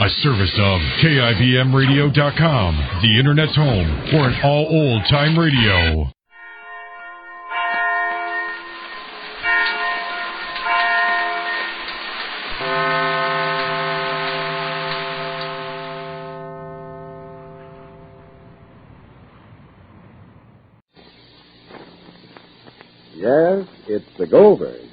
A service of KIBMradio.com, the Internet's home for an all old-time radio. Yes, it's the Goldbergs.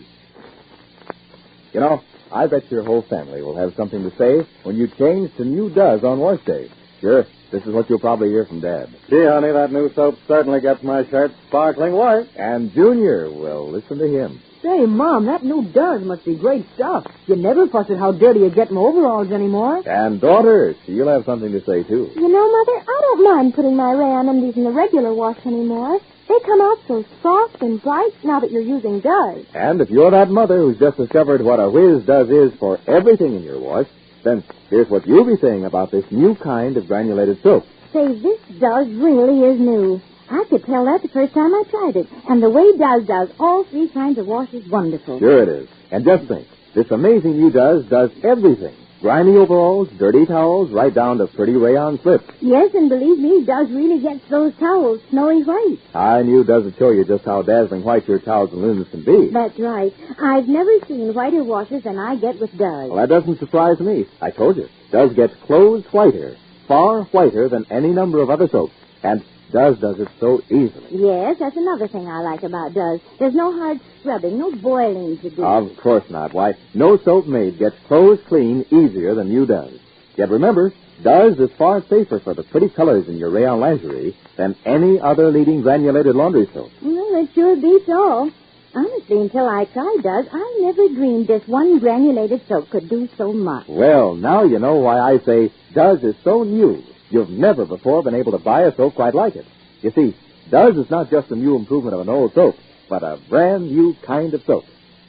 You know, I bet your whole family will have something to say when you change to new Does on wash day. Sure, this is what you'll probably hear from Dad. Gee, honey, that new soap certainly gets my shirt sparkling white. And Junior will listen to him. Say, Mom, that new Does must be great stuff. You never fuss at how dirty you get in overalls anymore. And Daughter, she'll have something to say, too. You know, Mother, I don't mind putting my rayon undies in the regular wash anymore. They come out so soft and bright now that you're using Does. And if you're that mother who's just discovered what a whiz Does is for everything in your wash, then here's what you'll be saying about this new kind of granulated soap. Say, this Does really is new. I could tell that the first time I tried it. And the way Does does all three kinds of wash is wonderful. Sure it is. And just think, this amazing new Does does everything. Grimy overalls, dirty towels, right down to pretty rayon slips. Yes, and believe me, Does really gets those towels snowy white. I knew Does would show you just how dazzling white your towels and linens can be. That's right. I've never seen whiter washes than I get with Does. Well, that doesn't surprise me. I told you. Does gets clothes whiter, far whiter than any number of other soaps. And Does it so easily. Yes, that's another thing I like about Does. There's no hard scrubbing, no boiling to do. Of course not. Why, no soap made gets clothes clean easier than you Does. Yet remember, Does is far safer for the pretty colors in your rayon lingerie than any other leading granulated laundry soap. Well, it sure beats all. Honestly, until I tried Does, I never dreamed this one granulated soap could do so much. Well, now you know why I say Does is so new. You've never before been able to buy a soap quite like it. You see, Does is not just a new improvement of an old soap, but a brand new kind of soap.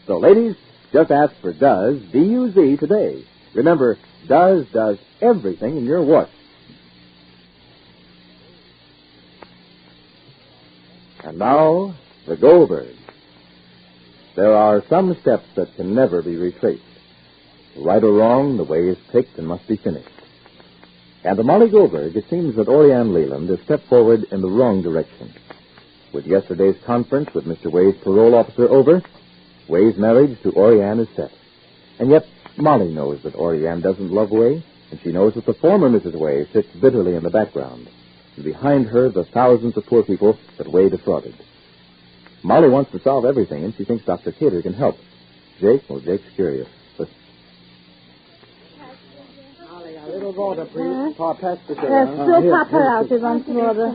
So, ladies, just ask for Does, D-U-Z, today. Remember, Does does everything in your wash. And now, the Goldbergs. There are some steps that can never be retraced. Right or wrong, the way is picked and must be finished. And to Molly Goldberg, it seems that Orianne Leland has stepped forward in the wrong direction. With yesterday's conference with Mr. Way's parole officer over, Way's marriage to Orianne is set. And yet, Molly knows that Orianne doesn't love Way, and she knows that the former Mrs. Way sits bitterly in the background. And behind her, the thousands of poor people that Way defrauded. Molly wants to solve everything, and she thinks Dr. Cater can help. Jake's curious. Listen. A little water, please. Pass the Still pop her out if once water.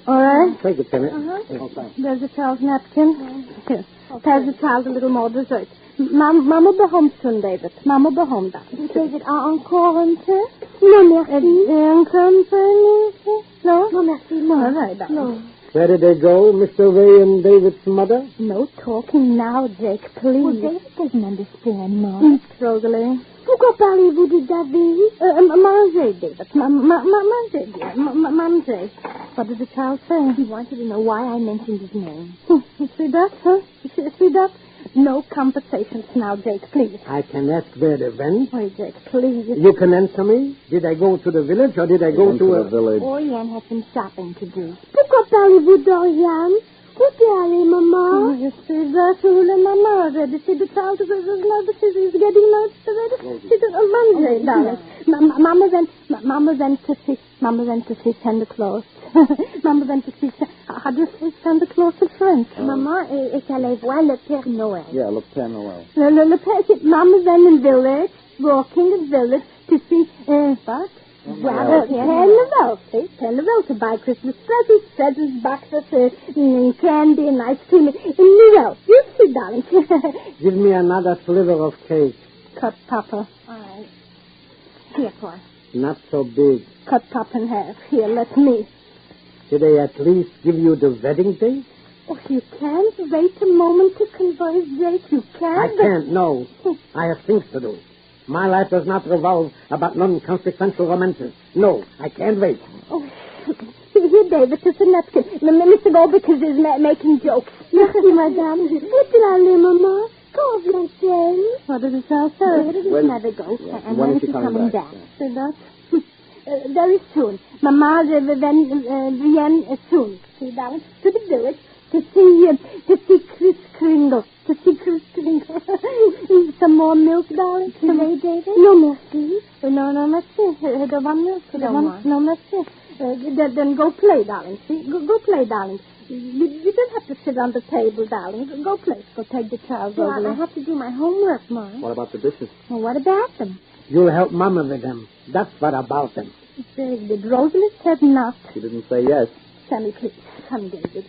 All right. Take it, Timmy. There's a child's napkin. Here. Pass the child a little more dessert. Maman will be home soon, David. Maman will be home, darling. David, encore un peu? Non, merci. Encore un peu? No? No, merci. No. All right, darling. No. Where did they go, Mr. Ray and David's mother? No talking now, Jake, please. Well, David doesn't understand, Mom. Rosalie. Pourquoi parlez-vous de David? Mangez, David. Mangez, dear. Mangez. What did the child say? He wanted to know why I mentioned his name. See that, huh? See that? No conversations now, Jake, please. I can ask where they went. Wait, Jake, please. You can answer me? Did I go to the village or did I go to the village? Orianne has some shopping to do. Pourquoi parlez-vous d'Orianne? Où t'es allée, Maman? You see that, Maman already. See the child is nervous. She's getting nervous already. She does Monday, darling. Mama went to see Santa Claus. Mama went to see how do you say Santa Claus in French? Maman est allée voir le Père Noël. Yeah, le Père Noël. Mama went in village, walking the village to see, what? Well, Tenderville to buy Christmas presents, boxes, candy and ice cream in Newell. You see, darling. Give me another sliver of cake. Cut Papa. All right. Here, for. Not so big. Cut Papa in half. Here, let me. Did they at least give you the wedding date? Oh, you can't wait a moment to converse, Jake. You can't. I can't, no. I have things to do. My life does not revolve about non-consequential romances. No, I can't wait. Oh, here, David, it's a napkin. Mr. Goldbergs is making jokes. Merci, madame. Où est-il allé, Maman? Coffin, James. What does it say, sir? Where does his mother go? And when is she coming back? Say that? Very soon. Mamma viene soon. See, darling, to the village to see Chris Kringle. To see Chris Kringle. Some more milk, darling? Today, David? No, merci. No, merci. The one milk. No, merci. Then go play, darling. See? Go play, darling. You don't have to sit on the table, darling. Go play. Go take the child over. I have to do my homework, Ma. What about the dishes? Well, what about them? You'll help Mama with them. That's what about them. Very good. Rosalie said not. She didn't say yes. Sammy, please. Come, David.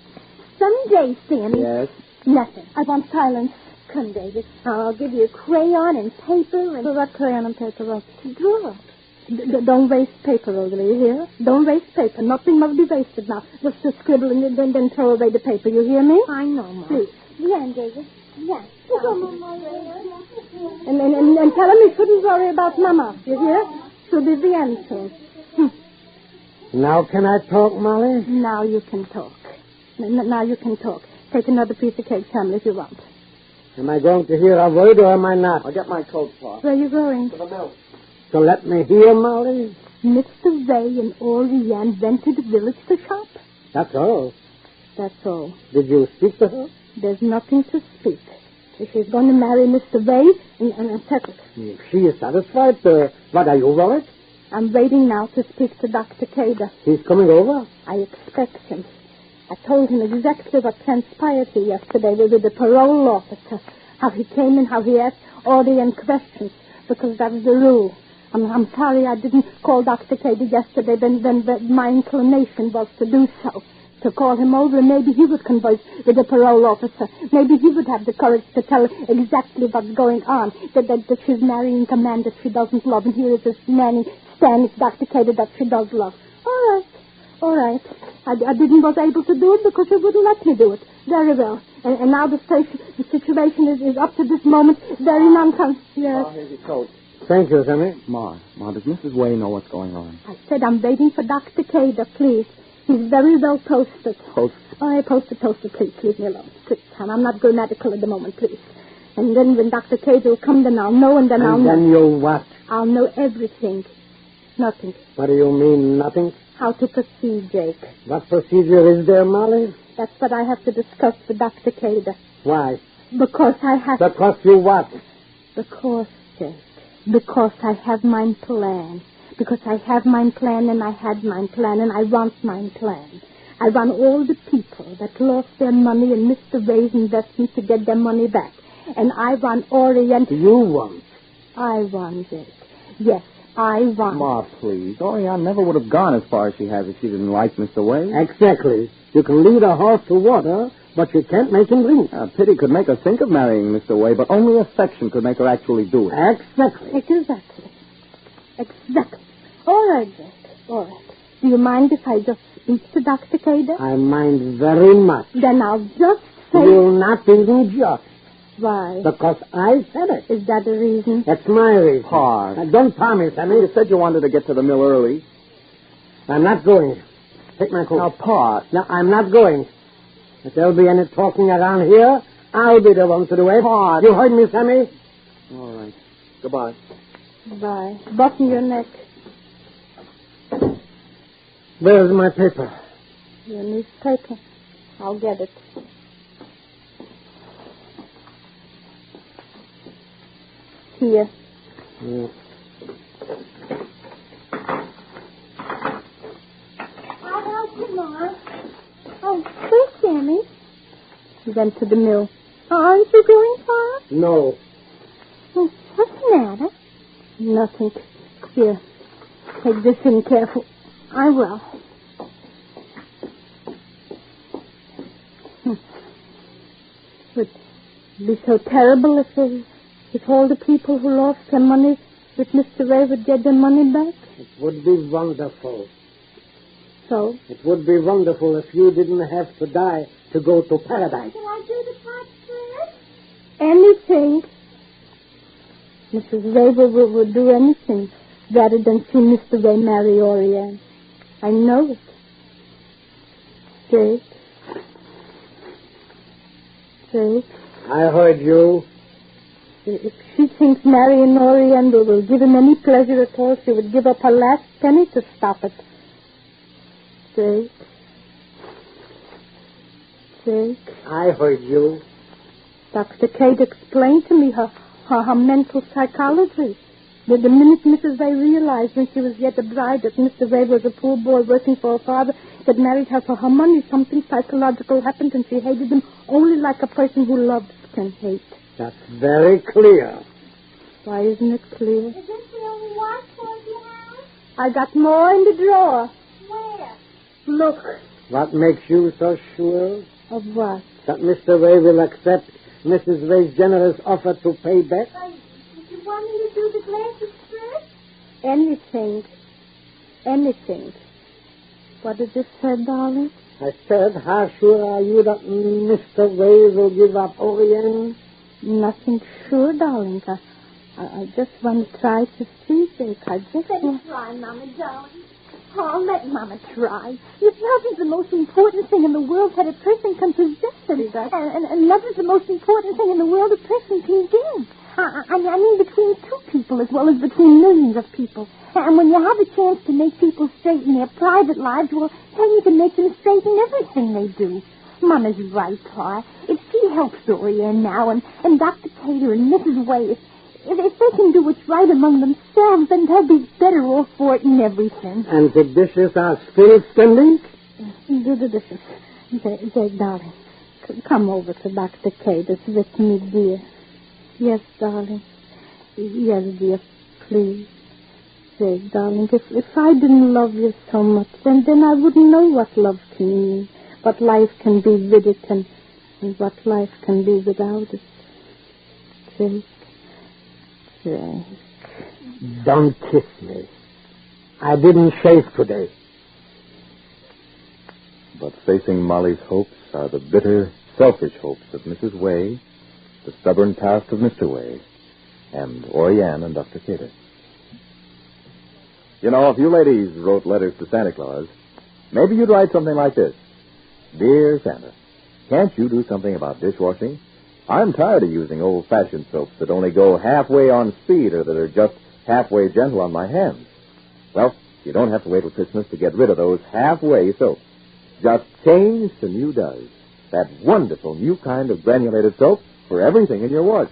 Someday, Sammy. Yes. Nothing. I want silence. Come, David. I'll give you a crayon and paper and... What crayon and paper? What? Draw. Don't waste paper, Rosalie, you hear? Don't waste paper. Nothing must be wasted now. Just to scribble and then throw away the paper. You hear me? I know, Ma. Please. Yeah, David. Yeah. And tell him he shouldn't worry about Mama. You hear? She'll be the end soon. Now can I talk, Molly? Now you can talk. Now you can talk. Take another piece of cake, Samuel, if you want. Am I going to hear a word or am I not? I'll get my coat, Pa. Where are you going? To the mill. So let me hear, Molly. Mr. Ray and Oriane went to the village to shop. That's all. That's all. Did you speak to her? There's nothing to speak. If she's going to marry Mr. Ray and settle. If she is satisfied, what are you worried? I'm waiting now to speak to Dr. Cada. He's coming over? I expect him. I told him exactly what transpired here yesterday with the parole officer. How he came in, how he asked Oriane questions, because that was the rule. I'm sorry I didn't call Dr. Cada yesterday, then my inclination was to do so. To call him over, and maybe he would converse with the parole officer. Maybe he would have the courage to tell exactly what's going on. That she's marrying a man that she doesn't love, and here is this man standing Dr. Cada that she does love. All right. I was able to do it because she wouldn't let me do it. Very well. And now the situation is up to this moment very non-con... Yes. Pa, here's your coat. Thank you, Sammy. Ma, does Mrs. Way know what's going on? I said I'm waiting for Dr. Cada, please. He's very well posted. Posted? Oh, posted. Please, leave me alone. Please, I'm not grammatical at the moment, please. And then when Dr. Cada will come, then I'll know, and then I'll know. And then you'll what? I'll know everything. Nothing. What do you mean, nothing? How to proceed, Jake. What procedure is there, Molly? That's what I have to discuss with Dr. Cada. Why? Because I have... Because you what? Because, Jake. Because I have my plan. Because I have my plan, and I had my plan, and I want my plan. I want all the people that lost their money in Mr. Ray's investment to get their money back. And I want Oriane... You want? I want it. Yes, I want. Ma, please. Oriane never would have gone as far as she has if she didn't like Mr. Way. Exactly. You can lead a horse to water, but you can't make him drink. Pity could make her think of marrying Mr. Way, but only affection could make her actually do it. Exactly. All right, Jack. All right. Do you mind if I just speak to Dr. Cada? I mind very much. Then I'll just say... You'll not even just. Why? Because I said it. Is that the reason? That's my reason. Pa. Now, don't promise, Sammy. You said you wanted to get to the mill early. I'm not going. Take my coat. Now, Pa. No, I'm not going. If there'll be any talking around here, I'll be the one to do it. Pa. You heard me, Sammy? All right. Goodbye. Bye. Button your neck. Where's my paper? Your newspaper. I'll get it. Here. Yeah. I'll help you, Ma. Oh, where's Sammy? He went to the mill. Aren't you going far? No. Oh, what's the matter? Nothing. Here. Take this in careful. I will. Would it be so terrible if all the people who lost their money with Mr. Ray would get their money back? It would be wonderful. So? It would be wonderful if you didn't have to die to go to paradise. Can I do the part first? Anything. Mrs. Ray would do anything rather than see Mr. Ray marry Oriane. I know it. Jake. I heard you. If she thinks marrying Oriental will give him any pleasure at all, she would give up her last penny to stop it. Jake. I heard you. Dr. Kate explained to me her mental psychology. The minute Mrs. Ray realized when she was yet a bride that Mr. Ray was a poor boy working for her father that married her for her money, something psychological happened and she hated him only like a person who loves can hate. That's very clear. Why isn't it clear? Is this the only washcloth you have? I got more in the drawer. Where? Look. What makes you so sure? Of what? That Mr. Ray will accept Mrs. Ray's generous offer to pay back? Did you want me to do the glasses first? Anything. What did you say, darling? I said, how sure are you that Mr. Ray will give up Orient? Nothing sure, darling. I just want to try to see, Jake. I just Let want... me try, Mama, darling. Oh, let Mama try. If love is the most important thing in the world that a person can possess, and love is the most important thing in the world a person can give. I mean between two people as well as between millions of people. And when you have a chance to make people straight in their private lives, well, then you can make them straight in everything they do. Mama's right, Pa. If she helps Dorian now, and Dr. Cater and Mrs. Way, if they can do what's right among themselves, then they'll be better off for it in everything. And the dishes are still standing? Do the dishes. Jake, darling, come over to Dr. Cater's with me, dear. Yes, darling. Yes, dear, please. Jake, darling, if I didn't love you so much, then I wouldn't know what love can mean, what life can be with it, and what life can be without it. Jake. Don't kiss me. I didn't shave today. But facing Molly's hopes are the bitter, selfish hopes of Mrs. Way, the stubborn task of Mr. Way, and Oriane and Dr. Cater. You know, if you ladies wrote letters to Santa Claus, maybe you'd write something like this. Dear Santa, can't you do something about dishwashing? I'm tired of using old-fashioned soaps that only go halfway on speed or that are just halfway gentle on my hands. Well, you don't have to wait till Christmas to get rid of those halfway soaps. Just change to New Does, that wonderful new kind of granulated soap for everything in your wash.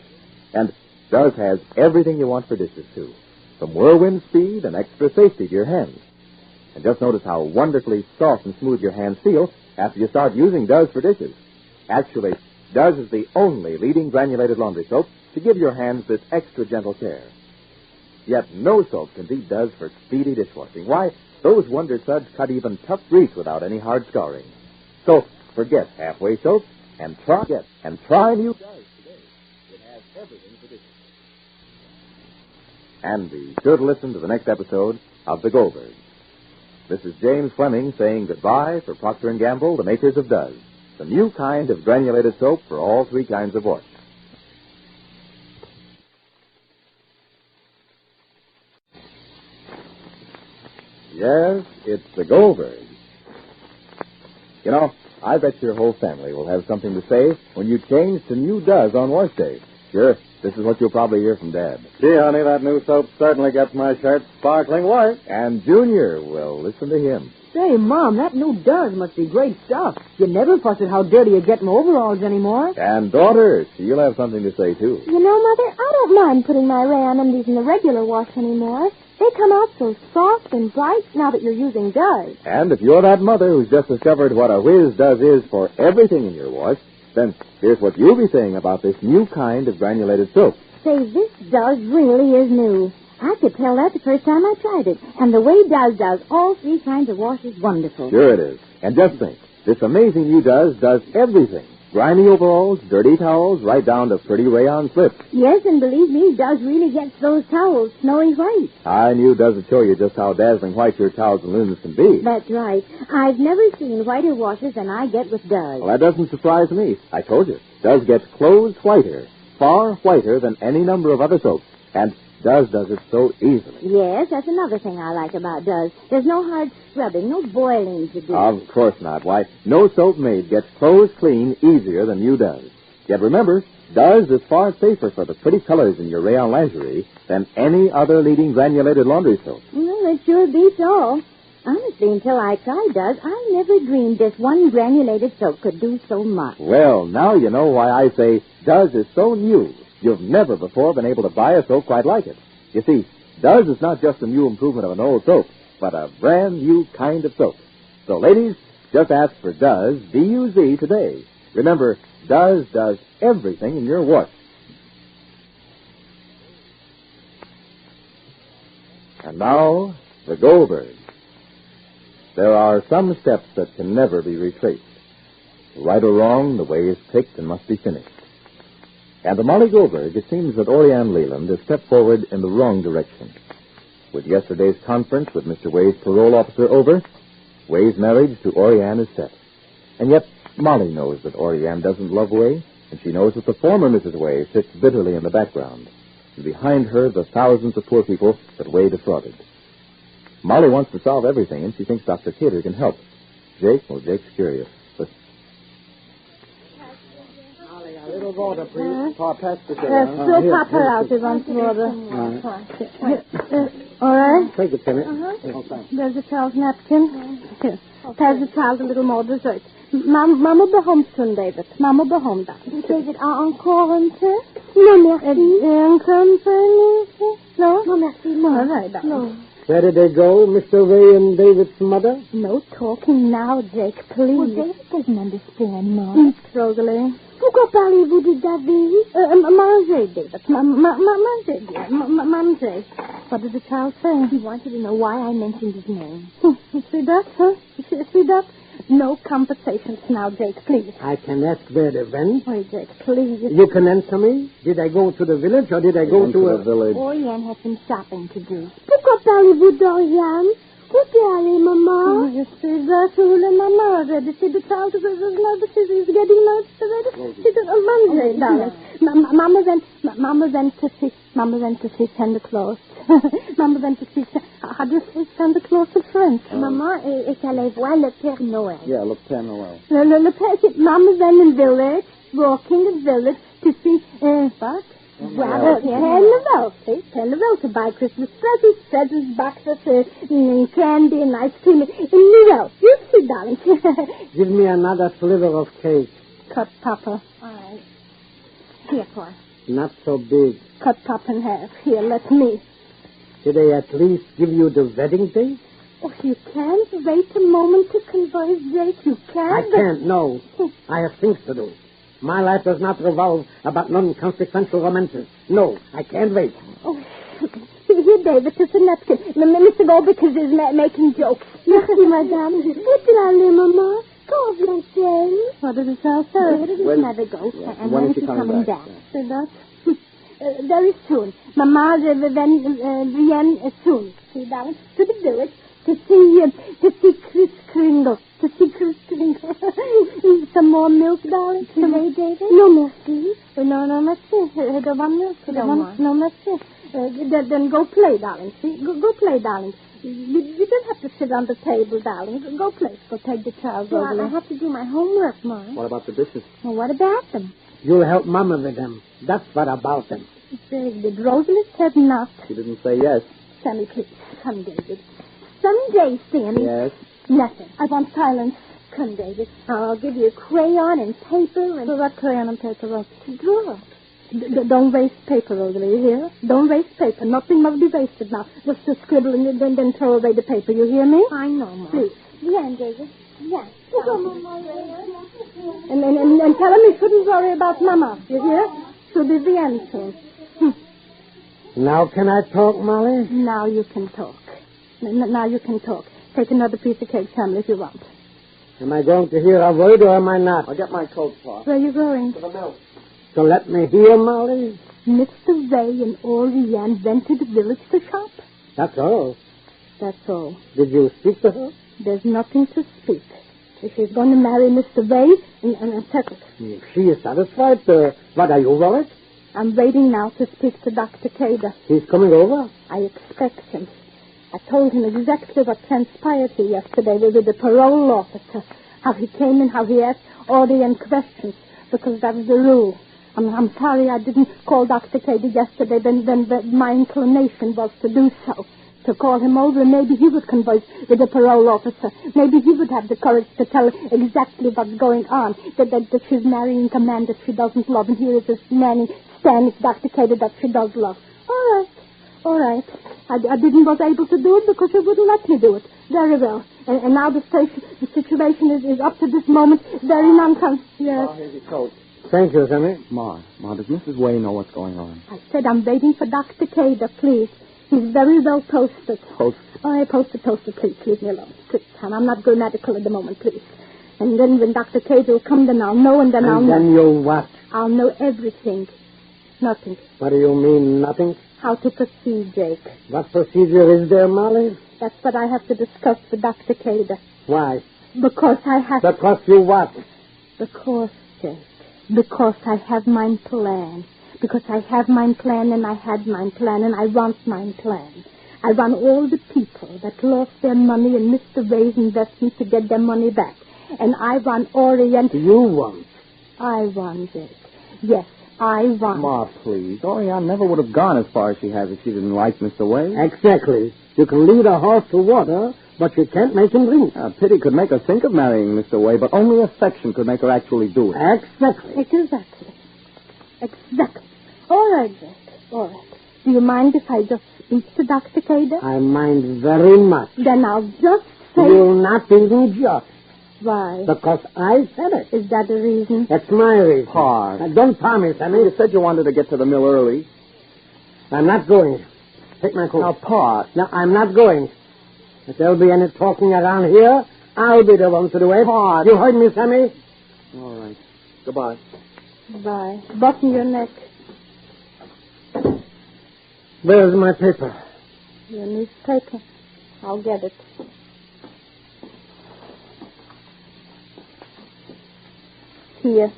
And Does has everything you want for dishes, too, from whirlwind speed and extra safety to your hands. And just notice how wonderfully soft and smooth your hands feel after you start using Does for dishes. Actually, Does is the only leading granulated laundry soap to give your hands this extra gentle care. Yet no soap can beat Does for speedy dishwashing. Why, those wonder suds cut even tough grease without any hard scouring. So forget halfway soap and try New Does today. It has everything for dishes. And be sure to listen to the next episode of The Goldbergs. This is James Fleming saying goodbye for Procter & Gamble, the makers of Does, the new kind of granulated soap for all three kinds of wash. Yes, it's the Goldbergs. You know, I bet your whole family will have something to say when you change to New Does on wash day. Sure, this is what you'll probably hear from Dad. Gee, honey, that new soap certainly gets my shirt sparkling white. And Junior will listen to him. Say, Mom, that new Does must be great stuff. You never fuss at how dirty you get my overalls anymore. And daughter, she'll have something to say, too. You know, Mother, I don't mind putting my rayon undies in the regular wash anymore. They come out so soft and bright now that you're using Does. And if you're that mother who's just discovered what a whiz Does is for everything in your wash, then here's what you'll be saying about this new kind of granulated soap. Say, this Does really is new. I could tell that the first time I tried it. And the way Does does all three kinds of wash is wonderful. Sure it is. And just think, this amazing new Does everything. Grimy overalls, dirty towels, right down to pretty rayon slips. Yes, and believe me, Does really gets those towels snowy white. I knew Does would show you just how dazzling white your towels and linens can be. That's right. I've never seen whiter washes than I get with Does. Well, that doesn't surprise me. I told you. Does gets clothes whiter, far whiter than any number of other soaps. And Does it so easily. Yes, that's another thing I like about Does. There's no hard scrubbing, no boiling to do. Of course not. Why, no soap made gets clothes clean easier than New Does. Yet remember, Does is far safer for the pretty colors in your rayon lingerie than any other leading granulated laundry soap. Well, it sure beats all. Honestly, until I tried Does, I never dreamed this one granulated soap could do so much. Well, now you know why I say Does is so new. You've never before been able to buy a soap quite like it. You see, Does is not just a new improvement of an old soap, but a brand new kind of soap. So, ladies, just ask for Does, D-U-Z, today. Remember, Does does everything in your wash. And now, the Goldbergs. There are some steps that can never be retraced. Right or wrong, the way is picked and must be finished. And to Molly Goldberg, it seems that Orianne Leland has stepped forward in the wrong direction. With yesterday's conference with Mr. Way's parole officer over, Way's marriage to Orianne is set. And yet, Molly knows that Orianne doesn't love Way, and she knows that the former Mrs. Way sits bitterly in the background. And behind her, the thousands of poor people that Way defrauded. Molly wants to solve everything, and she thinks Dr. Cater can help. Jake? Well, Jake's curious. Listen. Molly, a little water, please. Pass the Still pop her out with once water. All right? Take it, Timmy. There's a child's napkin. Here. Pass the child a little more dessert. Mama be home soon, David. Mama be home, darling. David, encore un peu? Non, merci. No? Non, merci. All right, darling. No. Where did they go, Mr. Ray and David's mother? No talking now, Jake, please. Well, David doesn't understand, Mom. Rosalie. Pourquoi parlez-vous de David? Mangez, David. Mangez, dear. Mangez. What did the child say? He wanted to know why I mentioned his name. See that, huh? See that? No conversations now, Jake, please. I can ask where they went. Oh, Jake, please. You can answer me. Did I go to the village or did I go to the village? Orianne had some shopping to do. Pourquoi parlez-vous d'Orianne? Où t'es allée, maman? Je suis là, maman. Ready? See the child is nervous. She's getting nervous already. She said, Monday, darling. Mama went to see Santa Claus. Mama went to see how do you say Santa Claus in French? Maman est allée voir le Père Noël. Yeah, look, Père Noël. Mama went in village, walking the village to see, what? Well, Père Noël to buy Christmas presents, boxes, candy and ice cream in Noël. You see, darling. Give me another sliver of cake. Cut Papa. All right. Here, Paul. Not so big. Cut Papa in half. Here, let me. Did they at least give you the wedding date? Oh, you can't wait a moment to converse, Jake. You can't. I can't, no. I have things to do. My life does not revolve about non-consequential romances. No, I can't wait. Oh, here, David, it's a napkin. Mr. Goldbergs is making jokes. Merci, madame. Où t'es allée, maman? Quand vient-elle? What does it say? Where does his mother go? And when is she coming back? Say that? Very soon. Mama then soon. See, darling, to the village to see Chris Kringle. To see Chris Kringle. Some more milk, darling? Today, David? No, merci. No, merci. The one milk. No, merci. Then go play, darling. See? Go play, darling. You don't have to sit on the table, darling. Go play. Go take the child over there. I have to do my homework, Mom. What about the dishes? Well, what about them? You'll help Mama with them. That's what about them. Very good. Rosalie said not. She didn't say yes. Sammy, please. Come, David. Someday, Sammy. Yes? Nothing. I want silence. Come, David. I'll give you a crayon and paper and... What crayon and paper? What? To draw. Don't waste paper, Rosalie, you hear? Don't waste paper. Nothing must be wasted now. Just to scribble and then throw away the paper. You hear me? I know, Mom. Please. Yeah, David. Yeah. And tell him he shouldn't worry about Mama. You hear? She'll be the end soon. Now can I talk, Molly? Now you can talk. Now you can talk. Take another piece of cake, Samuel, if you want. Am I going to hear a word or am I not? I'll get my coat, Pa. Where are you going? To the milk. So let me hear, Molly. Mr. Ray and Orianne went to the village to shop. That's all. That's all. Did you speak to her? There's nothing to speak. If she's going to marry Mr. Ray and settle. If she is satisfied, what are you worried? I'm waiting now to speak to Dr. Cater. He's coming over? I expect him. I told him exactly what transpired here yesterday with the parole officer. How he came in, how he asked Orianne questions. because that was the rule. I'm sorry I didn't call Dr. Cater yesterday. Then my inclination was to do so. To call him over, and maybe he would converse with the parole officer. Maybe he would have the courage to tell her exactly what's going on. That she's marrying a man that she doesn't love. And here is this man standing, Dr. Cater, that she does love. All right. I was able to do it because she wouldn't let me do it. Very well. And now the situation is up to this moment very non-conscious. Yes. Oh, here's your coat. Thank you, Sammy. Ma, does Mrs. Way know what's going on? I said I'm waiting for Dr. Cater, please. He's very well posted. Posted? Oh, posted, please. Leave me alone. Please, Tom. I'm not grammatical at the moment, please. And then when Dr. Cater will come, then I'll know, and then I'll know. And then you'll what? I'll know everything. Nothing. What do you mean, nothing? How to proceed, Jake. What procedure is there, Molly? That's what I have to discuss with Dr. Cater. Why? Because I have... Because you what? Because, Jake. Because I have my plan. Because I have my plan, and I had my plan, and I want my plan. I want all the people that lost their money in Mr. Ray's investment to get their money back. And I want Orient... You want? I want, Jake. Yes, I want. Ma, please. Orion never would have gone as far as she has if she didn't like Mr. Way. Exactly. You can lead a horse to water, but you can't make him drink. Pity could make her think of marrying Mr. Way, but only affection could make her actually do it. Exactly. Exactly. All right, Jack. All right. Do you mind if I just speak to Dr. Cater? I mind very much. Then I'll just say... You'll not even just. Why? Because I said it. Is that the reason? That's my reason. Pa. Now, don't promise, Sammy. You said you wanted to get to the mill early. I'm not going. Take my coat. Now, Pa. No, I'm not going. If there'll be any talking around here, I'll be the one to do it. Pa. You heard me, Sammy? All right. Goodbye. Bye. Button your neck. Where's my paper? Your newspaper. I'll get it. Here.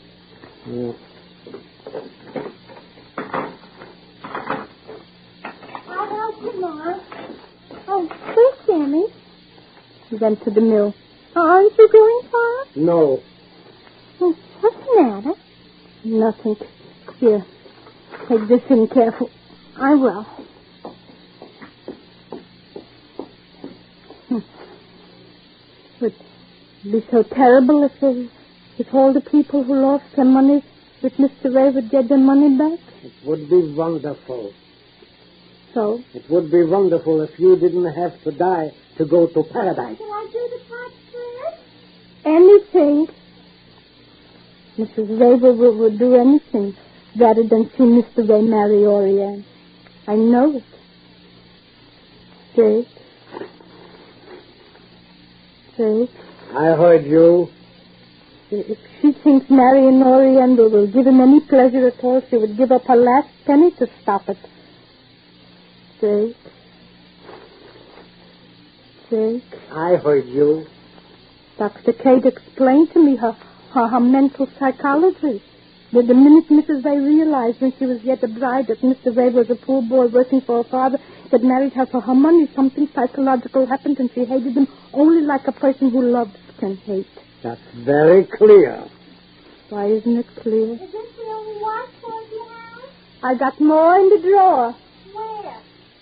Yeah. I'll help you, Ma. Oh, where's Sammy? He went to the mill. Aren't you going far? No. What's the matter? Nothing. Here. Take this in careful. I will. Would it be so terrible if all the people who lost their money with Mr. Ray would get their money back? It would be wonderful. So? It would be wonderful if you didn't have to die to go to paradise. Can I do the part first? Anything. Mrs. Ray would do anything rather than see Mr. Ray marry Oriane. I know it. Jake. I heard you. If she thinks marrying Oriane will give him any pleasure at all, she would give up her last penny to stop it. Jake. I heard you. Dr. Kate explained to me her mental psychology. The minute Mrs. Ray realized when she was yet a bride that Mr. Ray was a poor boy working for her father that married her for her money, something psychological happened and she hated him only like a person who loves can hate. That's very clear. Why isn't it clear? Is this the only washcloth you have? I got more in the drawer. Where?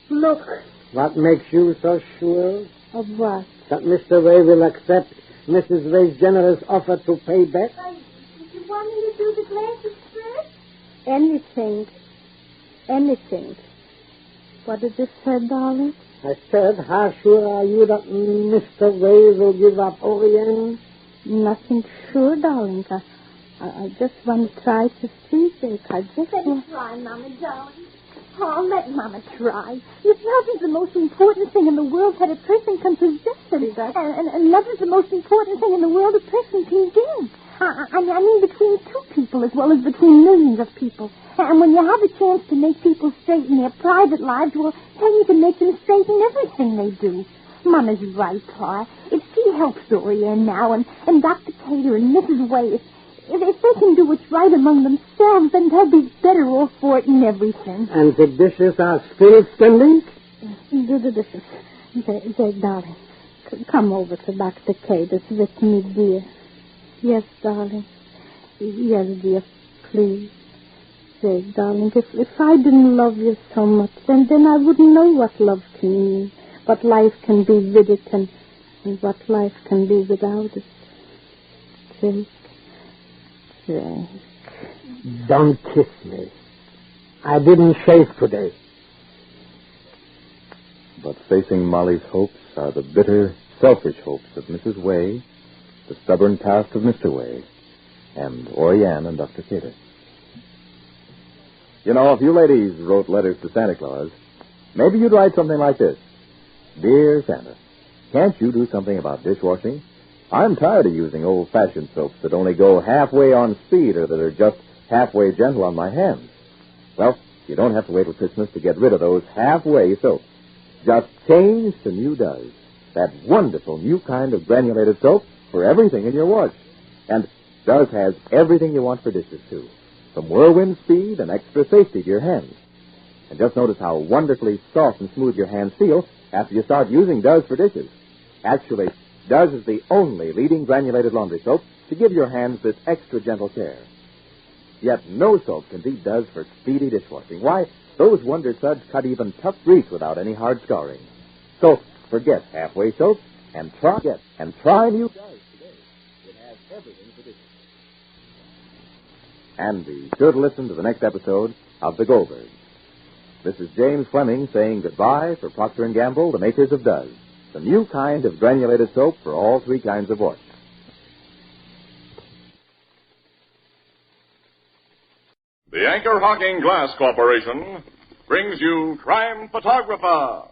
Look. What makes you so sure? Of what? That Mr. Ray will accept Mrs. Ray's generous offer to pay back? Did you want me to do the glasses first? Anything. What did you say, darling? I said, how sure are you that Mr. Ray will give up Oriane? Nothing sure, darling. I just want to try to see, Jake. I just Let want... me try, Mama, darling. Oh, let Mama try. If love is the most important thing in the world that a person can possess, and love is the most important thing in the world a person can give. I mean between two people as well as between millions of people. And when you have a chance to make people straighten their private lives, well, then you can make them straighten everything they do. Mama's right, Pa. If she helps Oriane now, and Dr. Cater and Mrs. Way, if they can do what's right among themselves, then they'll be better off for it and everything. And the dishes are still standing? Do the dishes. Jake, darling, come over to Dr. Cater's with me, dear. Yes, darling. Yes, dear, please. Say, darling, if I didn't love you so much, then I wouldn't know what love can mean, what life can be with it, and what life can be without it. Jake. Don't kiss me. I didn't shave today. But facing Molly's hopes are the bitter, selfish hopes of Mrs. Way, the stubborn past of Mr. Way, and Oriane and Dr. Cater. You know, if you ladies wrote letters to Santa Claus, maybe you'd write something like this. Dear Santa, can't you do something about dishwashing? I'm tired of using old-fashioned soaps that only go halfway on speed or that are just halfway gentle on my hands. Well, you don't have to wait till Christmas to get rid of those halfway soaps. Just change to New Does, that wonderful new kind of granulated soap for everything in your wash. And Does has everything you want for dishes, too, from whirlwind speed and extra safety to your hands. And just notice how wonderfully soft and smooth your hands feel after you start using Does for dishes. Actually, Does is the only leading granulated laundry soap to give your hands this extra gentle care. Yet no soap can beat Does for speedy dishwashing. Why, those wonder suds cut even tough grease without any hard scouring. So forget halfway soap and try New Does today. It has everything for dishes. And be sure to listen to the next episode of The Goldbergs. This is James Fleming saying goodbye for Procter & Gamble, the makers of Does, the new kind of granulated soap for all three kinds of wash. The Anchor Hocking Glass Corporation brings you Crime Photographer.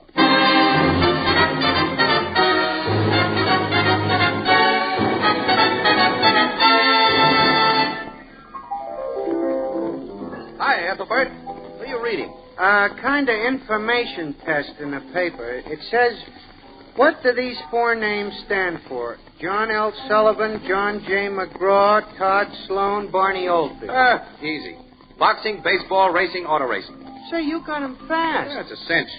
Hi, Ethelbert. What are you reading? Kind of information test in the paper. It says, what do these four names stand for? John L. Sullivan, John J. McGraw, Todd Sloan, Barney Oldfield. Easy. Boxing, baseball, racing, auto racing. Say, you got 'em fast. Yeah, it's a cinch.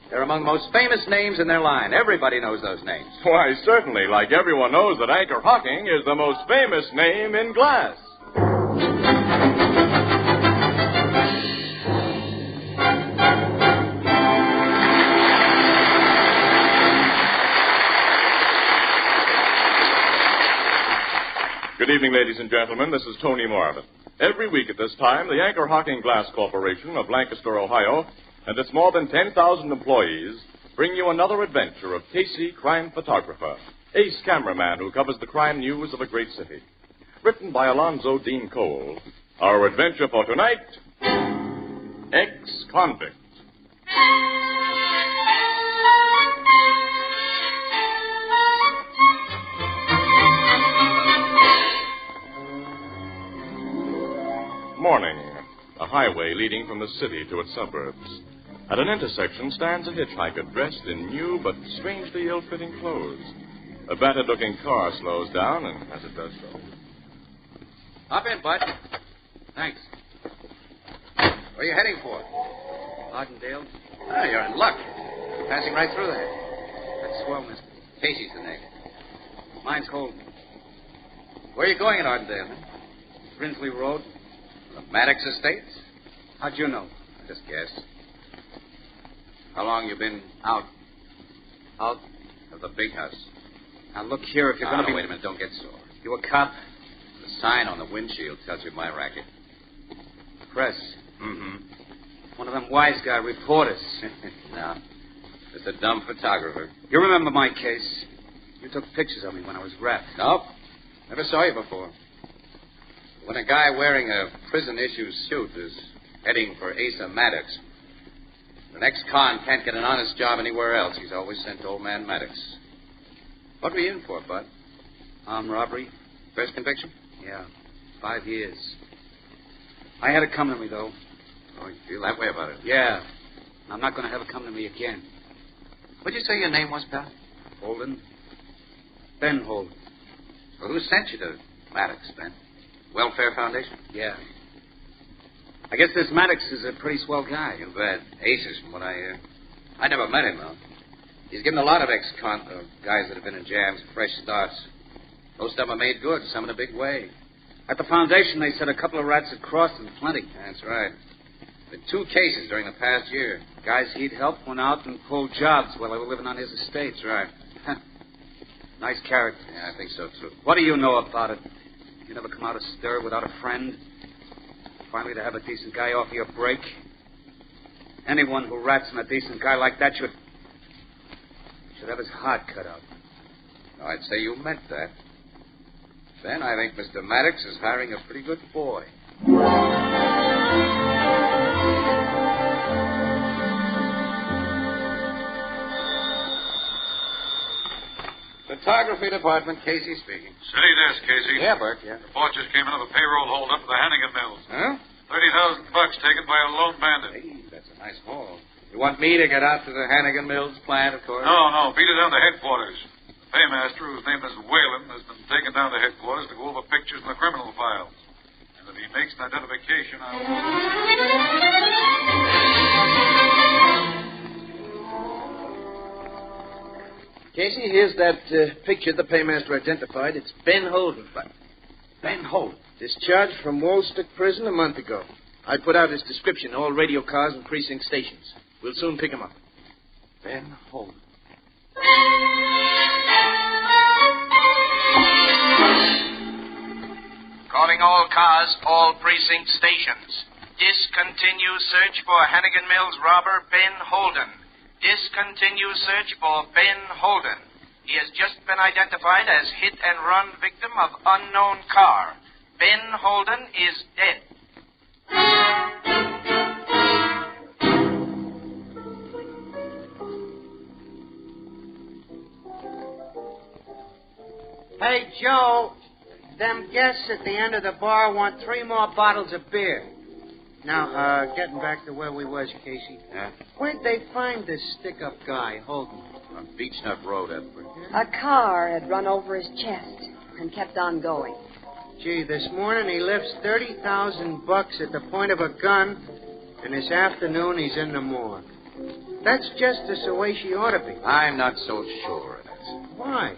They're among the most famous names in their line. Everybody knows those names. Why, certainly, like everyone knows that Anchor Hocking is the most famous name in glass. Good evening, ladies and gentlemen. This is Tony Marvin. Every week at this time, the Anchor Hocking Glass Corporation of Lancaster, Ohio, and its more than 10,000 employees bring you another adventure of Casey, crime photographer, ace cameraman who covers the crime news of a great city. Written by Alonzo Dean Cole, our adventure for tonight, Ex-Convict. Morning. A highway leading from the city to its suburbs. At an intersection stands a hitchhiker dressed in new but strangely ill-fitting clothes. A battered-looking car slows down, and as it does so... Hop in, bud. Thanks. Where are you heading for? Artendale? Ah, you're in luck. You're passing right through there. That's swell, mister. Casey's the name. Mine's Holden. Where are you going in Artendale? Brinsley Road. The Maddox Estates? How'd you know? I just guessed. How long you been out? Out? Of the big house. Now, look here, if you're going to be... Wait a minute, don't get sore. You a cop? The sign on the windshield tells you my racket. Press. Mm-hmm. One of them wise guy reporters. No. Just a dumb photographer. You remember my case. You took pictures of me when I was wrapped. Nope. Never saw you before. When a guy wearing a prison-issue suit is heading for Asa Maddox, the next con can't get an honest job anywhere else. He's always sent to old man Maddox. What were you in for, Bud? Armed robbery. First conviction? Yeah. 5 years. I had it come to me, though. Oh, you feel that way about it? Yeah. I'm not going to have it come to me again. What'd you say your name was, pal? Holden. Ben Holden. Well, who sent you to Maddox, Ben? Welfare Foundation? Yeah. I guess this Maddox is a pretty swell guy. You bet. Aces, from what I hear. I never met him, though. He's given a lot of guys that have been in jams fresh starts. Most of them are made good, some in a big way. At the foundation, they said a couple of rats had crossed and plenty. That's right. Been 2 cases during the past year. Guys he'd helped went out and pulled jobs while they were living on his estate. That's right. Nice character. Yeah, I think so, too. What do you know about it? You never come out of stir without a friend? Finally, to have a decent guy offer you a break? Anyone who rats on a decent guy like that should have his heart cut out. No, I'd say you meant that. Ben, I think Mr. Maddox is hiring a pretty good boy. Photography department, Casey speaking. City desk, Casey. Yeah, Burke, yeah. Report just came in of a payroll holdup at the Hannigan Mills. Huh? $30,000 taken by a lone bandit. Hey, that's a nice haul. You want me to get out to the Hannigan Mills plant, of course? No. Beat it down to headquarters. The paymaster, whose name is Whalen, has been taken down to headquarters to go over pictures in the criminal files. And if he makes an identification, Casey, here's that picture the paymaster identified. It's Ben Holden. Ben Holden? Discharged from Woolstick Prison a month ago. I put out his description, all radio cars and precinct stations. We'll soon pick him up. Ben Holden. Calling all cars, all precinct stations. Discontinue search for Hannigan Mills robber Ben Holden. Discontinue search for Ben Holden. He has just been identified as hit-and-run victim of unknown car. Ben Holden is dead. Hey, Joe, them guests at the end of the bar want 3 more bottles of beer. Now, getting back to where we was, Casey. Yeah? Where'd they find this stick-up guy, Holden? On Beechnut Road, Edward. A car had run over his chest and kept on going. Gee, this morning he lifts $30,000 at the point of a gun, and this afternoon he's in the morgue. That's justice the way she ought to be. I'm not so sure of that. Why?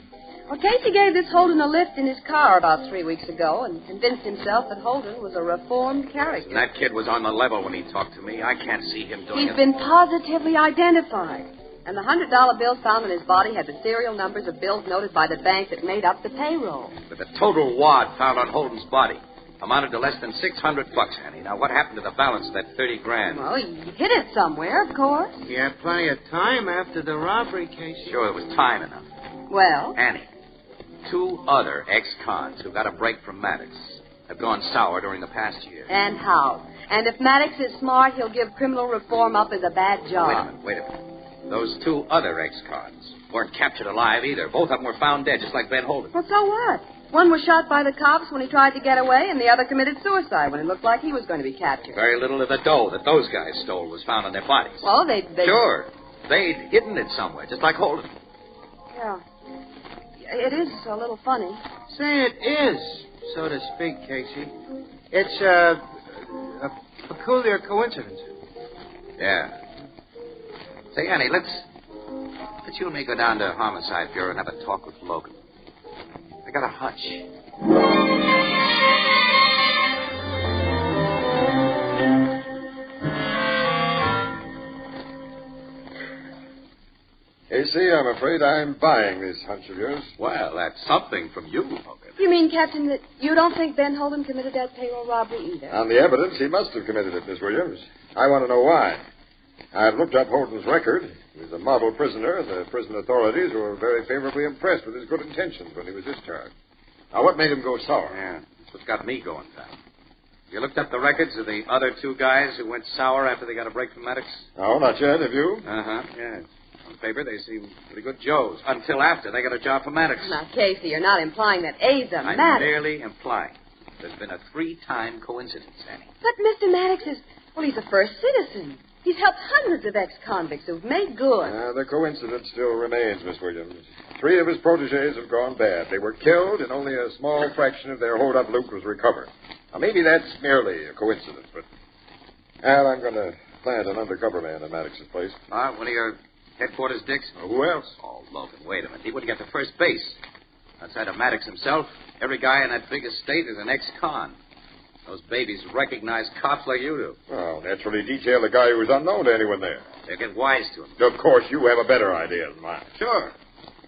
Well, Casey gave this Holden a lift in his car about 3 weeks ago and convinced himself that Holden was a reformed character. And that kid was on the level when he talked to me. I can't see him doing it. He's been positively identified. And the $100 bill found in his body had the serial numbers of bills noted by the bank that made up the payroll. But the total wad found on Holden's body amounted to less than $600, Annie. Now, what happened to the balance of that $30,000? Well, he hid it somewhere, of course. He had plenty of time after the robbery, Casey. Sure, there was time enough. Well? Annie, 2 other ex-cons who got a break from Maddox have gone sour during the past year. And how? And if Maddox is smart, he'll give criminal reform up as a bad job. Wait a minute. Those 2 other ex-cons weren't captured alive either. Both of them were found dead, just like Ben Holden. Well, so what? One was shot by the cops when he tried to get away, and the other committed suicide when it looked like he was going to be captured. Very little of the dough that those guys stole was found on their bodies. Well, they... Sure. They'd hidden it somewhere, just like Holden. Yeah. It is a little funny. Say it is, so to speak, Casey. It's a peculiar coincidence. Yeah. Say, Annie, let's you and me go down to Homicide Bureau and have a talk with Logan. I got a hunch. Casey, I'm afraid I'm buying this hunch of yours. Well, that's something from you, Logan. You mean, Captain, that you don't think Ben Holden committed that payroll robbery either? On the evidence, he must have committed it, Miss Williams. I want to know why. I've looked up Holden's record. He was a model prisoner. The prison authorities were very favorably impressed with his good intentions when he was discharged. Now, what made him go sour? Yeah, that's what's got me going down. You looked up the records of the other 2 guys who went sour after they got a break from Maddox? No, not yet. Have you? Uh-huh, yes. On paper, they seem pretty good Joes. Until after they got a job for Maddox. Now, Casey, you're not implying that A's are Maddox. I'm merely implying there's been a 3-time coincidence, Annie. But Mr. Maddox is... Well, he's a first citizen. He's helped hundreds of ex-convicts who've made good. The coincidence still remains, Miss Williams. 3 of his protégés have gone bad. They were killed, and only a small fraction of their hold-up loot was recovered. Now, maybe that's merely a coincidence, but... Al, I'm going to plant an undercover man in Maddox's place. One of your headquarters dicks? Who else? Oh, Logan, wait a minute. He wouldn't get to first base. Outside of Maddox himself, Every guy in that big estate is an ex-con. Those babies recognize cops like you do. Well, naturally detail the guy who was unknown to anyone there. They'll get wise to him. Of course, you have a better idea than mine. Sure.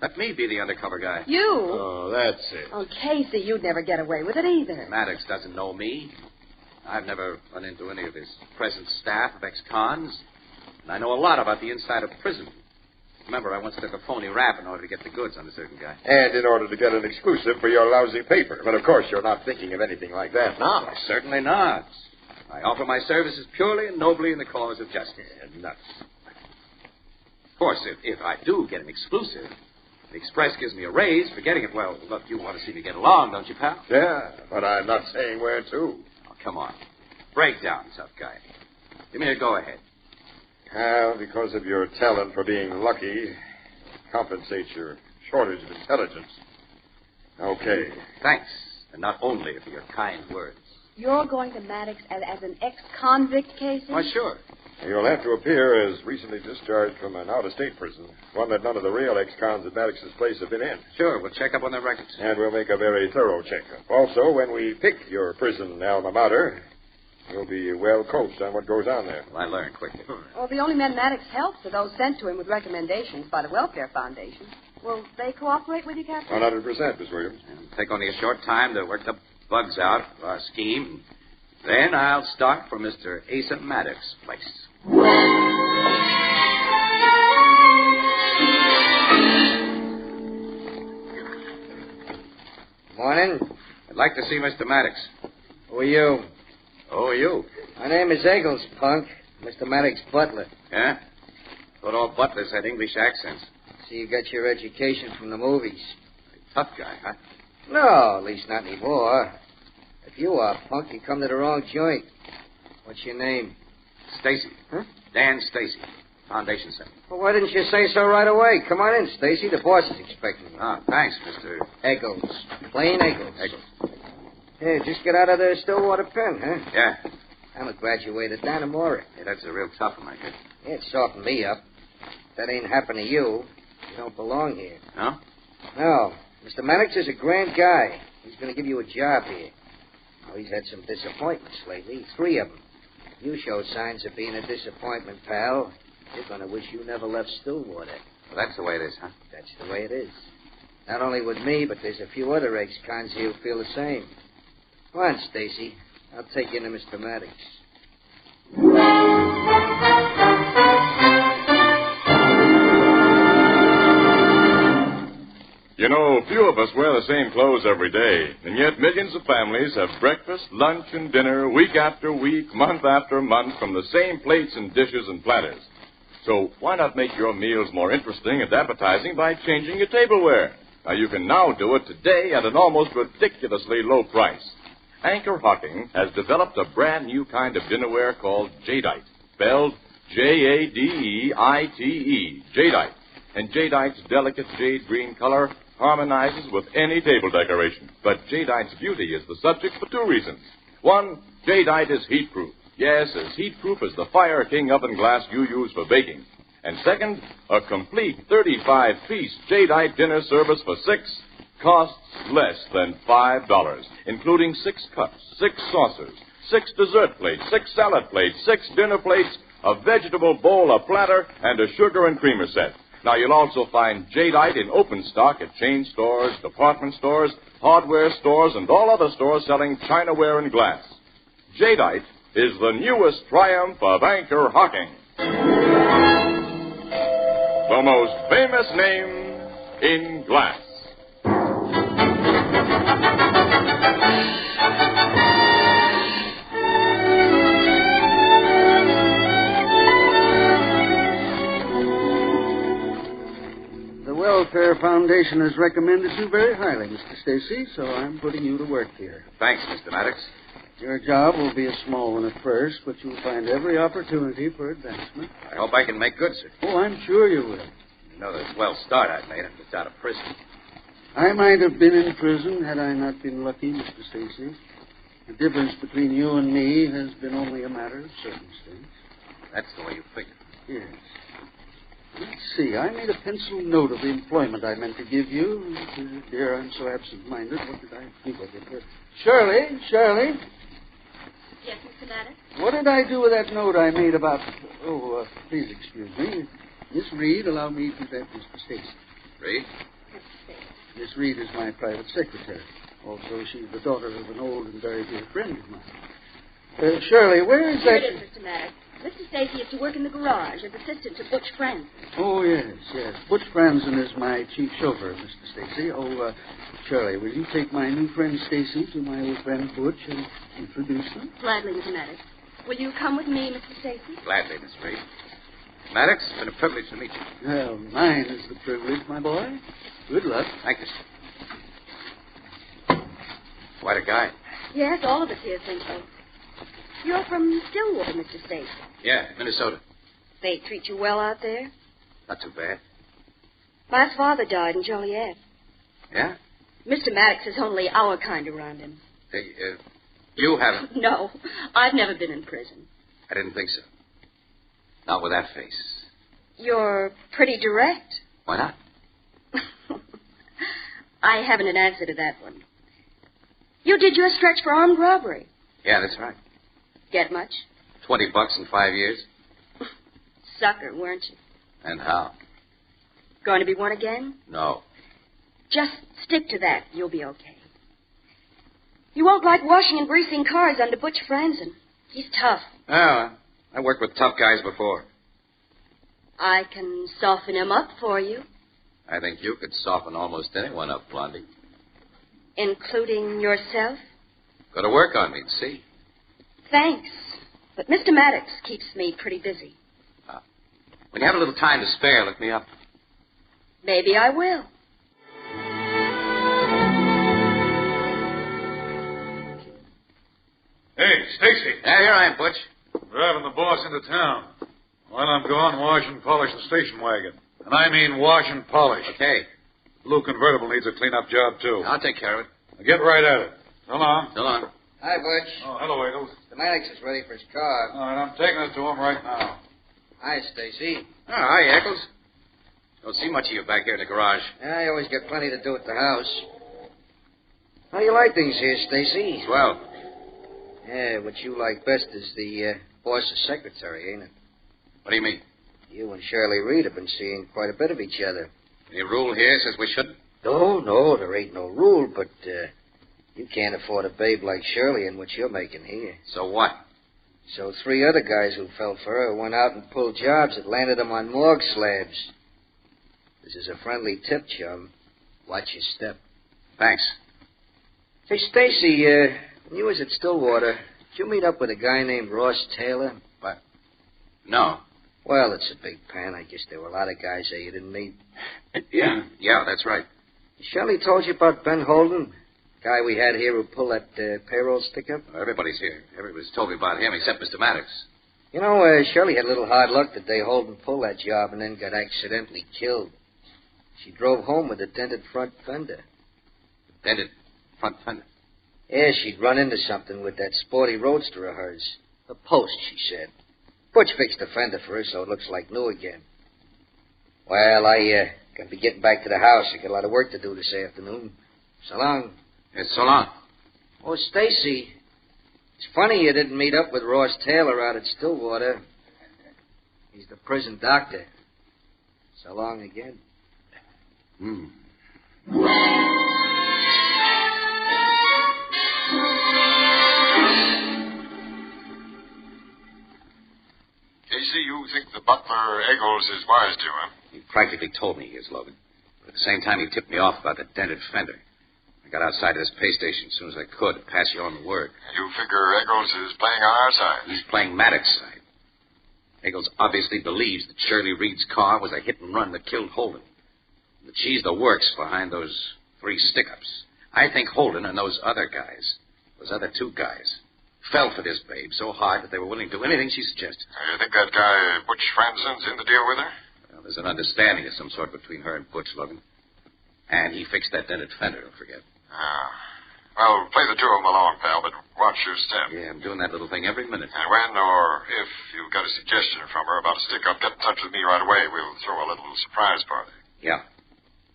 Let me be the undercover guy. You? Oh, that's it. Oh, Casey, you'd never get away with it either. Maddox doesn't know me. I've never run into any of his present staff of ex-cons. And I know a lot about the inside of prison. Remember, I once took a phony rap in order to get the goods on a certain guy. And in order to get an exclusive for your lousy paper. But, of course, you're not thinking of anything like that now. Certainly not. I offer my services purely and nobly in the cause of justice. Yeah, nuts. Of course, if I do get an exclusive, the Express gives me a raise for getting it. Well, look, you want to see me get along, don't you, pal? Yeah, but I'm not saying where to. Oh, come on. Break down, tough guy. Give me a go-ahead. Well, because of your talent for being lucky, compensates your shortage of intelligence. Okay. Thanks, and not only for your kind words. You're going to Maddox as an ex-convict, Casey? Why, sure. You'll have to appear as recently discharged from an out-of-state prison, one that none of the real ex-cons at Maddox's place have been in. Sure, we'll check up on their records. And we'll make a very thorough checkup. Also, when we pick your prison alma mater, you'll be well coached on what goes on there. Well, I learn quickly. Well, the only men Maddox helps are those sent to him with recommendations by the Welfare Foundation. Will they cooperate with you, Captain? 100%, Miss Williams. It'll take only a short time to work the bugs out of our scheme. Then I'll start for Mr. Asa Maddox's place. Morning. I'd like to see Mr. Maddox. Who are you? Who are you? My name is Eggles, punk. Mr. Maddox's butler. Yeah? Thought all butlers had English accents. So you got your education from the movies. Tough guy, huh? No, at least not anymore. If you are, punk, you come to the wrong joint. What's your name? Stacy. Huh? Dan Stacy. Foundation Center. Well, why didn't you say so right away? Come on in, Stacy. The boss is expecting you. Ah, thanks, Mr. Eggles. Plain Eggles. Eggles. Hey, just get out of the Stillwater pen, huh? Yeah. I'm a graduated Danamora. Yeah, that's a real tough one, I guess. Yeah, it softened me up. If that ain't happened to you, you don't belong here. No? No. Mr. Maddox is a grand guy. He's going to give you a job here. Oh, he's had some disappointments lately. 3 of them. You show signs of being a disappointment, pal. You're going to wish you never left Stillwater. Well, that's the way it is, huh? That's the way it is. Not only with me, but there's a few other ex-cons here who feel the same. Come on, Stacy. I'll take you into Mr. Maddox. You know, few of us wear the same clothes every day, and yet millions of families have breakfast, lunch, and dinner week after week, month after month from the same plates and dishes and platters. So why not make your meals more interesting and appetizing by changing your tableware? Now, you can now do it today at an almost ridiculously low price. Anchor Hocking has developed a brand new kind of dinnerware called Jadeite, spelled Jadeite, Jadeite. And Jadeite's delicate jade green color harmonizes with any table decoration. But Jadeite's beauty is the subject for 2 reasons. 1, Jadeite is heat-proof. Yes, as heat-proof as the Fire King oven glass you use for baking. And second, a complete 35-piece Jadeite dinner service for 6 costs less than $5, including 6 cups, 6 saucers, 6 dessert plates, 6 salad plates, 6 dinner plates, a vegetable bowl, a platter, and a sugar and creamer set. Now, you'll also find Jadeite in open stock at chain stores, department stores, hardware stores, and all other stores selling chinaware and glass. Jadeite is the newest triumph of Anchor Hocking. The most famous name in glass. The Welfare Foundation has recommended you very highly, Mr. Stacy, so I'm putting you to work here. Thanks, Mr. Maddox. Your job will be a small one at first, but you'll find every opportunity for advancement. I hope I can make good, sir. Oh, I'm sure you will. You know the swell start I've made after it's out of prison. I might have been in prison had I not been lucky, Mr. Stacy. The difference between you and me has been only a matter of circumstance. That's the way you figure. Yes. Let's see. I made a pencil note of the employment I meant to give you. Dear, I'm so absent-minded. What did I think of it? Shirley. Yes, Mr. Maddox? What did I do with that note I made about... please excuse me. Miss Reed, allow me to that Mr. Stacy. Reed? Miss Reed is my private secretary. Also, she's the daughter of an old and very dear friend of mine. Shirley, where is Here that... it is, Mr. Maddox. Mr. Stacy is to work in the garage as assistant to Butch Franzen. Oh, yes. Butch Franzen is my chief chauffeur, Mr. Stacy. Shirley, will you take my new friend Stacy to my old friend Butch and introduce them? Gladly, Mr. Maddox. Will you come with me, Mr. Stacy? Gladly, Miss Reed. Maddox, it's been a privilege to meet you. Well, mine is the privilege, my boy. Good luck. Thank you, sir. Quite a guy. Yes, all of us here think so. You're from Stillwater, Mr. Stacy. Yeah, Minnesota. They treat you well out there? Not too bad. My father died in Joliet. Yeah? Mr. Maddox is only our kind around him. Hey, you haven't... No, I've never been in prison. I didn't think so. Not with that face. You're pretty direct. Why not? I haven't an answer to that one. You did your stretch for armed robbery. Yeah, that's right. Get much? $20 in 5 years. Sucker, weren't you? And how? Going to be one again? No. Just stick to that. You'll be okay. You won't like washing and greasing cars under Butch Franzen. He's tough. Oh, I worked with tough guys before. I can soften him up for you. I think you could soften almost anyone up, Blondie. Including yourself? Go to work on me and see. Thanks. But Mr. Maddox keeps me pretty busy. When you have a little time to spare, look me up. Maybe I will. Hey, Stacy. Yeah, here I am, Butch. Driving the boss into town. While I'm gone, wash and polish the station wagon. And I mean wash and polish. Okay. Blue convertible needs a clean-up job, too. I'll take care of it. Now get right at it. So long. So long. Hi, Butch. Oh, hello, Eagles. The Maddox is ready for his car. All right, I'm taking it to him right now. Hi, Stacy. Oh, hi, Eccles. Don't see much of you back here in the garage. I always get plenty to do at the house. How you like things here, Stacy? Swell. Yeah, what you like best is the boss's secretary, ain't it? What do you mean? You and Shirley Reed have been seeing quite a bit of each other. Any rule here says we shouldn't? No, there ain't no rule, but you can't afford a babe like Shirley in what you're making here. So what? So 3 other guys who fell for her went out and pulled jobs that landed them on morgue slabs. This is a friendly tip, chum. Watch your step. Thanks. Hey, Stacy, when you was at Stillwater, did you meet up with a guy named Ross Taylor? What? No. Well, it's a big pen. I guess there were a lot of guys there you didn't meet. Yeah, that's right. Shirley told you about Ben Holden? Guy we had here who pulled that payroll stick-up? Everybody's here. Everybody's told me about him except Mr. Maddox. You know, Shirley had a little hard luck the day Holden pulled that job and then got accidentally killed. She drove home with a dented front fender. Dented front fender? Yeah, she'd run into something with that sporty roadster of hers. A post, she said. Butch fixed the fender for her so it looks like new again. Well, I gotta be getting back to the house. I got a lot of work to do this afternoon. So long. Yes, so long. Oh, Stacy, it's funny you didn't meet up with Ross Taylor out at Stillwater. He's the prison doctor. So long again. Casey, you think the butler Eggles is wise to you, huh? He practically told me he is, Logan. But at the same time, he tipped me off about the dented fender. I got outside of this pay station as soon as I could to pass you on the word. You figure Eggles is playing on our side? He's playing Maddox's side. Eggles obviously believes that Shirley Reed's car was a hit-and-run that killed Holden. That she's the works behind those 3 stick-ups. I think Holden and those other guys, those other 2 guys, fell for this babe so hard that they were willing to do anything she suggested. You think that guy Butch Franzen's in the deal with her? Well, there's an understanding of some sort between her and Butch, Logan. And he fixed that dented fender, don't forget. Well, play the two of them along, pal, but watch your step. Yeah, I'm doing that little thing every minute. And when or if you've got a suggestion from her about a stick-up, get in touch with me right away. We'll throw a little surprise party. Yeah.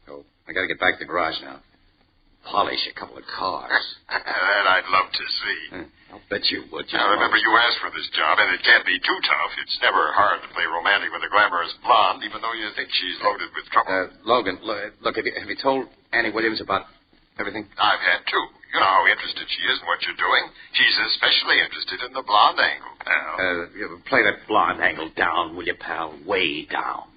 Oh, I got to get back to the garage now. Polish a couple of cars. That I'd love to see. I'll bet you would. Now, remember, you asked for this job, and it can't be too tough. It's never hard to play romantic with a glamorous blonde, even though you think she's loaded with trouble. Logan, look, have you told Annie Williams about everything? I've had two. You know how interested she is in what you're doing. She's especially interested in the blonde angle, pal. Play that blonde angle down, will you, pal? Way down.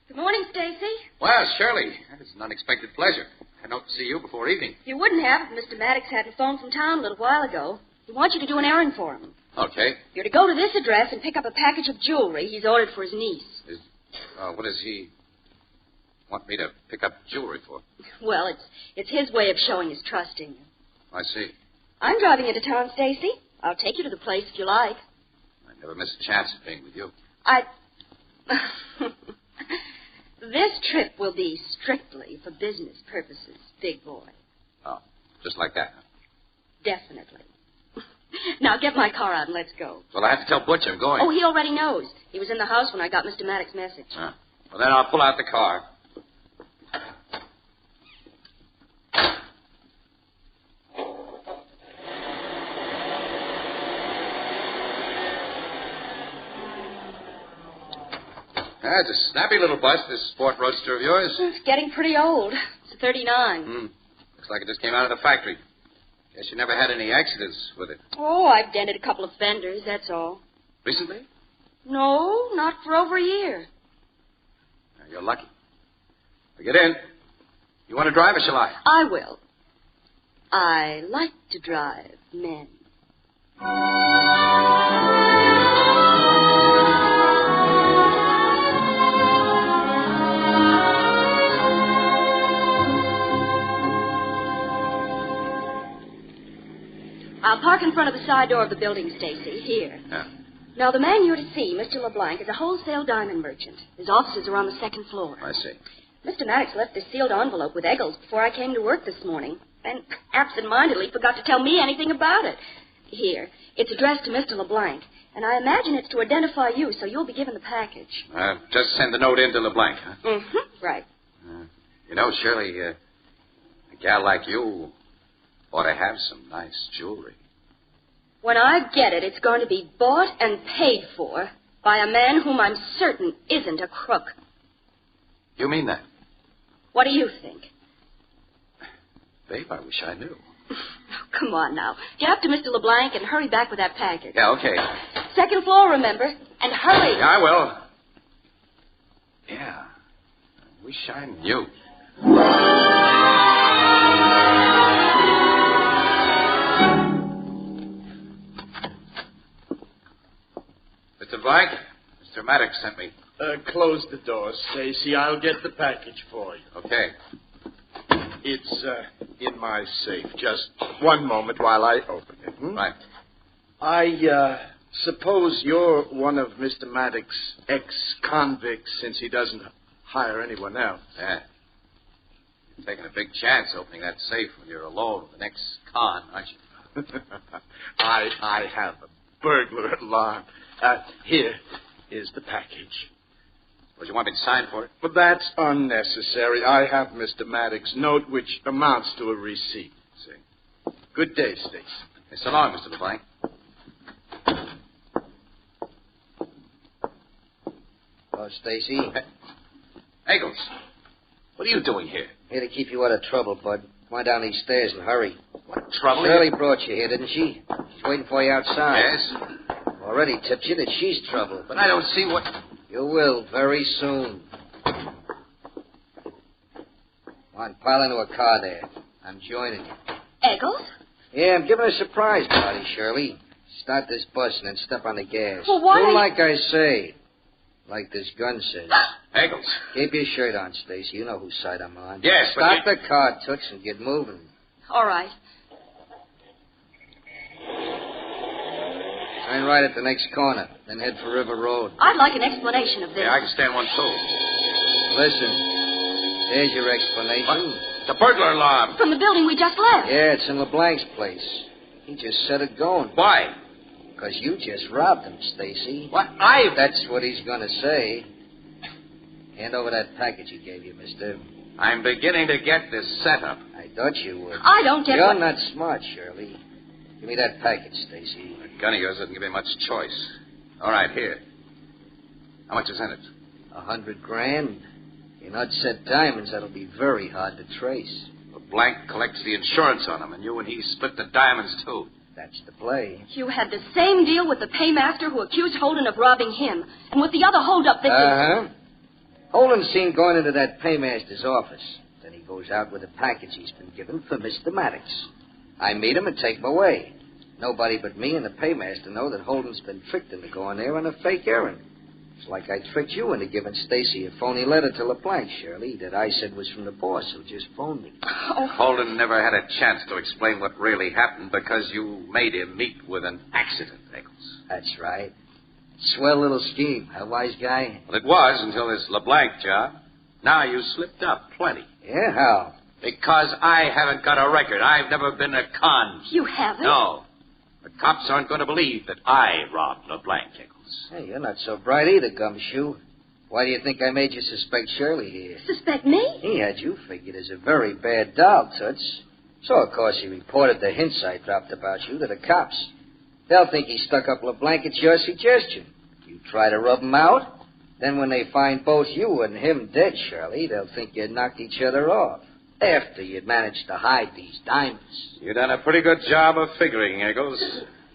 Good morning, Stacy. Well, Shirley, it's an unexpected pleasure. I hope to see you before evening. You wouldn't have if Mr. Maddox hadn't phoned from town a little while ago. He wants you to do an errand for him. Okay. You're to go to this address and pick up a package of jewelry he's ordered for his niece. What does he want me to pick up jewelry for? Well, it's his way of showing his trust in you. I see. I'm driving into town, Stacy. I'll take you to the place if you like. I never miss a chance of being with you. This trip will be strictly for business purposes, big boy. Oh, just like that, huh? Definitely. Now, get my car out and let's go. Well, I have to tell Butch I'm going. Oh, he already knows. He was in the house when I got Mr. Maddox's message. Well, then I'll pull out the car. That's a snappy little bus, this sport roadster of yours. It's getting pretty old. It's a 39. Looks like it just came out of the factory. Guess you never had any accidents with it. Oh, I've dented a couple of fenders, that's all. Recently? No, not for over a year. Now, you're lucky. Well, get in. You want to drive or shall I? I will. I like to drive men. I'll park in front of the side door of the building, Stacy, here. Yeah. Now, the man you're to see, Mr. LeBlanc, is a wholesale diamond merchant. His offices are on the second floor. I see. Mr. Maddox left this sealed envelope with Eggles before I came to work this morning, and absent-mindedly forgot to tell me anything about it. Here, it's addressed to Mr. LeBlanc, and I imagine it's to identify you, so you'll be given the package. Just send the note in to LeBlanc, huh? Mm-hmm, right. You know, Shirley, a gal like you ought to have some nice jewelry. When I get it, it's going to be bought and paid for by a man whom I'm certain isn't a crook. You mean that? What do you think? Babe, I wish I knew. Come on now. Get up to Mr. LeBlanc and hurry back with that package. Yeah, okay. Second floor, remember. And hurry. Yeah, I will. Yeah. I wish I knew. Mr. Blank, Mr. Maddox sent me. Close the door, Stacy. I'll get the package for you. Okay. It's in my safe. Just one moment while I open it. Right. I suppose you're one of Mr. Maddox's ex-convicts, since he doesn't hire anyone else. Yeah. You're taking a big chance opening that safe when you're alone with an ex-con, aren't you? I have a burglar alarm. Here is the package. Would you want me to sign for it? But that's unnecessary. I have Mr. Maddox's note, which amounts to a receipt. See. Good day, Stacy. Hey, so long, Mr. LeBlanc. Oh, Stacy. Eggles, what are you doing here? Here to keep you out of trouble, bud. Come on down these stairs and hurry. What trouble? Shirley brought you here, didn't she? She's waiting for you outside. Yes. Already tipped you that she's trouble. But I don't see what... You will very soon. Come on, pile into a car there. I'm joining you. Eggles? Yeah, I'm giving a surprise party, Shirley. Start this bus and then step on the gas. Well, why? Do like I say. Like this gun says. Eggles. Keep your shirt on, Stacy. You know whose side I'm on. Yes, Start the car, Toots, and get moving. All right. Sign turn right at the next corner, then head for River Road. I'd like an explanation of this. Yeah, I can stand one, too. Listen, there's your explanation. The burglar alarm. From the building we just left. Yeah, it's in LeBlanc's place. He just set it going. Why? Because you just robbed him, Stacy. What? That's what he's going to say. Hand over that package he gave you, mister. I'm beginning to get this setup. I thought you would. I don't get You're not smart, Shirley. Give me that package, Stacy. The gun of yours doesn't give me much choice. All right, here. How much is in it? $100,000. You're not set diamonds. That'll be very hard to trace. LeBlanc collects the insurance on them, and you and he split the diamonds, too. That's the play. You had the same deal with the paymaster who accused Holden of robbing him, and with the other holdup that Uh-huh. Holden's seen going into that paymaster's office. Then he goes out with a package he's been given for Mr. Maddox. I meet him and take him away. Nobody but me and the paymaster know that Holden's been tricked into going there on a fake errand. It's like I tricked you into giving Stacy a phony letter to LeBlanc, Shirley, that I said was from the boss who just phoned me. Holden never had a chance to explain what really happened because you made him meet with an accident, Eccles. That's right. Swell little scheme, huh, wise guy? Well, it was until this LeBlanc job. Now you slipped up plenty. Yeah, how? Because I haven't got a record. I've never been a con. You haven't? No. The cops aren't going to believe that I robbed LeBlanc, Eccles. Hey, you're not so bright either, Gumshoe. Why do you think I made you suspect Shirley here? Suspect me? He had you figured as a very bad doll, Toots. So, of course, he reported the hints I dropped about you to the cops. They'll think he stuck up LeBlanc at your suggestion. You try to rub him out. Then when they find both you and him dead, Shirley, they'll think you knocked each other off. After you'd managed to hide these diamonds. You've done a pretty good job of figuring, Eccles.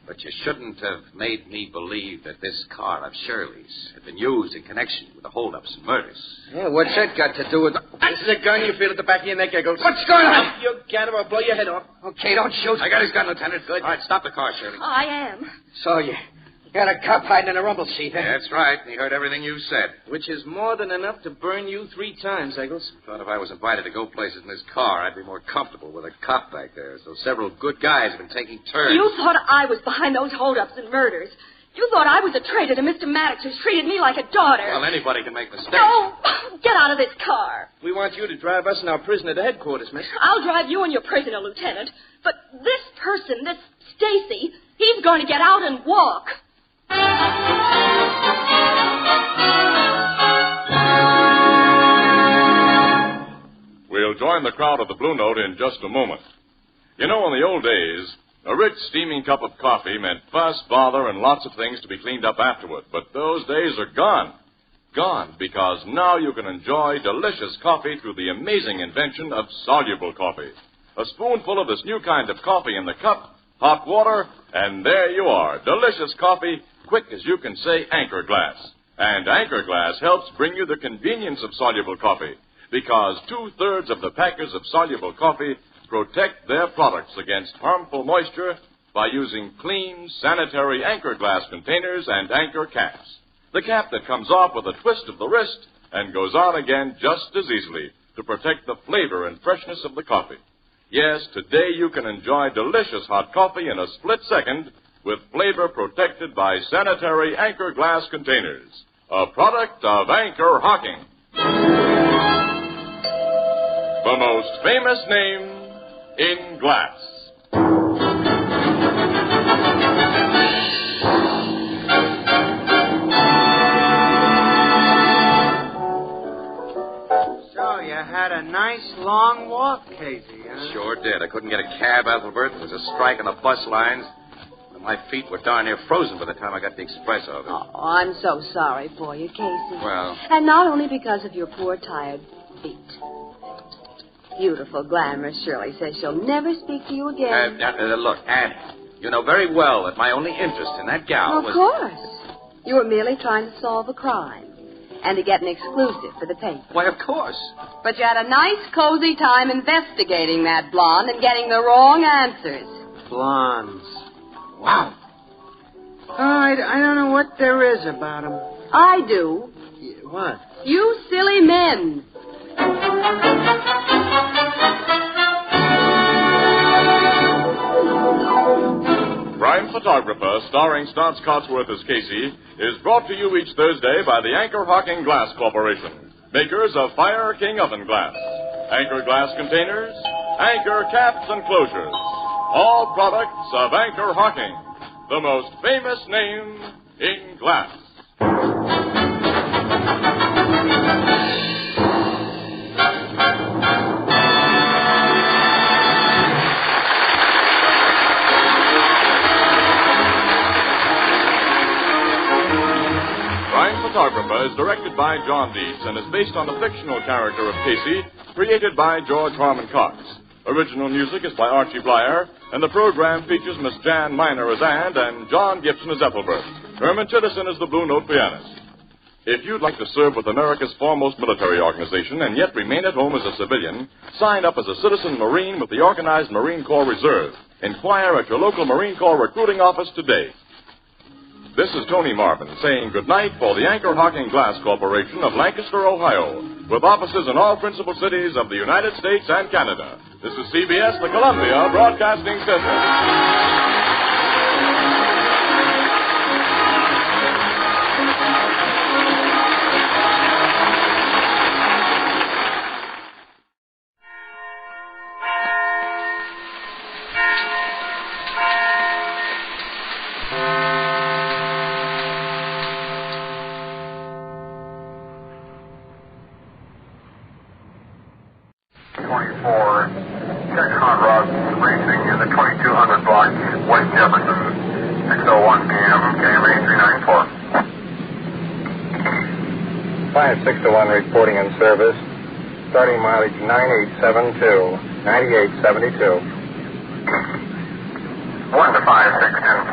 But you shouldn't have made me believe that this car of Shirley's had been used in connection with the holdups and murders. Yeah, what's that got to do with... This is a gun you feel at the back of your neck, Eccles. What's going on? You get him or blow your head off. Okay, don't shoot. I got his gun, Lieutenant. Good. All right, stop the car, Shirley. I am. So you got a cop hiding in a rumble seat, huh? That's right. He heard everything you said. Which is more than enough to burn you 3 times, Eccles. Thought if I was invited to go places in this car, I'd be more comfortable with a cop back there. So several good guys have been taking turns. You thought I was behind those holdups and murders. You thought I was a traitor to Mr. Maddox, who's treated me like a daughter. Well, anybody can make mistakes. No! Get out of this car. We want you to drive us and our prisoner to headquarters, miss. I'll drive you and your prisoner, Lieutenant. But this person, this Stacy, he's going to get out and walk. We'll join the crowd at the Blue Note in just a moment. You know, in the old days, a rich, steaming cup of coffee meant fuss, bother, and lots of things to be cleaned up afterward. But those days are gone. Gone, because now you can enjoy delicious coffee through the amazing invention of soluble coffee. A spoonful of this new kind of coffee in the cup, hot water, and there you are. Delicious coffee, quick as you can say Anchor Glass. And Anchor Glass helps bring you the convenience of soluble coffee, because 2/3 of the packers of soluble coffee protect their products against harmful moisture by using clean, sanitary Anchor Glass containers and Anchor caps. The cap that comes off with a twist of the wrist and goes on again just as easily to protect the flavor and freshness of the coffee. Yes, today you can enjoy delicious hot coffee in a split second with flavor protected by sanitary Anchor Glass containers. A product of Anchor Hocking. The most famous name in glass. So you had a nice long walk, Casey, huh? Sure did. I couldn't get a cab, Ethelbert. There was a strike on the bus lines. And my feet were darn near frozen by the time I got the express over. Oh, I'm so sorry for you, Casey. Well, And not only because of your poor, tired feet. Beautiful, glamorous Shirley says she'll never speak to you again. look, Annie, you know very well that my only interest in that gal was... Of course. You were merely trying to solve a crime and to get an exclusive for the paper. Why, of course. But you had a nice, cozy time investigating that blonde and getting the wrong answers. Blondes. Wow. Oh, I don't know what there is about them. I do. What? You silly men. Crime Photographer, starring Stotts Cotsworth as Casey, is brought to you each Thursday by the Anchor Hocking Glass Corporation, makers of Fire King Oven Glass, Anchor Glass Containers, Anchor Caps and Closures, all products of Anchor Hocking, the most famous name in glass. Crime Photographer is directed by John Dietz and is based on the fictional character of Casey, created by George Harmon Cox. Original music is by Archie Blyer, and the program features Miss Jan Miner as Ann and John Gibson as Ethelbert. Herman Chittison is the Blue Note pianist. If you'd like to serve with America's foremost military organization and yet remain at home as a civilian, sign up as a citizen Marine with the Organized Marine Corps Reserve. Inquire at your local Marine Corps recruiting office today. This is Tony Marvin saying goodnight for the Anchor Hocking Glass Corporation of Lancaster, Ohio, with offices in all principal cities of the United States and Canada. This is CBS, the Columbia Broadcasting System. Reporting in service. Starting mileage 9872, 9872. 1 to 5610-4,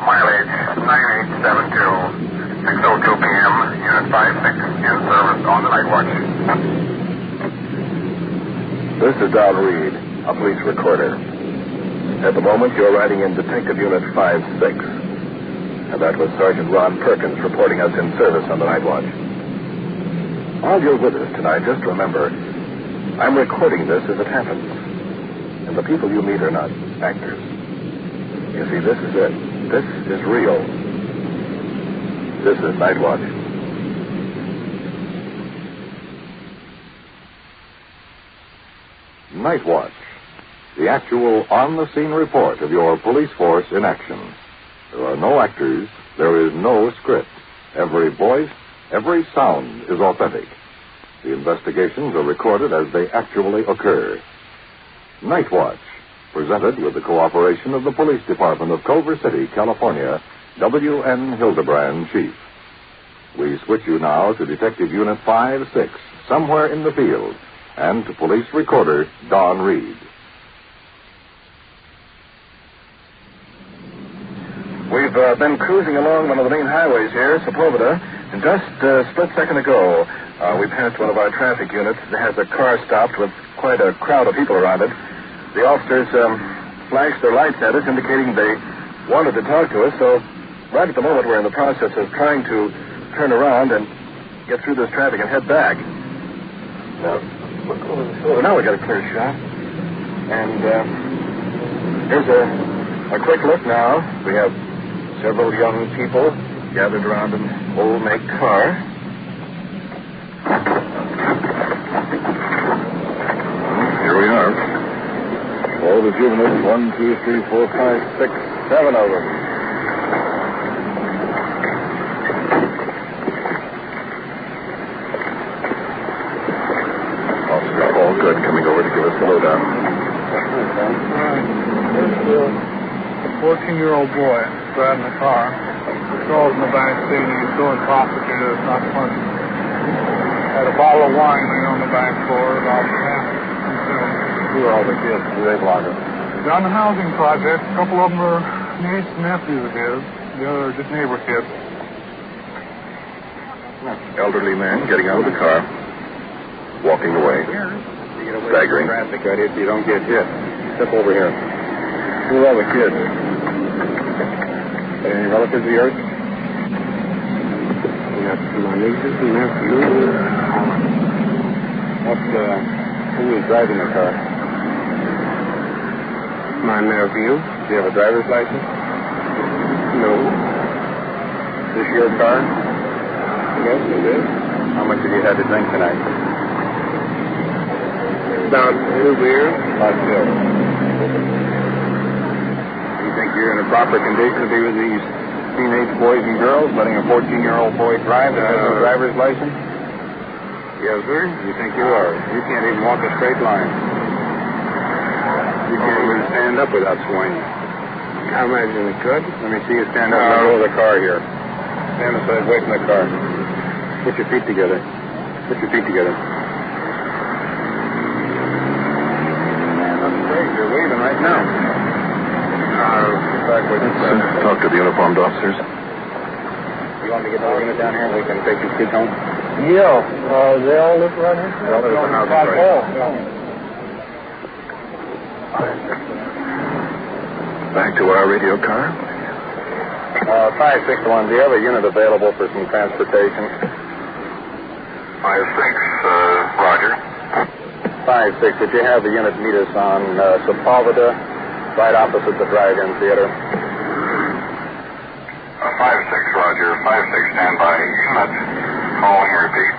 mileage 9872, 6:02 p.m. Unit 56 in service on the night watch. This is Don Reed, a police recorder. At the moment, you're riding in Detective Unit 56. And that was Sergeant Ron Perkins reporting us in service on the night watch. While you're with us tonight, just remember, I'm recording this as it happens. And the people you meet are not actors. You see, this is it. This is real. This is Night Watch. Night Watch, the actual on-the-scene report of your police force in action. There are no actors. There is no script. Every voice, every sound is authentic. The investigations are recorded as they actually occur. Night Watch, presented with the cooperation of the Police Department of Culver City, California, W.N. Hildebrand, Chief. We switch you now to Detective Unit 56, somewhere in the field, and to Police Recorder Don Reed. We've been cruising along one of the main highways here, Sepulveda, and just a split second ago, we passed one of our traffic units that has a car stopped with quite a crowd of people around it. The officers flashed their lights at us, indicating they wanted to talk to us, so right at the moment we're in the process of trying to turn around and get through this traffic and head back. Now, look over the shoulder. Now we got a clear shot. And here's a quick look now. We have several young people gathered around an old-make car. Here we are. All the juveniles, 1, 2, 3, 4, 5, 6, 7 of them. Officer, all good, coming over to give us the lowdown. A 14-year-old boy driving a car. Calls in the back saying he's so intoxicated it's not funny. Had a bottle of wine laying on the back floor about half consumed. Who are all the kids? Who they belong to? Down the housing project, a couple of them are nieces and nephews of his. The other are just neighbor kids. Elderly man getting out of the car, walking away, staggering. Traffic, that is, you don't get hit. Step over here. Who are all the kids? Any relatives of yours? Yes, my nieces and nephews. Who was driving the car? My nephew. Do you have a driver's license? No. Is this your car? Yes, it is. How much have you had to drink tonight? About 2 beers. About 2. You think you're in a proper condition to be with these teenage boys and girls, letting a 14-year-old boy drive that has no driver's license? Yes, sir. You think you are? You can't even walk a straight line. You can't even stand up without swaying. I imagine you could. Let me see you stand up in the middle of the car here. Stand aside, away from the car. Put your feet together. Put your feet together. Man, that's great. You're waving right now. Let's talk to the uniformed officers. You want me to get another unit down here and we can take these kids home? Yeah. They all live right here? They all live in the house right here. Back to our radio car. 561, do you have a unit available for some transportation? 5-6, Roger. 5-6, did you have the unit meet us on Sepulveda, right opposite the drive-in theater? 5-6, Roger. 5-6, stand by. Unit, calling, repeat.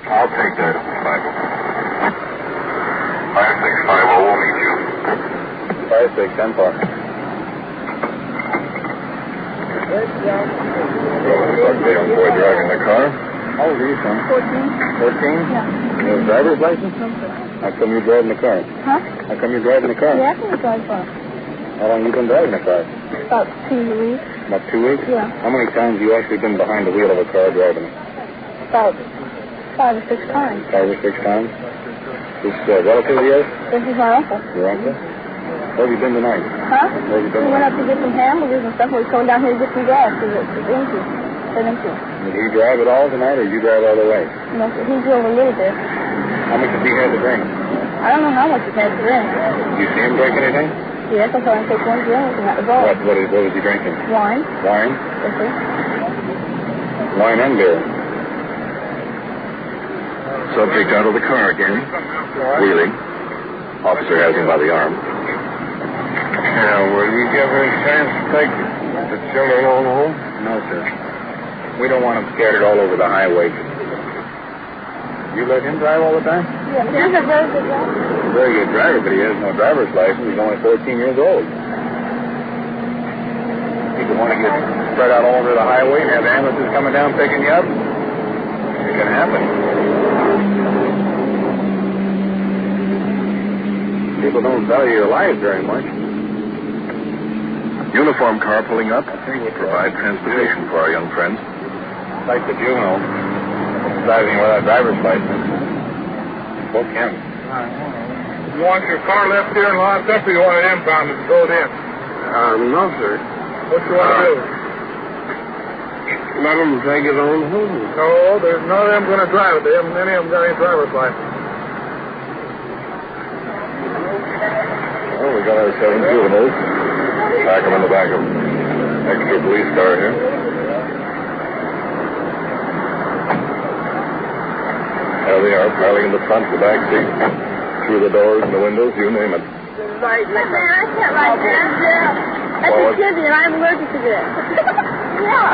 I'll take that. 5650 will meet you. 5-6, 10 4. Young boy driving the car. How old are you, son? 14. 14? Yeah. You have a driver's license? No, sir. How come you're driving the car? Huh? How come you're driving the car? Yeah, I can drive car. How long have you been driving the car? About 2 weeks. About 2 weeks? Yeah. How many times have you actually been behind the wheel of a car driving it? About 5 or 6 times. 5 or 6 times? This relative of yours? This is my uncle. Your uncle? Where have you been tonight? Huh? Where have you been We went tonight? up to get some hamburgers and stuff. We were going down here to get some gas because it's empty. It's empty. Did he drive it all tonight, or you drive all the way? No, sir. He drove a little bit. How much has he had to drink? I don't know how much he had to drink. Did you see him drink anything? Yes, I saw him take one drink and that was all. What was he drinking? Wine. Wine? Yes, sir. Wine and beer. Subject out of the car again. Wheeling. Officer has him by the arm. Yeah, will you give her a chance to take the children on home? No, sir. We don't want them scattered all over the highway. You let him drive all the time? Yes, he's a very good driver. Very good driver, but he has no driver's license. He's only 14 years old. People want to get spread out all over the highway and have ambulances coming down picking you up. It can happen. People don't value your life very much. Uniform car pulling up. Provide transportation for our young friends. Like the juvenile driving without driver's license. Book him. You want your car left here and locked up, or you want it impounded and towed in? No, sir. What you want to do? Let them take it on home. No, there's none of them going to drive it. Any of them got any driver's license. Well, we got our 7 juveniles. Pack them in the back of extra police car here. There they are, piling in the front, the back seat, through the doors and the windows, you name it. Right, man, I can't like that. That's a kidney, and I'm allergic to this. Yeah.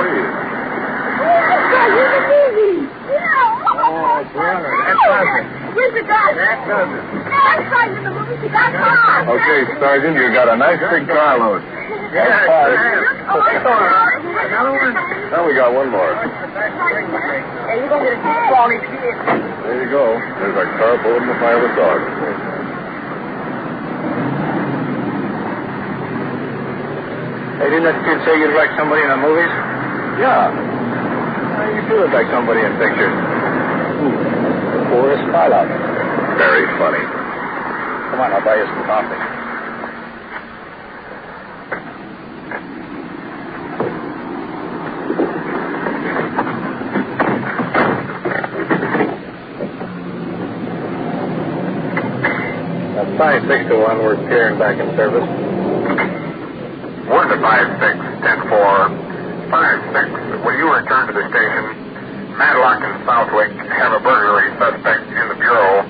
You're the movie. Yeah. Oh, brother, that's nothing. Where's the guy? That's nothing. No, I saw you in the movie. You got caught. Okay, Sergeant, you got a nice big carload. Yeah, another one. Now we got one more. Hey, you're going to get a big quality kid. There you go. There's our car pulling the fire with dogs. Hey, didn't that kid say you'd like somebody in the movies? Yeah. You do look like somebody in pictures. Forrest Philo. Very funny. Come on, I'll buy you some coffee. That's 5-6-1. We're clearing back in service. Word to 5-6, 10-4. 5-6, will you return to the station? Matlock and Southwick have a burglary suspect in the bureau.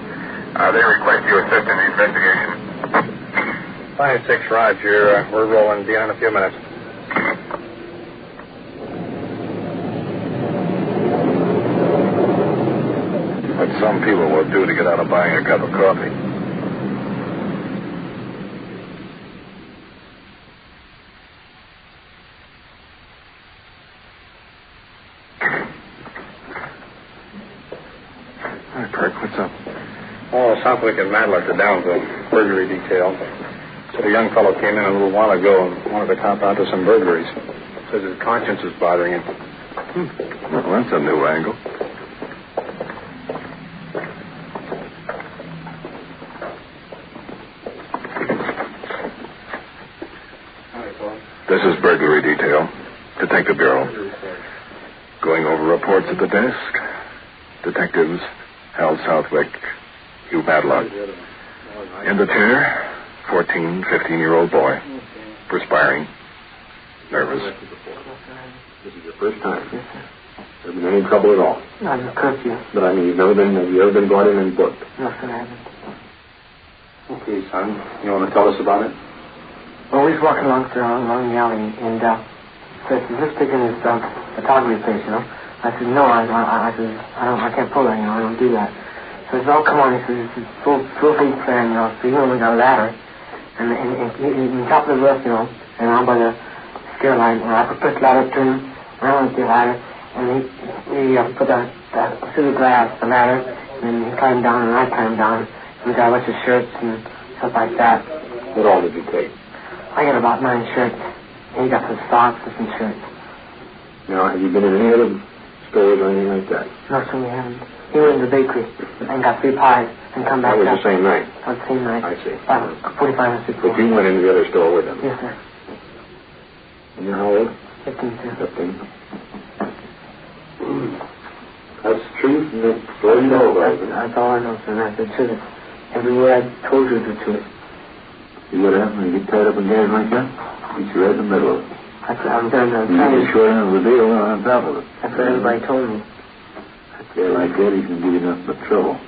They request you assist in the investigation. 5-6, Roger. We're rolling. Be in a few minutes. some people will do to get out of buying a cup of coffee. Hi, Perk. What's up? Oh, Southwick and Matlock are down to burglary detail. Said a young fellow came in a little while ago and wanted to cop out to some burglaries. Says his conscience is bothering him. Well, that's a new angle. This is burglary detail. Detective Bureau. Going over reports at the desk. Detectives Hal Southwick, Hugh Matlock. In the chair, 14, 15-year-old boy. Perspiring. Nervous. This is your first time? Yes, sir. Never been any trouble at all? No, no curfew. But I mean, have you ever been brought in and booked? No, sir, I haven't. Okay, son. You want to tell us about it? Well, we was walking along the alley, and said, is this picking this photography place, you know? I said, no, I can't pull that, you know, I don't do that. So he said, oh, come on, he said, it's full feet plan, you know, so he only got a ladder, and on top of the roof, you know, and around by the stair line, and I put this ladder to him, around the ladder, and he put that through the glass, the ladder, and he climbed down, and I climbed down, and we got a bunch of shirts and stuff like that. What all did you take? I got about 9 shirts. And he got some socks and some shirts. Now, have you been in any other stores or anything like that? No, sir, we haven't. He went to the bakery and got 3 pies and come back. That was the same night? That was the same night. I see. 45 and 60. But you went into the other store with him? Yes, sir. And you're how old? 15, sir. 15. That's the truth, and that's all you know about it. That's all I know, sir, and that's the truth. Every word I told you is the truth. See what happens when you get tied up in gas like that? Get you right in the middle of it. That's what I'm trying to You get short end of the deal on top of it. That's what everybody told me. Yeah, like that, he can give you nothing but trouble.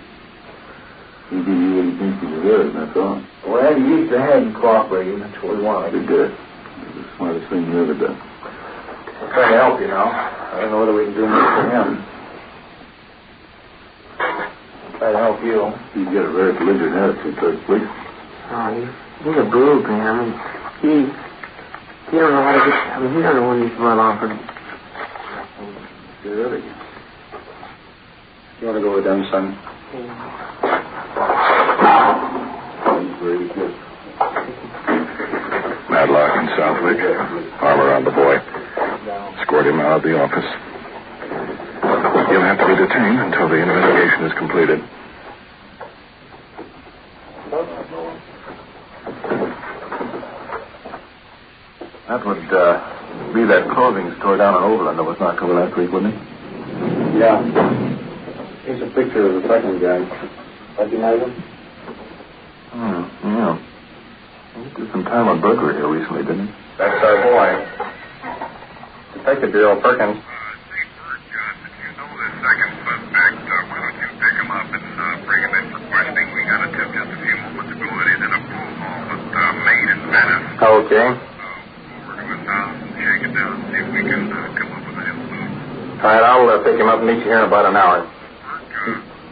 He give you what he thinks you deserve, that's all. Well, he used to have you cooperating. That's what we wanted. He did. It was the smartest thing he ever done. I'm trying to help you now. I don't know whether we can do much for him. Try to help you. He's got a very belligerent attitude towards police. Oh, he's a brute, man. I mean, he don't know how to get... I mean, he don't know when he's well off. Really? You want to go with them, son? Very good. Matlock and Southwick, arm around the boy. Escort him out of the office. He'll have to be detained until the investigation is completed. That would be that clothing store down in Overland that was knocked over last week, wouldn't it? Yeah. Here's a picture of the second guy. Recognize him? Yeah. He did some time on burglary here recently, didn't he? That's our boy. Detective Bureau, Perkins. Second suspect, why don't you pick him up and bring him in for questioning? We got a tip just a few moments ago that he's in a pool hall at Main and Venice. Okay. Over to his house and shake it down, see if we can come up with a influence. All right, I'll pick him up and meet you here in about an hour.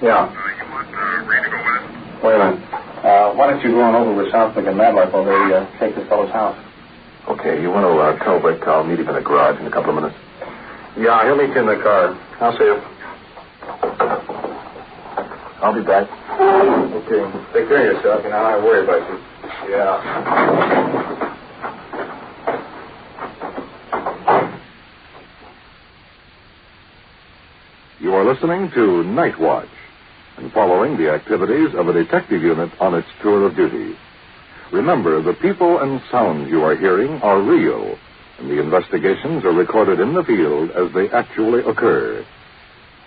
Yeah. You want Reed to go with us? Wait a minute. Why don't you go on over with Southwick and Matlock while they take this fellow's house? Okay, you want to tell Vic I'll meet him in the garage in a couple of minutes? Yeah, he'll meet you in the car. I'll see you. I'll be back. Okay. Take care of yourself. You know, I worry about you. Yeah. You are listening to Night Watch and following the activities of a detective unit on its tour of duty. Remember, the people and sounds you are hearing are real, and the investigations are recorded in the field as they actually occur.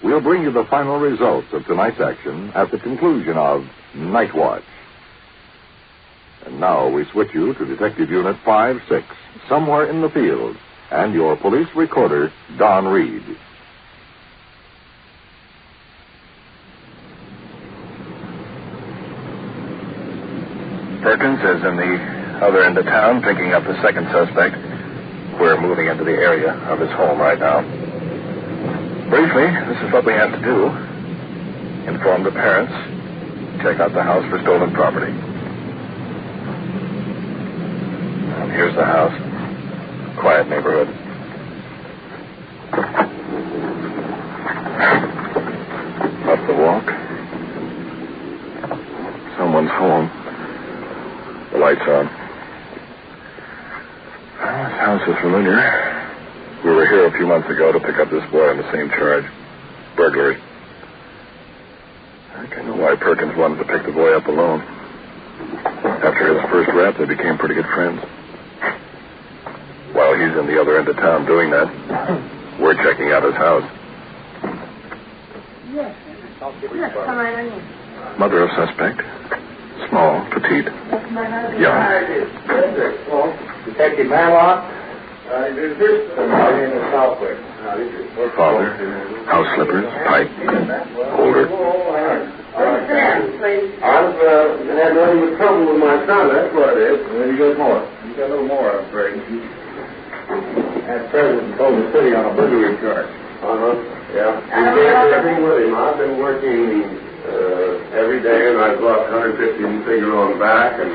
We'll bring you the final results of tonight's action at the conclusion of Night Watch. And now we switch you to Detective Unit 5-6, somewhere in the field, and your police recorder, Don Reed. Perkins is in the other end of town picking up the second suspect. We're moving into the area of his home right now. Briefly, this is what we have to do. inform the parents, check out the house for stolen property. And here's the house. Quiet neighborhood. Up the walk. Someone's home. The light's on. Well, this house is familiar. We were here a few months ago to pick up this boy on the same charge. Burglary. I think I know why Perkins wanted to pick the boy up alone. After his first rap, they became pretty good friends. While he's in the other end of town doing that, we're checking out his house. Yes, come right on in. Mother of suspect. Small, petite, young. Detective Marlowe. Is this in the Southwick? Father, house slippers, pipe, holder. I've had nothing but trouble with my son, that's what it is. Well, you got more. You got a little more, I'm afraid. Had President told the city on a burglary charge. Yeah. You can't do anything with him. I've been working every day, and I've got 150 figure on back, and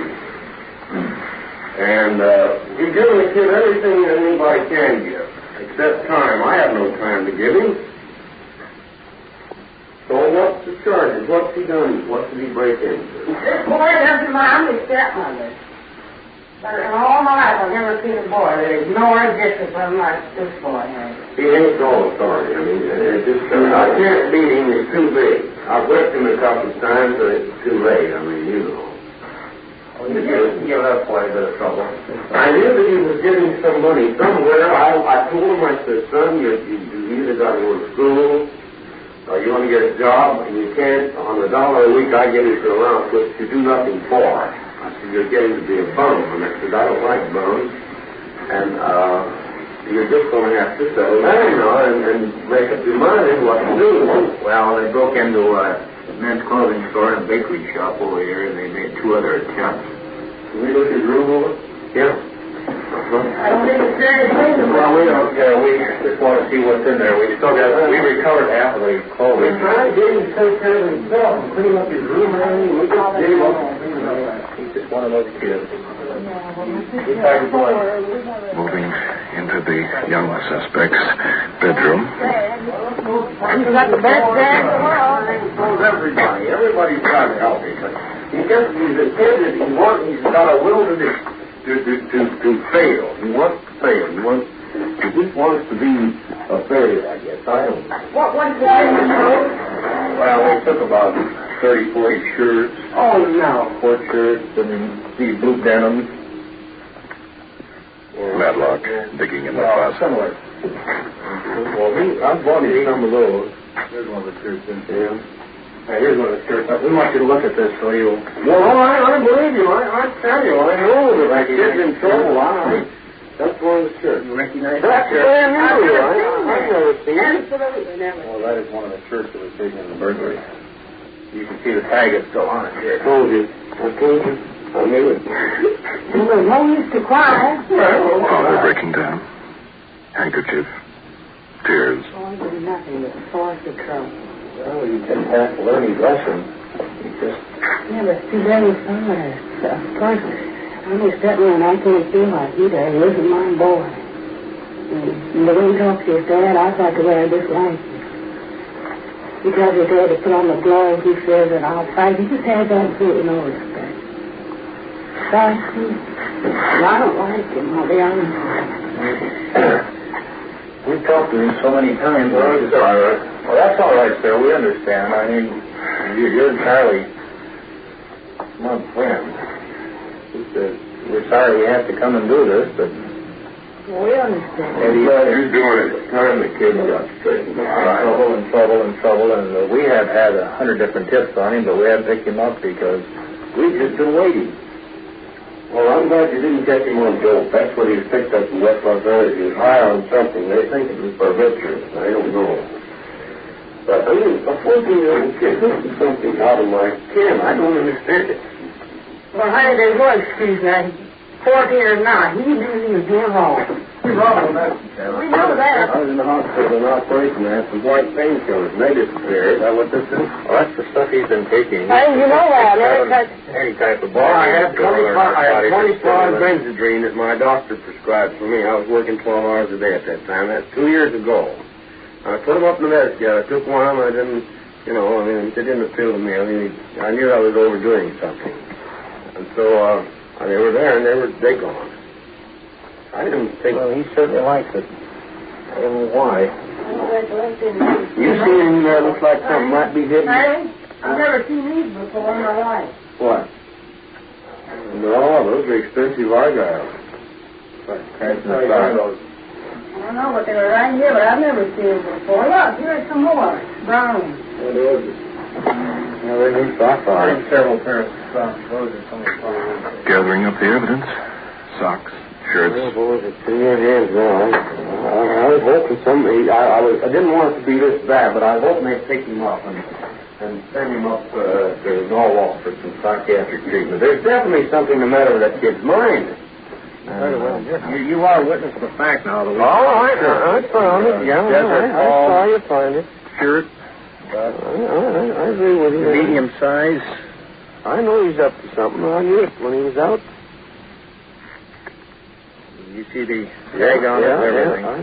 you've given the kid everything that anybody can give, except time. I have no time to give him. So what's the charges? What's he done? What did he break into? This boy doesn't mind his stepmother. But in all my life, I've never seen a boy that ignores discipline like this boy has. He ain't all authority. I mean, I can't beat him. He's too big. I've whipped him a couple of times, but it's too late. I mean, you know. You'll have quite a bit of trouble. I knew that he was getting some money somewhere. I told him, I said, son, you either got to go to school or you want to get a job, and you can't, on $1 a week I give you for allowance, which you do nothing for. I said, you're getting to be a bum. And I said, I don't like bums. And you're just going to have to settle down, you know, and make up your mind what to do. Well, they broke into a men's clothing store and a bakery shop over here, and they made 2 other attempts. Can we look at your room over? Yeah. I don't think it's serious thing. Well, we don't care. We just want to see what's in there. We recovered half of the clothing. I gave him take care of himself and clean up his room and everything. We just gave him up. He's just one of those kids. Moving into the young suspect's bedroom. You got the best dad in the world. Everybody. Everybody's trying to help him. He's a kid that he's got a will to fail. He wants to fail. He just wants to be a failure, I guess. I don't know. What did you do? Well, we took about 30, 40 shirts. Oh, no. 4 shirts and these blue denims. Matlock, digging in the closet. Similar. Well, I've bought him some of those. Here's one of the shirts in here. Here's one of the shirts. We want you to look at this so you'll... Well, I believe you. I tell you, I know that I get in trouble. That's one of the shirts. You recognize that shirt? brand new. I've never seen it. Absolutely never. Well, that is one of the shirts that was taken in the burglary. You can see the tag is still on it here. I told you. I knew it. There's no use to cry. Father breaking down. Handkerchief. Tears. Boy did nothing but force the trouble. Well, you just have to learn his lesson. Yeah, but it's too very somewhere. Of course, I'm his stepmother and I can't feel like he does. He isn't my boy. And the way he talks to his dad, I thought the way I dislike him. He tells his dad to put on the gloves. He says that I'll fight. He just has absolutely no respect. Thank you. I don't like him, I'll be honest. We've talked to him so many times. Well, it's all right. Well, that's all right, sir. We understand. I mean, you're entirely my friend. We're sorry we have to come and do this, but... Well, we understand. You're doing it. Time the kid got straightened out. Trouble, and we have had 100 different tips on him, but we haven't picked him up because we've just been waiting. Well, I'm glad you didn't catch him on dope. That's what he was picked up in West Los Angeles. He was high on something. They think it was barbiturates. I don't know. But, I mean, a 14-year-old kid, this is something out of my ken. I don't understand it. Well, honey, there's no excuse that 14 or not. He didn't even do wrong. What's wrong with that? We know that. I was in the hospital in an operation. I had some white painkillers, and they disappeared. Is that what this is? Oh, that's the stuff he's been taking. Hey, you know that. Any type of ball. I had 25 Benzedrine that my doctor prescribed for me. I was working 12 hours a day at that time. That's 2 years ago. I put them up in the medicine. I took one. I didn't, it didn't appeal to me. I knew I was overdoing something. And so they were there, and they gone. I didn't think... Well, he certainly likes it. I don't know why. You seen him there? Looks like something might be hidden. I've never seen these before in my life. What? No, those are expensive argyles. I don't know what they were right here, but I've never seen them before. Look, here are some more. Brown. What is it? They're new socks on. Several pairs of socks. Those are some of the... Gathering up the evidence. Socks, shirts. Well, boys, it's in your hands now. I was hoping somebody... I didn't want it to be this bad, but I was hoping they'd take him up and send him up to Norwalk for some psychiatric treatment. There's definitely something the matter with that kid's mind. You are a witness of the fact now. All right, I found it. Yeah, I saw you find it. Shirt. I agree with you. Medium size. I know he's up to something. I knew it when he was out. You see the tag on it and everything. Yeah,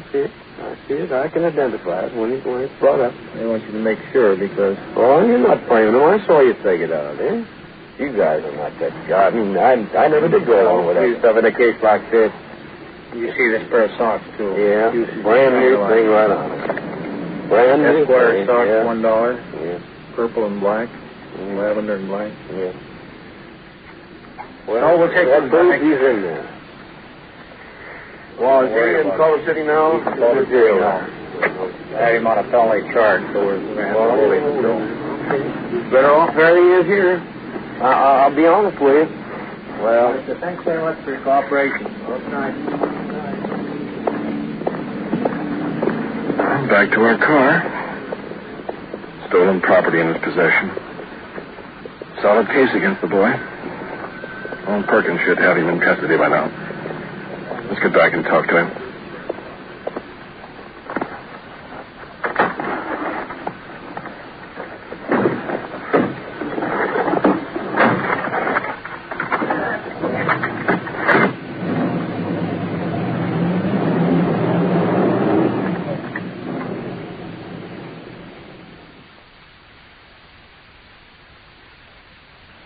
I see it. I can identify it when it's brought up. I want you to make sure because... Oh, you're not playing them. I saw you take it out, eh? You guys are not that guy. I never did go along with that stuff in a case like this. You see this pair of socks, too. Yeah, brand new thing right on it. Brand new Esquire socks, yeah. $1. Yeah. Purple and black. Lavender and black. Yeah. Well, we'll take that back. He's in there. Well, is he in Culver City now? He's in Culver City now. Had him on a felony charge, so we're better off where he is here. I'll be honest with you. Well, thanks very much for your cooperation. Well, nice. Back to our car. Stolen property in his possession. Solid case against the boy. Old Perkins should have him in custody by now. Let's get back and talk to him.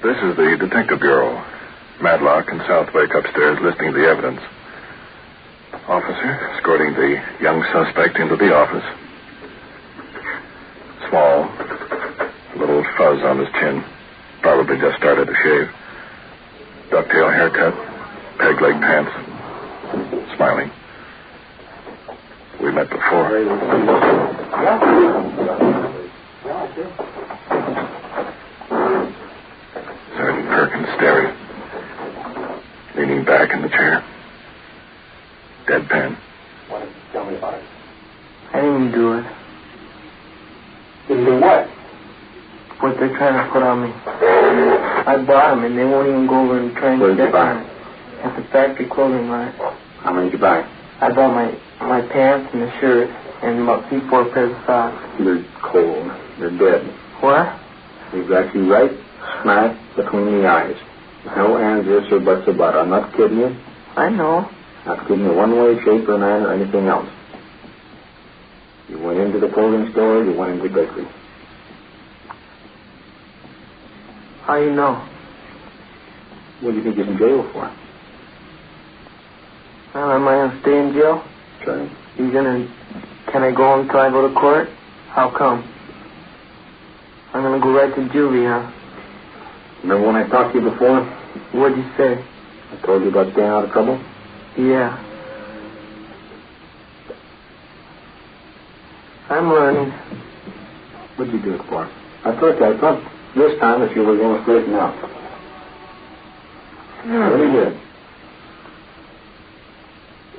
This is the Detective Bureau. Madlock and Southwick upstairs listening to the evidence. Officer escorting the young suspect into the office. Small, a little fuzz on his chin. Probably just started to shave. Ducktail haircut, peg-leg pants. Smiling. We met before. Sergeant Perkins staring. Leaning back in the chair. Deadpan. Tell me about it. I didn't do it. Didn't do what? What they're trying to put on me. I bought them, and they won't even go over and try and check on it. At the factory clothing line. How many did you buy? I bought my pants and the shirt and about 3-4 pairs of socks. They're cold. They're dead. What? They've got you right smack between the eyes. No ands, ifs, or buts about it. I'm not kidding you. I know. Not kidding you one way, shape, or manner, or anything else. You went into the clothing store, you went into the bakery. How you know? What do you think you're in jail for? Well, am I going to stay in jail? Sure. Can I go until I go to court? How come? I'm going to go right to juvie, huh? Remember when I talked to you before? What'd you say? I told you about staying out of trouble? Yeah. I'm learning. What'd you do it for? I thought this time that you were going to straighten out. Really good.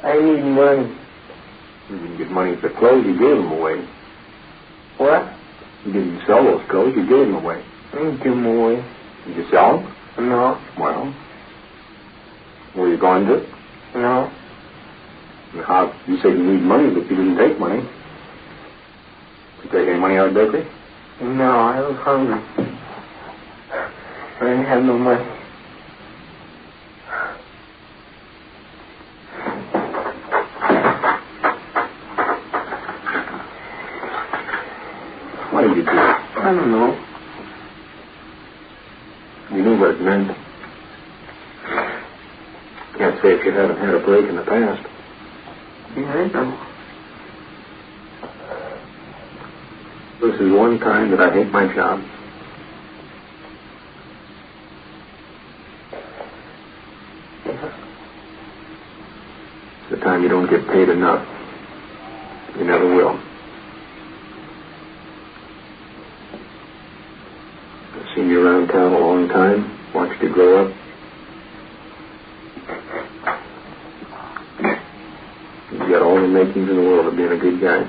I need money. You didn't get money for clothes, you gave them away. What? You didn't sell those clothes, you gave them away. I didn't give them away. Did you sell them? No. Well, were you going to? No. How? You said you need money, but you didn't take money. Did you take any money out of the bakery? No, I was hungry. I didn't have no money. Why did you do it? I don't know. You knew what it meant. Can't say if you haven't had a break in the past. Yeah, I know. This is one time that I hate my job. It's the time you don't get paid enough. You never will. I've seen you around town a long time, watched you grow up. You've got all the makings in the world of being a good guy.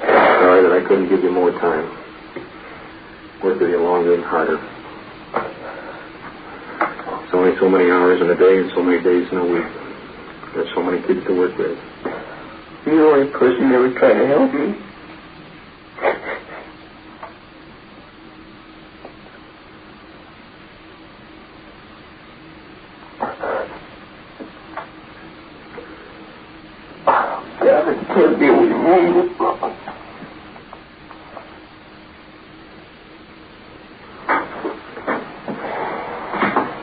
Sorry that I couldn't give you more time. Work with you longer and harder. It's only so many hours in a day and so many days in a week. There's so many kids to work with. You're the only person who ever tried to help me. God, I can't deal with you.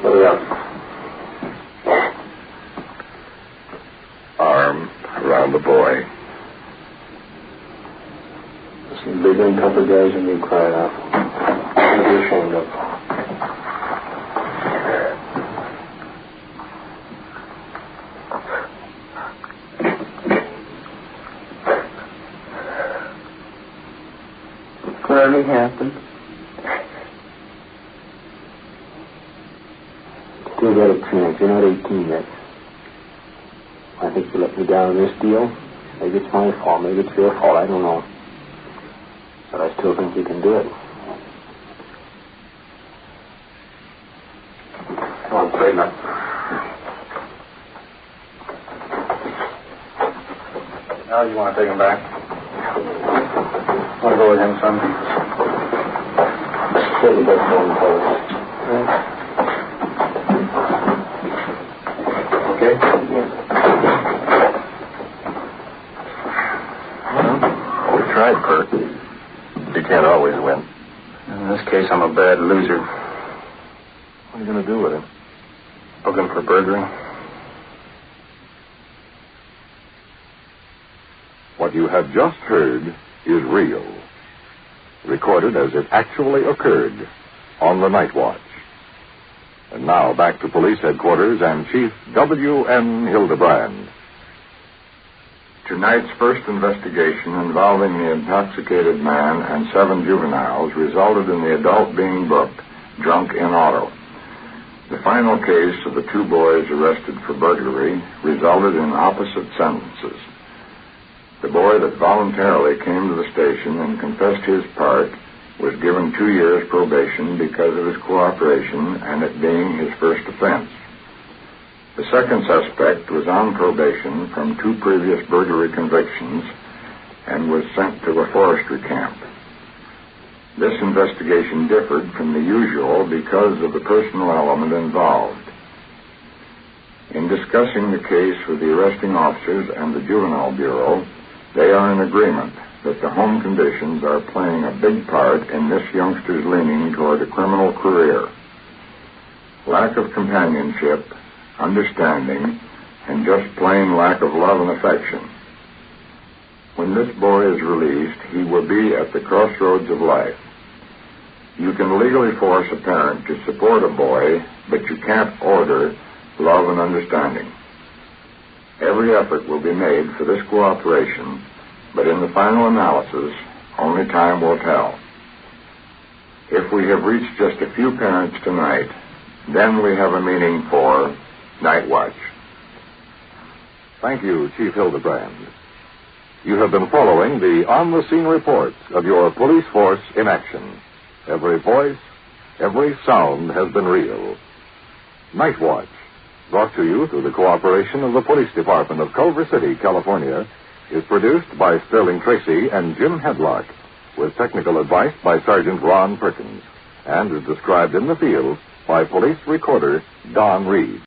Put it up. Arm around the boy. Some bigger and tougher guys than you cried out. Don't be ashamed of. Whatever happened. Still got a chance. You're not 18 yet. I think you let me down in this deal. Maybe it's my fault. Maybe it's your fault. I don't know. But I still think you can do it. Come on, straighten up. Now you want to take him back? Want to go with him, son? Hold the best one close. Okay? Well, we tried, Bert. You can't always win. In this case, I'm a bad loser. What are you going to do with him? Book him for burglary. What you have just heard is real. Recorded as it actually occurred on the night watch. And now back to police headquarters and Chief W.N. Hildebrand. Tonight's first investigation involving the intoxicated man and 7 juveniles resulted in the adult being booked, drunk in auto. The final case of the 2 boys arrested for burglary resulted in opposite sentences. The boy that voluntarily came to the station and confessed his part was given 2 years probation because of his cooperation and it being his first offense. The second suspect was on probation from 2 previous burglary convictions and was sent to a forestry camp. This investigation differed from the usual because of the personal element involved. In discussing the case with the arresting officers and the Juvenile Bureau, they are in agreement that the home conditions are playing a big part in this youngster's leaning toward a criminal career. Lack of companionship, understanding, and just plain lack of love and affection. When this boy is released, he will be at the crossroads of life. You can legally force a parent to support a boy, but you can't order love and understanding. Every effort will be made for this cooperation, but in the final analysis, only time will tell. If we have reached just a few parents tonight, then we have a meaning for Night Watch. Thank you, Chief Hildebrand. You have been following the on-the-scene reports of your police force in action. Every voice, every sound has been real. Night Watch, brought to you through the cooperation of the Police Department of Culver City, California, is produced by Sterling Tracy and Jim Hedlock, with technical advice by Sergeant Ron Perkins, and is described in the field by police recorder Don Reed.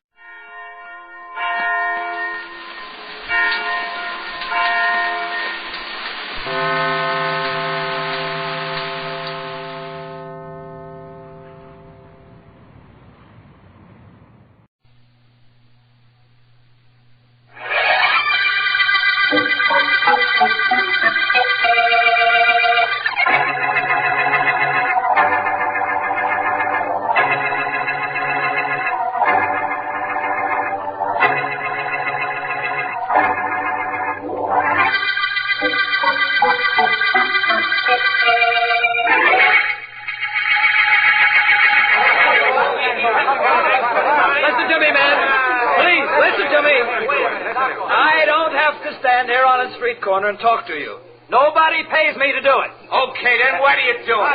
Corner and talk to you. Nobody pays me to do it. Okay, then why do you do it?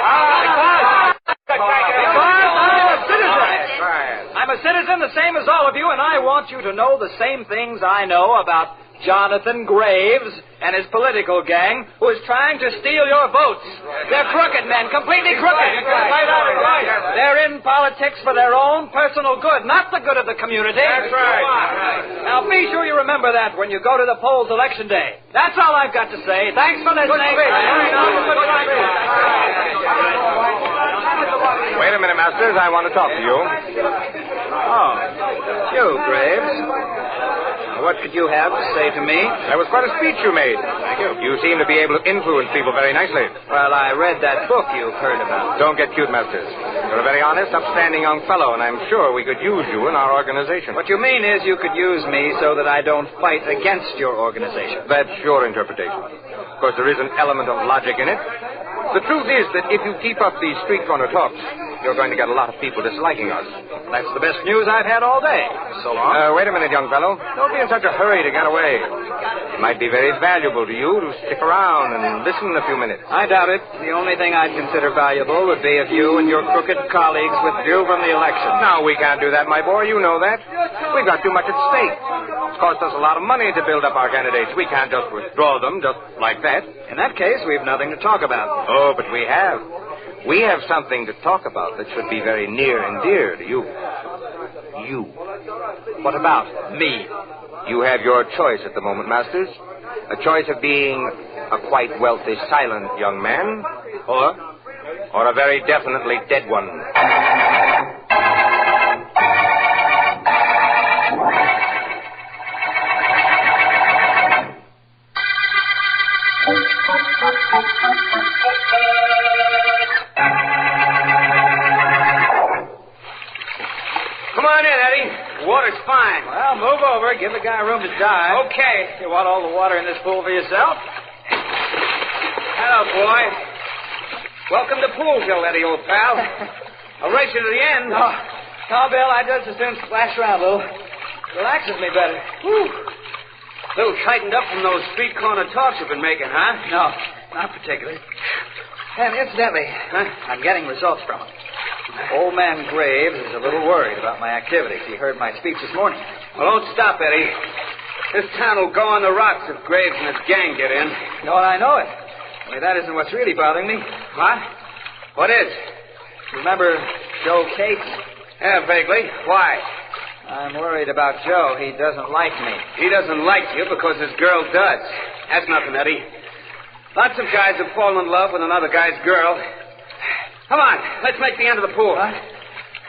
Because I'm a citizen. I'm a citizen the same as all of you, and I want you to know the same things I know about Jonathan Graves and his political gang who is trying to steal your votes. They're crooked men, completely crooked. They're in politics for their own personal good, not the good of the community. That's right. Now, be sure you remember that when you go to the polls election day. That's all I've got to say. Thanks for listening. Wait a minute, Masters. I want to talk to you. Oh, you, Graves. What could you have to say to me? That was quite a speech you made. Thank you. You seem to be able to influence people very nicely. Well, I read that book you've heard about. Don't get cute, Masters. You're a very honest, upstanding young fellow, and I'm sure we could use you in our organization. What you mean is you could use me so that I don't fight against your organization. That's your interpretation. Of course, there is an element of logic in it. The truth is that if you keep up these street corner talks, you're going to get a lot of people disliking us. That's the best news I've had all day. So long. Wait a minute, young fellow. Don't be in such a hurry to get away. It might be very valuable to you to stick around and listen a few minutes. I doubt it. The only thing I'd consider valuable would be if you and your crooked colleagues withdrew from the election. No, we can't do that, my boy. You know that. We've got too much at stake. It's cost us a lot of money to build up our candidates. We can't just withdraw them just like that. In that case, we've nothing to talk about. Oh, but we have. We have something to talk about that should be very near and dear to you. You. What about me? You have your choice at the moment, Masters. A choice of being a quite wealthy, silent young man, or a very definitely dead one. Come on in, Eddie. The water's fine. Well, move over. Give the guy room to dive. Okay. You want all the water in this pool for yourself? Hello, boy. Welcome to Poolville, Eddie, old pal. I'll race you to the end. No, Bill, I just as soon splash around a little. Relaxes me better. Whew. A little tightened up from those street corner talks you've been making, huh? No, not particularly. And incidentally, I'm getting results from it. Old man Graves is a little worried about my activities. He heard my speech this morning. Well, don't stop, Eddie. This town will go on the rocks if Graves and his gang get in. No, I know it. Only that isn't what's really bothering me. What? What is? Remember Joe Cates? Yeah, vaguely. Why? I'm worried about Joe. He doesn't like me. He doesn't like you because his girl does. That's nothing, Eddie. Lots of guys have fallen in love with another guy's girl. Come on, let's make the end of the pool. What?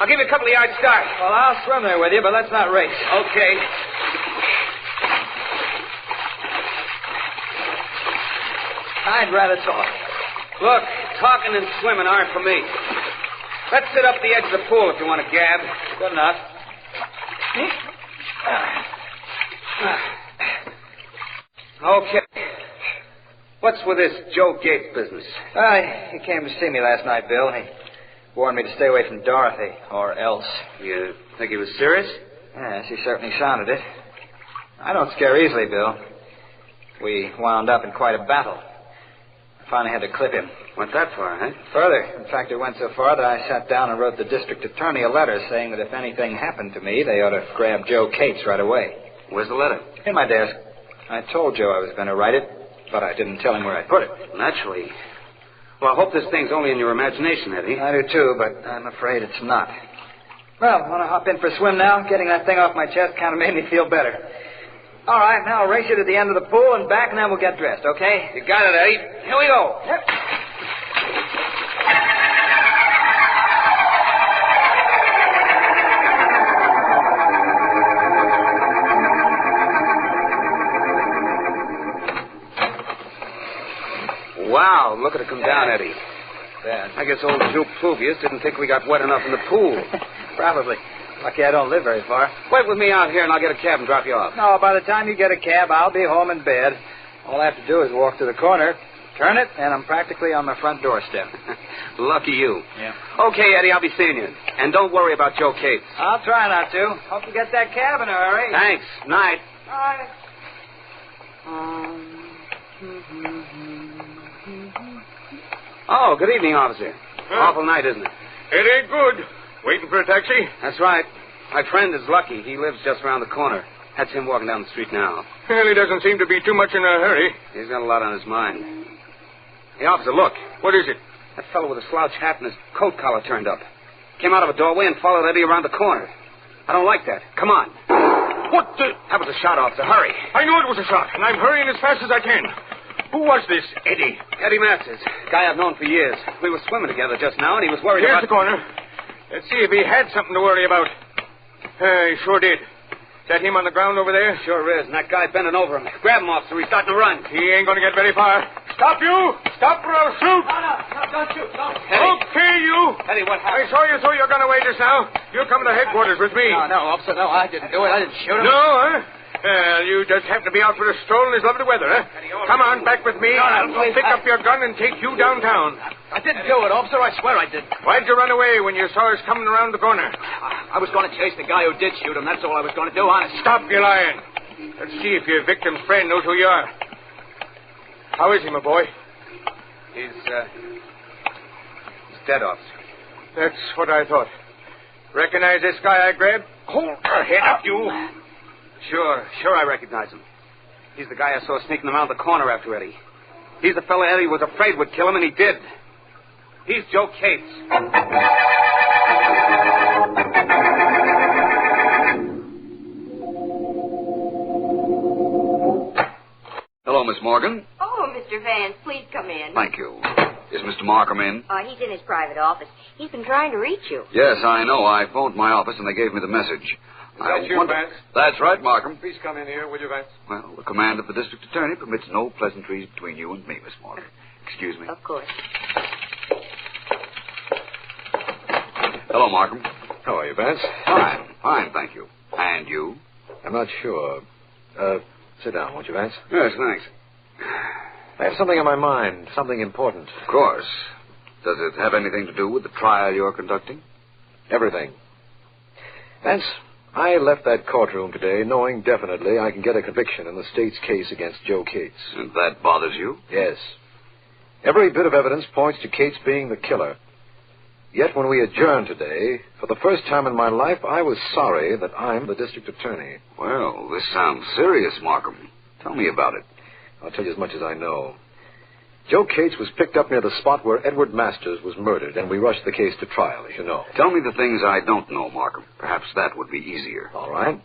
I'll give you a couple of yards start. Well, I'll swim there with you, but let's not race. Okay. I'd rather talk. Look, talking and swimming aren't for me. Let's sit up the edge of the pool if you want to gab. Good enough. Okay. What's with this Joe Gates business? He came to see me last night, Bill. He warned me to stay away from Dorothy, or else. You think he was serious? Yes, he certainly sounded it. I don't scare easily, Bill. We wound up in quite a battle. I finally had to clip him. Went that far, huh? Further. In fact, it went so far that I sat down and wrote the district attorney a letter saying that if anything happened to me, they ought to grab Joe Cates right away. Where's the letter? In my desk. I told Joe I was going to write it, but I didn't tell him where I put it. Naturally. Well, I hope this thing's only in your imagination, Eddie. I do, too, but I'm afraid it's not. Well, want to hop in for a swim now? Getting that thing off my chest kind of made me feel better. All right, now I'll race you to the end of the pool and back, and then we'll get dressed, okay? You got it, Eddie. Here we go. Yep. Wow, look at it come down, Eddie. Bad. I guess old Joe Pluvius didn't think we got wet enough in the pool. Probably. Lucky I don't live very far. Wait with me out here and I'll get a cab and drop you off. No, by the time you get a cab, I'll be home in bed. All I have to do is walk to the corner, turn it, and I'm practically on my front doorstep. Lucky you. Yeah. Okay, Eddie, I'll be seeing you. And don't worry about Joe Cates. I'll try not to. Hope you get that cab in a hurry. Thanks. Night. Bye. Oh, good evening, officer. Awful night, isn't it? It ain't good. Waiting for a taxi? That's right. My friend is lucky. He lives just around the corner. That's him walking down the street now. Well, he doesn't seem to be too much in a hurry. He's got a lot on his mind. Hey, officer, look. What is it? That fellow with a slouch hat and his coat collar turned up. Came out of a doorway and followed Eddie around the corner. I don't like that. Come on. What the... That was a shot, officer. Hurry. I knew it was a shot, and I'm hurrying as fast as I can. Who was this, Eddie? Eddie Masters. Guy I've known for years. We were swimming together just now, and he was worried Here's about... the corner. Let's see if he had something to worry about. He sure did. Is that him on the ground over there? Sure is, and that guy bending over him. Grab him, officer. He's starting to run. He ain't going to get very far. Stop, you! Stop or I'll shoot! No, don't shoot. Don't. Eddie. Okay, you! Eddie, what I happened? saw you throw your gun away just now. You come to headquarters with me. No, officer, no, I didn't do it. I didn't shoot him. No, huh? Well, you just happen to be out for a stroll in this lovely weather, huh? Come on, back with me. I'll pick up your gun and take you downtown. I didn't do it, officer. I swear I did. Why'd you run away when you saw us coming around the corner? I was going to chase the guy who did shoot him. That's all I was going to do, honest. Stop your lying. Let's see if your victim's friend knows who you are. How is he, my boy? He's dead, officer. That's what I thought. Recognize this guy I grabbed? Hold your head up, you. Sure I recognize him. He's the guy I saw sneaking around the corner after Eddie. He's the fella Eddie was afraid would kill him, and he did. He's Joe Cates. Hello, Miss Morgan. Oh, Mr. Vance, please come in. Thank you. Is Mr. Markham in? He's in his private office. He's been trying to reach you. Yes, I know. I phoned my office, and they gave me the message. Is that you, Vance? That's right, Markham. Please come in here, will you, Vance? Well, the command of the district attorney permits no pleasantries between you and me, Miss Morgan. Excuse me. Of course. Hello, Markham. How are you, Vance? Fine, thank you. And you? I'm not sure. Sit down, won't you, Vance? Yes, thanks. I have something on my mind, something important. Of course. Does it have anything to do with the trial you're conducting? Everything. Vance, I left that courtroom today knowing definitely I can get a conviction in the state's case against Joe Cates. And that bothers you? Yes. Every bit of evidence points to Cates being the killer. Yet when we adjourned today, for the first time in my life, I was sorry that I'm the district attorney. Well, this sounds serious, Markham. Tell me about it. I'll tell you as much as I know. Joe Cates was picked up near the spot where Edward Masters was murdered, and we rushed the case to trial, as you know. Tell me the things I don't know, Markham. Perhaps that would be easier. All right.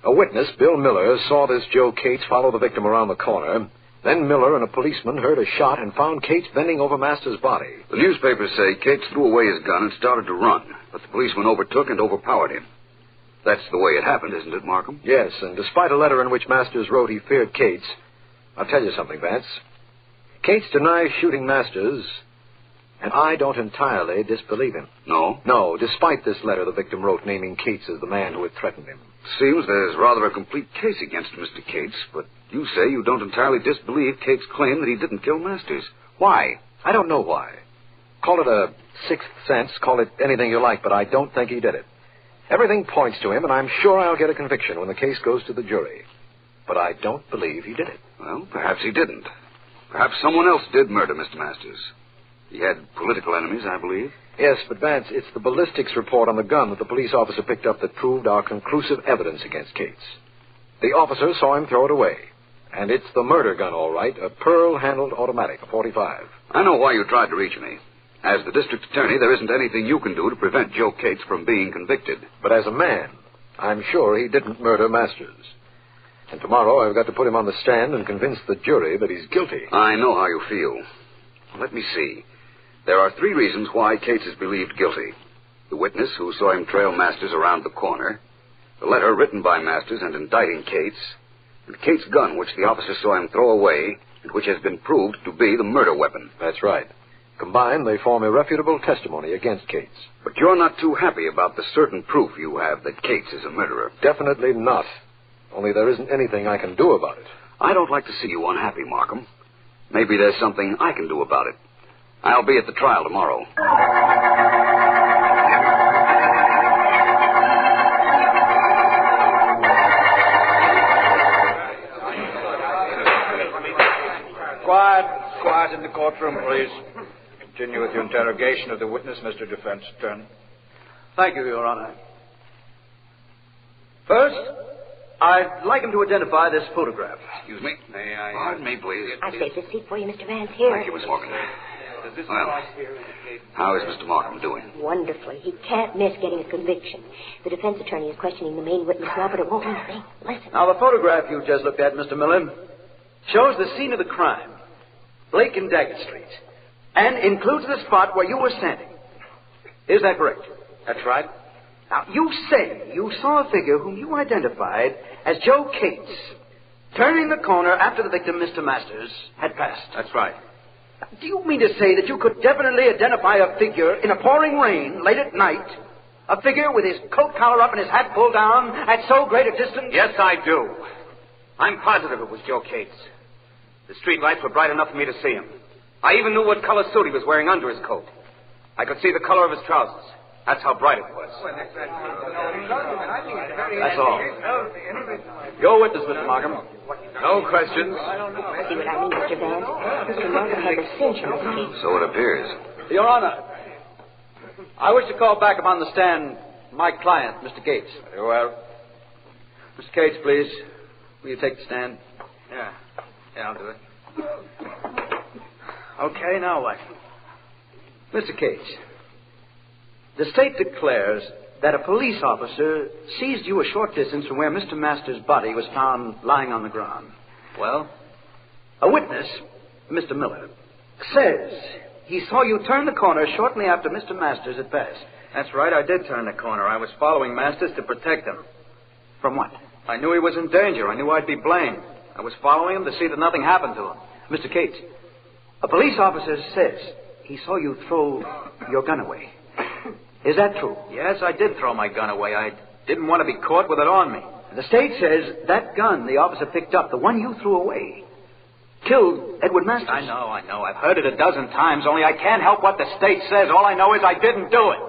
A witness, Bill Miller, saw this Joe Cates follow the victim around the corner. Then Miller and a policeman heard a shot and found Cates bending over Masters' body. The newspapers say Cates threw away his gun and started to run, but the policeman overtook and overpowered him. That's the way it happened, isn't it, Markham? Yes, and despite a letter in which Masters wrote he feared Cates, I'll tell you something, Vance. Cates denies shooting Masters, and I don't entirely disbelieve him. No? No, despite this letter the victim wrote naming Cates as the man who had threatened him. Seems there's rather a complete case against Mr. Cates, but you say you don't entirely disbelieve Cates' claim that he didn't kill Masters. Why? I don't know why. Call it a sixth sense, call it anything you like, but I don't think he did it. Everything points to him, and I'm sure I'll get a conviction when the case goes to the jury. But I don't believe he did it. Well, perhaps he didn't. Perhaps someone else did murder Mr. Masters. He had political enemies, I believe. Yes, but Vance, it's the ballistics report on the gun that the police officer picked up that proved our conclusive evidence against Cates. The officer saw him throw it away. And it's the murder gun, all right, a pearl-handled automatic, a .45. I know why you tried to reach me. As the district attorney, there isn't anything you can do to prevent Joe Cates from being convicted. But as a man, I'm sure he didn't murder Masters. And tomorrow I've got to put him on the stand and convince the jury that he's guilty. I know how you feel. Let me see. There are 3 reasons why Cates is believed guilty. The witness who saw him trail Masters around the corner, the letter written by Masters and indicting Cates, and Cates' gun, which the officer saw him throw away, and which has been proved to be the murder weapon. That's right. Combined, they form irrefutable testimony against Cates. But you're not too happy about the certain proof you have that Cates is a murderer. Definitely not. Only there isn't anything I can do about it. I don't like to see you unhappy, Markham. Maybe there's something I can do about it. I'll be at the trial tomorrow. Quiet in the courtroom, please. Continue with your interrogation of the witness, Mr. Defense Attorney. Thank you, Your Honor. First, I'd like him to identify this photograph. Excuse me. May I... Pardon me, please. I saved this seat for you, Mr. Vance. Here. Thank you, Miss Morgan. Well, how is Mr. Markham doing? Wonderfully. He can't miss getting a conviction. The defense attorney is questioning the main witness now, but it won't mean a thing. Listen. Now, the photograph you just looked at, Mr. Miller, shows the scene of the crime, Blake and Daggett Street, and includes the spot where you were standing. Is that correct? That's right. Now, you say you saw a figure whom you identified as Joe Cates turning the corner after the victim, Mr. Masters, had passed. That's right. Now, do you mean to say that you could definitely identify a figure in a pouring rain late at night, a figure with his coat collar up and his hat pulled down at so great a distance? Yes, I do. I'm positive it was Joe Cates. The street lights were bright enough for me to see him. I even knew what color suit he was wearing under his coat. I could see the color of his trousers. That's how bright it was. That's all. Your witness, Mr. Markham. No questions. See what I mean, Mr. Vance? Mr. Markham has a cinch on his case. So it appears. Your Honor, I wish to call back upon the stand my client, Mr. Cates. Very well. Mr. Cates, please. Will you take the stand? Yeah, I'll do it. Okay, now what? Mr. Cates, the state declares that a police officer seized you a short distance from where Mr. Masters' body was found lying on the ground. Well? A witness, Mr. Miller, says he saw you turn the corner shortly after Mr. Masters had passed. That's right, I did turn the corner. I was following Masters to protect him. From what? I knew he was in danger. I knew I'd be blamed. I was following him to see that nothing happened to him. Mr. Cates, a police officer says he saw you throw your gun away. Is that true? Yes, I did throw my gun away. I didn't want to be caught with it on me. The state says that gun the officer picked up, the one you threw away, killed Edward Masters. I know. I've heard it a dozen times, only I can't help what the state says. All I know is I didn't do it.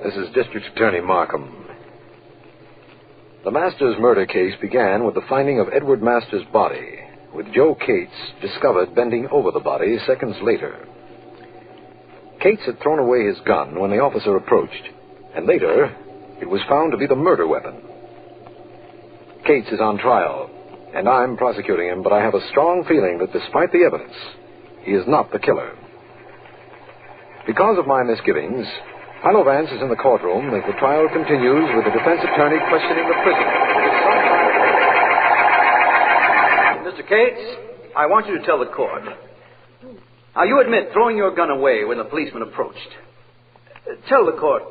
This is District Attorney Markham. The Masters murder case began with the finding of Edward Masters' body, with Joe Cates discovered bending over the body seconds later. Cates had thrown away his gun when the officer approached, and later it was found to be the murder weapon. Cates is on trial, and I'm prosecuting him, but I have a strong feeling that despite the evidence, he is not the killer. Because of my misgivings, Philo Vance is in the courtroom as the trial continues with the defense attorney questioning the prisoner. Mr. Cates, I want you to tell the court. Now, you admit throwing your gun away when the policeman approached. Tell the court,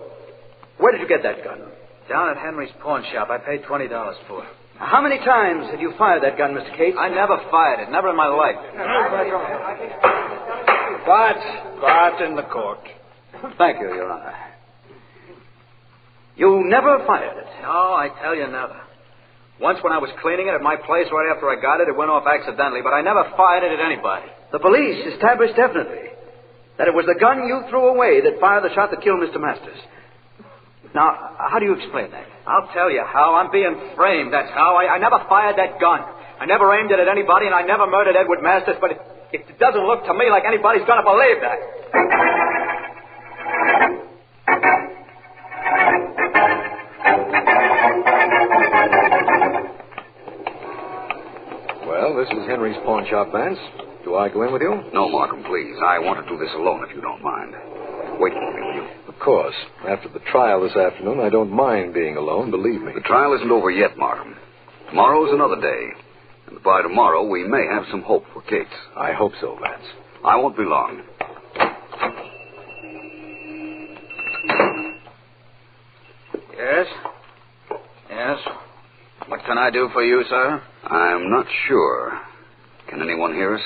where did you get that gun? Down at Henry's pawn shop. I paid $20 for it. How many times had you fired that gun, Mr. Cates? I never fired it. Never in my life. Quiet in the court. Thank you, Your Honor. You never fired it? No, I tell you, never. Once when I was cleaning it at my place right after I got it, it went off accidentally, but I never fired it at anybody. The police established definitely that it was the gun you threw away that fired the shot that killed Mr. Masters. Now, how do you explain that? I'll tell you how. I'm being framed, that's how. I never fired that gun. I never aimed it at anybody, and I never murdered Edward Masters, but it doesn't look to me like anybody's going to believe that. Well, this is Henry's pawn shop, Vance. Do I go in with you? No, Markham, please. I want to do this alone if you don't mind. Wait for me, will you? Of course. After the trial this afternoon, I don't mind being alone, believe me. The trial isn't over yet, Markham. Tomorrow's another day. And by tomorrow, we may have some hope for Cates. I hope so, Vance. I won't be long. Yes? Yes? What can I do for you, sir? I'm not sure. Can anyone hear us?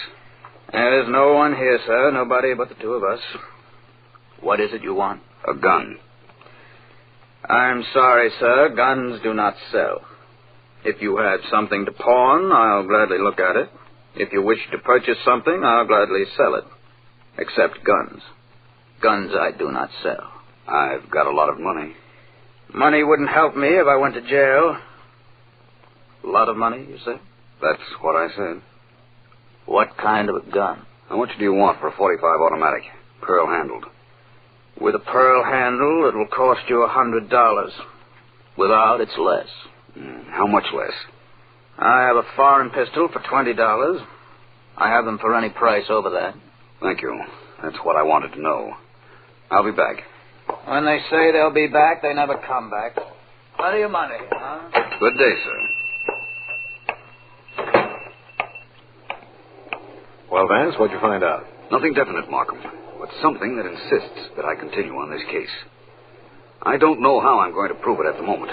There's no one here, sir. Nobody but the two of us. What is it you want? A gun. I'm sorry, sir. Guns do not sell. If you had something to pawn, I'll gladly look at it. If you wish to purchase something, I'll gladly sell it. Except guns. Guns I do not sell. I've got a lot of money. Money wouldn't help me if I went to jail. A lot of money, you say? That's what I said. What kind of a gun? How much do you want for a .45 automatic, pearl-handled? With a pearl handle, it'll cost you $100. Without, it's less. How much less? I have a foreign pistol for $20. I have them for any price over that. Thank you. That's what I wanted to know. I'll be back. When they say they'll be back, they never come back. Plenty of money, huh? Good day, sir. Well, Vance, what'd you find out? Nothing definite, Markham, but something that insists that I continue on this case. I don't know how I'm going to prove it at the moment,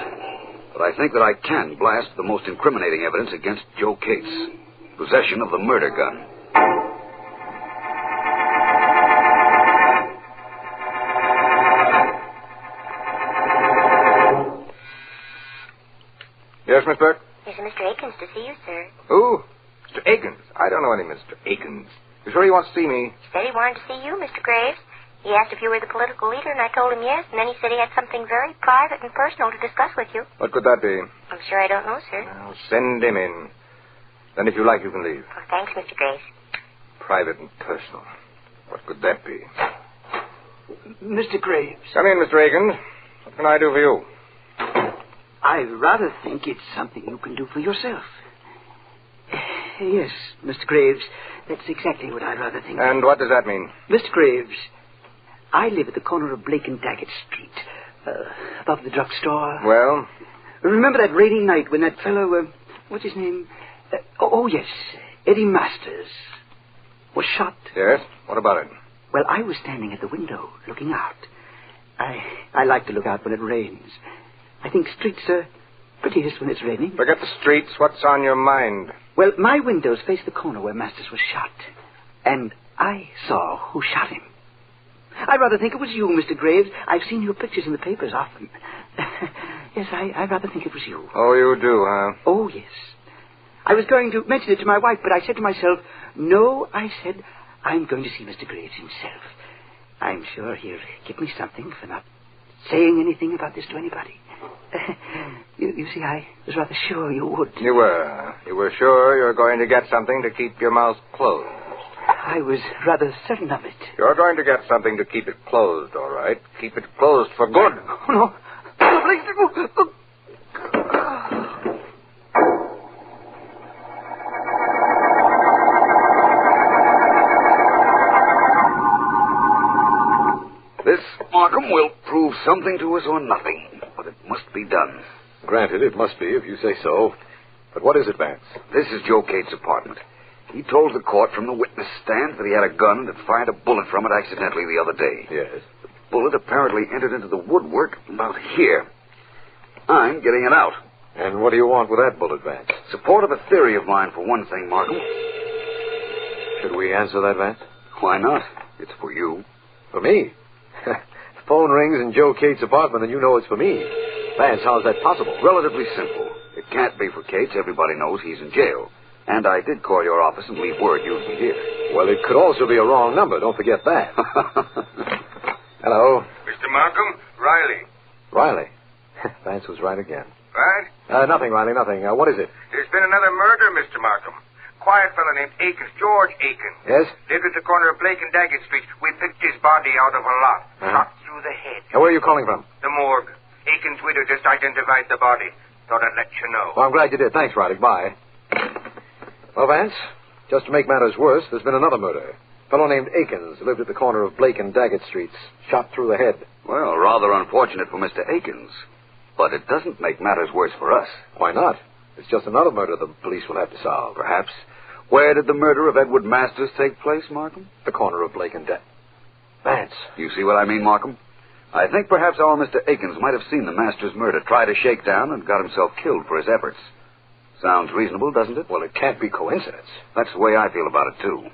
but I think that I can blast the most incriminating evidence against Joe Cates. Possession of the murder gun. Yes, Miss Burke? There's a Mr. Akins to see you, sir. Who? Mr. Akins. I don't know any Mr. Akins. You sure he wants to see me? He said he wanted to see you, Mr. Graves. He asked if you were the political leader, and I told him yes, and then he said he had something very private and personal to discuss with you. What could that be? I'm sure I don't know, sir. Well, send him in. Then if you like, you can leave. Oh, thanks, Mr. Graves. Private and personal. What could that be? Mr. Graves. Come in, Mr. Akins. What can I do for you? I rather think it's something you can do for yourself. Yes, Mr. Graves, that's exactly what I'd rather think. And what does that mean? Mr. Graves, I live at the corner of Blake and Daggett Street, above the drugstore. Well? Remember that rainy night when that fellow, what's his name? Yes, Eddie Masters, was shot? Yes? What about it? Well, I was standing at the window, looking out. I like to look out when it rains. I think streets are prettiest when it's raining. Forget the streets. What's on your mind? Well, my windows face the corner where Masters was shot. And I saw who shot him. I rather think it was you, Mr. Graves. I've seen your pictures in the papers often. Yes, I rather think it was you. Oh, you do, huh? Oh, yes. I was going to mention it to my wife, but I said to myself, no, I said, I'm going to see Mr. Graves himself. I'm sure he'll give me something for not saying anything about this to anybody. You see, I was rather sure you would. You were. You were sure you were going to get something to keep your mouth closed. I was rather certain of it. You're going to get something to keep it closed, all right? Keep it closed for good. Oh, no. Please. This, Markham, will prove something to us or nothing, but it must be done. Granted, it must be, if you say so. But what is it, Vance? This is Joe Cates' apartment. He told the court from the witness stand that he had a gun and had fired a bullet from it accidentally the other day. Yes. The bullet apparently entered into the woodwork about here. I'm getting it out. And what do you want with that bullet, Vance? Support of a theory of mine, for one thing, Markham. Should we answer that, Vance? Why not? It's for you. For me? The phone rings in Joe Cates' apartment, and you know it's for me. Vance, how's that possible? Relatively simple. It can't be for Cates. Everybody knows he's in jail. And I did call your office and leave word you'd be here. Well, it could also be a wrong number. Don't forget that. Hello. Mr. Markham, Riley. Riley. Vance was right again. Right? Nothing, Riley, nothing. What is it? There's been another murder, Mr. Markham. Quiet fellow named Akins, George Akins. Yes? Lived at the corner of Blake and Daggett Streets. We picked his body out of a lot. Shot through the head. Where are you calling from? The morgue. Akins' widow just identified the body. Thought I'd let you know. Well, I'm glad you did. Thanks, Riley. Bye. Well, Vance, just to make matters worse, there's been another murder. A fellow named Akins lived at the corner of Blake and Daggett Streets. Shot through the head. Well, rather unfortunate for Mr. Akins. But it doesn't make matters worse for us. Why not? It's just another murder the police will have to solve. Perhaps. Where did the murder of Edward Masters take place, Markham? The corner of Blake and Vance. You see what I mean, Markham? I think perhaps our Mr. Akins might have seen the Masters murder, tried to shake down, and got himself killed for his efforts. Sounds reasonable, doesn't it? Well, it can't be coincidence. That's the way I feel about it, too.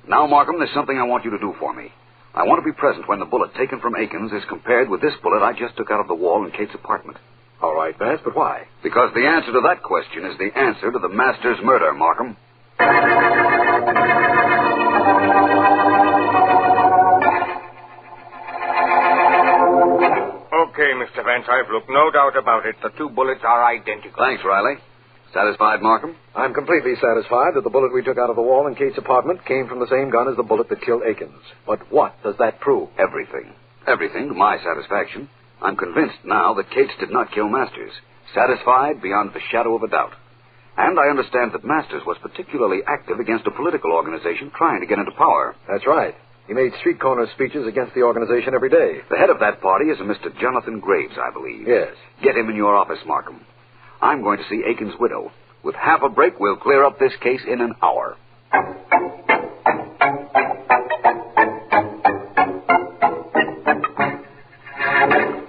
Now, Markham, there's something I want you to do for me. I want to be present when the bullet taken from Akins is compared with this bullet I just took out of the wall in Kate's apartment. All right, Vance, but why? Because the answer to that question is the answer to the Masters murder, Markham. Okay, Mr. Vance, I've looked. No doubt about it. The two bullets are identical. Thanks, Riley. Satisfied, Markham? I'm completely satisfied that the bullet we took out of the wall in Kate's apartment came from the same gun as the bullet that killed Akins. But what does that prove? Everything. Everything to my satisfaction. I'm convinced now that Cates did not kill Masters. Satisfied beyond the shadow of a doubt. And I understand that Masters was particularly active against a political organization trying to get into power. That's right. He made street corner speeches against the organization every day. The head of that party is a Mr. Jonathan Graves, I believe. Yes. Get him in your office, Markham. I'm going to see Akins' widow. With half a break, we'll clear up this case in an hour.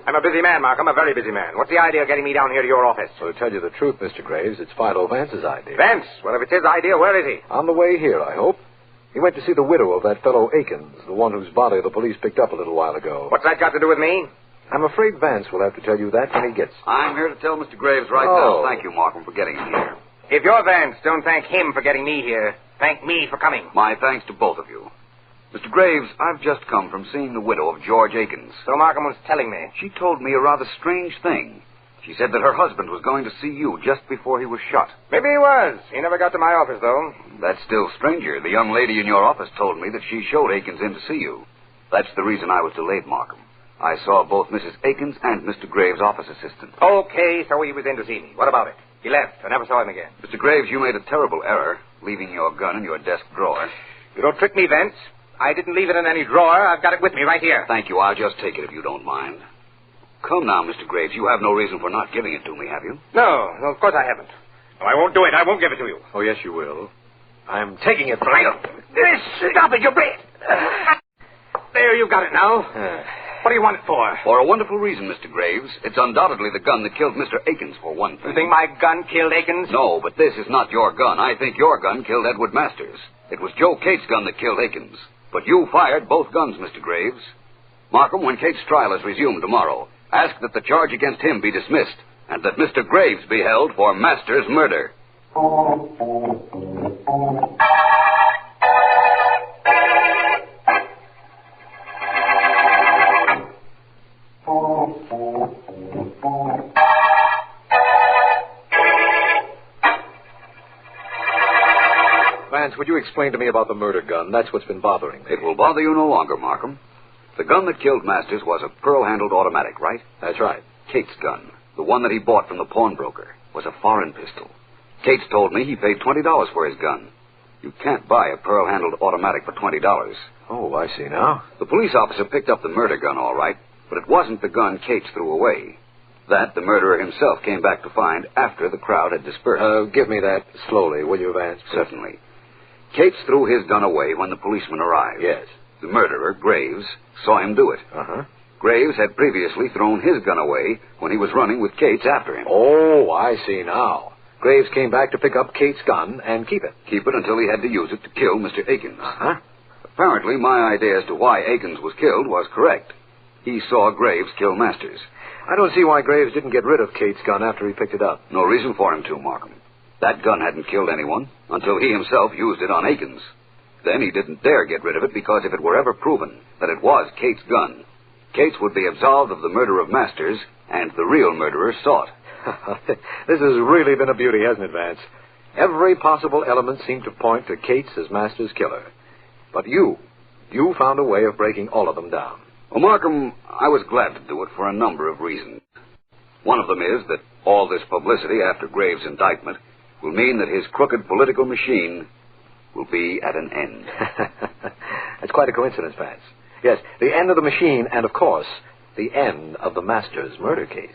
I'm a busy man, Markham, a very busy man. What's the idea of getting me down here to your office? So to tell you the truth, Mr. Graves, it's Philo Vance's idea. Vance? Well, if it's his idea, where is he? On the way here, I hope. He went to see the widow of that fellow Akins, the one whose body the police picked up a little while ago. What's that got to do with me? I'm afraid Vance will have to tell you that when he gets... I'm here to tell Mr. Graves right now. Thank you, Markham, for getting him here. If you're Vance, don't thank him for getting me here. Thank me for coming. My thanks to both of you. Mr. Graves, I've just come from seeing the widow of George Akins. So Markham was telling me. She told me a rather strange thing. She said that her husband was going to see you just before he was shot. Maybe he was. He never got to my office, though. That's still stranger. The young lady in your office told me that she showed Akins in to see you. That's the reason I was delayed, Markham. I saw both Mrs. Akins and Mr. Graves' office assistant. Okay, so he was in to see me. What about it? He left. I never saw him again. Mr. Graves, you made a terrible error, leaving your gun in your desk drawer. You don't trick me, Vance. I didn't leave it in any drawer. I've got it with me right here. Thank you. I'll just take it if you don't mind. Come now, Mr. Graves. You have no reason for not giving it to me, have you? No, of course I haven't. No, I won't do it. I won't give it to you. Oh, yes, you will. I'm taking it from you. Stop it, you bleed. There, you've got it now. What do you want it for? For a wonderful reason, Mr. Graves. It's undoubtedly the gun that killed Mr. Akins, for one thing. You think my gun killed Akins? No, but this is not your gun. I think your gun killed Edward Masters. It was Joe Cates' gun that killed Akins. But you fired both guns, Mr. Graves. Markham, when Cates' trial is resumed tomorrow, ask that the charge against him be dismissed and that Mr. Graves be held for Masters' murder. Vance, would you explain to me about the murder gun? That's what's been bothering me. It will bother you no longer, Markham. The gun that killed Masters was a pearl-handled automatic, right? That's right. Cates' gun, the one that he bought from the pawnbroker, was a foreign pistol. Cates told me he paid $20 for his gun. You can't buy a pearl-handled automatic for $20. Oh, I see now. The police officer picked up the murder gun, all right, but it wasn't the gun Cates threw away. That the murderer himself came back to find after the crowd had dispersed. Give me that slowly, will you, Vance? Certainly. Cates threw his gun away when the policeman arrived. Yes. The murderer, Graves, saw him do it. Uh-huh. Graves had previously thrown his gun away when he was running with Cates after him. Oh, I see now. Graves came back to pick up Cates' gun and keep it. Keep it until he had to use it to kill Mr. Akins. Uh-huh. Apparently, my idea as to why Akins was killed was correct. He saw Graves kill Masters. I don't see why Graves didn't get rid of Kate's gun after he picked it up. No reason for him to, Markham. That gun hadn't killed anyone until he himself used it on Akins. Then he didn't dare get rid of it because if it were ever proven that it was Kate's gun, Kate's would be absolved of the murder of Masters and the real murderer sought. This has really been a beauty, hasn't it, Vance? Every possible element seemed to point to Kate's as Masters' killer. But you found a way of breaking all of them down. Well, Markham, I was glad to do it for a number of reasons. One of them is that all this publicity after Graves' indictment will mean that his crooked political machine will be at an end. That's quite a coincidence, Vance. Yes, the end of the machine and, of course, the end of the Masters murder case.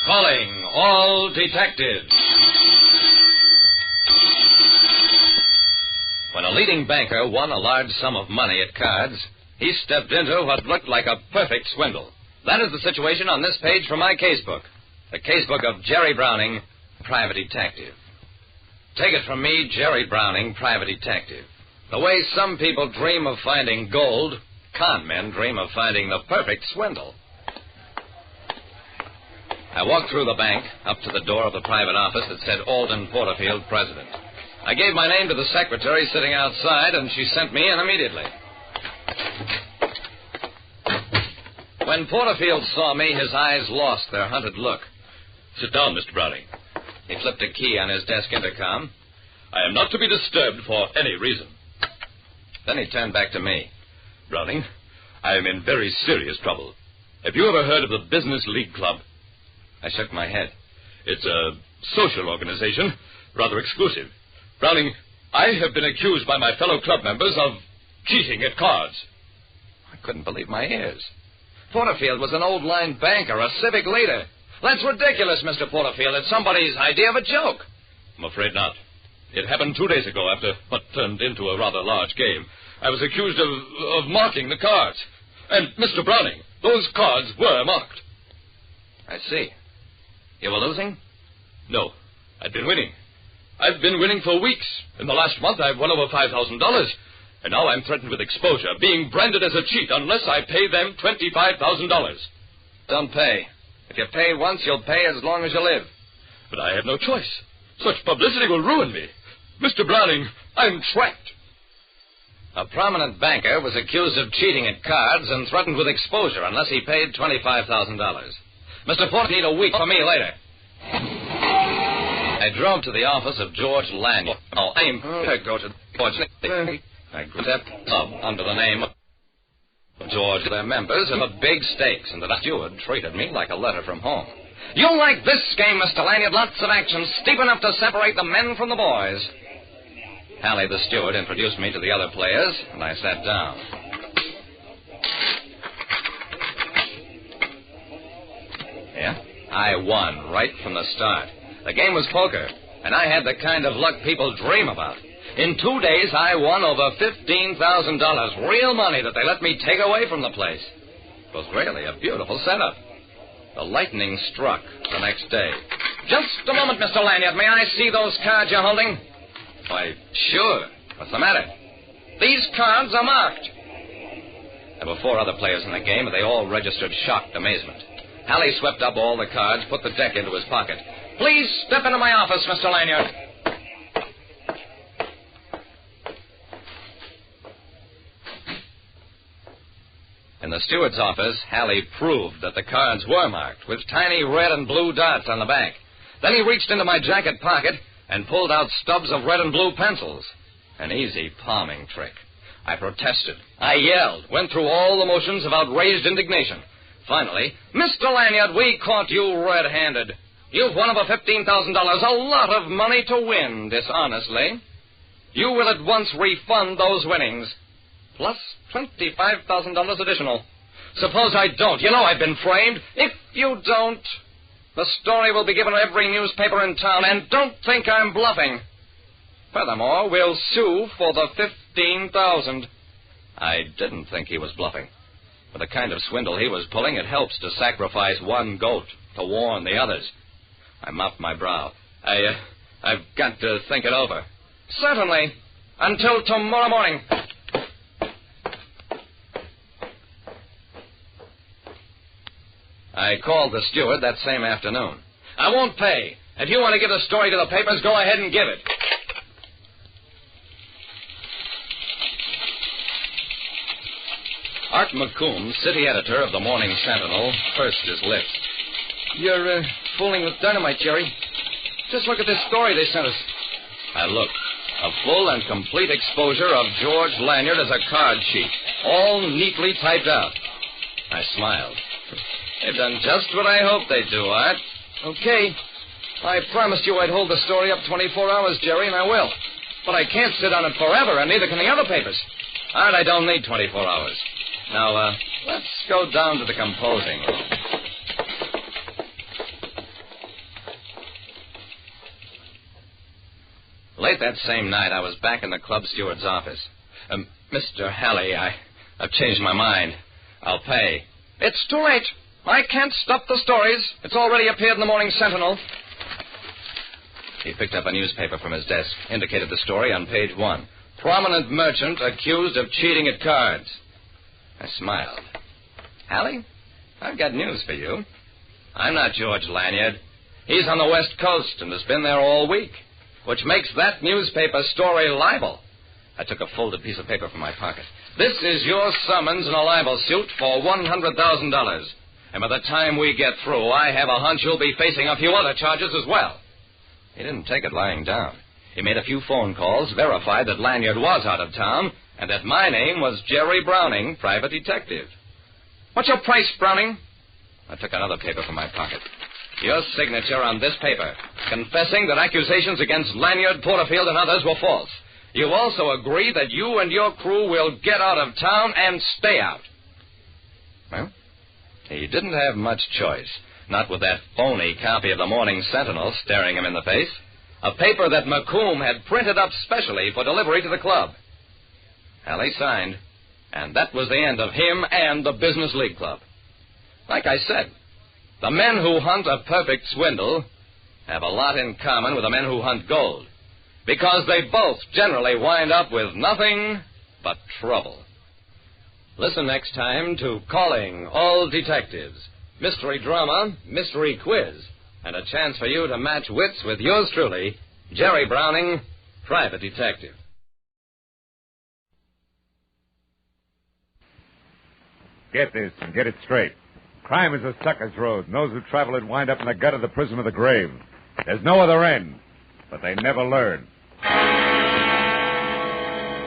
Calling all detectives. When a leading banker won a large sum of money at cards, he stepped into what looked like a perfect swindle. That is the situation on this page from my casebook. The casebook of Jerry Browning, private detective. Take it from me, Jerry Browning, private detective. The way some people dream of finding gold, con men dream of finding the perfect swindle. I walked through the bank, up to the door of the private office that said Alden Porterfield, President. I gave my name to the secretary sitting outside, and she sent me in immediately. When Porterfield saw me, his eyes lost their hunted look. Sit down, Mr. Browning. He flipped a key on his desk intercom. I am not to be disturbed for any reason. Then he turned back to me. Browning, I am in very serious trouble. Have you ever heard of the Business League Club? I shook my head. It's a social organization, rather exclusive. Browning, I have been accused by my fellow club members of cheating at cards. I couldn't believe my ears. Porterfield was an old-line banker, a civic leader. That's ridiculous, Mr. Porterfield. It's somebody's idea of a joke. I'm afraid not. It happened 2 days ago after what turned into a rather large game. I was accused of marking the cards. And, Mr. Browning, those cards were marked. I see. You were losing? No, I'd been winning. I've been winning for weeks. In the last month, I've won over $5,000. And now I'm threatened with exposure, being branded as a cheat unless I pay them $25,000. Don't pay. If you pay once, you'll pay as long as you live. But I have no choice. Such publicity will ruin me. Mr. Browning, I'm trapped. A prominent banker was accused of cheating at cards and threatened with exposure unless he paid $25,000. Mr. Porter, need a week for me later. I drove to the office of George Lanyard. Oh, I'm go to George. I stepped up under the name of George. Their members of a big stakes, and the steward treated me like a letter from home. You'll like this game, Mr. Lanyard. Lots of action, steep enough to separate the men from the boys. Hallie, the steward, introduced me to the other players, and I sat down. Yeah? I won right from the start. The game was poker, and I had the kind of luck people dream about. In 2 days, I won over $15,000, real money that they let me take away from the place. It was really a beautiful setup. The lightning struck the next day. Just a moment, Mr. Lanyard. May I see those cards you're holding? Why, sure. What's the matter? These cards are marked. There were 4 other players in the game, and they all registered shocked amazement. Halley swept up all the cards, put the deck into his pocket. Please step into my office, Mr. Lanyard. In the steward's office, Halley proved that the cards were marked with tiny red and blue dots on the back. Then he reached into my jacket pocket and pulled out stubs of red and blue pencils. An easy palming trick. I protested. I yelled, went through all the motions of outraged indignation. Finally, Mr. Lanyard, we caught you red-handed. You've won over $15,000, a lot of money to win dishonestly. You will at once refund those winnings, plus $25,000 additional. Suppose I don't. You know I've been framed. If you don't, the story will be given to every newspaper in town, and don't think I'm bluffing. Furthermore, we'll sue for the $15,000. I didn't think he was bluffing. With the kind of swindle he was pulling, it helps to sacrifice one goat to warn the others. I mopped my brow. I've got to think it over. Certainly. Until tomorrow morning. I called the steward that same afternoon. I won't pay. If you want to give the story to the papers, go ahead and give it. Art McComb, city editor of the Morning Sentinel, pursed his lips. You're fooling with dynamite, Jerry. Just look at this story they sent us. I looked. A full and complete exposure of George Lanyard as a card sheet, all neatly typed out. I smiled. They've done just what I hoped they'd do, Art. Okay. I promised you I'd hold the story up 24 hours, Jerry, and I will. But I can't sit on it forever, and neither can the other papers. Art, I don't need 24 hours. Now, let's go down to the composing room. Late that same night, I was back in the club steward's office. Mr. Halley, I've changed my mind. I'll pay. It's too late. I can't stop the stories. It's already appeared in the Morning Sentinel. He picked up a newspaper from his desk, indicated the story on page 1. Prominent merchant accused of cheating at cards. I smiled. Halley, I've got news for you. I'm not George Lanyard. He's on the West Coast and has been there all week, which makes that newspaper story libel. I took a folded piece of paper from my pocket. This is your summons in a libel suit for $100,000. And by the time we get through, I have a hunch you'll be facing a few other charges as well. He didn't take it lying down. He made a few phone calls, verified that Lanyard was out of town, and that my name was Jerry Browning, private detective. What's your price, Browning? I took another paper from my pocket. Your signature on this paper, confessing that accusations against Lanyard, Porterfield, and others were false. You also agree that you and your crew will get out of town and stay out. Well, he didn't have much choice, not with that phony copy of the Morning Sentinel staring him in the face. A paper that McComb had printed up specially for delivery to the club. Halley signed, and that was the end of him and the Business League Club. Like I said, the men who hunt a perfect swindle have a lot in common with the men who hunt gold, because they both generally wind up with nothing but trouble. Listen next time to Calling All Detectives, mystery drama, mystery quiz, and a chance for you to match wits with yours truly, Jerry Browning, private detective. Get this and get it straight. Crime is a sucker's road, and those who travel it wind up in the gut of the prison of the grave. There's no other end, but they never learn.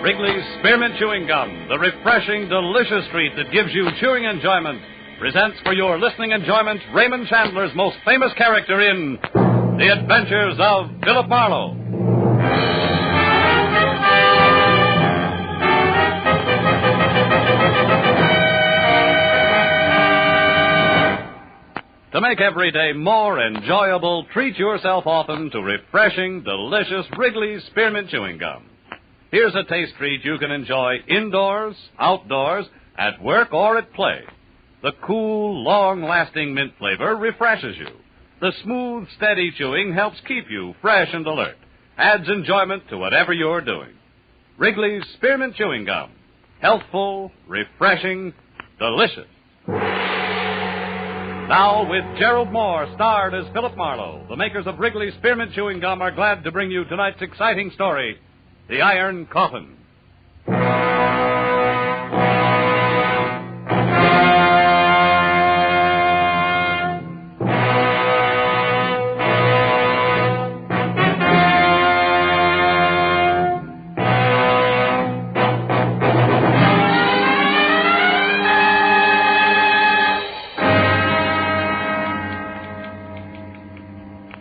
Wrigley's Spearmint Chewing Gum, the refreshing, delicious treat that gives you chewing enjoyment, presents for your listening enjoyment Raymond Chandler's most famous character in The Adventures of Philip Marlowe. To make every day more enjoyable, treat yourself often to refreshing, delicious Wrigley's Spearmint Chewing Gum. Here's a taste treat you can enjoy indoors, outdoors, at work, or at play. The cool, long-lasting mint flavor refreshes you. The smooth, steady chewing helps keep you fresh and alert. Adds enjoyment to whatever you're doing. Wrigley's Spearmint Chewing Gum. healthful, refreshing, delicious. Now, with Gerald Moore, starred as Philip Marlowe, the makers of Wrigley's Spearmint Chewing Gum are glad to bring you tonight's exciting story, The Iron Coffin.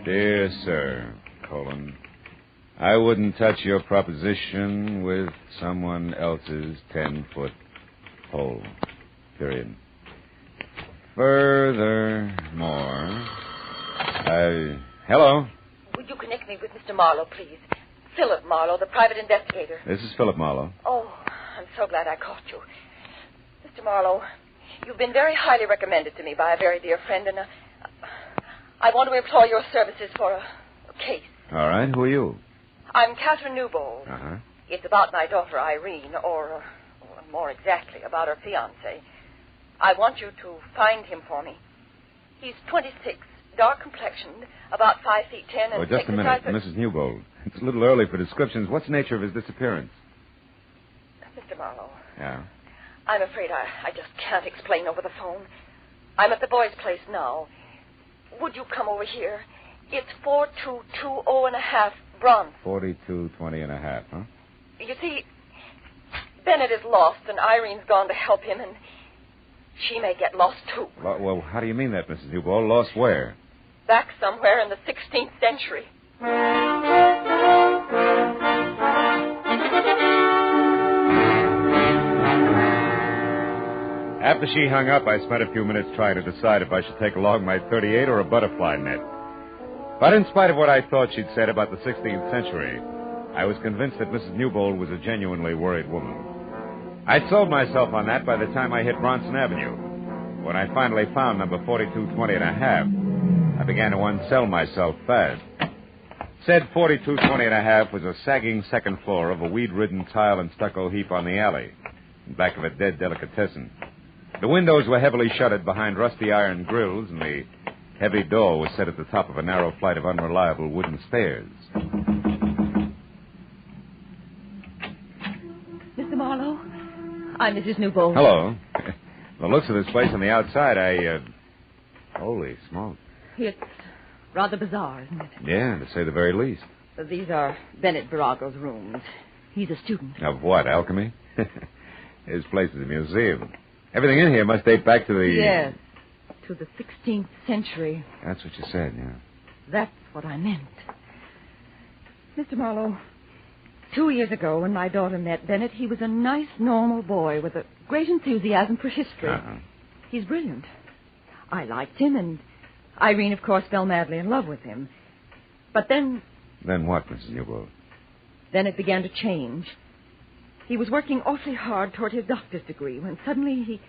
Dear Sir, I wouldn't touch your proposition with someone else's 10-foot pole. Period. Furthermore, Hello? Would you connect me with Mr. Marlowe, please? Philip Marlowe, the private investigator. This is Philip Marlowe. Oh, I'm so glad I caught you. Mr. Marlowe, you've been very highly recommended to me by a very dear friend, and I want to employ your services for a case. All right, who are you? I'm Catherine Newbold. Uh-huh. It's about my daughter, Irene, or more exactly, about her fiancé. I want you to find him for me. He's 26, dark complexioned, about 5'10", and... Oh, just a minute, Mrs. Newbold. It's a little early for descriptions. What's the nature of his disappearance? Mr. Marlowe. Yeah? I'm afraid I just can't explain over the phone. I'm at the boys' place now. Would you come over here? It's 4220.5 Bronze. 4220.5, huh? You see, Bennett is lost, and Irene's gone to help him, and she may get lost, too. Well, how do you mean that, Mrs. Newbold? Lost where? Back somewhere in the 16th century. After she hung up, I spent a few minutes trying to decide if I should take along my .38 or a butterfly net. But in spite of what I thought she'd said about the 16th century, I was convinced that Mrs. Newbold was a genuinely worried woman. I'd sold myself on that by the time I hit Bronson Avenue. When I finally found number 4220.5, I began to unsell myself fast. Said 4220.5 was a sagging second floor of a weed-ridden tile and stucco heap on the alley, in back of a dead delicatessen. The windows were heavily shuttered behind rusty iron grills, and the heavy door was set at the top of a narrow flight of unreliable wooden stairs. Mr. Marlowe, I'm Mrs. Newbold. Hello. The looks of this place on the outside, holy smoke. It's rather bizarre, isn't it? Yeah, to say the very least. These are Bennett Virago's rooms. He's a student. Of what, alchemy? His place is a museum. Everything in here must date back to the... Yes, to the 16th century. That's what you said, yeah. That's what I meant. Mr. Marlowe, 2 years ago when my daughter met Bennett, he was a nice, normal boy with a great enthusiasm for history. Uh-huh. He's brilliant. I liked him, and Irene, of course, fell madly in love with him. But then... Then what, Mrs. Newbold? Then it began to change. He was working awfully hard toward his doctor's degree when suddenly he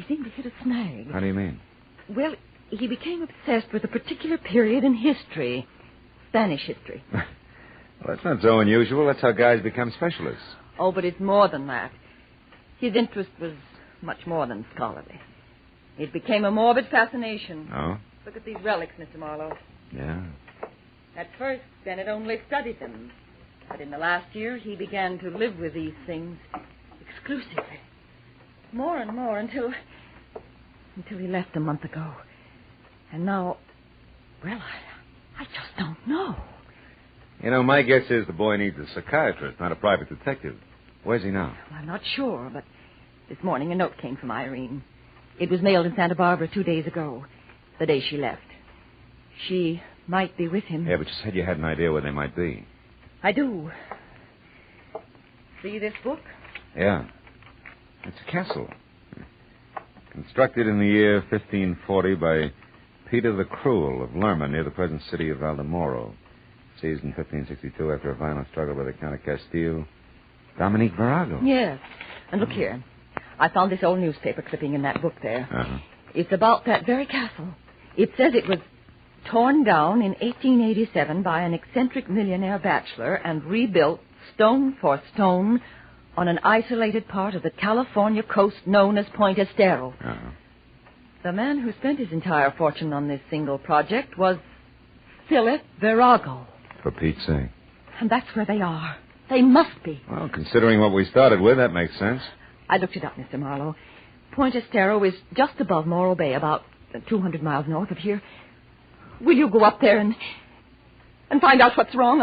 seemed to hit a snag. How do you mean? Well, he became obsessed with a particular period in history. Spanish history. Well, that's not so unusual. That's how guys become specialists. Oh, but it's more than that. His interest was much more than scholarly. It became a morbid fascination. Oh? Look at these relics, Mr. Marlowe. Yeah. At first, Bennett only studied them. But in the last year, he began to live with these things exclusively. More and more until he left a month ago. And now, well, I just don't know. You know, my guess is the boy needs a psychiatrist, not a private detective. Where's he now? Well, I'm not sure, but this morning a note came from Irene. It was mailed in Santa Barbara 2 days ago, the day she left. She might be with him. Yeah, but you said you had an idea where they might be. I do. See this book? Yeah. It's a castle. Constructed in the year 1540 by Peter the Cruel of Lerma near the present city of Valdemoro. Seized in 1562 after a violent struggle by the Count of Castile. Dominique Virago. Yes. And look here. I found this old newspaper clipping in that book there. Uh-huh. It's about that very castle. It says it was torn down in 1887 by an eccentric millionaire bachelor and rebuilt stone for stone on an isolated part of the California coast known as Point Estero. Uh-huh. The man who spent his entire fortune on this single project was Philip Virago. For Pete's sake. And that's where they are. They must be. Well, considering what we started with, that makes sense. I looked it up, Mr. Marlowe. Point Estero is just above Morro Bay, about 200 miles north of here. Will you go up there and find out what's wrong?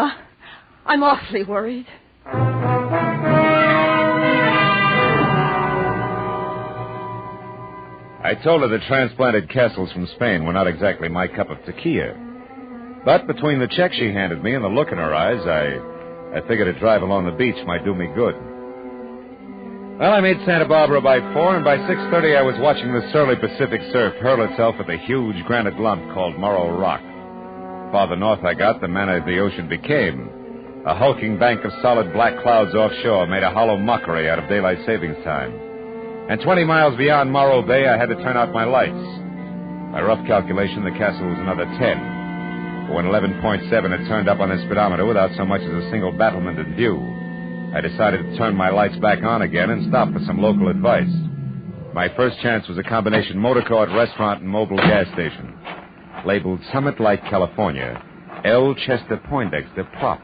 I'm awfully worried. I told her the transplanted castles from Spain were not exactly my cup of tequila. But between the check she handed me and the look in her eyes, I figured a drive along the beach might do me good. Well, I made Santa Barbara by 4, and by 6:30 I was watching the surly Pacific surf hurl itself at the huge granite lump called Morro Rock. Farther north I got, the manner the ocean became. A hulking bank of solid black clouds offshore made a hollow mockery out of daylight savings time. And 20 miles beyond Morro Bay, I had to turn out my lights. By rough calculation, the castle was another 10. But when 11.7 had turned up on the speedometer without so much as a single battlement in view, I decided to turn my lights back on again and stop for some local advice. My first chance was a combination motor court, restaurant, and mobile gas station. Labeled Summit Light, California, L. Chester Poindexter Prop.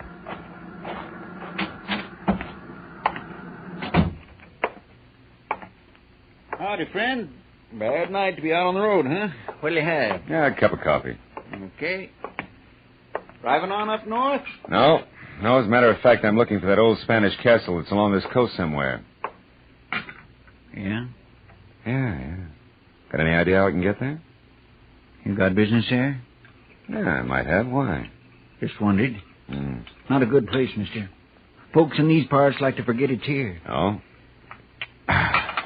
Howdy, friend. Bad night to be out on the road, huh? What'll you have? Yeah, a cup of coffee. Okay. Driving on up north? No, as a matter of fact, I'm looking for that old Spanish castle that's along this coast somewhere. Yeah? Yeah. Got any idea how I can get there? You got business there? Yeah, I might have. Why? Just wondered. Not a good place, mister. Folks in these parts like to forget it's here. Oh?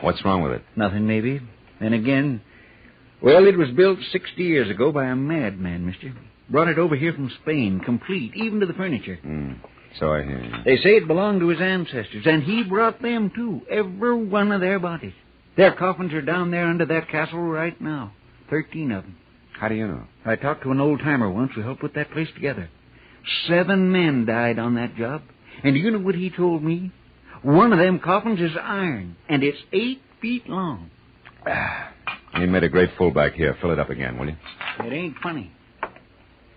What's wrong with it? Nothing, maybe. Then again, well, it was built 60 years ago by a madman, mister. Brought it over here from Spain, complete, even to the furniture. So I hear you. They say it belonged to his ancestors, and he brought them, too. Every one of their bodies. Their coffins are down there under that castle right now. 13 of them. How do you know? I talked to an old-timer once who helped put that place together. 7 men died on that job. And do you know what he told me? One of them coffins is iron, and it's 8 feet long. You made a great fullback here. Fill it up again, will you? It ain't funny.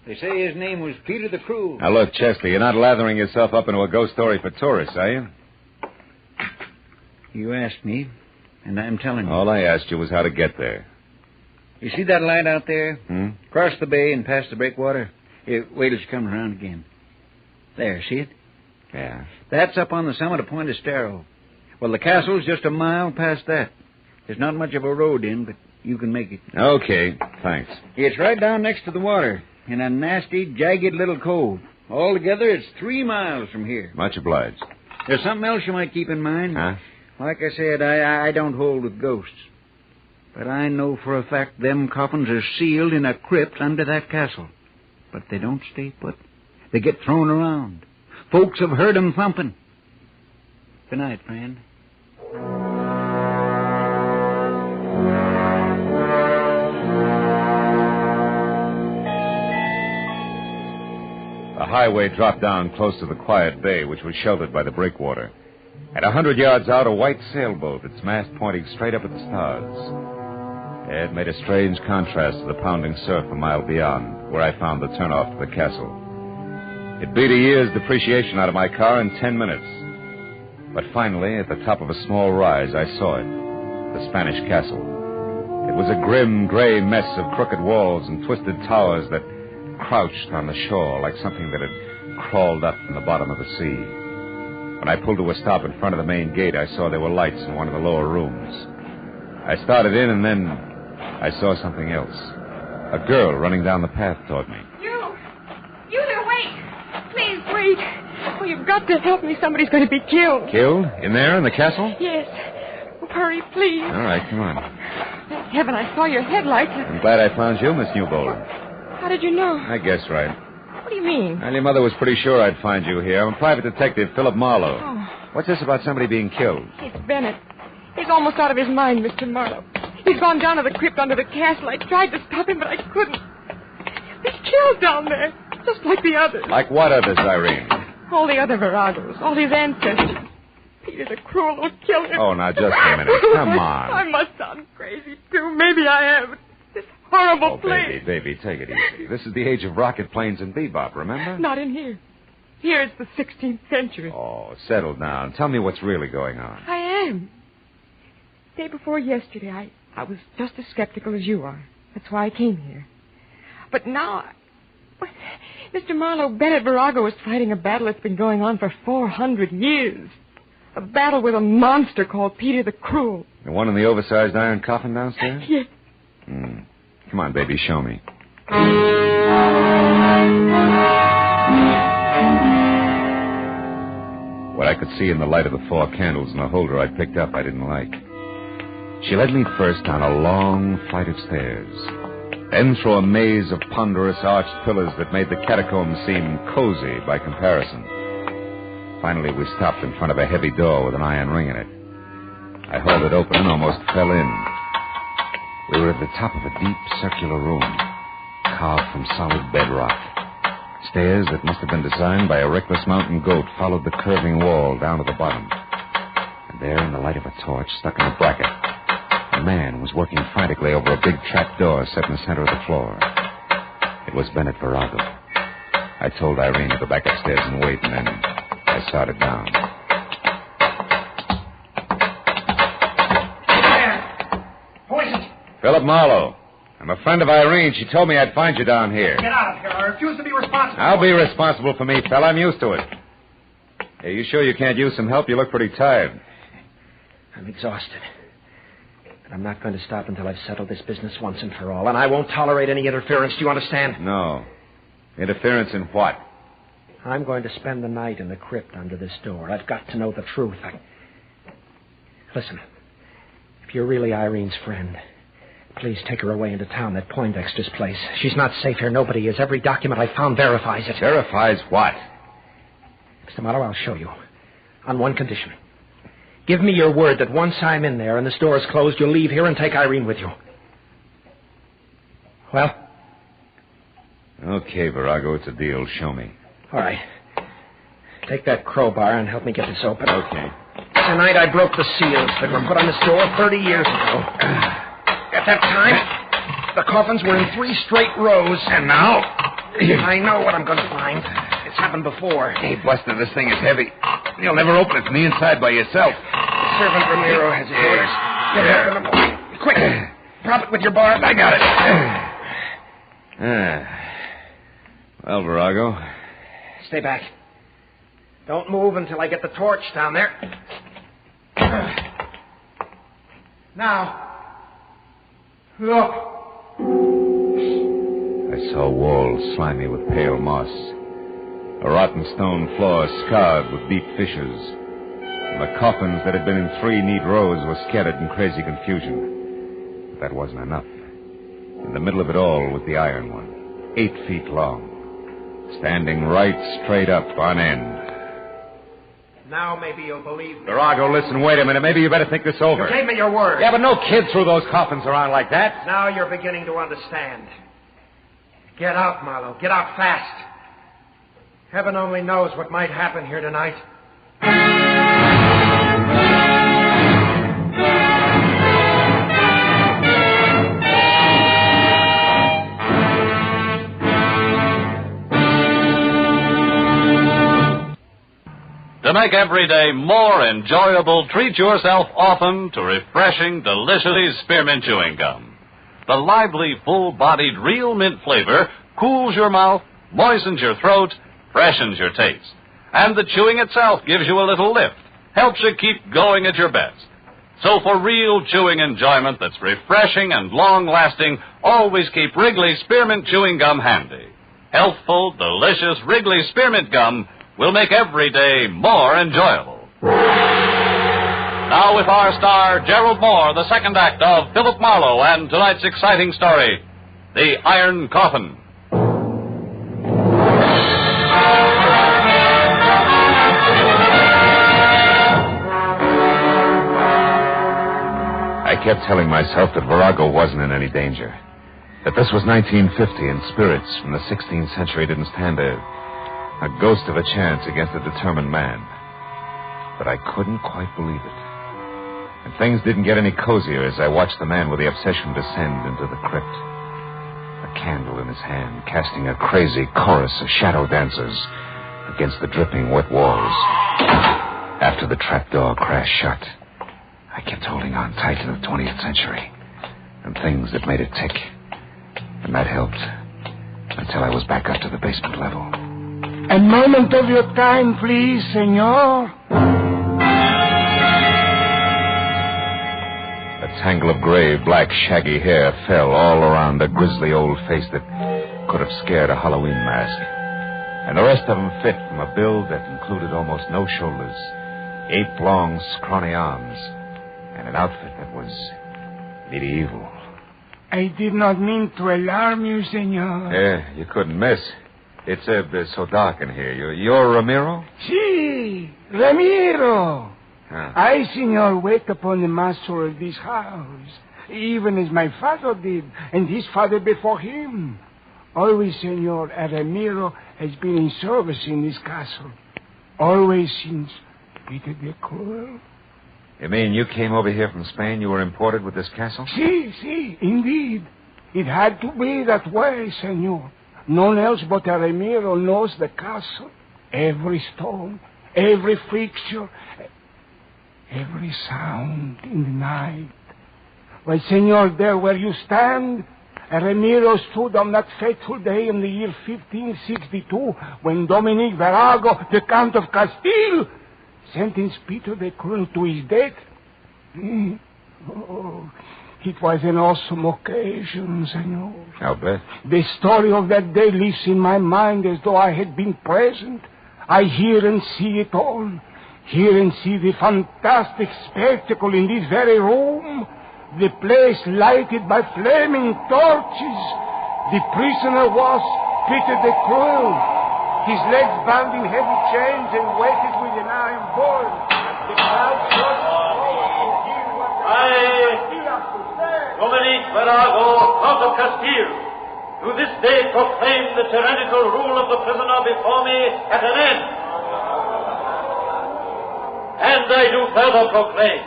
They say his name was Peter the Cruel. Now, look, Chester, you're not lathering yourself up into a ghost story for tourists, are you? You asked me, and I'm telling you. All I asked you was how to get there. You see that light out there? Across the bay and past the breakwater? Here, wait till she comes around again. There, see it? Yeah. That's up on the summit of Point Estero. Well, the castle's just a mile past that. There's not much of a road in, but you can make it. Okay, thanks. It's right down next to the water, in a nasty, jagged little cove. Altogether, it's 3 miles from here. Much obliged. There's something else you might keep in mind. Huh? Like I said, I don't hold with ghosts. But I know for a fact them coffins are sealed in a crypt under that castle. But they don't stay put. They get thrown around. Folks have heard 'em thumping. Good night, friend. The highway dropped down close to the quiet bay, which was sheltered by the breakwater. At 100 yards out, a white sailboat, its mast pointing straight up at the stars. It made a strange contrast to the pounding surf a mile beyond, where I found the turnoff to the castle. It beat a year's depreciation out of my car in 10 minutes. But finally, at the top of a small rise, I saw it, the Spanish castle. It was a grim, gray mess of crooked walls and twisted towers that crouched on the shore like something that had crawled up from the bottom of the sea. When I pulled to a stop in front of the main gate, I saw there were lights in one of the lower rooms. I started in, and then I saw something else. A girl running down the path toward me. You there, wait. Please, wait. Oh, you've got to help me. Somebody's going to be killed. Killed? In there, in the castle? Yes. Oh, hurry, please. All right, come on. Thank heaven I saw your headlights. I'm glad I found you, Miss Newbold. How did you know? I guessed right. What do you mean? Well, your mother was pretty sure I'd find you here. I'm a private detective, Philip Marlowe. Oh. What's this about somebody being killed? It's Bennett. He's almost out of his mind, Mr. Marlowe. He's gone down to the crypt under the castle. I tried to stop him, but I couldn't. He's killed down there, just like the others. Like what others, Irene? All the other Viragos, all his ancestors. Peter the Cruel will kill him. Oh, now, just a minute. Come on. I must sound crazy, too. Maybe I am. This horrible place. Baby, take it easy. This is the age of rocket planes and bebop, remember? Not in here. Here it's the 16th century. Oh, settle down. Tell me what's really going on. I am. Day before yesterday, I was just as skeptical as you are. That's why I came here. But now, Mr. Marlowe, Bennett Virago is fighting a battle that's been going on for 400 years. A battle with a monster called Peter the Cruel. The one in the oversized iron coffin downstairs? Yes. Come on, baby, show me. What I could see in the light of the 4 candles in the holder I picked up I didn't like. She led me first down a long flight of stairs, then through a maze of ponderous arched pillars that made the catacombs seem cozy by comparison. Finally, we stopped in front of a heavy door with an iron ring in it. I hauled it open and almost fell in. We were at the top of a deep circular room, carved from solid bedrock. Stairs that must have been designed by a reckless mountain goat followed the curving wall down to the bottom. And there, in the light of a torch stuck in a bracket, a man was working frantically over a big trap door set in the center of the floor. It was Bennett Virago. I told Irene to go back upstairs and wait, and then I started down. Who is it? Philip Marlowe. I'm a friend of Irene. She told me I'd find you down here. Get out of here. I refuse to be responsible. I'll be responsible for me, fella. I'm used to it. Hey, you sure you can't use some help? You look pretty tired. I'm exhausted. But I'm not going to stop until I've settled this business once and for all. And I won't tolerate any interference. Do you understand? No. Interference in what? I'm going to spend the night in the crypt under this door. I've got to know the truth. Listen, if you're really Irene's friend, please take her away into town, that Poindexter's place. She's not safe here. Nobody is. Every document I found verifies it. Verifies what? Mr. Marlowe, I'll show you. On one condition. Give me your word that once I'm in there and this door is closed, you'll leave here and take Irene with you. Well? Okay, Virago, it's a deal. Show me. All right. Take that crowbar and help me get this open. Okay. Tonight I broke the seals that were put on this door 30 years ago. At that time, the coffins were in 3 straight rows. And now? I know what I'm going to find. It's happened before. Hey, Buster, this thing is heavy. You'll never open it from the inside by yourself. Servant Ramiro has his orders. Get it up in the morning. Quick. Prop it with your bar. I got it. Well, Virago. Stay back. Don't move until I get the torch down there. Now. Look. I saw walls slimy with pale moss. A rotten stone floor scarred with deep fissures. And the coffins that had been in 3 neat rows were scattered in crazy confusion. But that wasn't enough. In the middle of it all was the iron one, 8 feet long, standing right straight up on end. Now maybe you'll believe me. Virago, listen, wait a minute. Maybe you better think this over. You gave me your word. Yeah, but no kid threw those coffins around like that. Now you're beginning to understand. Get out, Marlowe. Get out fast. Heaven only knows what might happen here tonight. To make every day more enjoyable, treat yourself often to refreshing, delicious spearmint chewing gum. The lively, full-bodied real mint flavor cools your mouth, moistens your throat, freshens your taste. And the chewing itself gives you a little lift, helps you keep going at your best. So for real chewing enjoyment that's refreshing and long-lasting, always keep Wrigley Spearmint Chewing Gum handy. Healthful, delicious Wrigley Spearmint Gum will make every day more enjoyable. Now with our star, Gerald Moore, the second act of Philip Marlowe and tonight's exciting story, The Iron Coffin. I kept telling myself that Virago wasn't in any danger. That this was 1950 and spirits from the 16th century didn't stand a ghost of a chance against a determined man. But I couldn't quite believe it. And things didn't get any cozier as I watched the man with the obsession descend into the crypt. A candle in his hand, casting a crazy chorus of shadow dancers against the dripping wet walls. After the trapdoor crashed shut, I kept holding on tight to the 20th century and things that made it tick. And that helped until I was back up to the basement level. A moment of your time, please, senor. A tangle of gray, black, shaggy hair fell all around a grisly old face that could have scared a Halloween mask. And the rest of them fit from a build that included almost no shoulders, 8 long, scrawny arms, and an outfit that was medieval. I did not mean to alarm you, senor. Yeah, you couldn't miss. It's so dark in here. You're Ramiro? Si, Ramiro. Huh. I, senor, wait upon the master of this house, even as my father did, and his father before him. Always, senor, a Ramiro has been in service in this castle. Always since Peter the Cruel. You mean you came over here from Spain? You were imported with this castle? Si, indeed. It had to be that way, senor. None else but a Ramiro knows the castle. Every stone, every fixture, every sound in the night. Why, senor, there where you stand, a Ramiro stood on that fateful day in the year 1562 when Dominic Verago, the Count of Castile, sentenced Peter the Cruel to his death. Oh, it was an awesome occasion, senor. I'll bet. The story of that day lives in my mind as though I had been present. I hear and see it all. Hear and see the fantastic spectacle in this very room. The place lighted by flaming torches. The prisoner was Peter the Cruel. His legs bound in heavy chains and weighted with an iron board. The crowd surged forward to hear what the Castile has to say. Dominic Verago, Count of Castile, to this day proclaim the tyrannical rule of the prisoner before me at an end. And I do further proclaim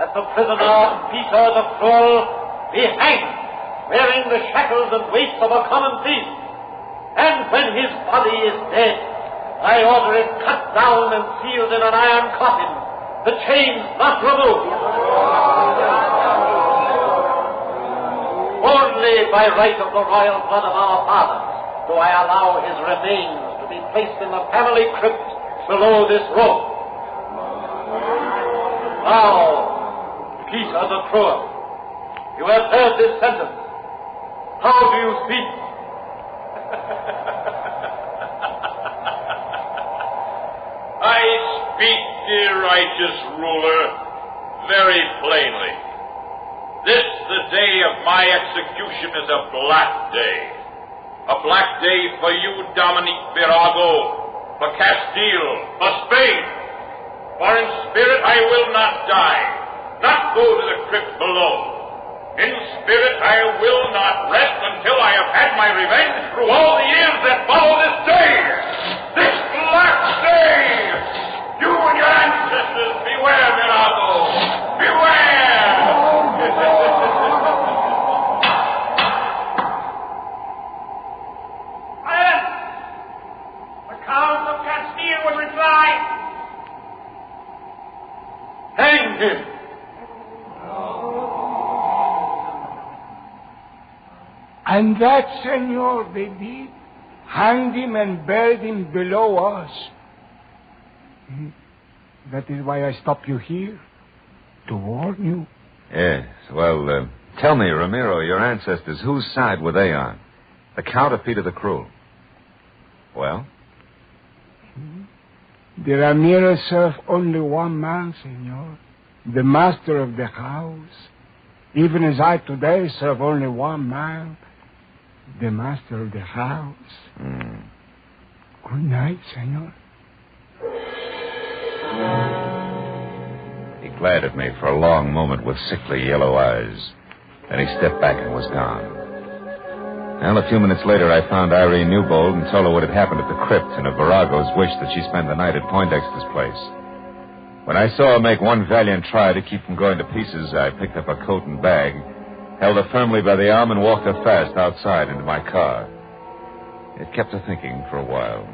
that the prisoner, Peter the Cruel, be hanged, wearing the shackles and weights of a common thief. And when his body is dead, I order it cut down and sealed in an iron coffin, the chains not removed. Only by right of the royal blood of our fathers do I allow his remains to be placed in the family crypt below this room. Now, Peter the Cruel, you have heard this sentence. How do you speak? I speak, dear righteous ruler, very plainly. This, the day of my execution, is a black day. A black day for you, Dominic Verago, for Castile, for Spain. For in spirit I will not die, not go to the crypt below. In spirit I will not rest until I have had my revenge through all the years that follow this day. This black day! You and your ancestors, beware, Verago! Beware! Silence! The Count of Castile will reply. Hang him! And that, senor, they did. Hanged him and buried him below us. That is why I stopped you here, to warn you. Yes. Well, tell me, Ramiro, your ancestors, whose side were they on? The Count or Peter the Cruel? Well? The Ramirez serve only one man, senor. The master of the house. Even as I today serve only one man. The master of the house. Good night, senor. He glared at me for a long moment with sickly yellow eyes. Then he stepped back and was gone. Well, a few minutes later, I found Irene Newbold and told her what had happened at the crypt and of Verago's wish that she spend the night at Poindexter's place. When I saw her make one valiant try to keep from going to pieces, I picked up her coat and bag, held her firmly by the arm, and walked her fast outside into my car. It kept her thinking for a while.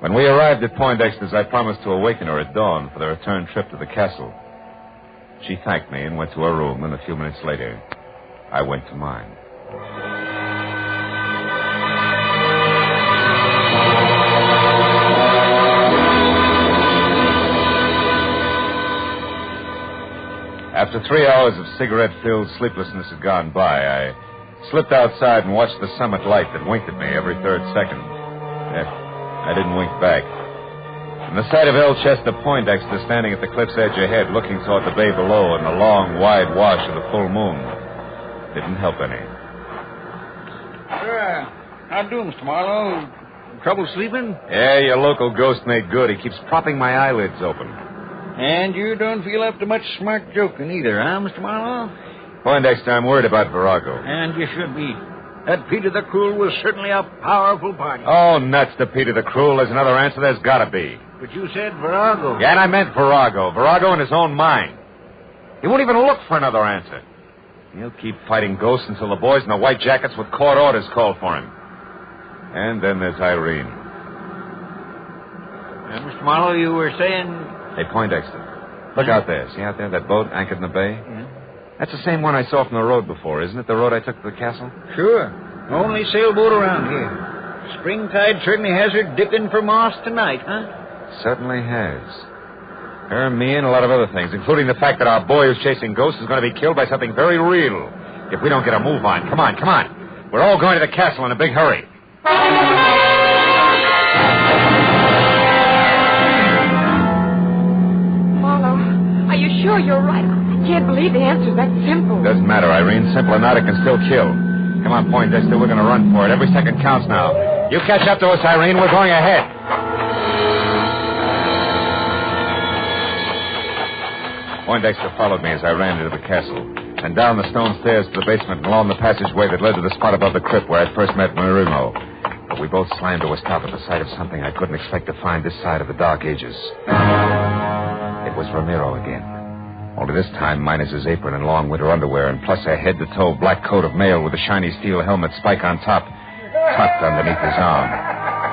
When we arrived at Poindexter's, I promised to awaken her at dawn for the return trip to the castle. She thanked me and went to her room, and a few minutes later, I went to mine. After 3 hours of cigarette-filled sleeplessness had gone by, I slipped outside and watched the summit light that winked at me every third second. I didn't wink back. And the sight of El Chester Poindexter standing at the cliff's edge ahead, looking toward the bay below and the long, wide wash of the full moon, didn't help any. How do, Mr. Marlowe? Trouble sleeping? Yeah, your local ghost made good. He keeps propping my eyelids open. And you don't feel up to much smart joking either, huh, Mr. Marlowe? Poindexter, I'm worried about Virago. And you should be. That Peter the Cruel was certainly a powerful party. Oh, nuts to Peter the Cruel. There's another answer. There's got to be. But you said Virago. Yeah, and I meant Virago. Virago in his own mind. He won't even look for another answer. He'll keep fighting ghosts until the boys in the white jackets with court orders call for him. And then there's Irene. Mr. Marlowe, you were saying... Hey, Poindexter, look out there. See out there, that boat anchored in the bay? Yeah. That's the same one I saw from the road before, isn't it? The road I took to the castle? Sure. Only sailboat around here. Springtide certainly has her dipping for moss tonight, huh? Certainly has. Her, me, and a lot of other things, including the fact that our boy who's chasing ghosts is going to be killed by something very real. If we don't get a move on. Come on. We're all going to the castle in a big hurry. Are you sure you're right? I can't believe the answer's that simple. Doesn't matter, Irene. Simple or not, it can still kill. Come on, Poindexter. We're going to run for it. Every second counts now. You catch up to us, Irene. We're going ahead. Poindexter followed me as I ran into the castle, and down the stone stairs to the basement and along the passageway that led to the spot above the crypt where I'd first met Marino. But we both slammed to a stop at the sight of something I couldn't expect to find this side of the Dark Ages. It was Ramiro again. Only this time minus his apron and long winter underwear, and plus a head-to-toe black coat of mail with a shiny steel helmet spike on top, tucked underneath his arm.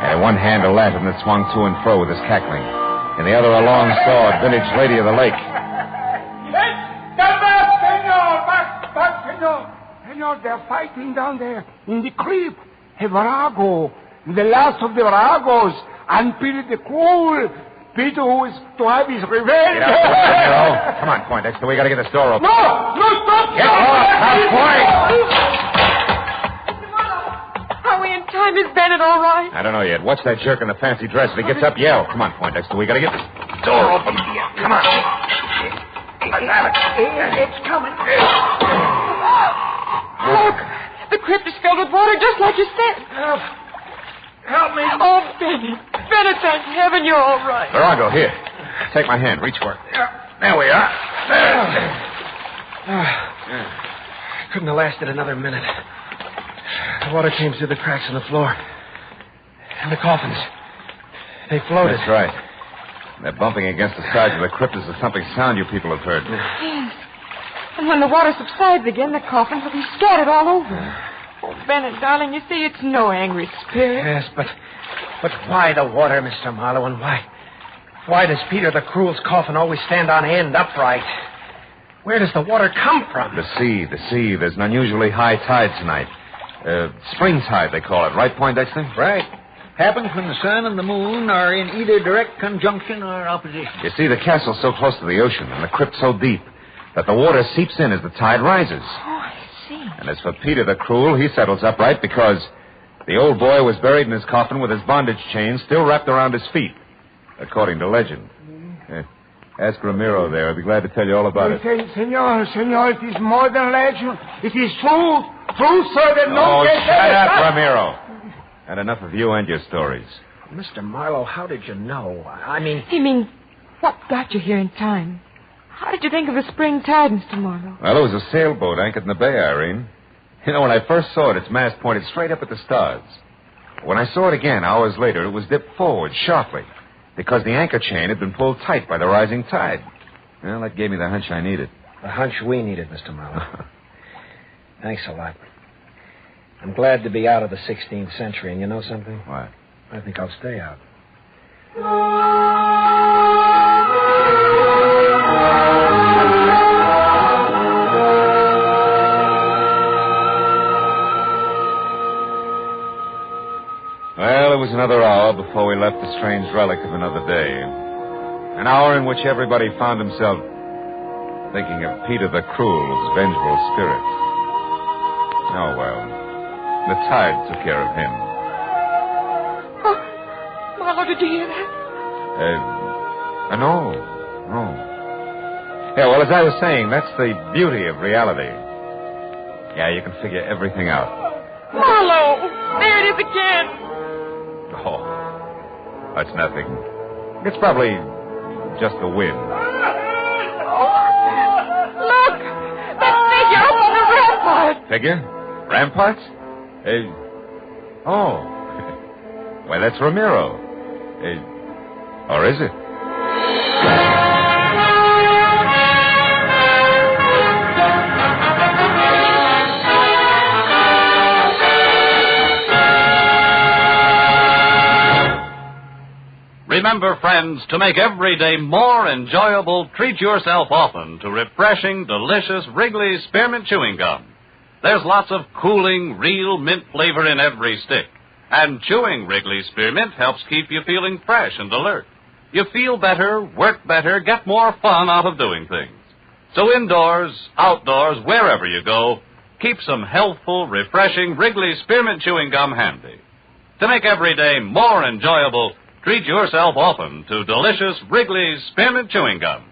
And in one hand a lantern that swung to and fro with his cackling. In the other a long sword, vintage Lady of the Lake. Stand back, senor! Back, senor! Senor, they're fighting down there in the crypt. Virago, the last of the Viragos, and Peter the Cruel. Peter who is to have his revenge. Get out, Ramiro. Come on, Poindexter. We got to get this door open. No, stop! Get off! Stop quiet! Are we in time? Is Bennett all right? I don't know yet. Watch that jerk in the fancy dress. If he gets up, yell. Come on, Poindexter. We got to get this door open. Come on. Let's have it. It's coming. Look, the crypt is filled with water, just like you said. Help me. Oh, Bennett. Bennett, thank heaven you're all right. Virago, here. Take my hand. Reach for it. There we are. Couldn't have lasted another minute. The water came through the cracks in the floor. And the coffins. They floated. That's right. They're bumping against the sides of the crypt as the thumping sound you people have heard. Yes. And when the water subsides again, the coffins will be scattered all over. Oh, Bennett, darling, you see, it's no angry spirit. Yes, but why the water, Mr. Marlowe, and why does Peter the Cruel's coffin always stand on end upright? Where does the water come from? The sea. There's an unusually high tide tonight. Spring tide, they call it. Right, Poindexter? Right. Happens when the sun and the moon are in either direct conjunction or opposition. You see, the castle's so close to the ocean and the crypt so deep that the water seeps in as the tide rises. Oh, I see. And as for Peter the Cruel, he settles upright because the old boy was buried in his coffin with his bondage chain still wrapped around his feet, according to legend. Ask Ramiro there. I'd be glad to tell you all about it. Senor, it is more than legend. It is true. True, sir, that no... Oh, shut up, Ramiro. And enough of you and your stories. Mr. Marlowe, how did you know? I mean... You mean, what got you here in time? How did you think of the spring tide, Mr. Marlowe? Well, it was a sailboat anchored in the bay, Irene. You know, when I first saw it, its mast pointed straight up at the stars. When I saw it again, hours later, it was dipped forward sharply. Because the anchor chain had been pulled tight by the rising tide. Well, that gave me the hunch I needed. The hunch we needed, Mr. Marlowe. Thanks a lot. I'm glad to be out of the 16th century, and you know something? What? I think I'll stay out. Well, it was another hour before we left the strange relic of another day. An hour in which everybody found himself thinking of Peter the Cruel's vengeful spirit. Oh, well. The tide took care of him. Oh, Marlowe, did you hear that? No. Yeah, well, as I was saying, that's the beauty of reality. Yeah, you can figure everything out. Marlowe, there it is again. Oh, that's nothing. It's probably just the wind. Look! That figure up on the rampart! Figure? Ramparts? Oh. Well, that's Ramiro. Or is it? Remember, friends, to make every day more enjoyable, treat yourself often to refreshing, delicious Wrigley's Spearmint Chewing Gum. There's lots of cooling, real mint flavor in every stick. And chewing Wrigley's Spearmint helps keep you feeling fresh and alert. You feel better, work better, get more fun out of doing things. So indoors, outdoors, wherever you go, keep some healthful, refreshing Wrigley's Spearmint Chewing Gum handy. To make every day more enjoyable, treat yourself often to delicious Wrigley's Spearmint Chewing Gum.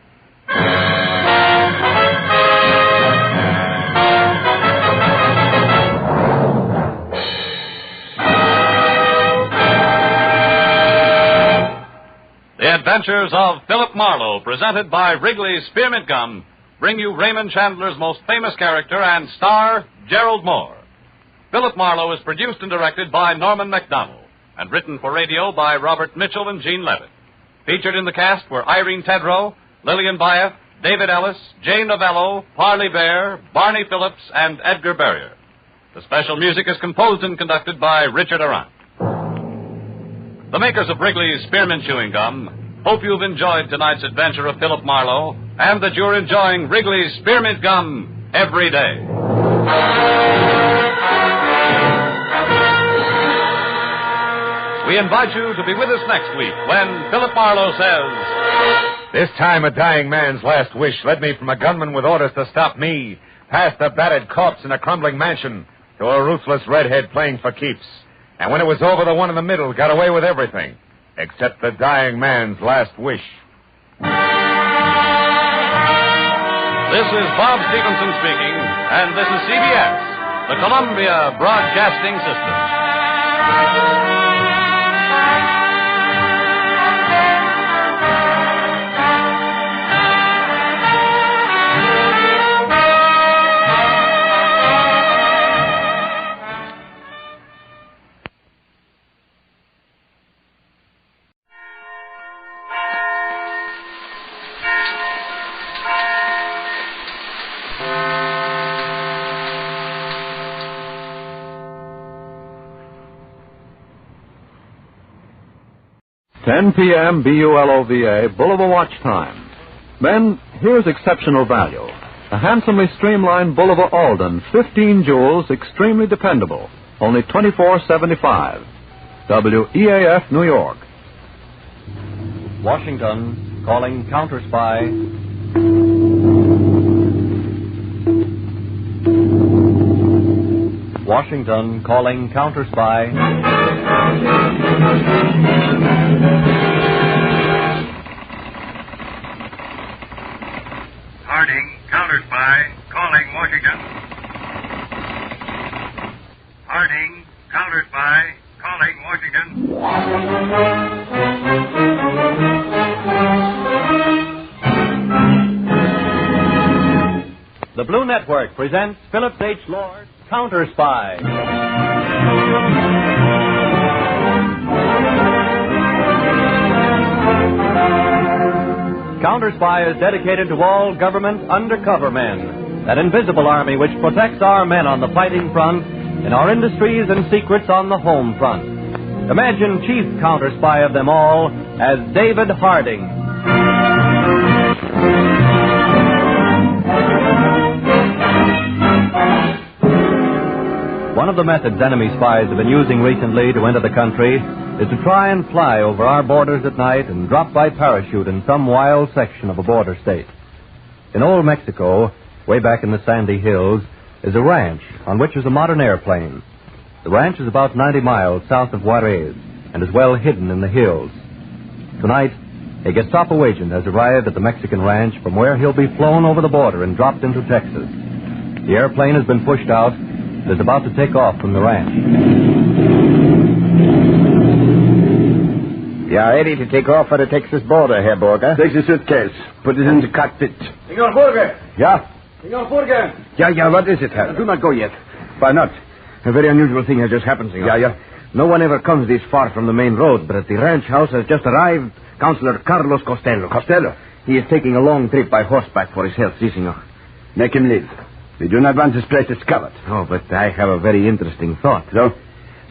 The Adventures of Philip Marlowe, presented by Wrigley's Spearmint Gum, bring you Raymond Chandler's most famous character and star, Gerald Moore. Philip Marlowe is produced and directed by Norman MacDonald, and written for radio by Robert Mitchell and Gene Levitt. Featured in the cast were Irene Tedrow, Lillian Byatt, David Ellis, Jay Novello, Parley Bear, Barney Phillips, and Edgar Barrier. The special music is composed and conducted by Richard Arant. The makers of Wrigley's Spearmint Chewing Gum hope you've enjoyed tonight's adventure of Philip Marlowe and that you're enjoying Wrigley's Spearmint Gum every day. We invite you to be with us next week when Philip Marlowe says, This time a dying man's last wish led me from a gunman with orders to stop me, past a battered corpse in a crumbling mansion, to a ruthless redhead playing for keeps. And when it was over, the one in the middle got away with everything, except the dying man's last wish. This is Bob Stevenson speaking, and this is CBS, the Columbia Broadcasting System. p.m. BULOVA, Bulova Watch Time. Men, here's exceptional value. A handsomely streamlined Bulova Alden, 15 jewels, extremely dependable. Only $24.75. WEAF, New York. Washington, calling Counterspy. Washington, calling Counterspy. Harding, Counterspy, calling Washington. Harding, Counterspy, calling Washington. The Blue Network presents Philip H. Lord, Counterspy. Counterspy is dedicated to all government undercover men, that invisible army which protects our men on the fighting front, in our industries and secrets on the home front. Imagine chief counterspy of them all as David Harding. One of the methods enemy spies have been using recently to enter the country is to try and fly over our borders at night and drop by parachute in some wild section of a border state. In old Mexico, way back in the sandy hills, is a ranch on which is a modern airplane. The ranch is about 90 miles south of Juarez and is well hidden in the hills. Tonight, a Gestapo agent has arrived at the Mexican ranch from where he'll be flown over the border and dropped into Texas. The airplane has been pushed out and is about to take off from the ranch. You are ready to take off for the Texas border, Herr Burger. Take the suitcase. Put it in the cockpit. Senor Burger! Yeah? Senor Burger! Yeah, what is it, Herr? Do not go yet. Why not? A very unusual thing has just happened, senor. Yeah. No one ever comes this far from the main road, but at the ranch house has just arrived Councilor Carlos Costello. Costello? He is taking a long trip by horseback for his health, si, senor. Make him leave. We do not want this place discovered. Oh, but I have a very interesting thought. So?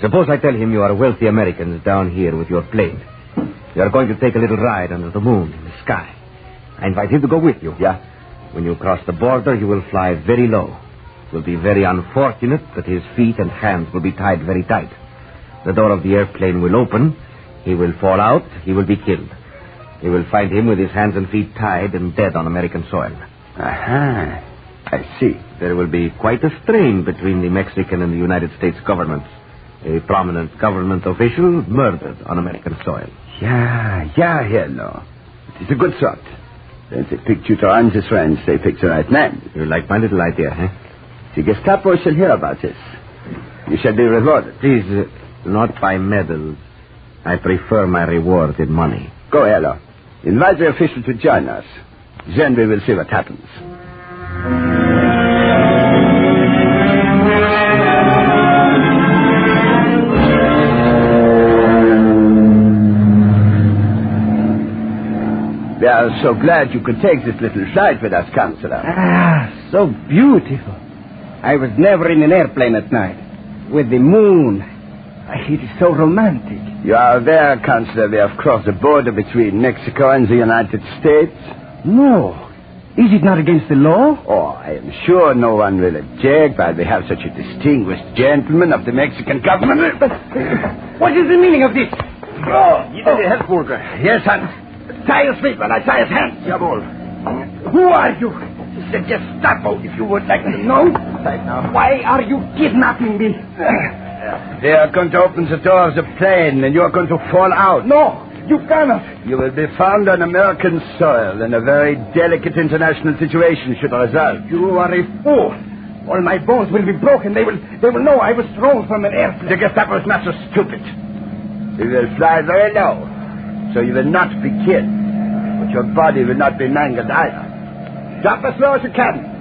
Suppose I tell him you are wealthy Americans down here with your plane. You are going to take a little ride under the moon in the sky. I invite him to go with you. Yeah. When you cross the border, you will fly very low. It will be very unfortunate that his feet and hands will be tied very tight. The door of the airplane will open. He will fall out. He will be killed. You will find him with his hands and feet tied and dead on American soil. Aha. I see. There will be quite a strain between the Mexican and the United States governments. A prominent government official murdered on American soil. Yeah, hello. It is a good thought. Then they picked you to run this ranch. They picked the right man. You like my little idea, eh? The Gestapo shall hear about this. You shall be rewarded. Please, not by medals. I prefer my reward in money. Go, hello. Invite the official to join us. Then we will see what happens. We are so glad you could take this little flight with us, Counselor. Ah, so beautiful. I was never in an airplane at night. With the moon. It is so romantic. You are aware, Counselor, we have crossed the border between Mexico and the United States? No. Is it not against the law? Oh, I am sure no one will object while we have such a distinguished gentleman of the Mexican government. But what is the meaning of this? Oh, you did help, Burger. Yes, Hans. Tie his feet while I tie his hands. Jawohl. Who are you? The Gestapo, if you would like to know. Right now. Why are you kidnapping me? They are going to open the door of the plane, and you are going to fall out. No, you cannot. You will be found on American soil, and a very delicate international situation should result. You are a fool. All my bones will be broken. They will know I was thrown from an airplane. The Gestapo is not so stupid. We will fly very low, so you will not be killed. But your body will not be mangled either. Drop as low as you can.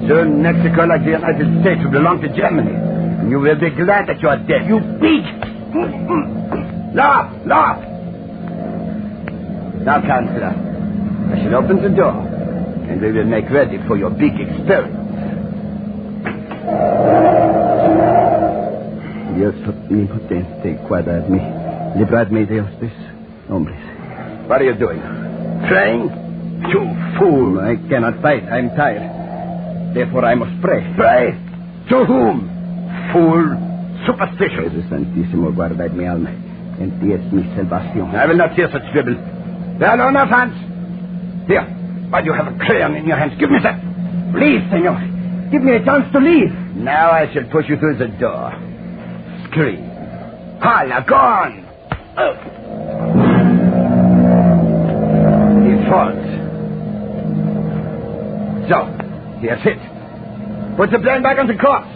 Soon Mexico, like the United States, will belong to Germany. And you will be glad that you are dead. You pig! Laugh! Now, Counselor, I shall open the door, and we will make ready for your big experiment. Dios omnipotente, guardadme, libradme de estos hombres. What are you doing? Praying? You fool! I cannot fight. I'm tired. Therefore, I must pray. Pray? To whom? Fool! Superstitious! Padre Santísimo, guardad mi alma. En ti es mi salvación. I will not hear such dribble. There are no enough hands. Here, while you have a crayon in your hands, give me that. Please, senor. Give me a chance to leave. Now I shall push you through the door. Scream. Holla, go on! He falls. So, here's it. Put the plane back on the course.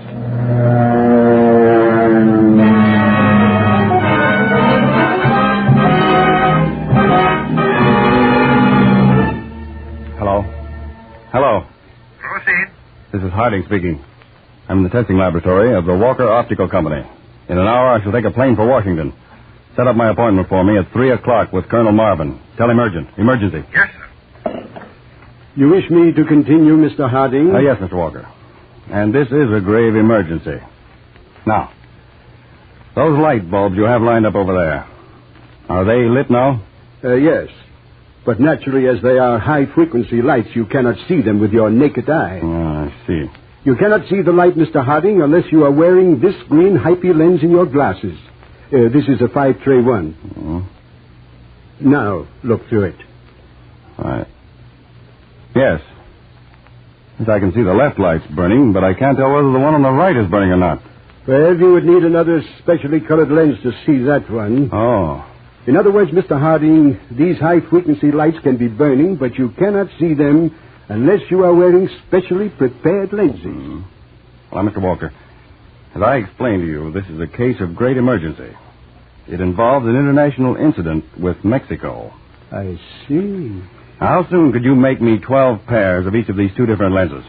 Hello. Proceed. This is Harding speaking. I'm in the testing laboratory of the Walker Optical Company. In an hour, I shall take a plane for Washington. Set up my appointment for me at 3 o'clock with Colonel Marvin. Tell him urgent. Emergency. Yes, sir. You wish me to continue, Mr. Harding? Yes, Mr. Walker. And this is a grave emergency. Now, those light bulbs you have lined up over there, are they lit now? Yes. But naturally, as they are high-frequency lights, you cannot see them with your naked eye. Oh, I see. You cannot see the light, Mr. Harding, unless you are wearing this green hypie lens in your glasses. This is a 5-tray-1. Mm-hmm. Now, look through it. Right. Yes. Yes, I can see the left light's burning, but I can't tell whether the one on the right is burning or not. Well, you would need another specially colored lens to see that one. Oh. In other words, Mr. Harding, these high-frequency lights can be burning, but you cannot see them unless you are wearing specially prepared lenses. Mm. Well, Mr. Walker, as I explained to you, this is a case of great emergency. It involves an international incident with Mexico. I see. How soon could you make me 12 pairs of each of these two different lenses?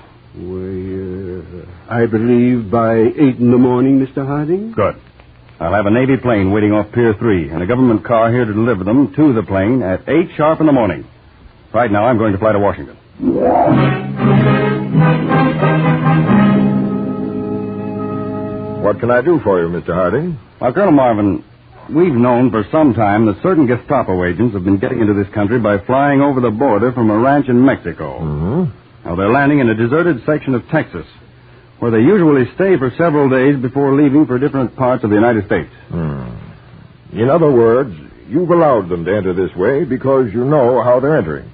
I believe by 8 in the morning, Mr. Harding. Good. I'll have a Navy plane waiting off Pier 3 and a government car here to deliver them to the plane at 8 sharp in the morning. Right now, I'm going to fly to Washington. What can I do for you, Mr. Harding? Well, Colonel Marvin, we've known for some time that certain Gestapo agents have been getting into this country by flying over the border from a ranch in Mexico. Mm-hmm. Now, they're landing in a deserted section of Texas, where they usually stay for several days before leaving for different parts of the United States. In other words, you've allowed them to enter this way because you know how they're entering.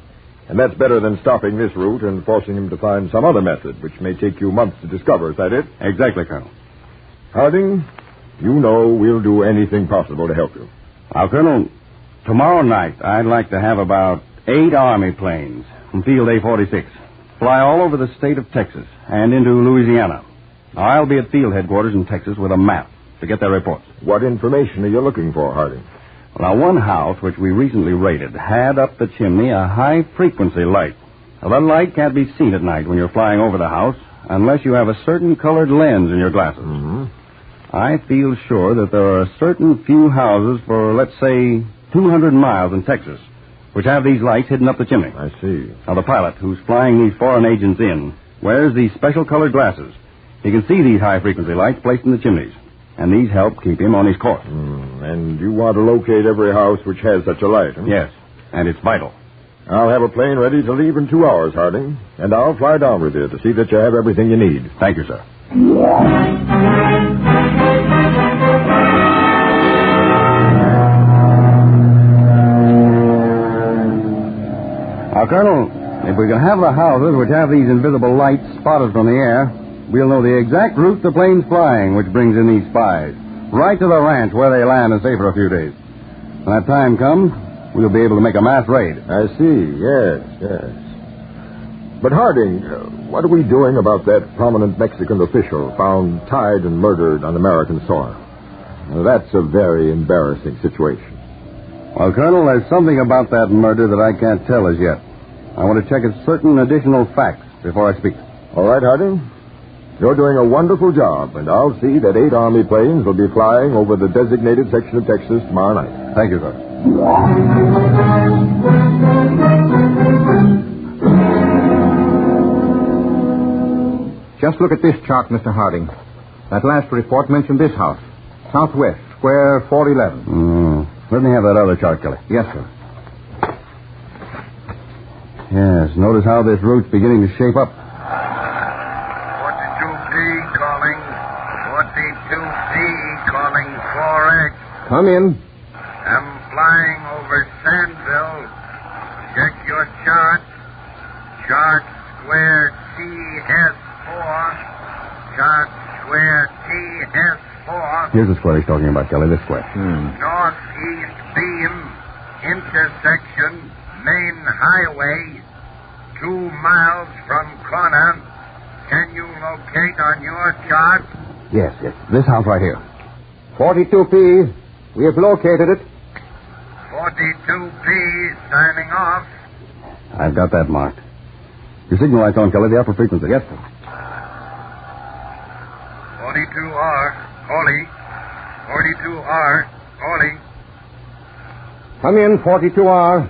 And that's better than stopping this route and forcing them to find some other method, which may take you months to discover. Is that it? Exactly, Colonel. Harding, you know we'll do anything possible to help you. Now, Colonel, tomorrow night I'd like to have about 8 Army planes from Field A-46 fly all over the state of Texas and into Louisiana. Now, I'll be at field headquarters in Texas with a map to get their reports. What information are you looking for, Harding? Well, now, one house which we recently raided had up the chimney a high-frequency light. Now, that light can't be seen at night when you're flying over the house unless you have a certain colored lens in your glasses. Mm-hmm. I feel sure that there are a certain few houses for, let's say, 200 miles in Texas which have these lights hidden up the chimney. I see. Now, the pilot who's flying these foreign agents in wears these special colored glasses. He can see these high-frequency lights placed in the chimneys, and these help keep him on his course. And you want to locate every house which has such a light, huh? Yes, and it's vital. I'll have a plane ready to leave in 2 hours, Harding, and I'll fly down with you to see that you have everything you need. Thank you, sir. Now, Colonel, if we can have the houses which have these invisible lights spotted from the air, we'll know the exact route the plane's flying, which brings in these spies, right to the ranch where they land and stay for a few days. When that time comes, we'll be able to make a mass raid. I see, yes. But, Harding, what are we doing about that prominent Mexican official found tied and murdered on American soil? Now, that's a very embarrassing situation. Well, Colonel, there's something about that murder that I can't tell as yet. I want to check certain additional facts before I speak. All right, Harding. You're doing a wonderful job, and I'll see that 8 Army planes will be flying over the designated section of Texas tomorrow night. Thank you, sir. Just look at this chart, Mr. Harding. That last report mentioned this house. Southwest, square 411. Let me have that other chart, Kelly. Yes, sir. Yes, notice how this route's beginning to shape up. 42P calling. 42P calling 4X. Come in. I'm flying over Sandville. Check your chart. Chart square TS4. Chart square TS4. Here's the square he's talking about, Kelly, this square. Northeast beam, intersection, main highway, 2 miles from corner. Can you locate on your chart? Yes. This house right here. 42P. We have located it. 42P, signing off. I've got that marked. Your signal light's on, Kelly, the upper frequency. Yes, sir. 42R, calling. 42R, calling. Come in, 42R.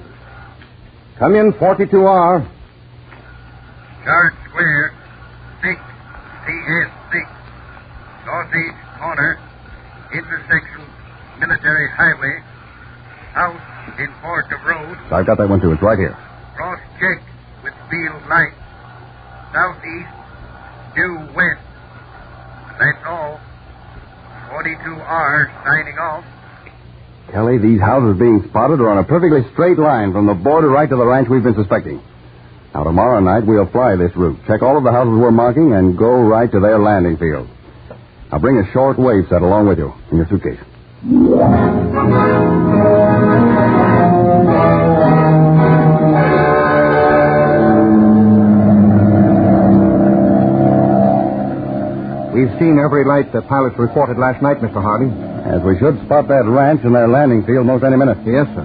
Come in, 42R. Chart Square, 6, CS6, northeast corner, intersection, military highway, house in Fork of Road. I've got that one, too. It's right here. Cross-check with field light. Southeast, due west. That's all. 42R signing off. Kelly, these houses being spotted are on a perfectly straight line from the border right to the ranch we've been suspecting. Now, tomorrow night, we'll fly this route, check all of the houses we're marking, and go right to their landing field. Now, bring a short wave set along with you in your suitcase. We've seen every light the pilots reported last night, Mr. Hardy. As we should spot that ranch and their landing field most any minute. Yes, sir.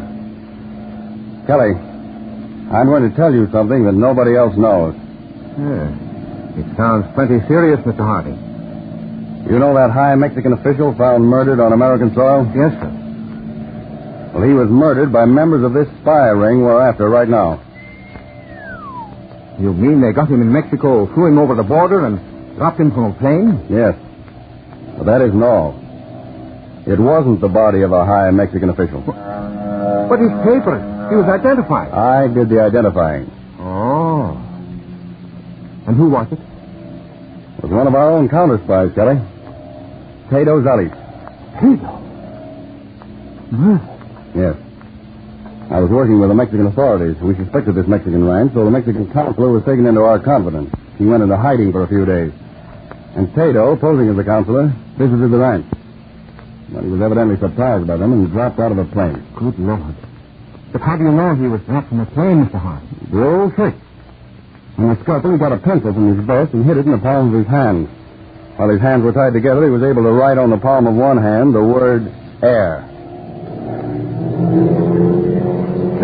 Kelly, I'm going to tell you something that nobody else knows. It sounds plenty serious, Mr. Hardy. You know that high Mexican official found murdered on American soil? Yes, sir. Well, he was murdered by members of this spy ring we're after right now. You mean they got him in Mexico, flew him over the border, and dropped him from a plane? Yes. But that isn't all. It wasn't the body of a high Mexican official. But his papers. He was identified. I did the identifying. Oh. And who was it? It was one of our own counterspies, Kelly. Tado Zales. Tado? Yes. I was working with the Mexican authorities. We suspected this Mexican ranch, so the Mexican consular was taken into our confidence. He went into hiding for a few days. And Tado, posing as a counselor, visited the ranch. Well, he was evidently surprised by them and dropped out of a plane. Good Lord. But how do you know he was dropped from a plane, Mr. Hart? The old trick. In the scuffle, he got a pencil from his vest and hid it in the palm of his hand. While his hands were tied together, he was able to write on the palm of one hand the word air.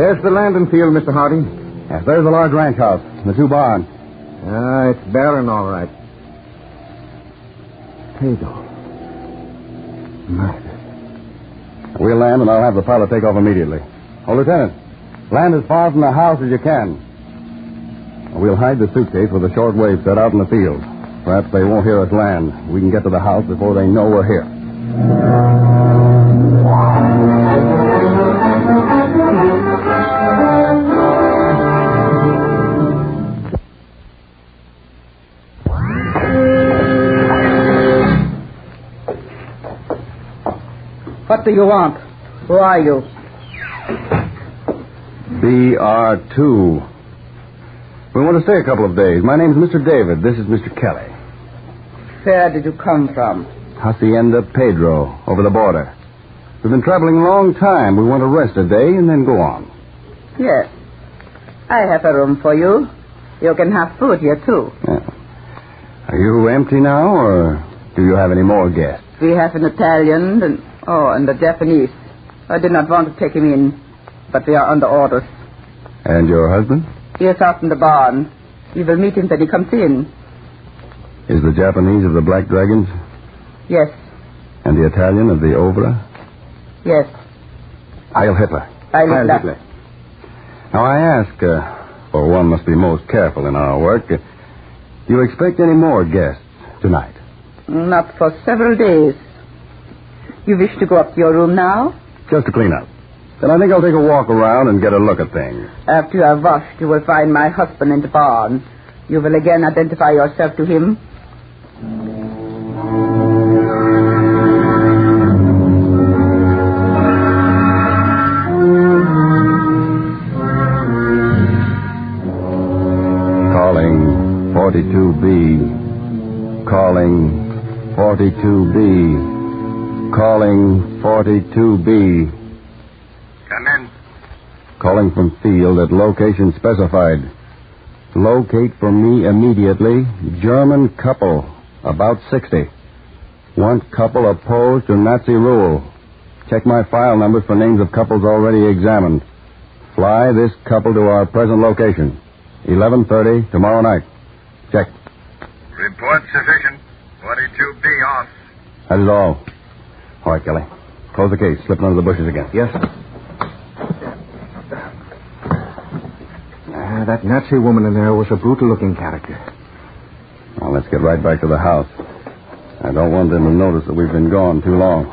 There's the landing field, Mr. Hardy. Yes, there's the large ranch house and the two barns. It's barren, all right. Tado. Murder. We'll land, and I'll have the pilot take off immediately. Oh, Lieutenant, land as far from the house as you can. We'll hide the suitcase with a short wave set out in the field. Perhaps they won't hear us land. We can get to the house before they know we're here. What do you want? Who are you? BR2. We want to stay a couple of days. My name's Mr. David. This is Mr. Kelly. Where did you come from? Hacienda Pedro, over the border. We've been traveling a long time. We want to rest a day and then go on. Yes. I have a room for you. You can have food here, too. Yeah. Are you empty now, or do you have any more guests? We have an Italian and a Japanese. I did not want to take him in, but we are under orders. And your husband? He is out in the barn. You will meet him when he comes in. Is the Japanese of the Black Dragons? Yes. And the Italian of the Obra? Yes. Heil Hitler. Heil Hitler. Now, I ask, for one must be most careful in our work, do you expect any more guests tonight? Not for several days. You wish to go up to your room now? Just to clean up. Then I think I'll take a walk around and get a look at things. After you have washed, you will find my husband in the barn. You will again identify yourself to him. Calling 42B. Calling 42B. Calling 42B. Come in. Calling from field at location specified. Locate for me immediately. German couple, about 60. Want couple opposed to Nazi rule. Check my file numbers for names of couples already examined. Fly this couple to our present location. 11:30 tomorrow night. Check. Report sufficient. 42B off. That is all. All right, Kelly. Close the case. Slip it under the bushes again. Yes, sir. That Nazi woman in there was a brutal-looking character. Well, let's get right back to the house. I don't want them to notice that we've been gone too long.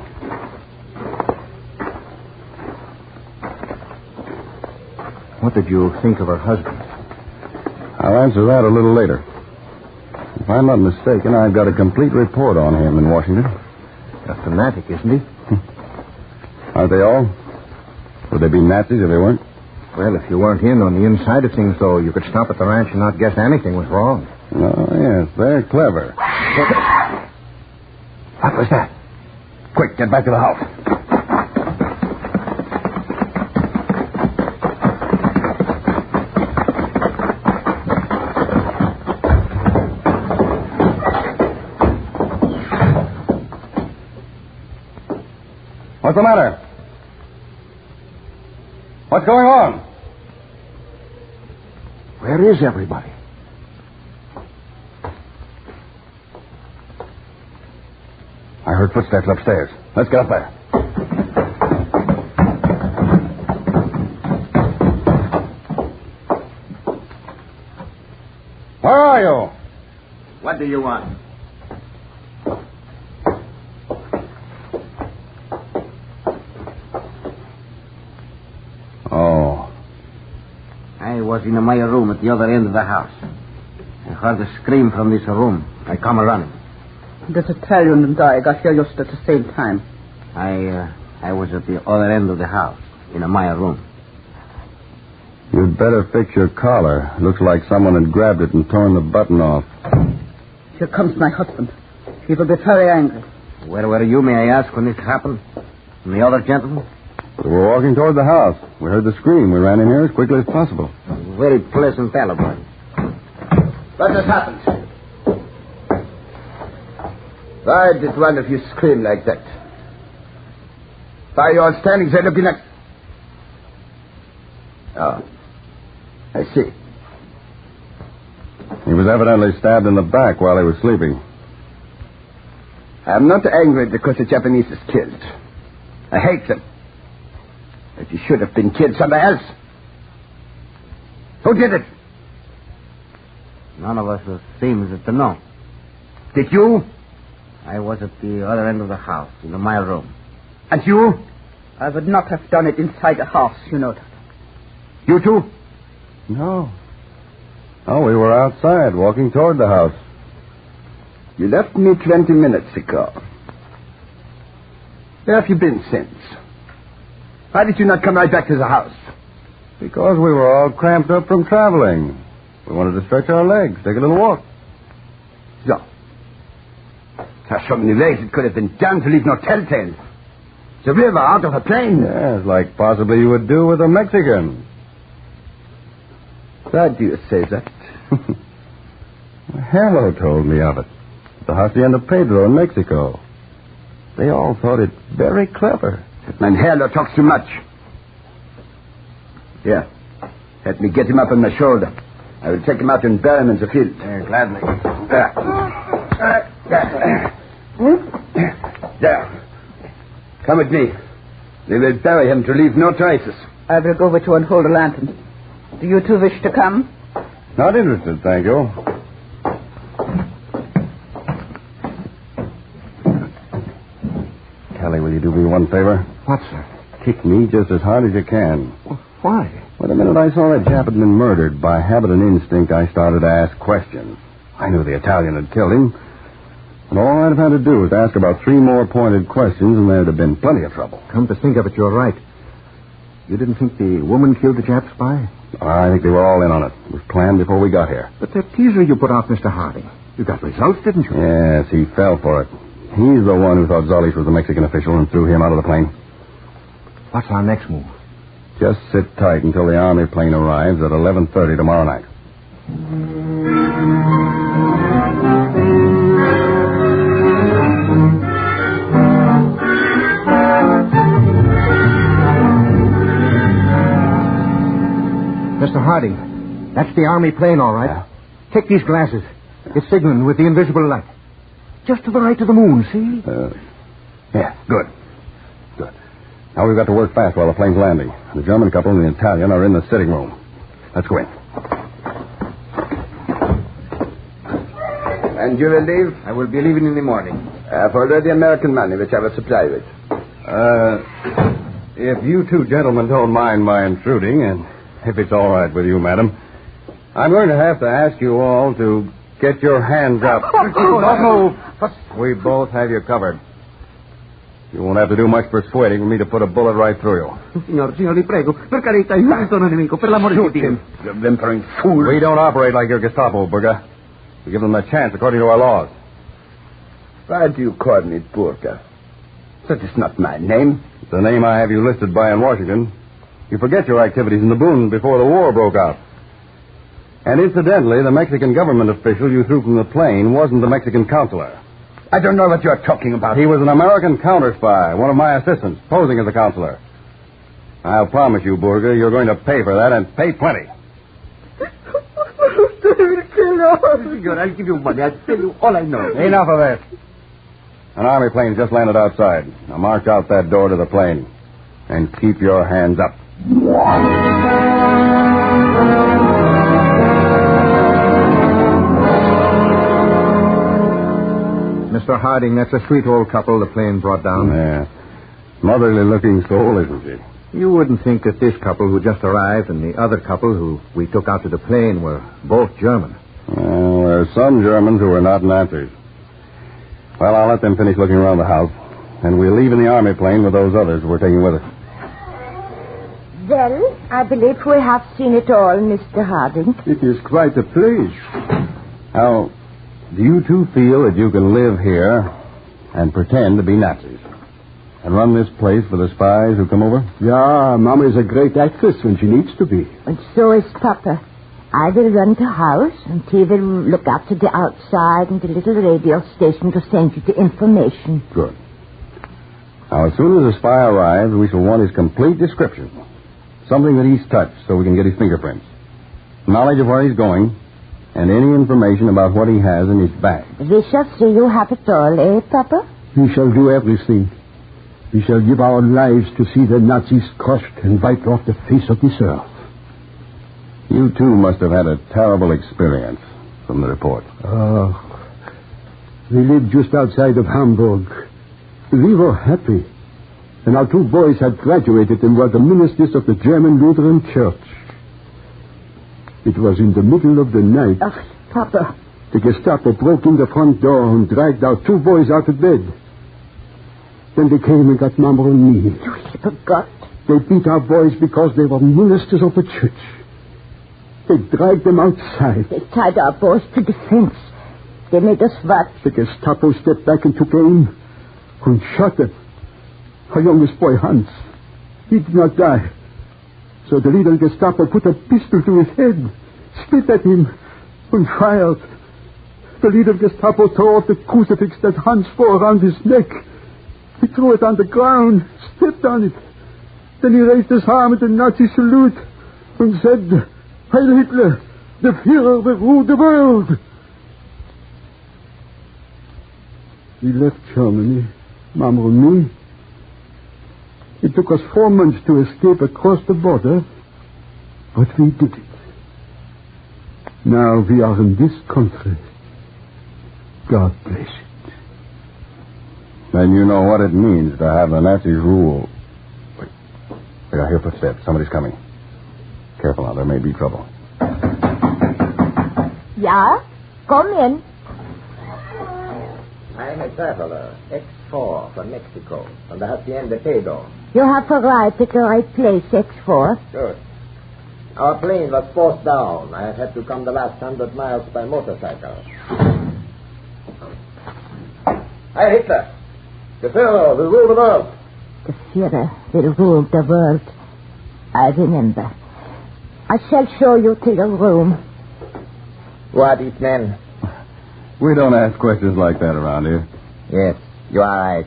What did you think of her husband? I'll answer that a little later. If I'm not mistaken, I've got a complete report on him in Washington. A fanatic, isn't he? Aren't they all? Would they be Nazis if they weren't? Well, if you weren't in on the inside of things, though, you could stop at the ranch and not guess anything was wrong. Oh, yes, they're clever. What was that? Quick, get back to the house. What's the matter? What's going on? Where is everybody? I heard footsteps upstairs. Let's get up there. Where are you? What do you want? Oh. I was in my room at the other end of the house. I heard a scream from this room. I come running. This Italian and I got here just at the same time. I was at the other end of the house, in my room. You'd better fix your collar. Looks like someone had grabbed it and torn the button off. Here comes my husband. He will be very angry. Where were you, may I ask, when this happened? And the other gentleman? We were walking toward the house. We heard the scream. We ran in here as quickly as possible. Very pleasant alibi. What has happened? Why did one of you scream like that? Why are you all standing there looking at... Oh, I see. He was evidently stabbed in the back while he was sleeping. I'm not angry because the Japanese is killed. I hate them. But he should have been killed somewhere else. Who did it? None of us seems to know. Did you? I was at the other end of the house, in my room. And you? I would not have done it inside the house, you know that. You too? No. Oh, we were outside, walking toward the house. You left me 20 minutes ago. Where have you been since? Why did you not come right back to the house? Because we were all cramped up from traveling. We wanted to stretch our legs, take a little walk. So. There are so many ways it could have been done to leave no telltale. The river, out of a plane. Yes, like possibly you would do with a Mexican. Why do you say that? Hello told me of it. The Hacienda Pedro in Mexico. They all thought it very clever. That man Hello talks too much. Here. Let me get him up on my shoulder. I will take him out and bury him in the field. Gladly. There. Come with me. We will bury him to leave no traces. I will go with you and hold a lantern. Do you two wish to come? Not interested, thank you. Kelly, will you do me one favor? What, sir? Kick me just as hard as you can. Why? Well, the minute I saw that Jap had been murdered, by habit and instinct, I started to ask questions. I knew the Italian had killed him. And all I'd have had to do was ask about 3 more pointed questions, and there'd have been plenty of trouble. Come to think of it, you're right. You didn't think the woman killed the Jap spy? I think they were all in on it. It was planned before we got here. But the teaser you put out, Mr. Harding, you got results, didn't you? Yes, he fell for it. He's the one who thought Zolich was a Mexican official and threw him out of the plane. What's our next move? Just sit tight until the army plane arrives at 11:30 tomorrow night. Mr. Harding, that's the army plane, all right. Yeah. Take these glasses. It's signaling with the invisible light. Just to the right of the moon, see? Yeah, good. Good. Now we've got to work fast while the plane's landing. The German couple and the Italian are in the sitting room. Let's go in. And you will leave? I will be leaving in the morning. I've already American money, which I will supply with. If you two gentlemen don't mind my intruding, and if it's all right with you, madam, I'm going to have to ask you all to get your hands up. Don't move. We both have you covered. You won't have to do much persuading for me to put a bullet right through you. Signor, li prego. Per carità, io sono nemico. Per l'amore di Dio. You whimpering fool. We don't operate like your Gestapo, Burger. We give them a chance according to our laws. Why do you call me Burger? That is not my name. It's the name I have you listed by in Washington. You forget your activities in the Boone before the war broke out. And incidentally, the Mexican government official you threw from the plane wasn't the Mexican consular. I don't know what you're talking about. He was an American counterspy, one of my assistants, posing as a consular. I'll promise you, Burger, you're going to pay for that, and pay plenty. Signor, I'll give you money. I'll tell you all I know. Enough of this. An army plane's just landed outside. Now march out that door to the plane. And keep your hands up. Mr. Harding, that's a sweet old couple the plane brought down. Yeah. Motherly-looking soul, isn't she? You wouldn't think that this couple who just arrived and the other couple who we took out to the plane were both German. Well, there are some Germans who are not Nazis. Well, I'll let them finish looking around the house, and we'll leave in the army plane with those others we're taking with us. Well, I believe we have seen it all, Mr. Harding. It is quite a place. Now, do you two feel that you can live here and pretend to be Nazis? And run this place for the spies who come over? Yeah, Mama is a great actress when she needs to be. And so is Papa. I will run the house, and he will look after the outside and the little radio station to send you the information. Good. Now, as soon as the spy arrives, we shall want his complete description. Something that he's touched so we can get his fingerprints. Knowledge of where he's going, and any information about what he has in his bag. We shall see you have it all, eh, Papa? We shall do everything. We shall give our lives to see the Nazis crushed and wiped off the face of this earth. You two must have had a terrible experience from the report. Oh. We lived just outside of Hamburg. We were happy. And our two boys had graduated and were the ministers of the German Lutheran Church. It was in the middle of the night. Papa. The Gestapo broke in the front door and dragged our two boys out of bed. Then they came and got Mama and me. You forgot. They beat our boys because they were ministers of the church. They dragged them outside. They tied our boys to the fence. They made us watch. The Gestapo stepped back and took aim and shot them. Our youngest boy, Hans, he did not die. So the little Gestapo put a pistol to his head, spit at him, and fired. The little Gestapo tore off the crucifix that Hans wore around his neck. He threw it on the ground, stepped on it. Then he raised his arm at the Nazi salute and said, Heil Hitler, the Führer will rule the world. We left Germany, Mama and me. It took us 4 months to escape across the border, but we did it. Now we are in this country. God bless it. Then you know what it means to have the Nazis rule. Wait, I hear footsteps. Somebody's coming. Careful now, there may be trouble. Yeah? Come in. I am a traveler, X4 from Mexico, from the Hacienda Pedro. You have arrived at the right place, X4. Good. Our plane was forced down. I have had to come the last 100 miles by motorcycle. Hi, Hitler. The Führer will rule the world. The Führer will rule the world. I remember. I shall show you to your room. Who are these men? We don't ask questions like that around here. Yes, you are right.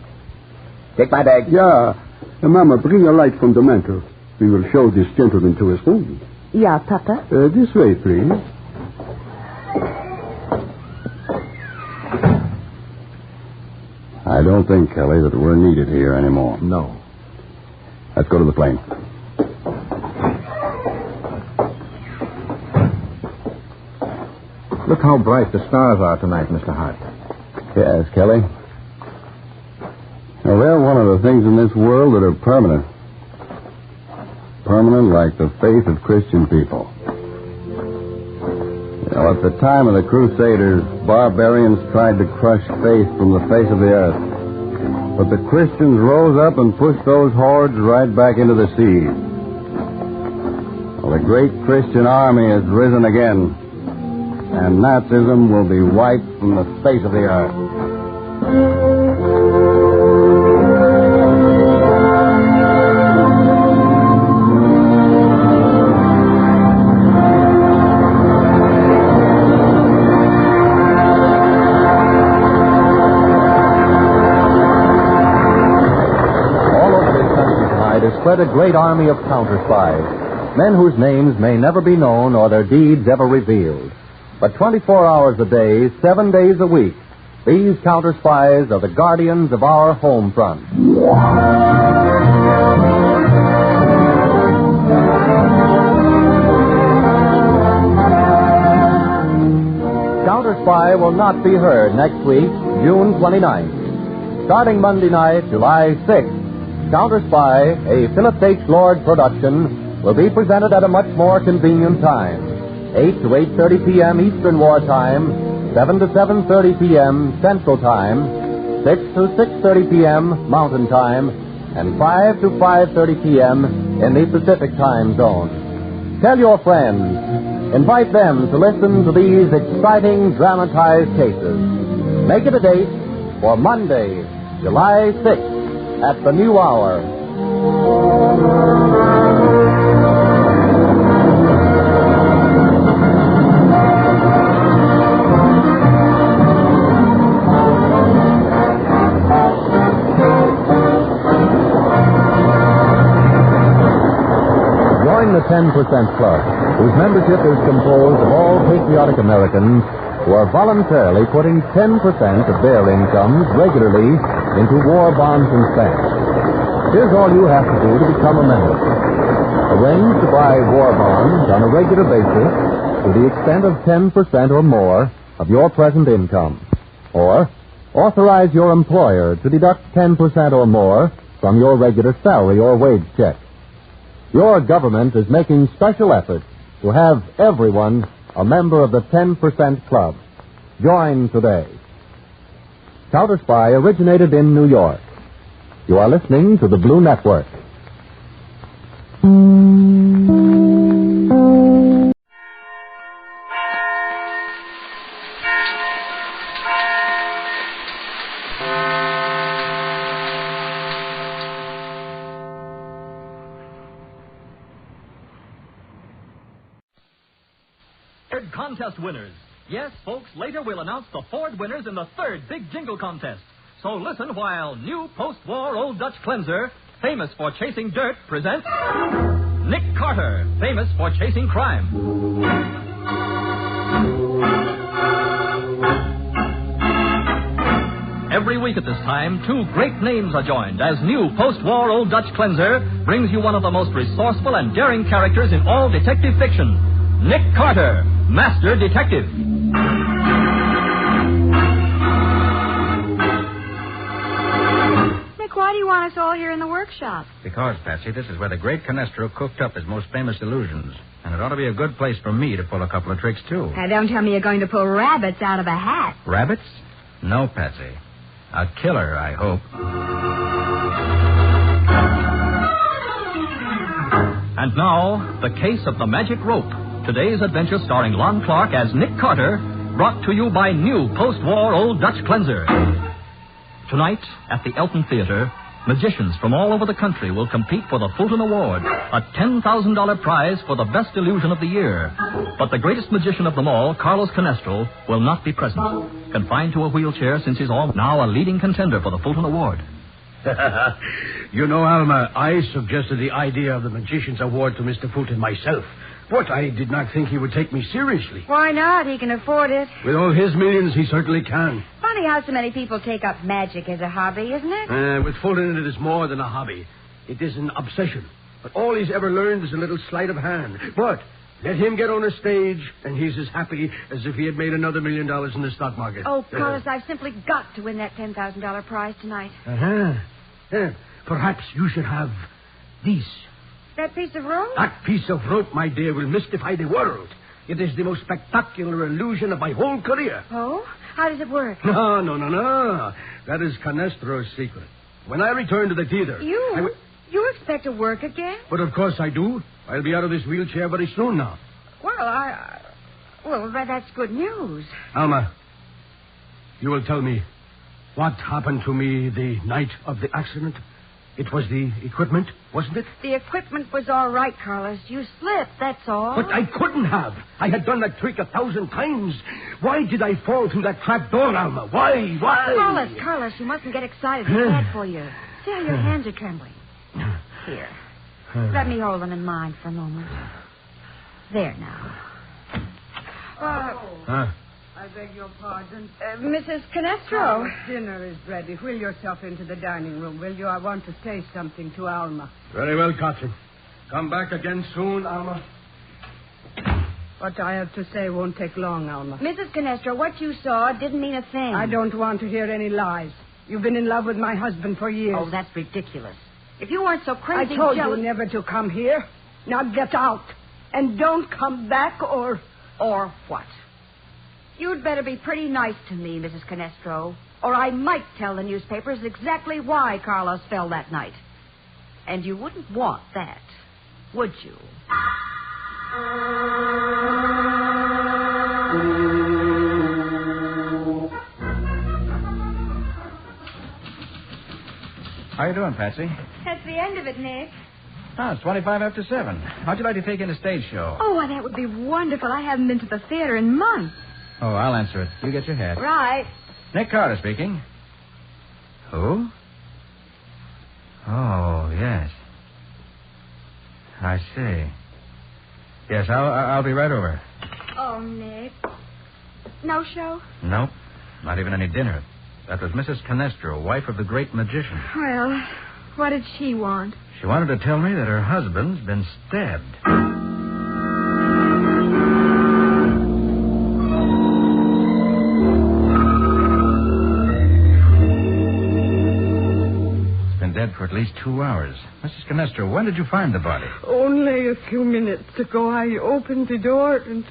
Take my bag. Yeah. Mama, bring a light from the mantel. We will show this gentleman to his room. Yeah, Papa. This way, please. I don't think, Kelly, that we're needed here anymore. No. Let's go to the plane. Look how bright the stars are tonight, Mr. Hart. Yes, Kelly. Now, they're one of the things in this world that are permanent. Permanent like the faith of Christian people. You know, at the time of the Crusaders, barbarians tried to crush faith from the face of the earth. But the Christians rose up and pushed those hordes right back into the sea. Well, the great Christian army has risen again, and Nazism will be wiped from the face of the earth. Spread a great army of counterspies, men whose names may never be known or their deeds ever revealed. But 24 hours a day, 7 days a week, these counterspies are the guardians of our home front. Counterspy will not be heard next week, June 29th. Starting Monday night, July 6th, Counterspy, a Philip H. Lord production, will be presented at a much more convenient time. 8 to 8:30 p.m. Eastern War Time, 7 to 7:30 p.m. Central Time, 6 to 6:30 p.m. Mountain Time, and 5 to 5:30 p.m. in the Pacific Time Zone. Tell your friends. Invite them to listen to these exciting dramatized cases. Make it a date for Monday, July 6th. At the new hour. Join the 10% Club, whose membership is composed of all patriotic Americans who are voluntarily putting 10% of their incomes regularly into war bonds and stamps. Here's all you have to do to become a member. Arrange to buy war bonds on a regular basis to the extent of 10% or more of your present income. Or authorize your employer to deduct 10% or more from your regular salary or wage check. Your government is making special efforts to have everyone a member of the 10% Club. Join today. Counterspy originated in New York. You are listening to the Blue Network. Contest winners. Yes, folks, later we'll announce the Ford winners in the third big jingle contest. So listen while new post-war Old Dutch cleanser, famous for chasing dirt, presents Nick Carter, famous for chasing crime. Every week at this time, two great names are joined as new post-war Old Dutch cleanser brings you one of the most resourceful and daring characters in all detective fiction, Nick Carter, Master Detective. Nick, why do you want us all here in the workshop? Because, Patsy, this is where the great Canestro cooked up his most famous illusions. And it ought to be a good place for me to pull a couple of tricks, too. Now, don't tell me you're going to pull rabbits out of a hat. Rabbits? No, Patsy. A killer, I hope. And now, the case of the magic rope. Today's adventure starring Lon Clark as Nick Carter, brought to you by new post-war Old Dutch cleanser. Tonight, at the Elton Theater, magicians from all over the country will compete for the Fulton Award, a $10,000 prize for the best illusion of the year. But the greatest magician of them all, Carlos Canestro, will not be present. Confined to a wheelchair since he's now a leading contender for the Fulton Award. You know, Alma, I suggested the idea of the Magician's Award to Mr. Fulton myself. But I did not think he would take me seriously. Why not? He can afford it. With all his millions, he certainly can. Funny how so many people take up magic as a hobby, isn't it? With Fulton, it is more than a hobby. It is an obsession. But all he's ever learned is a little sleight of hand. But Let him get on a stage, and he's as happy as if he had made another $1 million in the stock market. Oh, Carlos, I've simply got to win that $10,000 prize tonight. Perhaps you should have these. That piece of rope? That piece of rope, my dear, will mystify the world. It is the most spectacular illusion of my whole career. Oh? How does it work? No. That is Canestro's secret. When I return to the theater... You expect to work again? But of course I do. I'll be out of this wheelchair very soon now. Well, that's good news. Alma, you will tell me what happened to me the night of the accident? It was the equipment, wasn't it? The equipment was all right, Carlos. You slipped, that's all. But I couldn't have. I had done that trick 1,000 times. Why did I fall through that trap door, Alma? Why? Carlos, you mustn't get excited. It's bad for you. See how your hands are trembling. Here. Let me hold them in mine for a moment. There now. I beg your pardon. Mrs. Canestro. Dinner is ready. Wheel yourself into the dining room, will you? I want to say something to Alma. Very well, Katrin. Come back again soon, Alma. What I have to say won't take long, Alma. Mrs. Canestro, what you saw didn't mean a thing. I don't want to hear any lies. You've been in love with my husband for years. Oh, that's ridiculous. If you weren't so crazy I told you never to come here. Now get out. And don't come back or... Or what? You'd better be pretty nice to me, Mrs. Canestro, or I might tell the newspapers exactly why Carlos fell that night. And you wouldn't want that, would you? How you doing, Patsy? That's the end of it, Nick. It's 25 after 7. How'd you like to take in a stage show? Oh, well, that would be wonderful. I haven't been to the theater in months. Oh, I'll answer it. You get your hat. Right. Nick Carter speaking. Who? Oh, yes. I see. Yes, I'll be right over. Oh, Nick. No show? Nope. Not even any dinner. That was Mrs. Canestro, wife of the great magician. Well, what did she want? She wanted to tell me that her husband's been stabbed. He's been dead for at least 2 hours. Mrs. Canestro, when did you find the body? Only a few minutes ago. I opened the door, and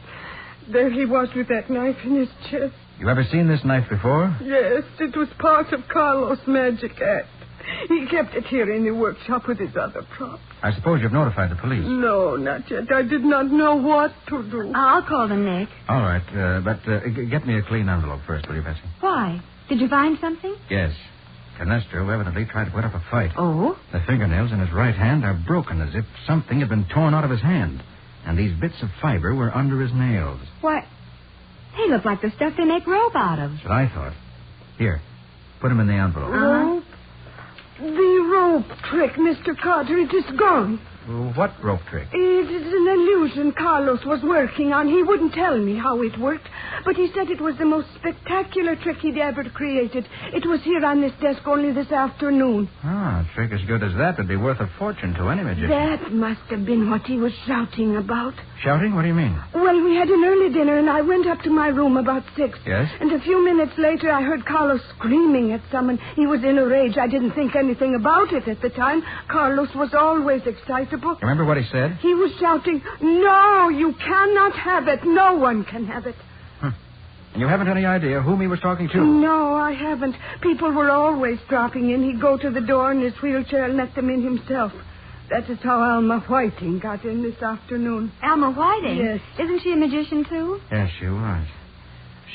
there he was with that knife in his chest. You ever seen this knife before? Yes, it was part of Carlos' magic act. He kept it here in the workshop with his other props. I suppose you've notified the police. No, not yet. I did not know what to do. I'll call them, Nick. All right, but get me a clean envelope first, will you, Patsy? Why? Did you find something? Yes. Canestro evidently tried to put up a fight. Oh? The fingernails in his right hand are broken as if something had been torn out of his hand. And these bits of fiber were under his nails. What? They look like the stuff they make rope out of. That's what I thought. Here, put them in the envelope. Rope? The rope trick, Mr. Carter, it is gone. What rope trick? It is an illusion Carlos was working on. He wouldn't tell me how it worked, but he said it was the most spectacular trick he'd ever created. It was here on this desk only this afternoon. A trick as good as that would be worth a fortune to any magician. That must have been what he was shouting about. Shouting? What do you mean? Well, we had an early dinner, and I went up to my room about 6. Yes? And a few minutes later, I heard Carlos screaming at someone. He was in a rage. I didn't think anything about it at the time. Carlos was always excitable. You remember what he said? He was shouting, "No, you cannot have it. No one can have it." And you haven't any idea whom he was talking to? No, I haven't. People were always dropping in. He'd go to the door in his wheelchair and let them in himself. That is how Alma Whiting got in this afternoon. Alma Whiting? Yes. Isn't she a magician, too? Yes, she was.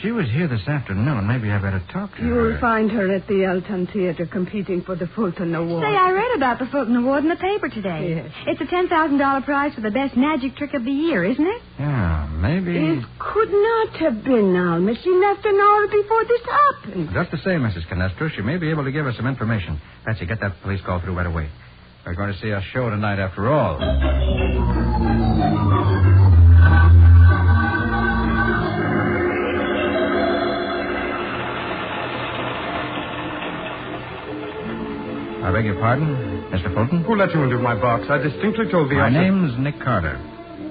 She was here this afternoon. Maybe I better talk to her. You'll find her at the Elton Theater competing for the Fulton Award. Say, I read about the Fulton Award in the paper today. Yes. It's a $10,000 prize for the best magic trick of the year, isn't it? Yeah, maybe... It could not have been Alma. She left an hour before this happened. Just the same, Mrs. Canestro, she may be able to give us some information. Patsy, get that police call through right away. We're going to see a show tonight after all. I beg your pardon, Mr. Fulton? Who let you into my box? I distinctly told the My officer... name's Nick Carter.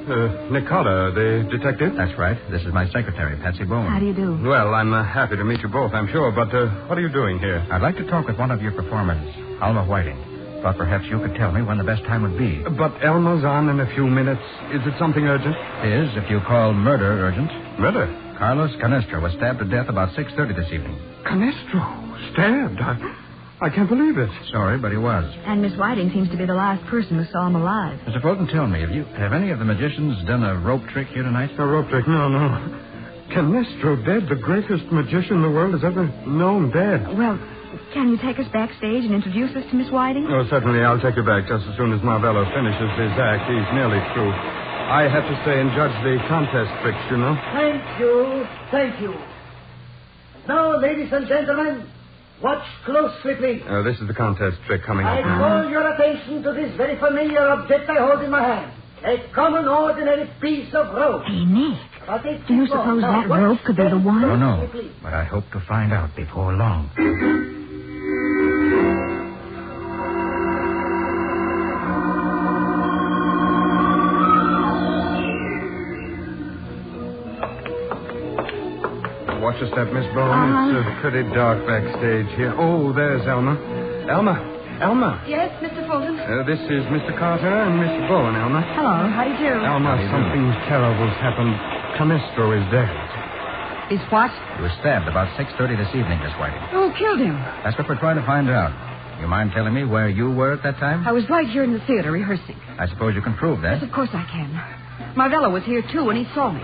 Nick Carter, the detective? That's right. This is my secretary, Patsy Bowen. How do you do? Well, I'm happy to meet you both, I'm sure, but what are you doing here? I'd like to talk with one of your performers, Alma Whiting. Thought perhaps you could tell me when the best time would be. But Elma's on in a few minutes. Is it something urgent? It is, if you call murder urgent. Murder? Carlos Canestro was stabbed to death about 6:30 this evening. Canestro? Stabbed? I can't believe it. Sorry, but he was. And Miss Whiting seems to be the last person who saw him alive. Mr. Fulton, tell me, have any of the magicians done a rope trick here tonight? A rope trick? No. Canestro dead, the greatest magician the world has ever known dead. Well, can you take us backstage and introduce us to Miss Whiting? Oh, certainly. I'll take you back just as soon as Marvello finishes his act. He's nearly through. I have to stay and judge the contest tricks, you know. Thank you. Now, ladies and gentlemen, watch closely, please. This is the contest trick coming up I now. call your attention to this very familiar object I hold in my hand. A common, ordinary piece of rope. Hey, Nick, do you suppose that rope could be the one? Oh, no. But I hope to find out before long. Watch your step, Miss Bowen. It's pretty dark backstage here. Oh, there's Elma. Elma. Yes, Mr. Fulton? This is Mr. Carter and Miss Bowen, Elma. Hello, how do you do? Elma, something terrible's happened. Canestro is dead. Is what? He was stabbed about 6:30 this evening, Miss Whiting. Who killed him? That's what we're trying to find out. You mind telling me where you were at that time? I was right here in the theater rehearsing. I suppose you can prove that. Yes, of course I can. Marvello was here, too, and he saw me.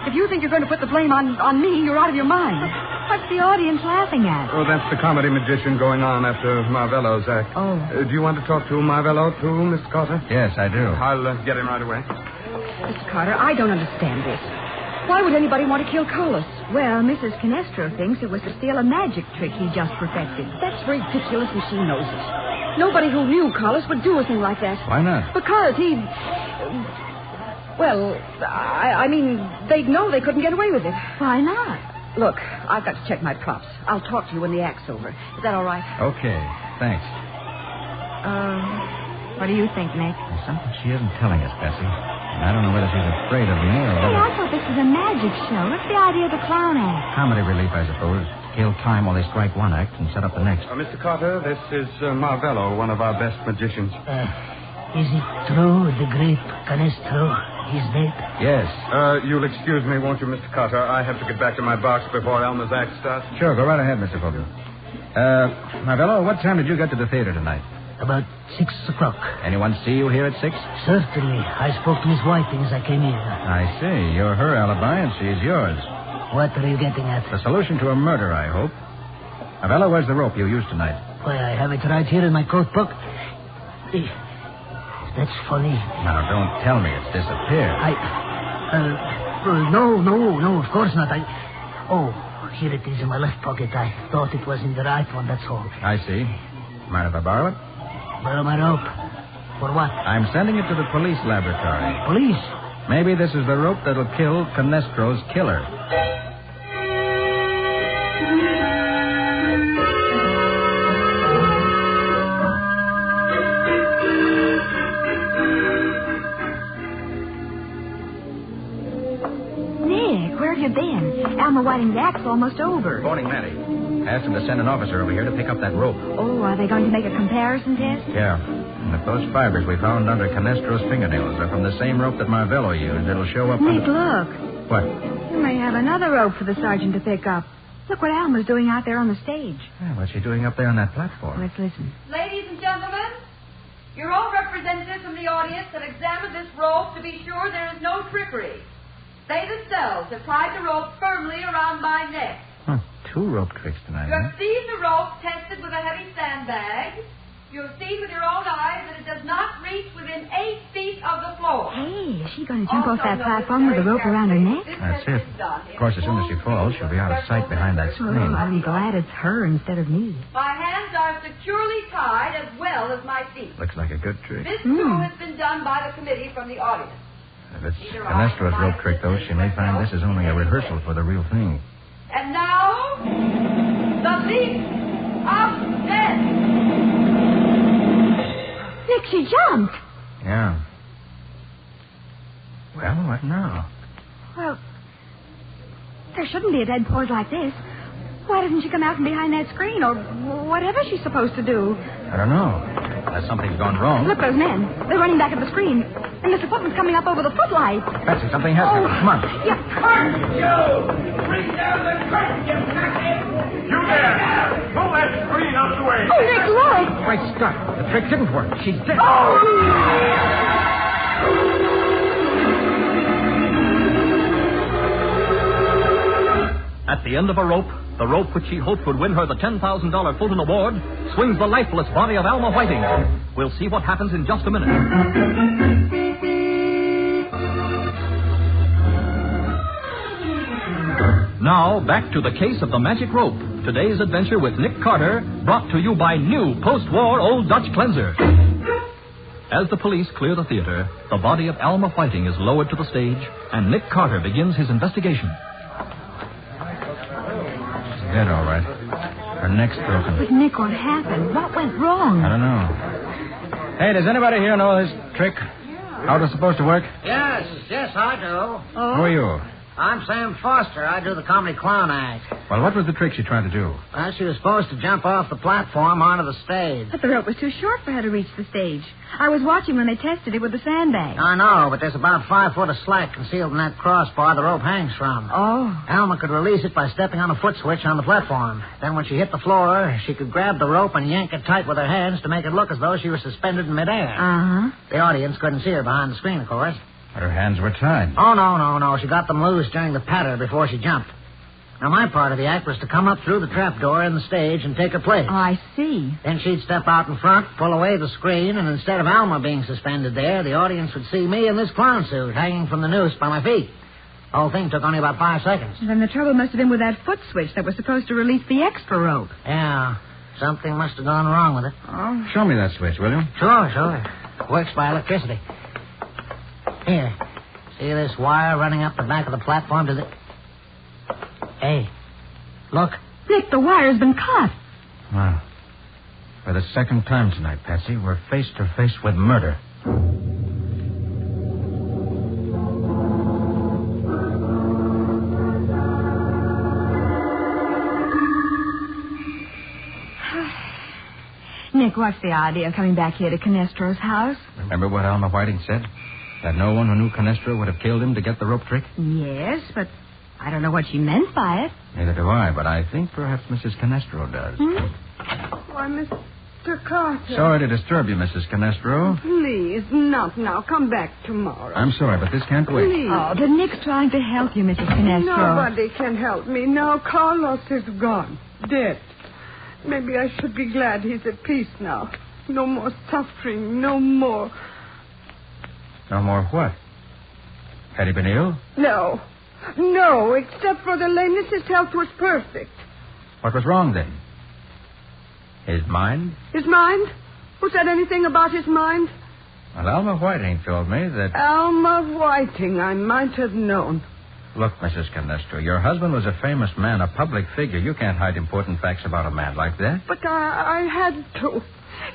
If you think you're going to put the blame on me, you're out of your mind. What's the audience laughing at? Oh, that's the comedy magician going on after Marvello's act. Oh. Do you want to talk to Marvello, too, Mr. Carter? Yes, I do. I'll get him right away. Mr. Carter, I don't understand this. Why would anybody want to kill Carlos? Well, Mrs. Canestro thinks it was to steal a magic trick he just perfected. That's ridiculous, and she knows it. Nobody who knew Carlos would do a thing like that. Why not? Because he... Well, I mean, they'd know they couldn't get away with it. Why not? Look, I've got to check my props. I'll talk to you when the act's over. Is that all right? Okay, thanks. What do you think, Nick? There's something she isn't telling us, Bessie. And I don't know whether she's afraid of me or Hey, whether... I thought this was a magic show. What's the idea of the clown act? Comedy relief, I suppose. Kill time while they strike one act and set up the next. Mr. Carter, this is Marvello, one of our best magicians. Is it true the great Canestro is dead? Yes. You'll excuse me, won't you, Mr. Carter? I have to get back to my box before Elma's act starts. Sure, go right ahead, Mr. Fulton. Marvello, what time did you get to the theater tonight? About 6 o'clock. Anyone see you here at 6? Certainly. I spoke to Miss Whiting as I came in. I see. You're her alibi and she's yours. What are you getting at? The solution to a murder, I hope. Marvello, where's the rope you used tonight? Why, I have it right here in my coat pocket. That's funny. Now, don't tell me it's disappeared. No, of course not. Here it is in my left pocket. I thought it was in the right one, that's all. I see. Mind if I borrow it? Borrow my rope. For what? I'm sending it to the police laboratory. Police? Maybe this is the rope that'll kill Canestro's killer. You been? Alma Whiting's act's almost over. Phoning Matty. Asked him to send an officer over here to pick up that rope. Oh, are they going to make a comparison test? Yeah. And if those fibers we found under Canestro's fingernails are from the same rope that Marvello used, it'll show up... Nick, look. What? You may have another rope for the sergeant to pick up. Look what Alma's doing out there on the stage. Yeah, what's she doing up there on that platform? Let's listen. Ladies and gentlemen, your own representatives from the audience have examined this rope to be sure there is no trickery. They themselves have tied the rope firmly around my neck. Huh, 2 rope tricks tonight, You have seen the rope tested with a heavy sandbag. You have seen with your own eyes that it does not reach within 8 feet of the floor. Hey, is she going to jump off that platform with the rope around her neck? That's it. Of course, as soon as she falls, she'll be out of sight behind that screen. Oh, I'm glad it's her instead of me. My hands are securely tied as well as my feet. Looks like a good trick. This, too, has been done by the committee from the audience. If it's Canestro's rope trick, though, she may find this is only a rehearsal for the real thing. And now, the leap of death. Nick, she jumped. Yeah. Well, what now? Well, there shouldn't be a dead pause like this. Why doesn't she come out from behind that screen or whatever she's supposed to do? I don't know. Unless something's gone wrong. Look, those men. They're running back at the screen. And Mr. Footman's coming up over the footlights. Patsy, something has happened. Come on. Yeah. You! Bring down the curtain, you crackhead! You there! Pull that screen out the way! Oh, Nick, look! Great Scott. The trick didn't work. She's dead. At the end of a rope, the rope which she hoped would win her the $10,000 Fulton Award, swings the lifeless body of Alma Whiting. We'll see what happens in just a minute. Now, back to the case of the magic rope. Today's adventure with Nick Carter, brought to you by new post-war Old Dutch Cleanser. As the police clear the theater, the body of Alma Whiting is lowered to the stage, and Nick Carter begins his investigation. Dead, all right. Her neck's broken. But, Nick, what happened? What went wrong? I don't know. Hey, does anybody here know this trick? How it was supposed to work? Yes, I do. Oh? Who are you? I'm Sam Foster. I do the comedy clown act. Well, what was the trick she tried to do? Well, she was supposed to jump off the platform onto the stage. But the rope was too short for her to reach the stage. I was watching when they tested it with the sandbag. I know, but there's about 5 foot of slack concealed in that crossbar the rope hangs from. Oh. Alma could release it by stepping on a foot switch on the platform. Then when she hit the floor, she could grab the rope and yank it tight with her hands to make it look as though she was suspended in midair. Uh-huh. The audience couldn't see her behind the screen, of course. Her hands were tied. Oh, no. She got them loose during the patter before she jumped. Now, my part of the act was to come up through the trapdoor in the stage and take her place. Oh, I see. Then she'd step out in front, pull away the screen, and instead of Alma being suspended there, the audience would see me in this clown suit hanging from the noose by my feet. The whole thing took only about 5 seconds. Then the trouble must have been with that foot switch that was supposed to release the extra rope. Yeah, something must have gone wrong with it. Oh. Show me that switch, will you? Sure. Works by electricity. Here. See this wire running up the back of the platform to the... Hey, look. Nick, the wire's been cut. Wow. For the second time tonight, Patsy, we're face to face with murder. Nick, what's the idea of coming back here to Canestro's house? Remember what Alma Whiting said? That no one who knew Canestro would have killed him to get the rope trick? Yes, but I don't know what she meant by it. Neither do I, but I think perhaps Mrs. Canestro does. Why, Mr. Carter. Sorry to disturb you, Mrs. Canestro. Please, not now. Come back tomorrow. I'm sorry, but this can't wait. Please. Oh, but Nick's trying to help you, Mrs. Canestro. Nobody can help me now. Carlos is gone. Dead. Maybe I should be glad he's at peace now. No more suffering. No more. No more what? Had he been ill? No, except for the lameness, his health was perfect. What was wrong then? His mind? His mind? Who said anything about his mind? Well, Alma Whiting told me that... Alma Whiting, I might have known. Look, Mrs. Canestro, your husband was a famous man, a public figure. You can't hide important facts about a man like that. But I had to.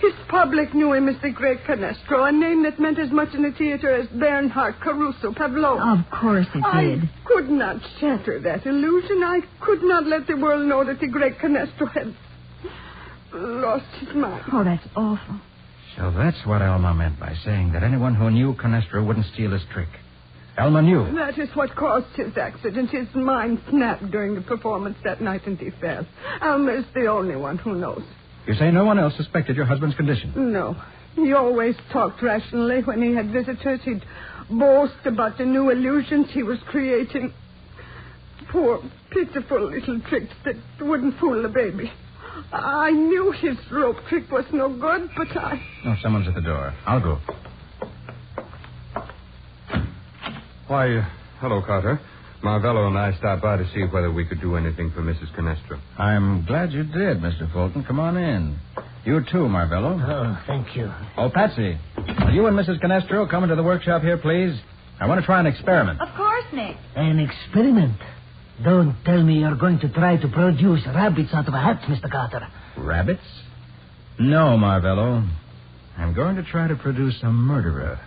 His public knew him as the great Canestro, a name that meant as much in the theater as Bernhardt, Caruso, Pavlov. Of course it did. I could not shatter that illusion. I could not let the world know that the great Canestro had lost his mind. Oh, that's awful. So that's what Alma meant by saying that anyone who knew Canestro wouldn't steal his trick. Alma knew. That is what caused his accident. His mind snapped during the performance that night and he fell. Alma is the only one who knows. You say no one else suspected your husband's condition? No. He always talked rationally. When he had visitors, he'd boast about the new illusions he was creating. Poor, pitiful little tricks that wouldn't fool the baby. I knew his rope trick was no good, but I... Oh, someone's at the door. I'll go. Why, hello, Carter. Marvello and I stopped by to see whether we could do anything for Mrs. Canestro. I'm glad you did, Mr. Fulton. Come on in. You too, Marvello. Oh, thank you. Oh, Patsy, will you and Mrs. Canestro come into the workshop here, please? I want to try an experiment. Of course, Nick. An experiment? Don't tell me you're going to try to produce rabbits out of a hat, Mr. Carter. Rabbits? No, Marvello. I'm going to try to produce a murderer.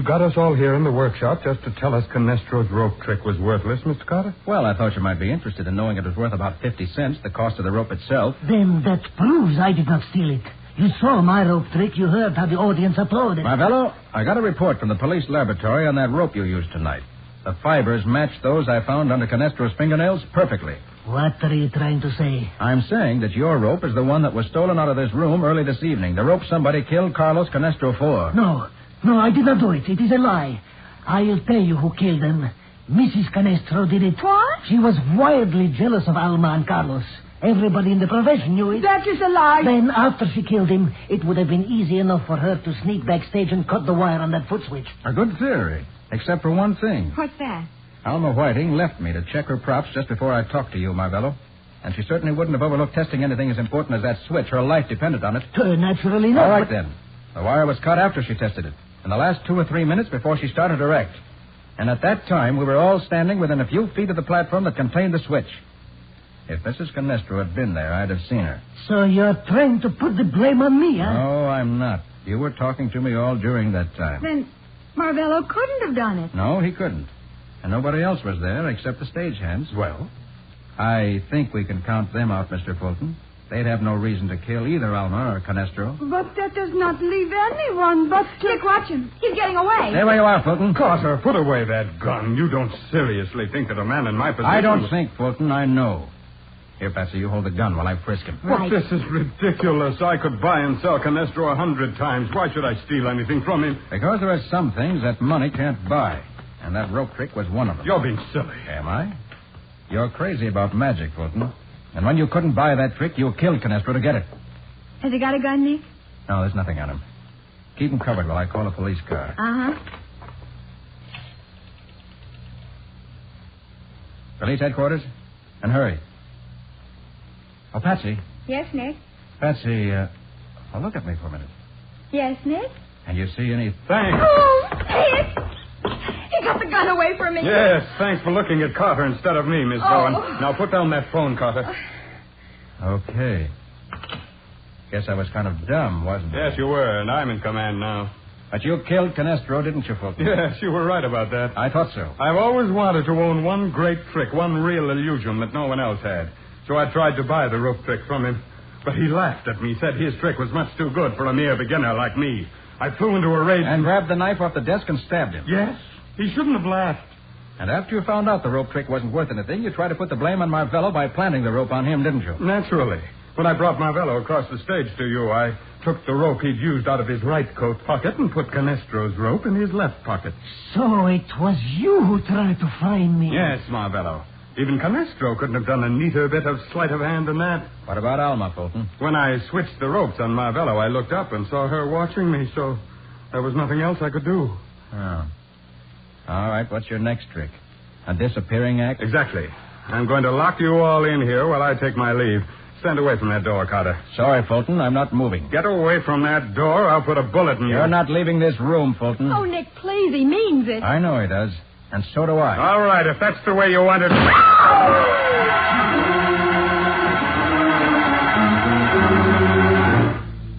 you got us all here in the workshop just to tell us Canestro's rope trick was worthless, Mr. Carter? Well, I thought you might be interested in knowing it was worth about 50 cents, the cost of the rope itself. Then that proves I did not steal it. You saw my rope trick. You heard how the audience applauded. Marvello, I got a report from the police laboratory on that rope you used tonight. The fibers matched those I found under Canestro's fingernails perfectly. What are you trying to say? I'm saying that your rope is the one that was stolen out of this room early this evening. The rope somebody killed Carlos Canestro for. No, I did not do it. It is a lie. I'll tell you who killed them. Mrs. Canestro did it. What? She was wildly jealous of Alma and Carlos. Everybody in the profession knew it. That is a lie. Then, after she killed him, it would have been easy enough for her to sneak backstage and cut the wire on that foot switch. A good theory, except for one thing. What's that? Alma Whiting left me to check her props just before I talked to you, Marvello. And she certainly wouldn't have overlooked testing anything as important as that switch. Her life depended on it. Naturally not. All right, then. The wire was cut after she tested it, in the last 2 or 3 minutes before she started her act. And at that time, we were all standing within a few feet of the platform that contained the switch. If Mrs. Canestro had been there, I'd have seen her. So you're trying to put the blame on me, huh? No, I'm not. You were talking to me all during that time. Then Marvello couldn't have done it. No, he couldn't. And nobody else was there except the stagehands. Well? I think we can count them out, Mr. Fulton. They'd have no reason to kill either Alma or Canestro. But that does not leave anyone but... Nick, watch him. He's getting away. Stay where you are, Fulton. Carter, put away that gun. You don't seriously think that a man in my position... I don't think, Fulton. I know. Here, Patsy, you hold the gun while I frisk him. Right. But this is ridiculous. I could buy and sell Canestro 100 times. Why should I steal anything from him? Because there are some things that money can't buy. And that rope trick was one of them. You're being silly. Am I? You're crazy about magic, Fulton. And when you couldn't buy that trick, you killed Canestro to get it. Has he got a gun, Nick? No, there's nothing on him. Keep him covered while I call a police car. Uh-huh. Police headquarters? And hurry. Oh, Patsy. Yes, Nick? Patsy, look at me for a minute. Yes, Nick? And you see any... Thanks. Oh, Nick! He got the gun away from me. Yes, thanks for looking at Carter instead of me, Miss Bowen. Now put down that phone, Carter. Okay. Guess I was kind of dumb, wasn't I? Yes, you were, and I'm in command now. But you killed Canestro, didn't you, Fulton? Yes, you were right about that. I thought so. I've always wanted to own one great trick, one real illusion that no one else had. So I tried to buy the rope trick from him. But he laughed at me, said his trick was much too good for a mere beginner like me. I flew into a rage... And grabbed the knife off the desk and stabbed him. Yes. He shouldn't have laughed. And after you found out the rope trick wasn't worth anything, you tried to put the blame on Marvello by planting the rope on him, didn't you? Naturally. When I brought Marvello across the stage to you, I took the rope he'd used out of his right coat pocket and put Canestro's rope in his left pocket. So it was you who tried to find me. Yes, Marvello. Even Canestro couldn't have done a neater bit of sleight of hand than that. What about Alma, Fulton? When I switched the ropes on Marvello, I looked up and saw her watching me, so there was nothing else I could do. Oh. All right, what's your next trick? A disappearing act? Exactly. I'm going to lock you all in here while I take my leave. Stand away from that door, Carter. Sorry, Fulton, I'm not moving. Get away from that door, I'll put a bullet in you. You're not leaving this room, Fulton. Oh, Nick, please, he means it. I know he does. And so do I. All right, if that's the way you want it.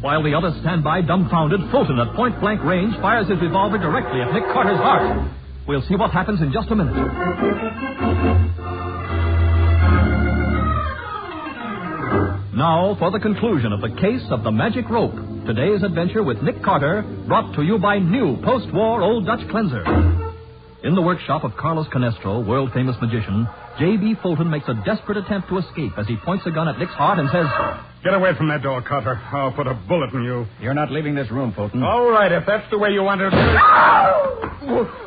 While the others stand by dumbfounded, Fulton at point-blank range fires his revolver directly at Nick Carter's heart. We'll see what happens in just a minute. Now for the conclusion of the case of the magic rope. Today's adventure with Nick Carter, brought to you by new post-war Old Dutch cleanser. In the workshop of Carlos Canestro, world-famous magician, J.B. Fulton makes a desperate attempt to escape as he points a gun at Nick's heart and says... Get away from that door, Carter. I'll put a bullet in you. You're not leaving this room, Fulton. All right, if that's the way you want it.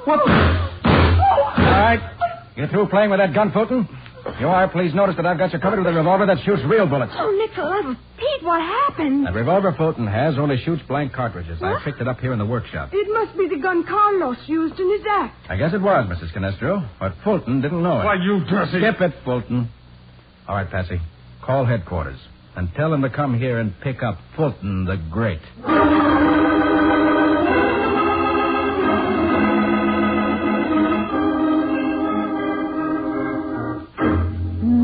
What? All right. You through playing with that gun, Fulton? You are. Please notice that I've got you covered with a revolver that shoots real bullets. Oh, Nick, for the love of Pete, what happened? That revolver Fulton has only shoots blank cartridges. I picked it up here in the workshop. It must be the gun Carlos used in his act. I guess it was, Mrs. Canestro, but Fulton didn't know it. Why, you dirty... Skip it, Fulton. All right, Patsy. Call headquarters and tell them to come here and pick up Fulton the Great.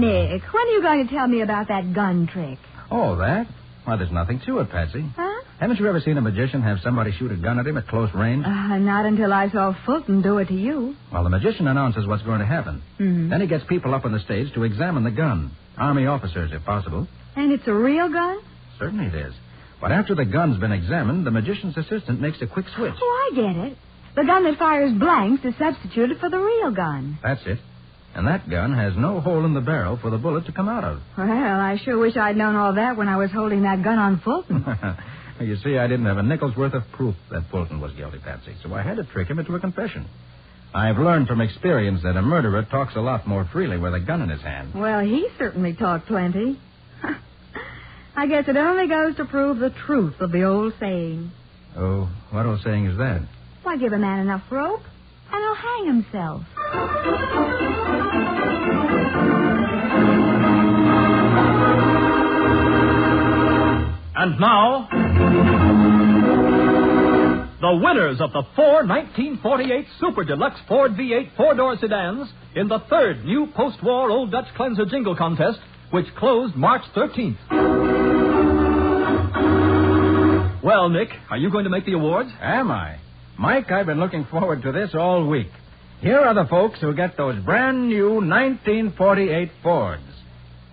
Nick, when are you going to tell me about that gun trick? Oh, that? Well, there's nothing to it, Patsy. Huh? Haven't you ever seen a magician have somebody shoot a gun at him at close range? Not until I saw Fulton do it to you. Well, the magician announces what's going to happen. Mm-hmm. Then he gets people up on the stage to examine the gun. Army officers, if possible. And it's a real gun? Certainly it is. But after the gun's been examined, the magician's assistant makes a quick switch. Oh, I get it. The gun that fires blanks is substituted for the real gun. That's it. And that gun has no hole in the barrel for the bullet to come out of. Well, I sure wish I'd known all that when I was holding that gun on Fulton. You see, I didn't have a nickel's worth of proof that Fulton was guilty, Patsy, so I had to trick him into a confession. I've learned from experience that a murderer talks a lot more freely with a gun in his hand. Well, he certainly talked plenty. I guess it only goes to prove the truth of the old saying. Oh, what old saying is that? Why, give a man enough rope, and he'll hang himself. And now, the winners of the 4 1948 Super Deluxe Ford V8 four-door sedans in the third new post-war Old Dutch Cleanser Jingle Contest, which closed March 13th. Well, Nick, are you going to make the awards? Am I? Mike, I've been looking forward to this all week. Here are the folks who get those brand new 1948 Fords.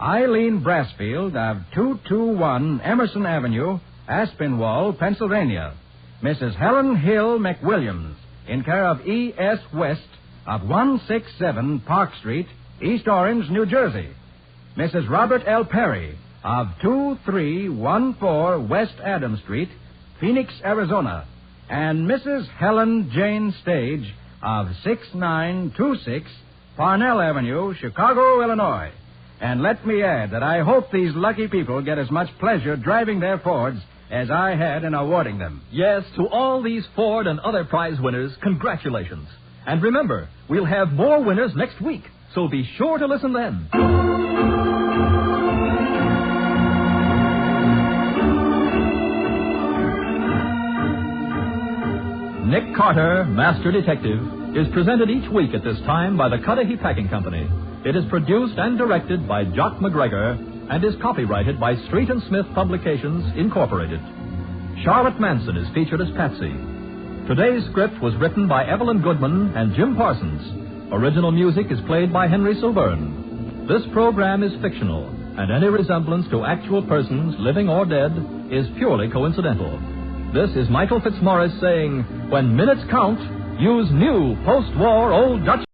Eileen Brassfield of 221 Emerson Avenue, Aspinwall, Pennsylvania. Mrs. Helen Hill McWilliams, in care of E.S. West of 167 Park Street, East Orange, New Jersey. Mrs. Robert L. Perry of 2314 West Adams Street, Phoenix, Arizona. And Mrs. Helen Jane Stage of 6926 Parnell Avenue, Chicago, Illinois. And let me add that I hope these lucky people get as much pleasure driving their Fords as I had in awarding them. Yes, to all these Ford and other prize winners, congratulations. And remember, we'll have more winners next week, so be sure to listen then. Nick Carter, Master Detective, is presented each week at this time by the Cudahy Packing Company. It is produced and directed by Jock McGregor and is copyrighted by Street and Smith Publications, Incorporated. Charlotte Manson is featured as Patsy. Today's script was written by Evelyn Goodman and Jim Parsons. Original music is played by Henry Silverne. This program is fictional, and any resemblance to actual persons, living or dead, is purely coincidental. This is Michael Fitzmaurice saying, when minutes count, use new post-war Old Dutch.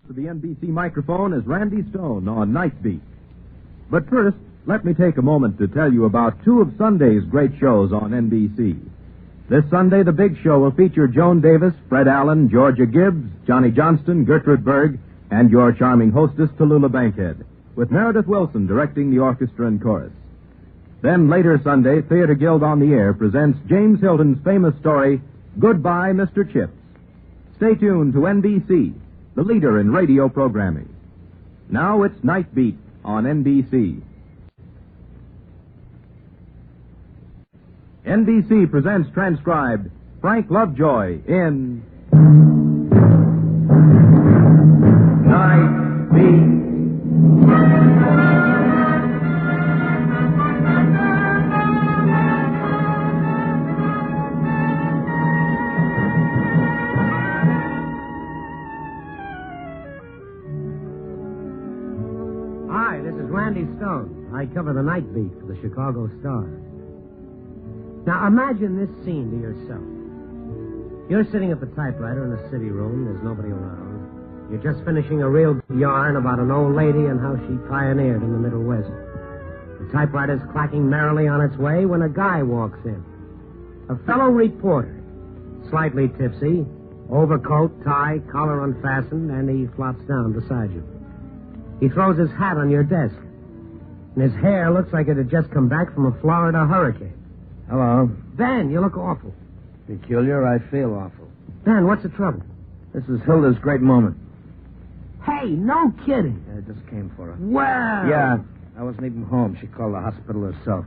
The NBC microphone is Randy Stone on Night Beat. But first, let me take a moment to tell you about two of Sunday's great shows on NBC. This Sunday, the big show will feature Joan Davis, Fred Allen, Georgia Gibbs, Johnny Johnston, Gertrude Berg, and your charming hostess, Tallulah Bankhead, with Meredith Wilson directing the orchestra and chorus. Then later Sunday, Theater Guild on the Air presents James Hilton's famous story, Goodbye, Mr. Chips. Stay tuned to NBC, the leader in radio programming. Now it's Night Beat on NBC. NBC presents transcribed Frank Lovejoy in Night Beat. Hi, this is Randy Stone. I cover the Night Beat for the Chicago Star. Now, imagine this scene to yourself. You're sitting at the typewriter in the city room. There's nobody around. You're just finishing a real yarn about an old lady and how she pioneered in the Middle West. The typewriter's clacking merrily on its way when a guy walks in. A fellow reporter, slightly tipsy, overcoat, tie, collar unfastened, and he flops down beside you. He throws his hat on your desk, and his hair looks like it had just come back from a Florida hurricane. Hello. Ben, you look awful. Peculiar, I feel awful. Ben, what's the trouble? This is Hilda's great moment. Hey, no kidding. I just came for her. Well. Yeah, I wasn't even home. She called the hospital herself.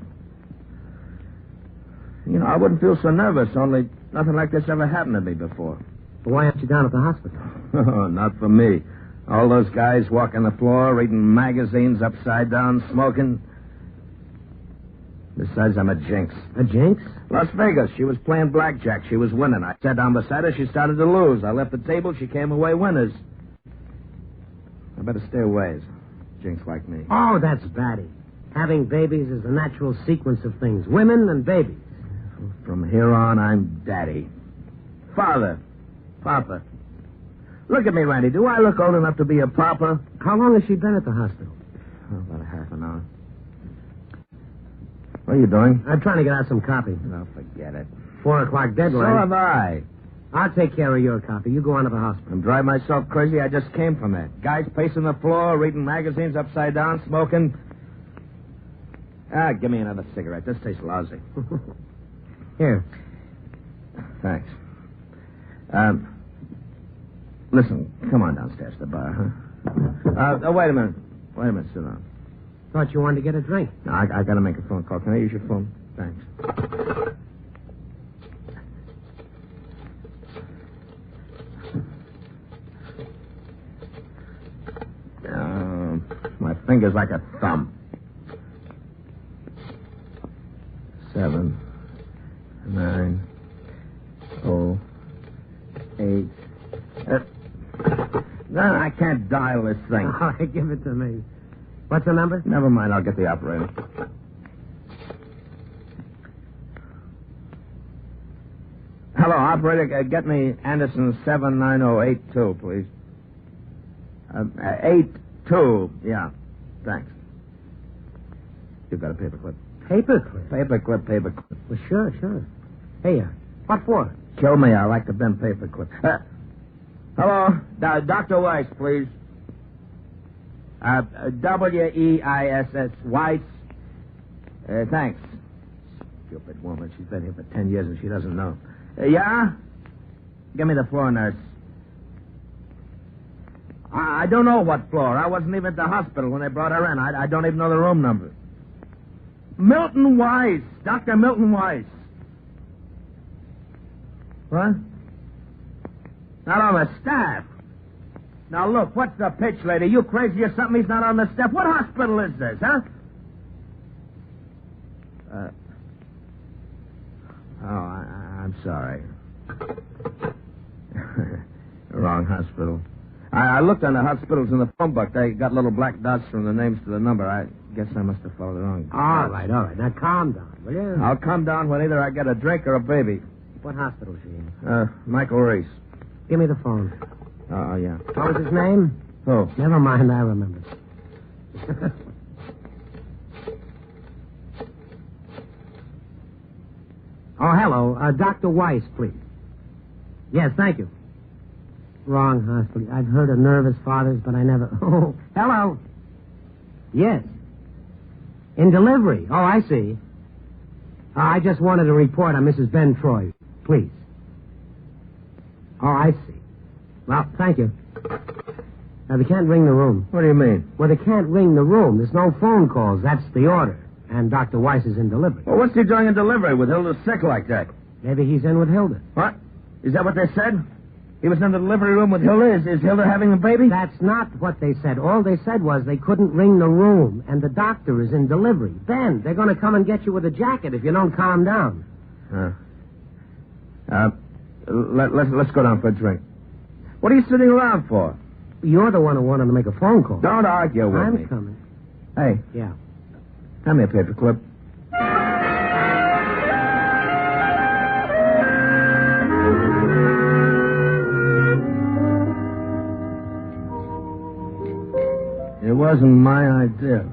You know, I wouldn't feel so nervous, only nothing like this ever happened to me before. But why aren't you down at the hospital? Not for me. All those guys walking the floor, reading magazines upside down, smoking. Besides, I'm a jinx. A jinx? Las Vegas. She was playing blackjack. She was winning. I sat down beside her. She started to lose. I left the table. She came away winners. I better stay away. As a jinx like me. Oh, that's batty. Having babies is the natural sequence of things. Women and babies. From here on, I'm daddy. Father. Papa. Look at me, Randy. Do I look old enough to be a papa? How long has she been at the hospital? Oh, about a half an hour. What are you doing? I'm trying to get out some copy. No, forget it. 4 o'clock deadline. So have I. I'll take care of your copy. You go on to the hospital. I'm driving myself crazy. I just came from it. Guys pacing the floor, reading magazines upside down, smoking. Give me another cigarette. This tastes lousy. Here. Thanks. Listen, come on downstairs to the bar, huh? Wait a minute. Sit down. Thought you wanted to get a drink. No, I got to make a phone call. Can I use your phone? Thanks. My finger's like a thumb. 7, 9, 0, 8. No, I can't dial this thing. All right, give it to me. What's the number? Never mind, I'll get the operator. Hello, operator. Get me Anderson 79082, please. 82. Yeah, thanks. You've got a paperclip. Paperclip? Paperclip. Well, sure. Hey, what for? Kill me. I like to bend paperclip. Hello, Dr. Weiss, please. W-E-I-S-S, Weiss. Thanks. Stupid woman. She's been here for 10 years and she doesn't know. Yeah? Give me the floor, nurse. I don't know what floor. I wasn't even at the hospital when they brought her in. I don't even know the room number. Milton Weiss. Dr. Milton Weiss. What? Not on the staff. Now, look, what's the pitch, lady? You crazy or something? He's not on the staff. What hospital is this, huh? I'm sorry. Wrong hospital. I looked on the hospitals in the phone book. They got little black dots from the names to the number. I guess I must have followed it wrong. All right. Now, calm down, will you? I'll calm down when either I get a drink or a baby. What hospital is she in? Michael Reese. Give me the phone. Oh, yeah. What was his name? Who? Never mind, I remember. Oh, hello. Dr. Weiss, please. Yes, thank you. Wrong hospital. I've heard of nervous fathers, but I never... Oh, hello. Yes. In delivery. Oh, I see. I just wanted to report on Mrs. Ben Troy, please. Oh, I see. Well, thank you. Now, they can't ring the room. What do you mean? Well, they can't ring the room. There's no phone calls. That's the order. And Dr. Weiss is in delivery. Well, what's he doing in delivery with Hilda sick like that? Maybe he's in with Hilda. What? Is that what they said? He was in the delivery room with Hilda? Is Hilda having a baby? That's not what they said. All they said was they couldn't ring the room, and the doctor is in delivery. Ben, they're going to come and get you with a jacket if you don't calm down. Let's go down for a drink. What are you sitting around for? You're the one who wanted to make a phone call. Don't argue with me. I'm coming. Hey. Yeah. Hand me a paperclip. It wasn't my idea.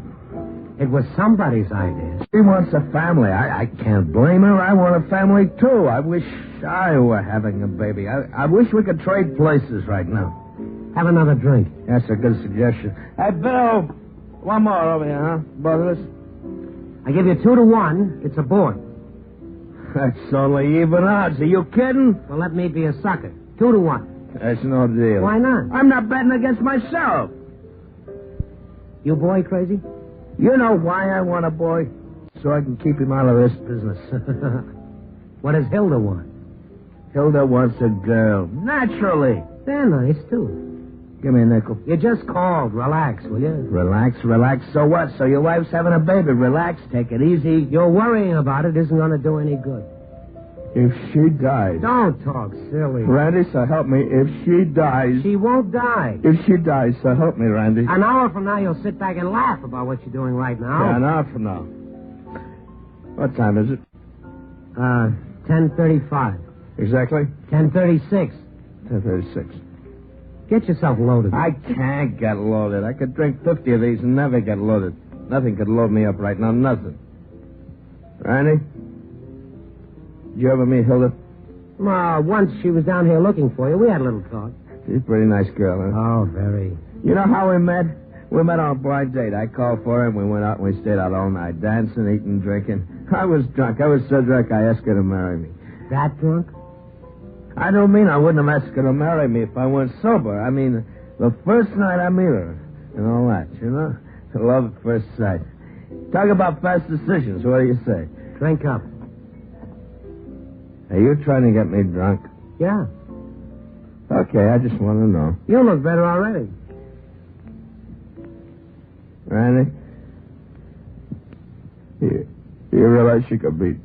It was somebody's idea. She wants a family. I can't blame her. I want a family, too. I wish I were having a baby. I wish we could trade places right now. Have another drink. That's a good suggestion. Hey, Bill, one more over here, huh? Both of us? I give you 2 to 1. It's a board. That's only even odds. Are you kidding? Well, let me be a sucker. 2 to 1. That's no deal. Why not? I'm not betting against myself. You boy crazy? You know why I want a boy? So I can keep him out of this business. What does Hilda want? Hilda wants a girl. Naturally. They're nice, too. Give me a nickel. You just called. Relax, will you? Relax. So what? So your wife's having a baby. Relax. Take it easy. Your worrying about it isn't going to do any good. If she dies... Don't talk silly. Randy, so help me. If she dies... She won't die. If she dies, so help me, Randy. An hour from now, you'll sit back and laugh about what you're doing right now. Yeah, an hour from now. What time is it? 10:35. Exactly? 10:36. 10:36. Get yourself loaded. I can't get loaded. I could drink 50 of these and never get loaded. Nothing could load me up right now. Nothing. Randy? Did you ever meet Hilda? Once she was down here looking for you. We had a little talk. She's a pretty nice girl, huh? Oh, very. You know how we met? We met on a blind date. I called for her, and we went out and we stayed out all night, dancing, eating, drinking. I was drunk. I was so drunk I asked her to marry me. That drunk? I don't mean I wouldn't have asked her to marry me if I weren't sober. I mean, the first night I meet her and all that, you know? Love at first sight. Talk about fast decisions. What do you say? Drink up. Are you trying to get me drunk? Yeah. Okay, I just want to know. You look better already. Randy? You realize she could be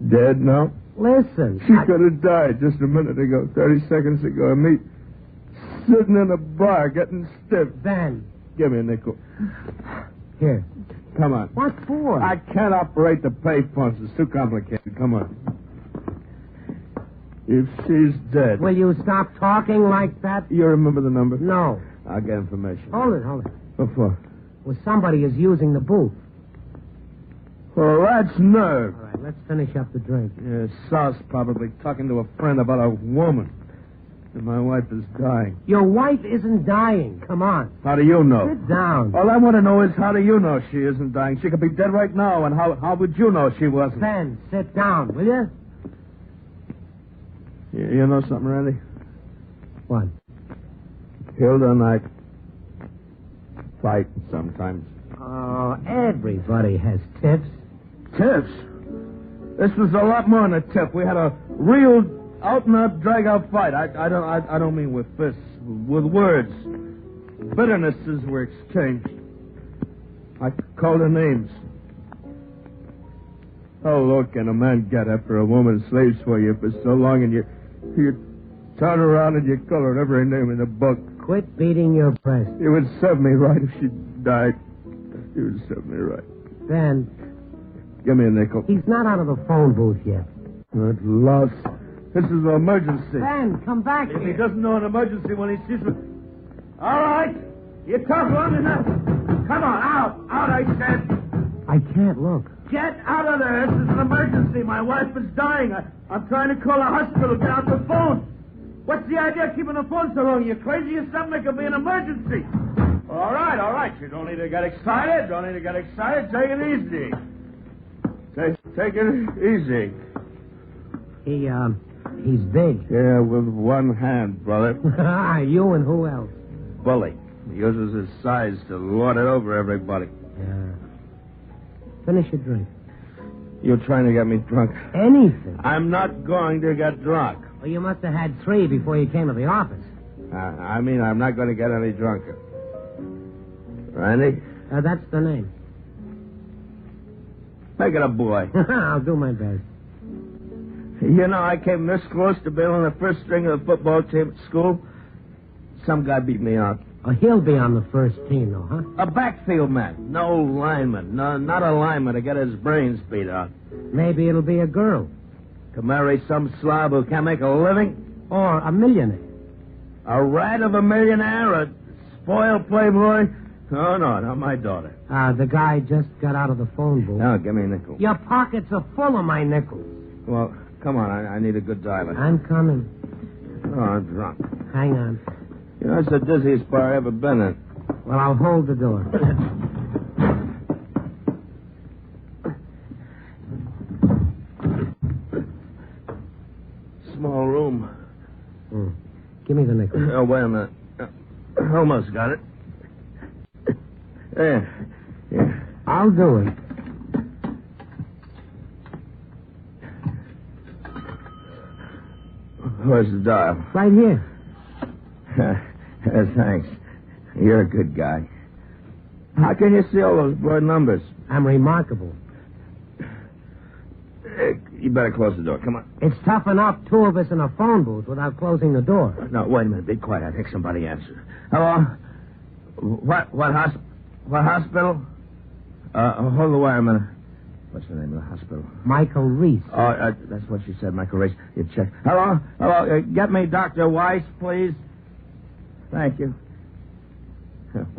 dead now? Listen. She could have died just a minute ago, 30 seconds ago, and me sitting in a bar getting stiff. Van. Give me a nickel. Here. Come on. What for? I can't operate the pay phones. It's too complicated. Come on. If she's dead... Will you stop talking like that? You remember the number? No. I'll get information. Hold it. What for? Well, somebody is using the booth. Well, that's nerve. All right, let's finish up the drink. Yeah, Sauce probably talking to a friend about a woman. And my wife is dying. Your wife isn't dying. Come on. How do you know? Sit down. All I want to know is how do you know she isn't dying? She could be dead right now, and how would you know she wasn't? Ben, sit down, will you? You know something, Randy? What? Hilda and I fight sometimes. Oh, everybody has tips. Tips? This was a lot more than a tip. We had a real out-and-out, drag-out fight. I don't mean with fists, with words. Bitternesses were exchanged. I called her names. How low can a man get after a woman slaves for you for so long and you turn around and you call her every name in the book? Quit beating your breast. It would serve me right if she died. It would serve me right. Ben. Give me a nickel. He's not out of the phone booth yet. Good loss. This is an emergency. Ben, come back If here. he doesn't know an emergency when he sees me... All right. You talk long enough. Come on, out. Out, I said. I can't look. Get out of there. This is an emergency. My wife is dying. I'm trying to call a hospital. Get out the phone. What's the idea of keeping the phone so long? You crazy or something? It could be an emergency. All right. You don't need to get excited. Take it easy. Take it easy. He's big. Yeah, with one hand, brother. You and who else? Bully. He uses his size to lord it over everybody. Yeah. Finish your drink. You're trying to get me drunk. Anything. I'm not going to get drunk. Well, you must have had 3 before you came to the office. I mean, I'm not going to get any drunker. Randy? That's the name. Make it a boy. I'll do my best. You know, I came this close to being on the first string of the football team at school. Some guy beat me out. Oh, he'll be on the first team, though, huh? A backfield man. No lineman. No, not a lineman to get his brains beat out. Maybe it'll be a girl. To marry some slob who can't make a living? Or a millionaire. A rat of a millionaire? A spoiled playboy? Oh, no, not my daughter. The guy just got out of the phone booth. Now, give me a nickel. Your pockets are full of my nickels. Well, come on, I need a good dialer. I'm coming. Oh, I'm drunk. Hang on. You know, it's the dizziest bar I've ever been in. Well, I'll hold the door. Small room. Give me the nickel. Oh, wait a minute. Almost got it. There. Yeah. I'll do it. Where's the dial? Right here. Thanks. You're a good guy. How can you see all those blurred numbers? I'm remarkable. You better close the door. Come on. It's tough enough, two of us in a phone booth without closing the door. No, wait a minute. Be quiet. I think somebody answered. Hello? What hospital? Hold the wire a minute. What's the name of the hospital? Michael Reese. Oh, that's what she said, Michael Reese. You check. Hello? Get me Dr. Weiss, please. Thank you.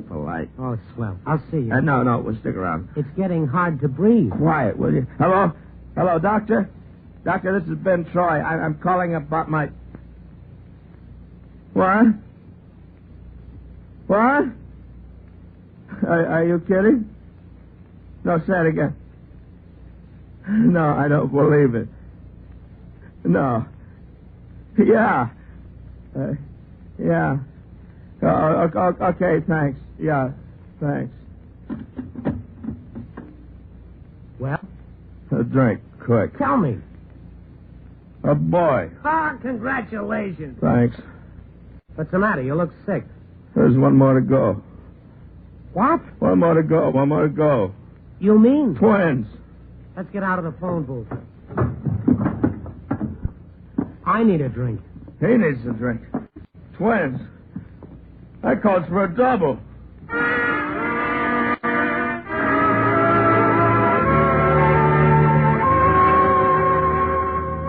Polite. Oh, swell. I'll see you. No, we'll stick around. It's getting hard to breathe. Quiet, will you? Hello, doctor? Doctor, this is Ben Troy. I'm calling about my... What? What? Are you kidding? No, say it again. No, I don't believe it. No. Yeah. Yeah. Okay, thanks. Yeah, thanks. Well? A drink, quick. Tell me. A boy. Ah, congratulations. Thanks. What's the matter? You look sick. There's one more to go. What? One more to go. You mean? Twins. Let's get out of the phone booth. I need a drink. He needs a drink. Twins. That calls for a double.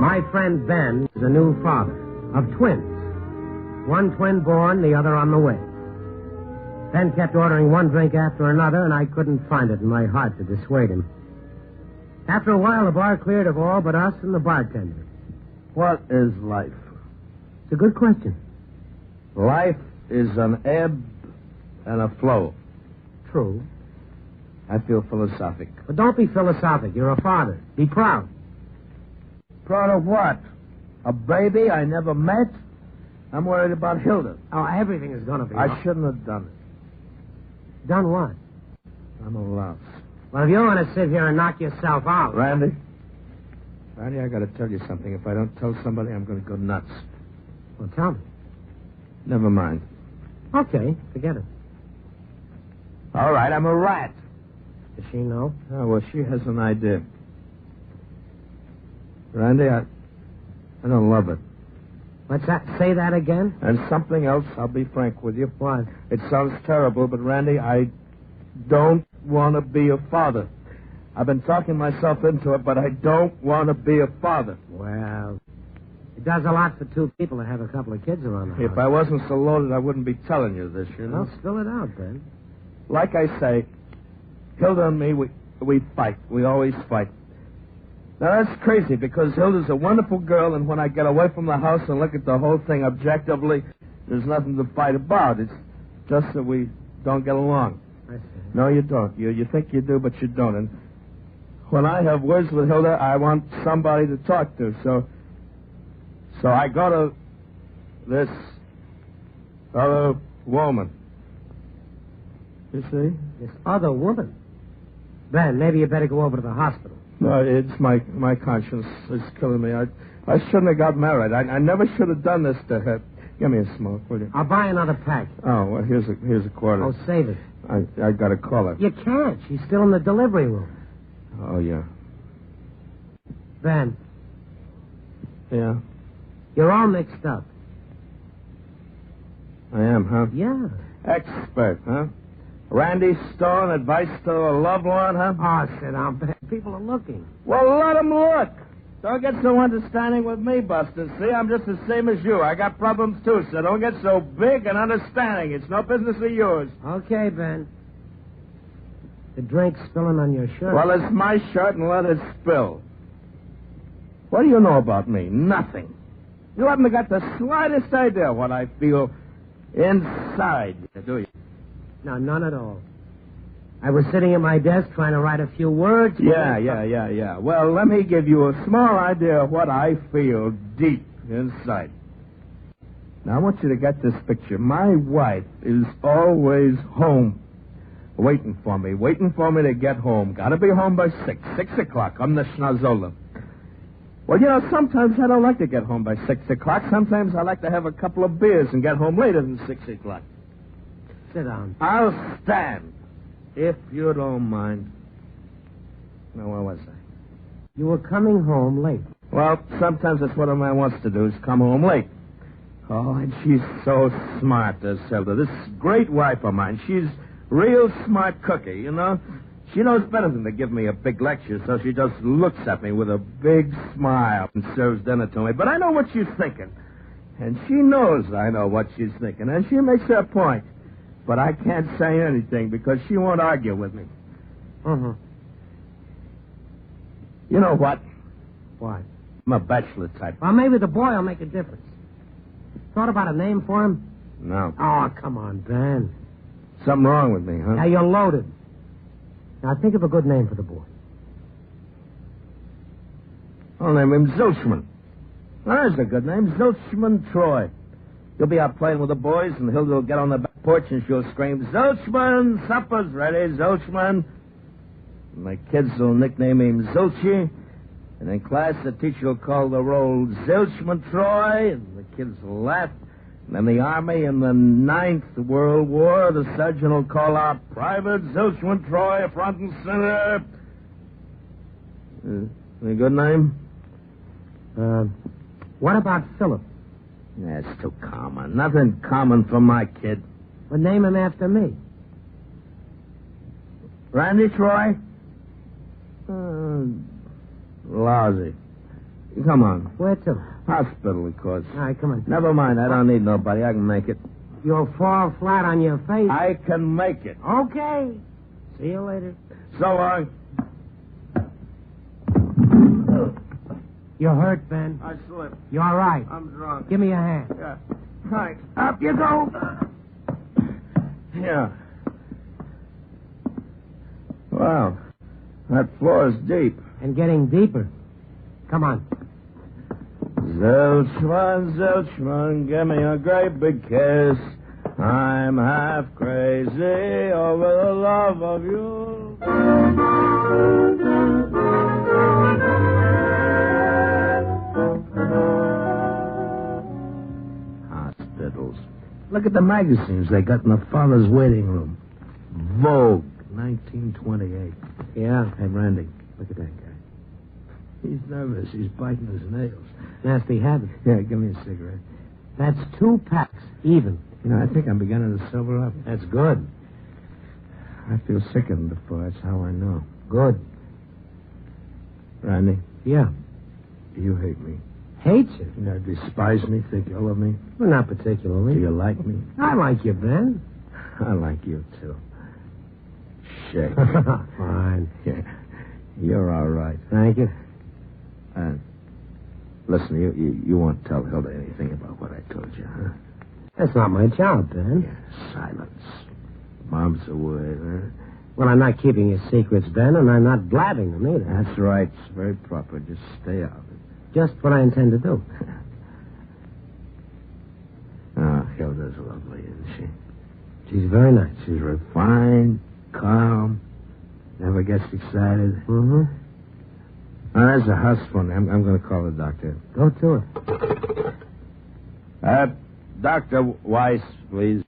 My friend Ben is a new father of twins. One twin born, the other on the way. Ben kept ordering one drink after another, and I couldn't find it in my heart to dissuade him. After a while, the bar cleared of all but us and the bartender. What is life? It's a good question. Life is an ebb and a flow. True. I feel philosophic. But don't be philosophic. You're a father. Be proud. Proud of what? A baby I never met? I'm worried about Hilda. Oh, everything is going to be... I shouldn't have done it. Done what? I'm a louse. Well, if you want to sit here and knock yourself out... Randy, I got to tell you something. If I don't tell somebody, I'm going to go nuts. Well, tell me. Never mind. Okay, forget it. All right, I'm a rat. Does she know? Oh, well, she has an idea. Randy, I don't love it. What's that? Say that again? And something else, I'll be frank with you. What? It sounds terrible, but Randy, I don't want to be a father. I've been talking myself into it, but I don't want to be a father. Well, it does a lot for two people to have a couple of kids around the house. If I wasn't so loaded, I wouldn't be telling you this, you know? Well, spill it out, Ben. Like I say, Hilda and me, we fight. We always fight. Now, that's crazy, because Hilda's a wonderful girl, and when I get away from the house and look at the whole thing objectively, there's nothing to fight about. It's just that we don't get along. I see. No, you don't. You think you do, but you don't. And when I have words with Hilda, I want somebody to talk to. So I go to this other woman. You see? This other woman? Ben, maybe you better go over to the hospital. No, it's my conscience is killing me. I shouldn't have got married. I never should have done this to her. Give me a smoke, will you? I'll buy another pack. Oh, well, here's a quarter. Oh, save it. I got to call her. You can't. She's still in the delivery room. Oh, yeah. Ben. Yeah? You're all mixed up. I am, huh? Yeah. Expert, huh? Randy Stone, advice to a loved one, huh? Oh, sit down, Ben. People are looking. Well, let them look. Don't get so understanding with me, Buster. See, I'm just the same as you. I got problems, too, so don't get so big and understanding. It's no business of yours. Okay, Ben. The drink's spilling on your shirt. Well, it's my shirt, and let it spill. What do you know about me? Nothing. You haven't got the slightest idea what I feel inside, do you? No, none at all. I was sitting at my desk trying to write a few words. Yeah. Well, let me give you a small idea of what I feel deep inside. Now, I want you to get this picture. My wife is always home, waiting for me to get home. Got to be home by 6 o'clock. I'm the schnozola. Well, sometimes I don't like to get home by 6 o'clock. Sometimes I like to have a couple of beers and get home later than 6 o'clock. Sit down. I'll stand, if you don't mind. Now, where was I? You were coming home late. Well, sometimes that's what a man wants to do, is come home late. Oh, and she's so smart, this Hilda. This great wife of mine. She's real smart cookie, She knows better than to give me a big lecture, so she just looks at me with a big smile and serves dinner to me. But I know what she's thinking. And she knows I know what she's thinking. And she makes her point. But I can't say anything because she won't argue with me. Mm-hmm. You know what? What? I'm a bachelor type. Well, maybe the boy will make a difference. Thought about a name for him? No. Oh, come on, Ben. Something wrong with me, huh? Now, you're loaded. Now, think of a good name for the boy. I'll name him Zilchman. There's a good name, Zilchman Troy. He'll be out playing with the boys, and Hilda will get on the back porch, and she'll scream, Zilchman, supper's ready, Zilchman. And my kids will nickname him Zilchi. And in class, the teacher will call the roll Zilchman Troy, and the kids will laugh. And in the Army, in the 9th World War, the sergeant will call out, Private Zilchman Troy, front and center. Any good name? What about Philip? That's too common. Nothing common for my kid. Well, name him after me. Randy Troy? Lousy. Come on. Where to? Hospital, of course. All right, come on. Never mind. I don't need nobody. I can make it. You'll fall flat on your face. I can make it. Okay. See you later. So long. You're hurt, Ben. I slipped. You all right? I'm drunk. Give me a hand. Yeah. Right. Up you go. Yeah. Wow. That floor is deep. And getting deeper. Come on. Zilchman, Zilchman, give me a great big kiss. I'm half crazy over the love of you. Hospitals. Look at the magazines they got in the father's waiting room. Vogue, 1928. Yeah. Hey, Randy, look at that guy. He's nervous. He's biting his nails. Nasty habit. Yeah, give me a cigarette. That's 2 packs, even. I think I'm beginning to sober up. That's good. I feel sickened before. That's how I know. Good. Randy? Yeah. You hate me. Hate you? Despise me, think ill of me? Well, not particularly. Do you like me? I like you, Ben. I like you, too. Shake. Fine. Yeah. You're all right. Thank you. Listen, you won't tell Hilda anything about what I told you, huh? That's not my job, Ben. Yeah, silence. Mom's away, huh? Well, I'm not keeping your secrets, Ben, and I'm not blabbing them either. That's right. It's very proper. Just stay out of it. Just what I intend to do. Oh, Hilda's lovely, isn't she? She's very nice. She's refined, calm, never gets excited. Mm-hmm. Oh, there's a house phone. I'm going to call the doctor. Go to it. Dr. Weiss, please.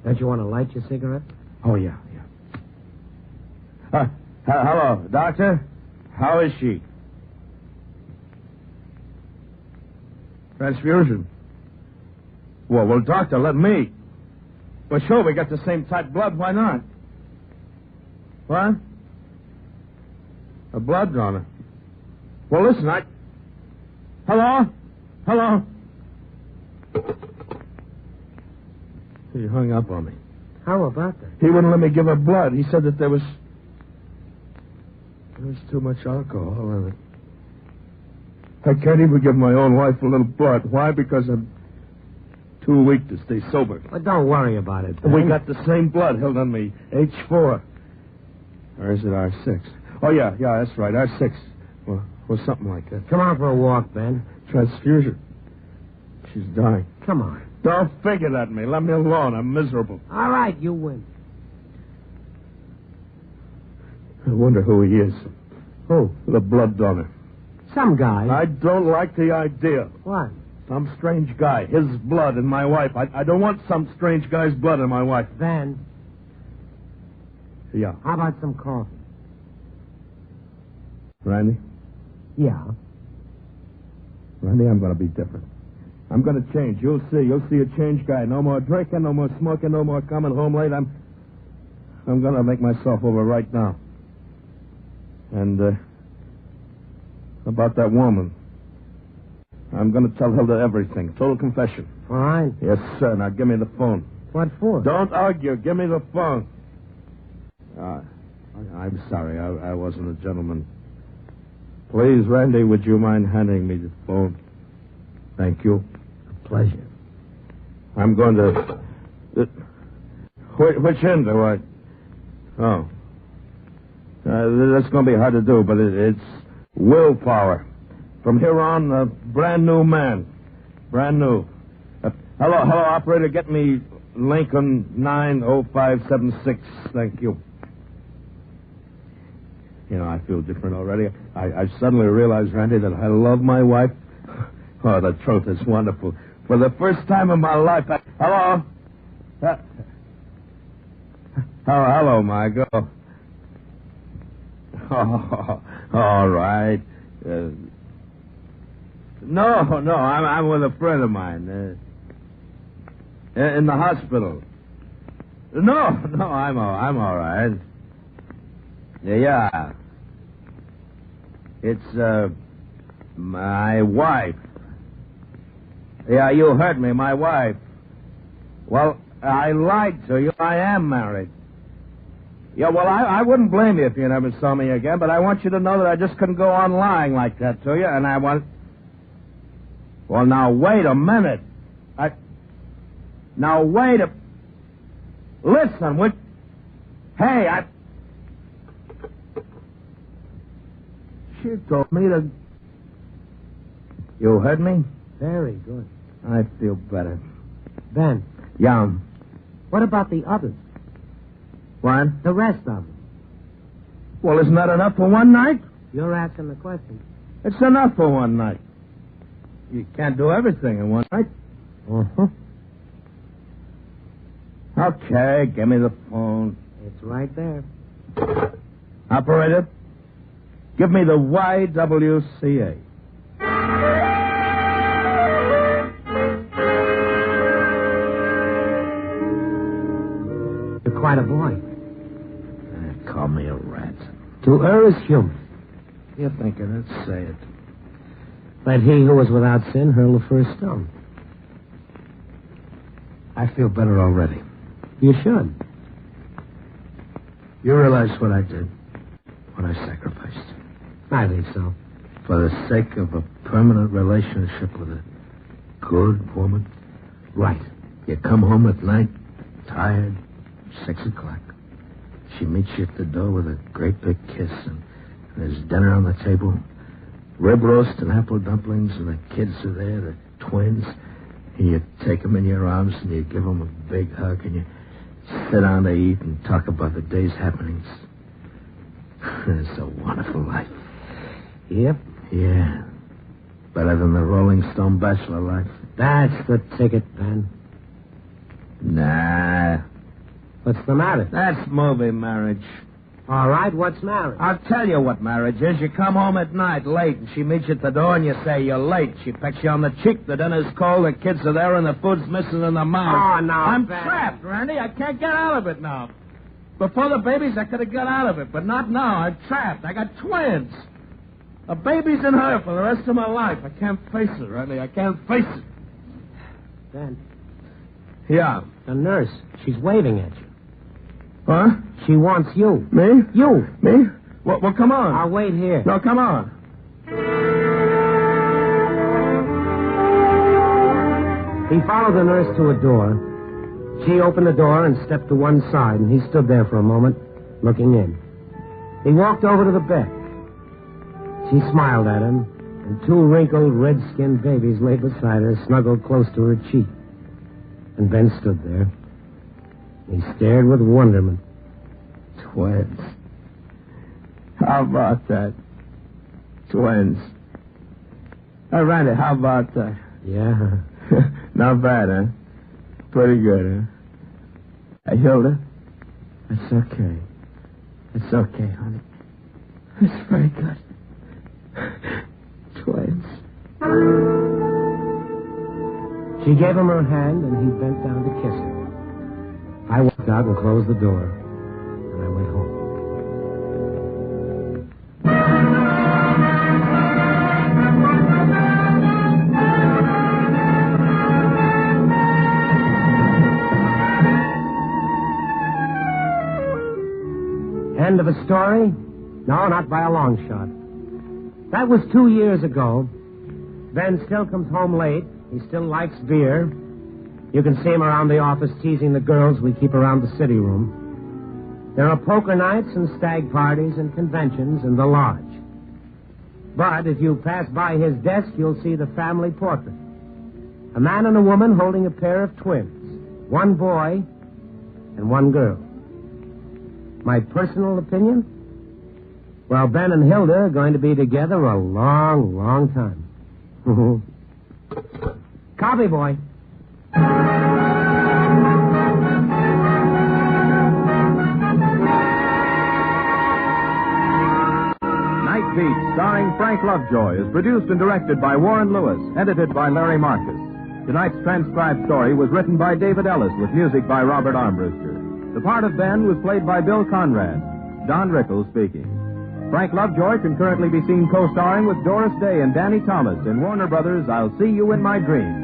Don't you want to light your cigarette? Oh, yeah. Hello, doctor. How is she? Transfusion. Well, doctor, let me. Well, sure, we got the same type blood. Why not? What? A blood donor. Well, listen, Hello? He hung up on me. How about that? He wouldn't let me give her blood. He said that there was too much alcohol in it. I can't even give my own wife a little blood. Why? Because I'm too weak to stay sober. Well, don't worry about it, Ben. We got the same blood held on me. H4. Or is it R6? Oh, yeah, that's right. R6. Well, something like that. Come on for a walk, Ben. Transfusion. She's dying. Come on. Don't figure that at me. Let me alone. I'm miserable. All right, you win. I wonder who he is. Who? The blood donor. Some guy. I don't like the idea. What? Some strange guy. His blood in my wife. I don't want some strange guy's blood in my wife. Van. Yeah. How about some coffee? Randy? Yeah. Randy, I'm going to be different. I'm going to change. You'll see. You'll see a changed guy. No more drinking, no more smoking, no more coming home late. I'm going to make myself over right now. And, about that woman. I'm going to tell Hilda everything. Total confession. All right. Yes, sir. Now give me the phone. What for? Don't argue. Give me the phone. I'm sorry. I wasn't a gentleman. Please, Randy, would you mind handing me the phone? Thank you. A pleasure. I'm going to... Which end do I... Oh. That's going to be hard to do, but it's willpower. From here on, a brand new man. Brand new. Hello, operator. Get me Lincoln 90576. Thank you. You know, I feel different already. I suddenly realized, Randy, that I love my wife. Oh, the truth is wonderful. For the first time in my life, Hello? Hello, Margot. Oh, all right. No, I'm with a friend of mine. In the hospital. No, I'm all right. Yeah. It's, my wife. Yeah, you heard me, my wife. Well, I lied to you. I am married. Yeah, well, I wouldn't blame you if you never saw me again, but I want you to know that I just couldn't go on lying like that to you, and I want... Well, now, wait a minute. Now, wait a... Listen, Hey, She told me to... You heard me? Very good. I feel better. Ben. Yeah. What about the others? What? The rest of them. Well, isn't that enough for one night? You're asking the question. It's enough for one night. You can't do everything in one night. Uh-huh. Okay, give me the phone. It's right there. Operator, give me the YWCA. You're quite a boy. Call me a rat. To err is human. You're thinking it, say it. Let he who is without sin hurl the first stone. I feel better already. You should. You realize what I did? What I sacrificed? I think so. For the sake of a permanent relationship with a good woman? Right. You come home at night, tired, 6 o'clock. She meets you at the door with a great big kiss, and there's dinner on the table. Rib roast and apple dumplings, and the kids are there, the twins. And you take them in your arms, and you give them a big hug, and you sit down to eat and talk about the day's happenings. It's a wonderful life. Yep. Yeah. Better than the Rolling Stone bachelor life. That's the ticket, Ben. Nah. What's the matter? That's movie marriage. All right, what's marriage? I'll tell you what marriage is. You come home at night late, and she meets you at the door, and you say you're late. She pecks you on the cheek, the dinner's cold, the kids are there, and the food's missing in the mouth. Oh, no, I'm Ben. trapped, Randy. I can't get out of it now. Before the babies, I could have got out of it, but not now. I'm trapped. I got twins. A baby's in her for the rest of my life. I can't face it, Randy. I can't face it. Ben. Yeah. The nurse. She's waving at you. Huh? She wants you. Me? You. Me? Well, come on. I'll wait here. No, come on. He followed the nurse to a door. She opened the door and stepped to one side, and he stood there for a moment, looking in. He walked over to the bed. She smiled at him, and 2 wrinkled, red-skinned babies lay beside her, snuggled close to her cheek. And Ben stood there. He stared with wonderment. Twins. How about that? Twins. All righty, how about that? Yeah. Not bad, huh? Pretty good, huh? Hey, Hilda, it's okay. It's okay, honey. It's very good. Twins. She gave him her hand, and he bent down to kiss her. I walked out and closed the door, and I went home. End of a story? No, not by a long shot. That was 2 years ago. Ben still comes home late. He still likes beer. You can see him around the office teasing the girls we keep around the city room. There are poker nights and stag parties and conventions in the lodge. But if you pass by his desk, you'll see the family portrait. A man and a woman holding a pair of twins. One boy and one girl. My personal opinion? Well, Ben and Hilda are going to be together a long, long time. Copy, boy. Night Beat, starring Frank Lovejoy, is produced and directed by Warren Lewis, edited by Larry Marcus. Tonight's transcribed story was written by David Ellis with music by Robert Armbruster. The part of Ben was played by Bill Conrad. Don Rickles speaking. Frank Lovejoy can currently be seen co-starring with Doris Day and Danny Thomas in Warner Brothers' I'll See You in My Dreams.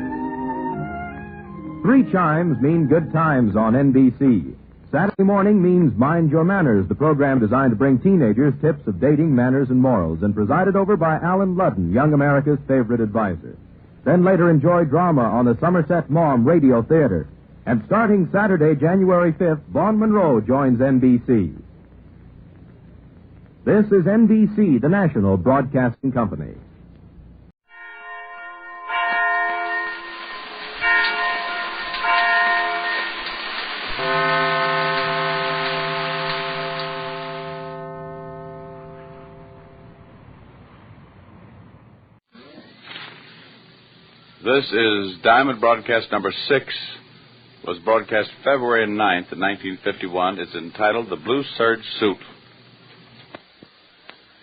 3 chimes mean good times on NBC. Saturday morning means Mind Your Manners, the program designed to bring teenagers tips of dating, manners, and morals, and presided over by Alan Ludden, young America's favorite advisor. Then later enjoy drama on the Somerset Maugham Radio Theater. And starting Saturday, January 5th, Vaughn Monroe joins NBC. This is NBC, the national broadcasting company. This is Diamond Broadcast number 6. Was broadcast February 9th, 1951. It's entitled The Blue Serge Suit.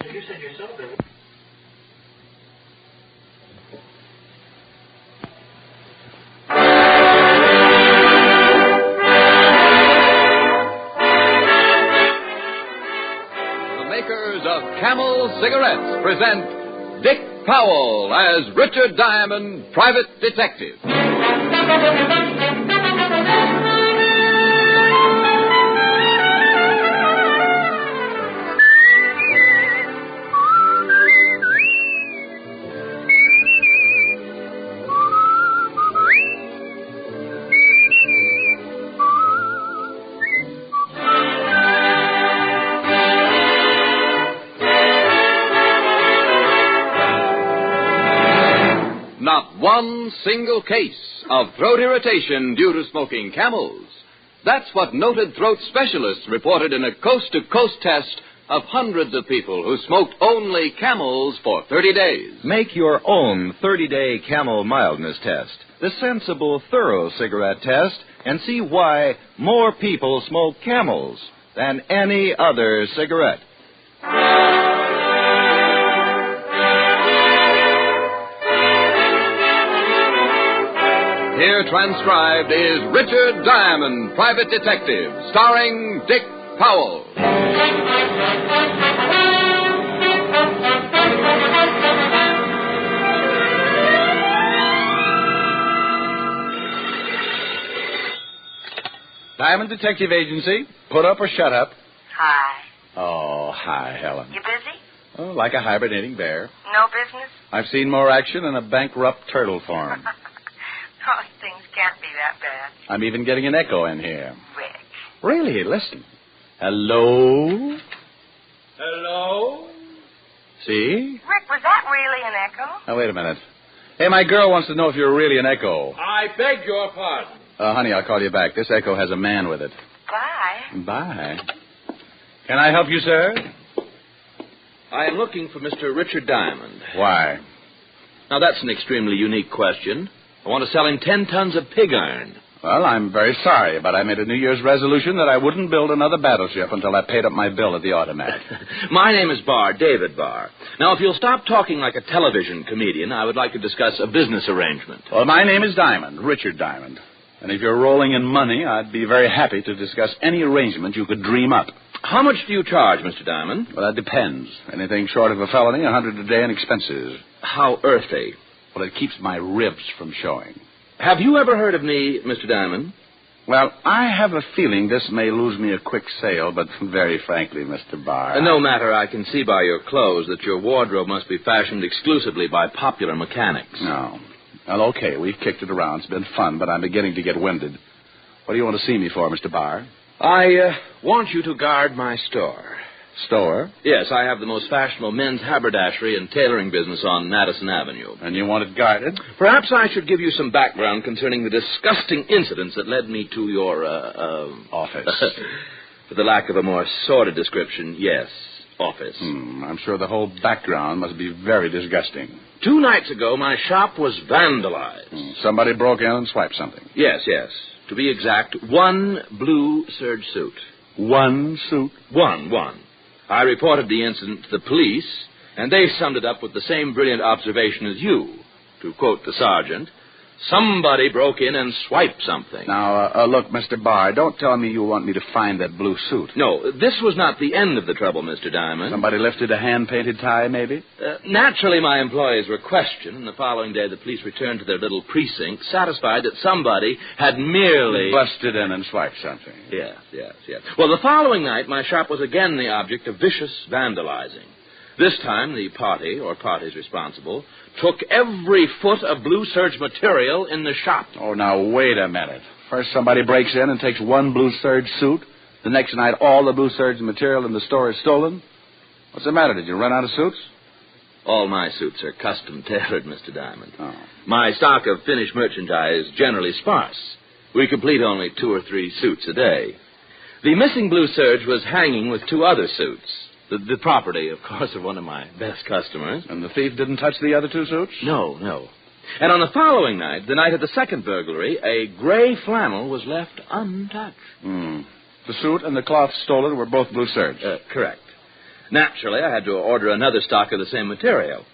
You said yourself that... The makers of Camel Cigarettes present Dick Powell as Richard Diamond, Private Detective. Not one single case of throat irritation due to smoking Camels. That's what noted throat specialists reported in a coast-to-coast test of hundreds of people who smoked only Camels for 30 days. Make your own 30-day Camel mildness test, the sensible, thorough cigarette test, and see why more people smoke Camels than any other cigarette. Here transcribed is Richard Diamond, Private Detective, starring Dick Powell. Diamond Detective Agency. Put up or shut up. Hi. Oh, hi, Helen. You busy? Oh, like a hibernating bear. No business? I've seen more action in a bankrupt turtle farm. Oh, things can't be that bad. I'm even getting an echo in here. Rick. Really? Listen. Hello? Hello? See? Rick, was that really an echo? Now, wait a minute. Hey, my girl wants to know if you're really an echo. I beg your pardon. Honey, I'll call you back. This echo has a man with it. Bye. Bye. Can I help you, sir? I am looking for Mr. Richard Diamond. Why? Now, that's an extremely unique question. I want to sell him 10 tons of pig iron. Well, I'm very sorry, but I made a New Year's resolution that I wouldn't build another battleship until I paid up my bill at the automat. My name is Barr, David Barr. Now, if you'll stop talking like a television comedian, I would like to discuss a business arrangement. Well, my name is Diamond, Richard Diamond. And if you're rolling in money, I'd be very happy to discuss any arrangement you could dream up. How much do you charge, Mr. Diamond? Well, that depends. Anything short of a felony, $100 a day in expenses. How earthy? Well, it keeps my ribs from showing. Have you ever heard of me, Mr. Diamond? Well, I have a feeling this may lose me a quick sale, but very frankly, Mr. Barr... No matter, I can see by your clothes that your wardrobe must be fashioned exclusively by popular mechanics. No. Well, okay, we've kicked it around. It's been fun, but I'm beginning to get winded. What do you want to see me for, Mr. Barr? I want you to guard my store. Store? Yes, I have the most fashionable men's haberdashery and tailoring business on Madison Avenue. And you want it guarded? Perhaps I should give you some background concerning the disgusting incidents that led me to your, office. For the lack of a more sordid description, yes, office. I'm sure the whole background must be very disgusting. 2 nights ago, my shop was vandalized. Somebody broke in and swiped something. Yes. To be exact, 1 blue serge suit. 1 suit? One. I reported the incident to the police, and they summed it up with the same brilliant observation as you. To quote the sergeant, somebody broke in and swiped something. Now, look, Mr. Barr, don't tell me you want me to find that blue suit. No, this was not the end of the trouble, Mr. Diamond. Somebody lifted a hand-painted tie, maybe? Naturally, my employees were questioned, and the following day the police returned to their little precinct, satisfied that somebody had merely... busted in and swiped something. Yes. Well, the following night, my shop was again the object of vicious vandalizing. This time, the party, or parties responsible, took every foot of blue serge material in the shop. Oh, now, wait a minute. First, somebody breaks in and takes 1 blue serge suit. The next night, all the blue serge material in the store is stolen. What's the matter? Did you run out of suits? All my suits are custom-tailored, Mr. Diamond. Oh. My stock of finished merchandise is generally sparse. We complete only 2 or 3 suits a day. The missing blue serge was hanging with 2 other suits. The property, of course, of one of my best customers. And the thief didn't touch the other 2 suits? No. And on the following night, the night of the second burglary, a gray flannel was left untouched. The suit and the cloth stolen were both blue serge? Correct. Naturally, I had to order another stock of the same material.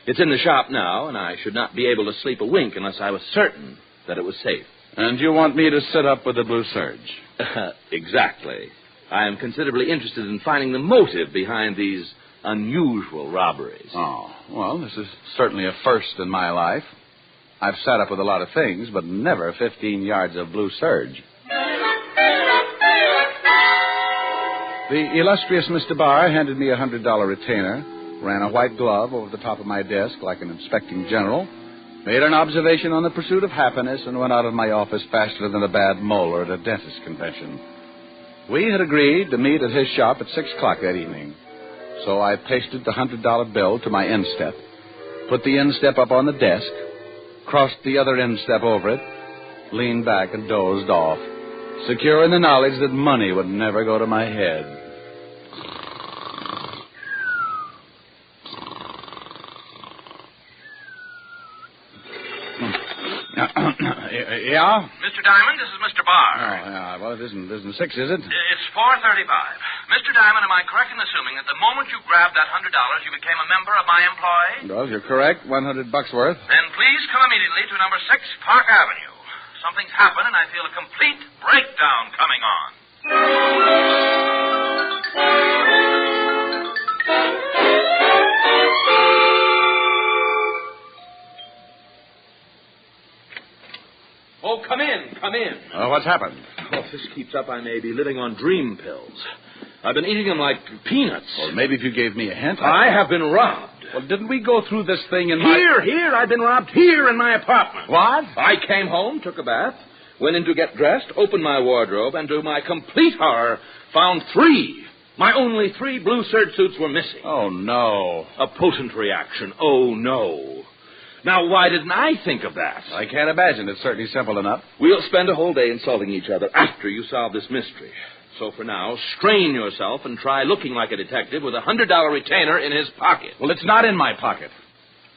It's in the shop now, and I should not be able to sleep a wink unless I was certain that it was safe. And you want me to sit up with the blue serge? Exactly. I am considerably interested in finding the motive behind these unusual robberies. Oh, well, this is certainly a first in my life. I've sat up with a lot of things, but never 15 yards of blue serge. The illustrious Mr. Barr handed me a $100 retainer, ran a white glove over the top of my desk like an inspecting general, made an observation on the pursuit of happiness, and went out of my office faster than a bad molar at a dentist convention. We had agreed to meet at his shop at 6 o'clock that evening. So I pasted the $100 bill to my instep, put the instep up on the desk, crossed the other instep over it, leaned back and dozed off, secure in the knowledge that money would never go to my head. Yeah? Mr. Diamond, this is Mr. Barr. Oh, yeah. Well, it isn't 6, is it? It's 4:35. Mr. Diamond, am I correct in assuming that the moment you grabbed that $100, you became a member of my employ? Well, you're correct. $100 worth. Then please come immediately to number 6 Park Avenue. Something's happened, and I feel a complete breakdown coming on. Oh, come in. Oh, what's happened? Well, if this keeps up, I may be living on dream pills. I've been eating them like peanuts. Well, maybe if you gave me a hint. I have been robbed. Well, didn't we go through this thing in Here, I've been robbed here in my apartment. What? I came home, took a bath, went in to get dressed, opened my wardrobe, and to my complete horror, found 3. My only 3 blue serge suits were missing. Oh, no. A potent reaction. Oh, no. Now, why didn't I think of that? I can't imagine. It's certainly simple enough. We'll spend a whole day insulting each other after you solve this mystery. So for now, strain yourself and try looking like a detective with a $100 retainer in his pocket. Well, it's not in my pocket.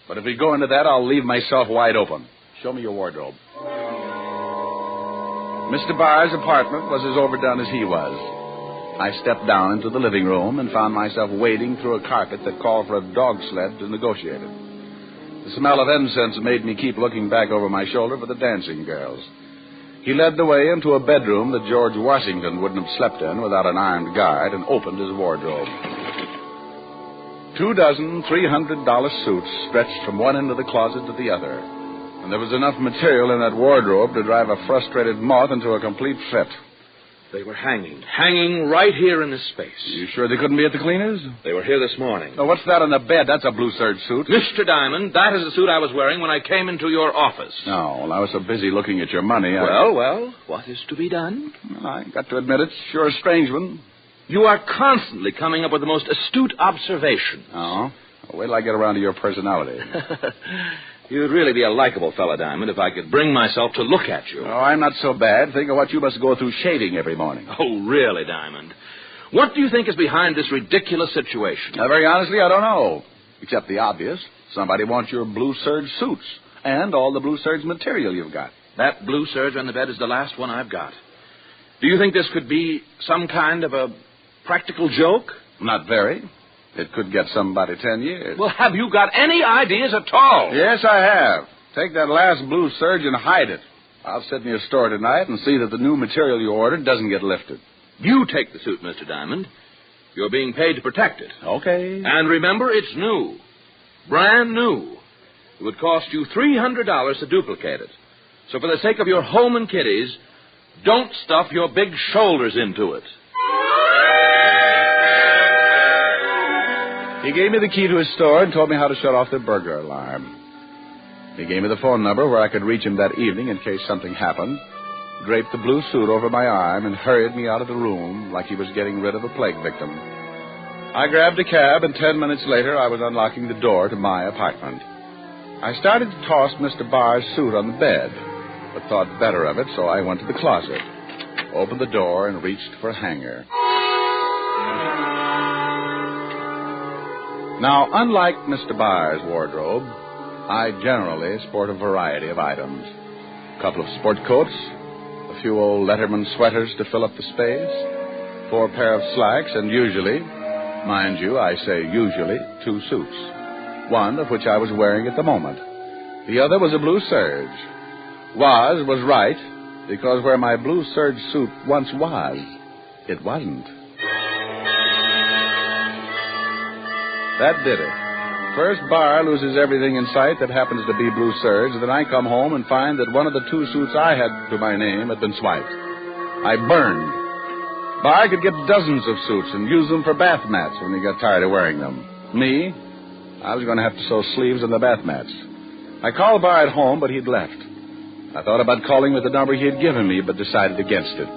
But if we go into that, I'll leave myself wide open. Show me your wardrobe. Mr. Barr's apartment was as overdone as he was. I stepped down into the living room and found myself wading through a carpet that called for a dog sled to negotiate it. The smell of incense made me keep looking back over my shoulder for the dancing girls. He led the way into a bedroom that George Washington wouldn't have slept in without an armed guard and opened his wardrobe. 2 dozen $300 suits stretched from one end of the closet to the other, and there was enough material in that wardrobe to drive a frustrated moth into a complete fit. They were hanging right here in this space. You sure they couldn't be at the cleaners? They were here this morning. Oh, what's that on the bed? That's a blue serge suit. Mr. Diamond, that is the suit I was wearing when I came into your office. No, well, I was so busy looking at your money. Well, what is to be done? Well, I got to admit it's sure a strange one. You are constantly coming up with the most astute observations. Oh? Well, wait till I get around to your personality. You'd really be a likable fellow, Diamond, if I could bring myself to look at you. Oh, I'm not so bad. Think of what you must go through shaving every morning. Oh, really, Diamond? What do you think is behind this ridiculous situation? Very honestly, I don't know. Except the obvious. Somebody wants your blue serge suits and all the blue serge material you've got. That blue serge on the bed is the last one I've got. Do you think this could be some kind of a practical joke? Not very. It could get somebody 10 years. Well, have you got any ideas at all? Yes, I have. Take that last blue serge and hide it. I'll sit in your store tonight and see that the new material you ordered doesn't get lifted. You take the suit, Mr. Diamond. You're being paid to protect it. Okay. And remember, it's new. Brand new. It would cost you $300 to duplicate it. So for the sake of your home and kiddies, don't stuff your big shoulders into it. He gave me the key to his store and told me how to shut off the burglar alarm. He gave me the phone number where I could reach him that evening in case something happened, draped the blue suit over my arm, and hurried me out of the room like he was getting rid of a plague victim. I grabbed a cab, and 10 minutes later I was unlocking the door to my apartment. I started to toss Mr. Barr's suit on the bed, but thought better of it, so I went to the closet, opened the door, and reached for a hanger. Now, unlike Mr. Barr's wardrobe, I generally sport a variety of items. A couple of sport coats, a few old Letterman sweaters to fill up the space, 4 pair of slacks, and usually, mind you, I say usually, 2 suits. One of which I was wearing at the moment. The other was a blue serge. Was right, because where my blue serge suit once was, it wasn't. That did it. First, Barr loses everything in sight that happens to be blue serge. Then I come home and find that one of the 2 suits I had to my name had been swiped. I burned. Barr could get dozens of suits and use them for bath mats when he got tired of wearing them. Me, I was going to have to sew sleeves on the bath mats. I called Barr at home, but he'd left. I thought about calling with the number he had given me, but decided against it.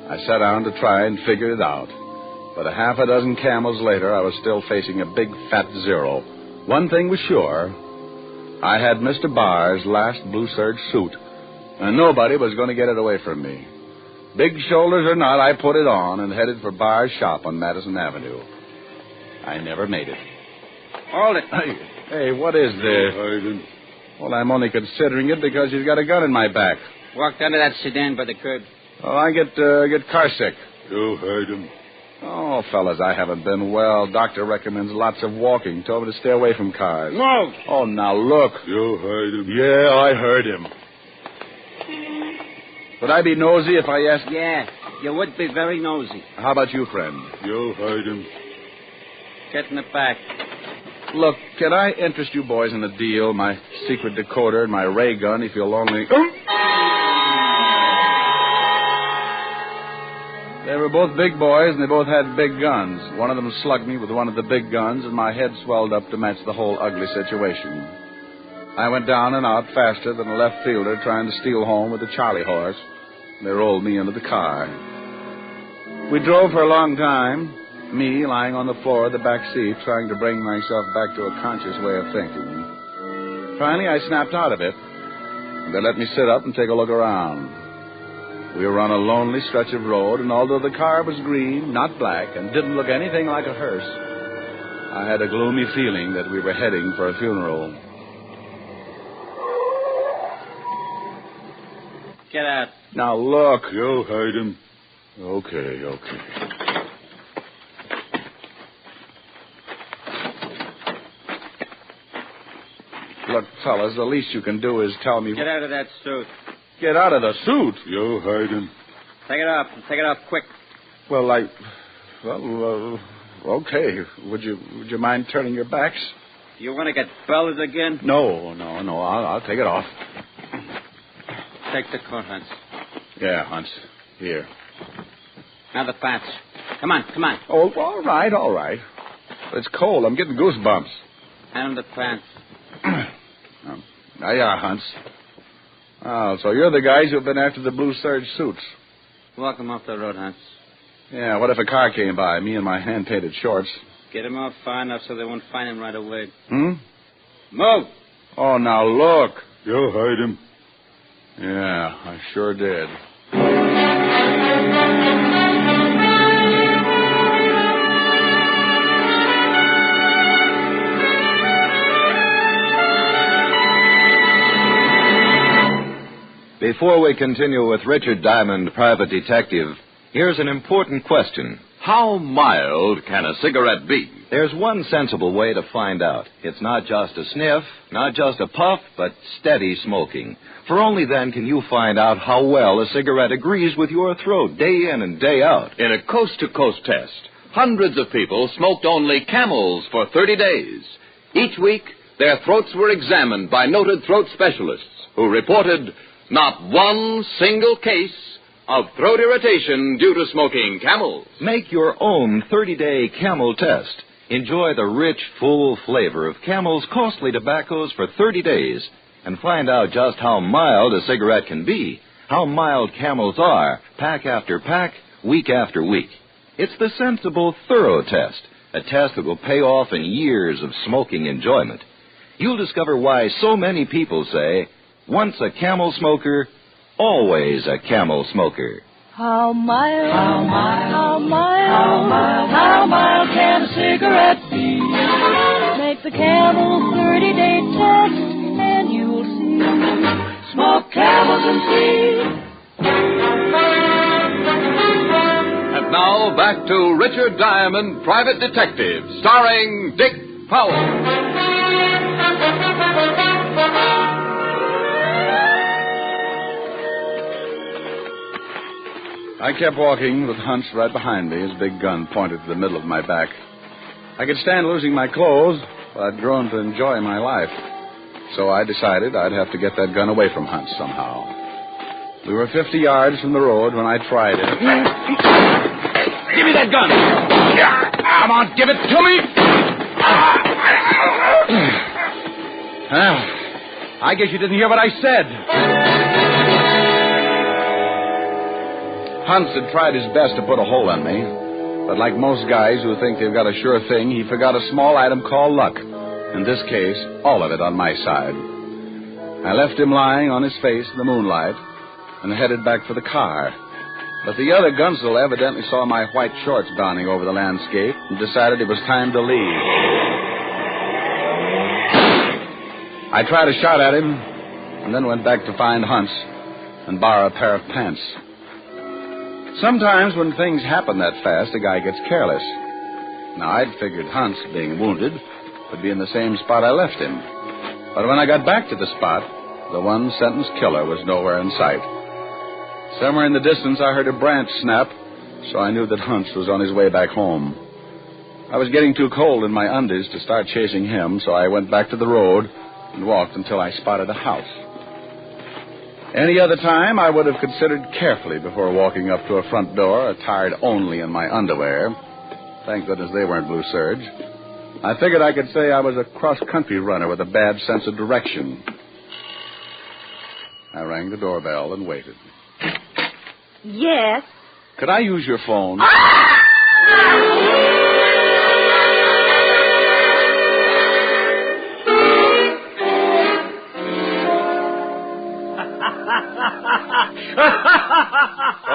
I sat down to try and figure it out. But a half a dozen camels later, I was still facing a big, fat zero. One thing was sure. I had Mr. Barr's last blue serge suit, and nobody was going to get it away from me. Big shoulders or not, I put it on and headed for Barr's shop on Madison Avenue. I never made it. Hold it. Hey, what is this? Well, I'm only considering it because you've got a gun in my back. Walked under that sedan by the curb. Oh, I get car sick. You heard him. Oh, fellas, I haven't been well. Doctor recommends lots of walking. Told me to stay away from cars. No. Oh, now look. You heard him. Yeah, I heard him. Would I be nosy if I asked? Yeah, you would be very nosy. How about you, friend? You heard him. Get in the back. Look, can I interest you boys in a deal? My secret decoder and my ray gun, if you'll only... They were both big boys, and they both had big guns. One of them slugged me with one of the big guns, and my head swelled up to match the whole ugly situation. I went down and out faster than a left fielder trying to steal home with a Charlie horse. They rolled me into the car. We drove for a long time, me lying on the floor of the back seat, trying to bring myself back to a conscious way of thinking. Finally, I snapped out of it. They let me sit up and take a look around. We were on a lonely stretch of road, and although the car was green, not black, and didn't look anything like a hearse, I had a gloomy feeling that we were heading for a funeral. Get out. Now, look. You'll hide him. Okay. Look, fellas, the least you can do is tell me... Get out of that suit. Get out of the suit? You'll hide him. Take it off. Take it off quick. Well, okay. Would you mind turning your backs? You want to get belted again? No. I'll take it off. Take the coat, Hans. Yeah, Hans. Here. Now the pants. Come on. Oh, all right. It's cold. I'm getting goosebumps. And the pants. Yeah, Hans. Oh, so you're the guys who've been after the blue serge suits. Walk them off the road, Hans. Yeah, what if a car came by, me in my hand-painted shorts? Get him off far enough so they won't find him right away. Move! Oh, now look. You'll hide him. Yeah, I sure did. Before we continue with Richard Diamond, Private Detective, here's an important question. How mild can a cigarette be? There's one sensible way to find out. It's not just a sniff, not just a puff, but steady smoking. For only then can you find out how well a cigarette agrees with your throat day in and day out. In a coast-to-coast test, hundreds of people smoked only Camels for 30 days. Each week, their throats were examined by noted throat specialists who reported not one single case of throat irritation due to smoking Camels. Make your own 30-day Camel test. Enjoy the rich, full flavor of Camel's costly tobaccos for 30 days and find out just how mild a cigarette can be, how mild Camels are, pack after pack, week after week. It's the sensible, thorough test, a test that will pay off in years of smoking enjoyment. You'll discover why so many people say, once a Camel smoker, always a Camel smoker. How mild can a cigarette be? Make the Camel 30-day test, and you'll see. Smoke Camels and see. And now back to Richard Diamond, Private Detective, starring Dick Powell. I kept walking with Hunts right behind me, his big gun pointed to the middle of my back. I could stand losing my clothes, but I'd grown to enjoy my life. So I decided I'd have to get that gun away from Hunts somehow. We were 50 yards from the road when I tried it. Give me that gun! Come on, give it to me! Well, I guess you didn't hear what I said. Hunts had tried his best to put a hole on me, but like most guys who think they've got a sure thing, he forgot a small item called luck. In this case, all of it on my side. I left him lying on his face in the moonlight and headed back for the car. But the other gunsel evidently saw my white shorts donning over the landscape and decided it was time to leave. I tried a shot at him and then went back to find Hunts and borrow a pair of pants. Sometimes when things happen that fast, a guy gets careless. Now, I'd figured Hunts, being wounded, would be in the same spot I left him. But when I got back to the spot, the one-sentence killer was nowhere in sight. Somewhere in the distance, I heard a branch snap, so I knew that Hunts was on his way back home. I was getting too cold in my undies to start chasing him, so I went back to the road and walked until I spotted a house. Any other time, I would have considered carefully before walking up to a front door, attired only in my underwear. Thank goodness they weren't blue serge. I figured I could say I was a cross-country runner with a bad sense of direction. I rang the doorbell and waited. Yes? Could I use your phone?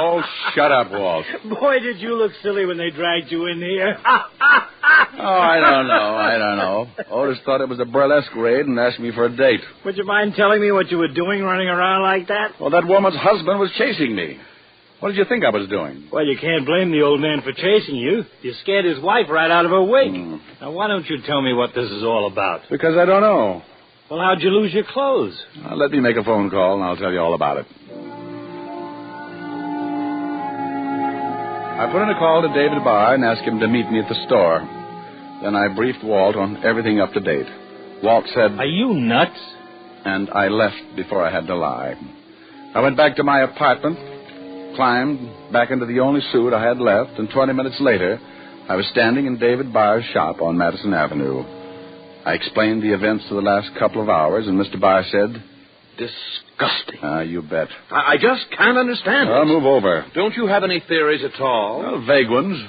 Oh, shut up, Walt. Boy, did you look silly when they dragged you in here. Oh, I don't know. Otis thought it was a burlesque raid and asked me for a date. Would you mind telling me what you were doing running around like that? Well, that woman's husband was chasing me. What did you think I was doing? Well, you can't blame the old man for chasing you. You scared his wife right out of her wig. Now, why don't you tell me what this is all about? Because I don't know. Well, how'd you lose your clothes? Let me make a phone call, and I'll tell you all about it. I put in a call to David Barr and asked him to meet me at the store. Then I briefed Walt on everything up to date. Walt said... Are you nuts? And I left before I had to lie. I went back to my apartment, climbed back into the only suit I had left, and 20 minutes later, I was standing in David Barr's shop on Madison Avenue. I explained the events of the last couple of hours, and Mr. Barr said... Disgusting. You bet. I just can't understand it. Move over. Don't you have any theories at all? Well, vague ones.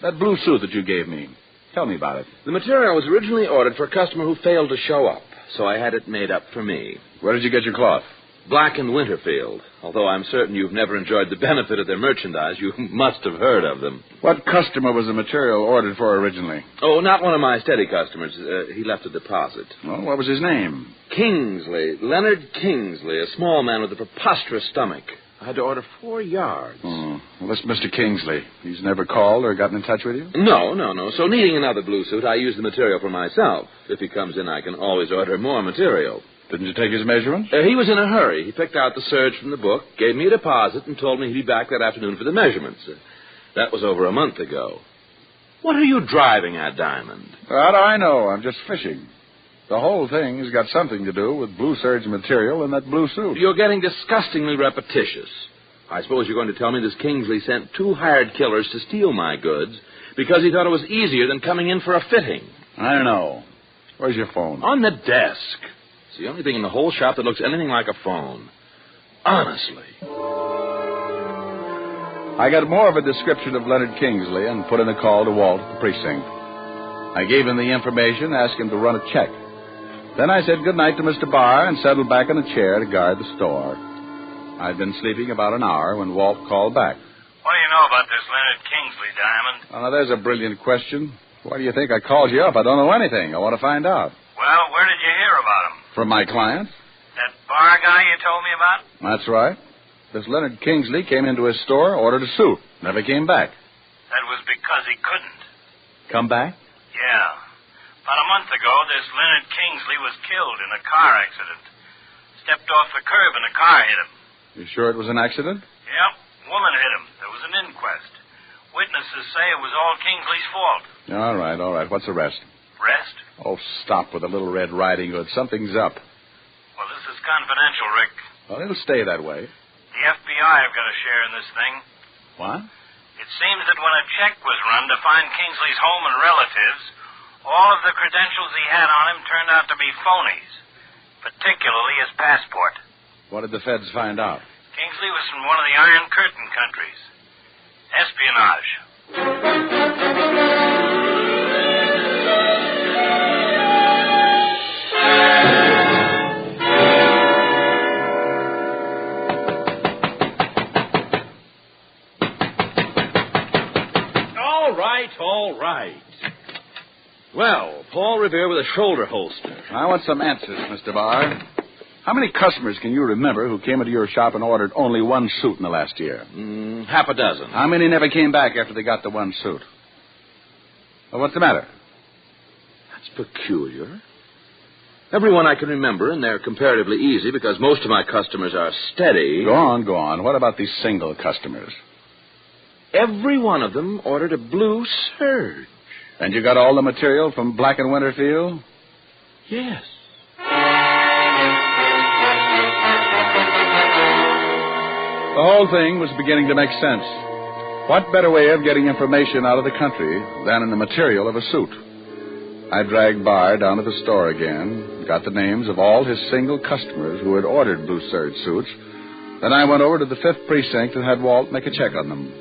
That blue suit that you gave me. Tell me about it. The material was originally ordered for a customer who failed to show up, so I had it made up for me. Where did you get your cloth? Black & Winterfield. Although I'm certain you've never enjoyed the benefit of their merchandise, you must have heard of them. What customer was the material ordered for originally? Oh, not one of my steady customers. He left a deposit. Well, what was his name? Kingsley. Leonard Kingsley, a small man with a preposterous stomach. I had to order 4 yards. Well, this Mr. Kingsley. He's never called or gotten in touch with you? No. So needing another blue suit, I use the material for myself. If he comes in, I can always order more material. Didn't you take his measurements? He was in a hurry. He picked out the Serge from the book, gave me a deposit, and told me he'd be back that afternoon for the measurements. That was over a month ago. What are you driving at, Diamond? How do I know? I'm just fishing. The whole thing has got something to do with blue Serge material and that blue suit. You're getting disgustingly repetitious. I suppose you're going to tell me this Kingsley sent 2 hired killers to steal my goods because he thought it was easier than coming in for a fitting. I don't know. Where's your phone? On the desk. It's the only thing in the whole shop that looks anything like a phone. Honestly. I got more of a description of Leonard Kingsley and put in a call to Walt at the precinct. I gave him the information, asked him to run a check. Then I said goodnight to Mr. Barr and settled back in a chair to guard the store. I'd been sleeping about an hour when Walt called back. What do you know about this Leonard Kingsley, Diamond? Oh, now, there's a brilliant question. Why do you think I called you up? I don't know anything. I want to find out. Well, where did you hear about him? From my client. That bar guy you told me about? That's right. This Leonard Kingsley came into his store, ordered a suit, never came back. That was because he couldn't. Come back? Yeah. About a month ago, this Leonard Kingsley was killed in a car accident. Stepped off the curb and a car hit him. You sure it was an accident? Yep. Woman hit him. There was an inquest. Witnesses say it was all Kingsley's fault. All right. What's the rest? Rest? Oh, stop with the Little Red Riding Hood. Something's up. Well, this is confidential, Rick. Well, it'll stay that way. The FBI have got a share in this thing. What? It seems that when a check was run to find Kingsley's home and relatives, all of the credentials he had on him turned out to be phonies, particularly his passport. What did the feds find out? Kingsley was from one of the Iron Curtain countries. Espionage. All right. Well, Paul Revere with a shoulder holster. I want some answers, Mr. Barr. How many customers can you remember who came into your shop and ordered only one suit in the last year? Half a dozen. How many never came back after they got the one suit? Well, what's the matter? That's peculiar. Everyone I can remember, and they're comparatively easy because most of my customers are steady. Go on. What about these single customers? Every one of them ordered a blue Serge. And you got all the material from Black & Winterfield? Yes. The whole thing was beginning to make sense. What better way of getting information out of the country than in the material of a suit? I dragged Barr down to the store again, got the names of all his single customers who had ordered blue Serge suits. Then I went over to the 5th Precinct and had Walt make a check on them.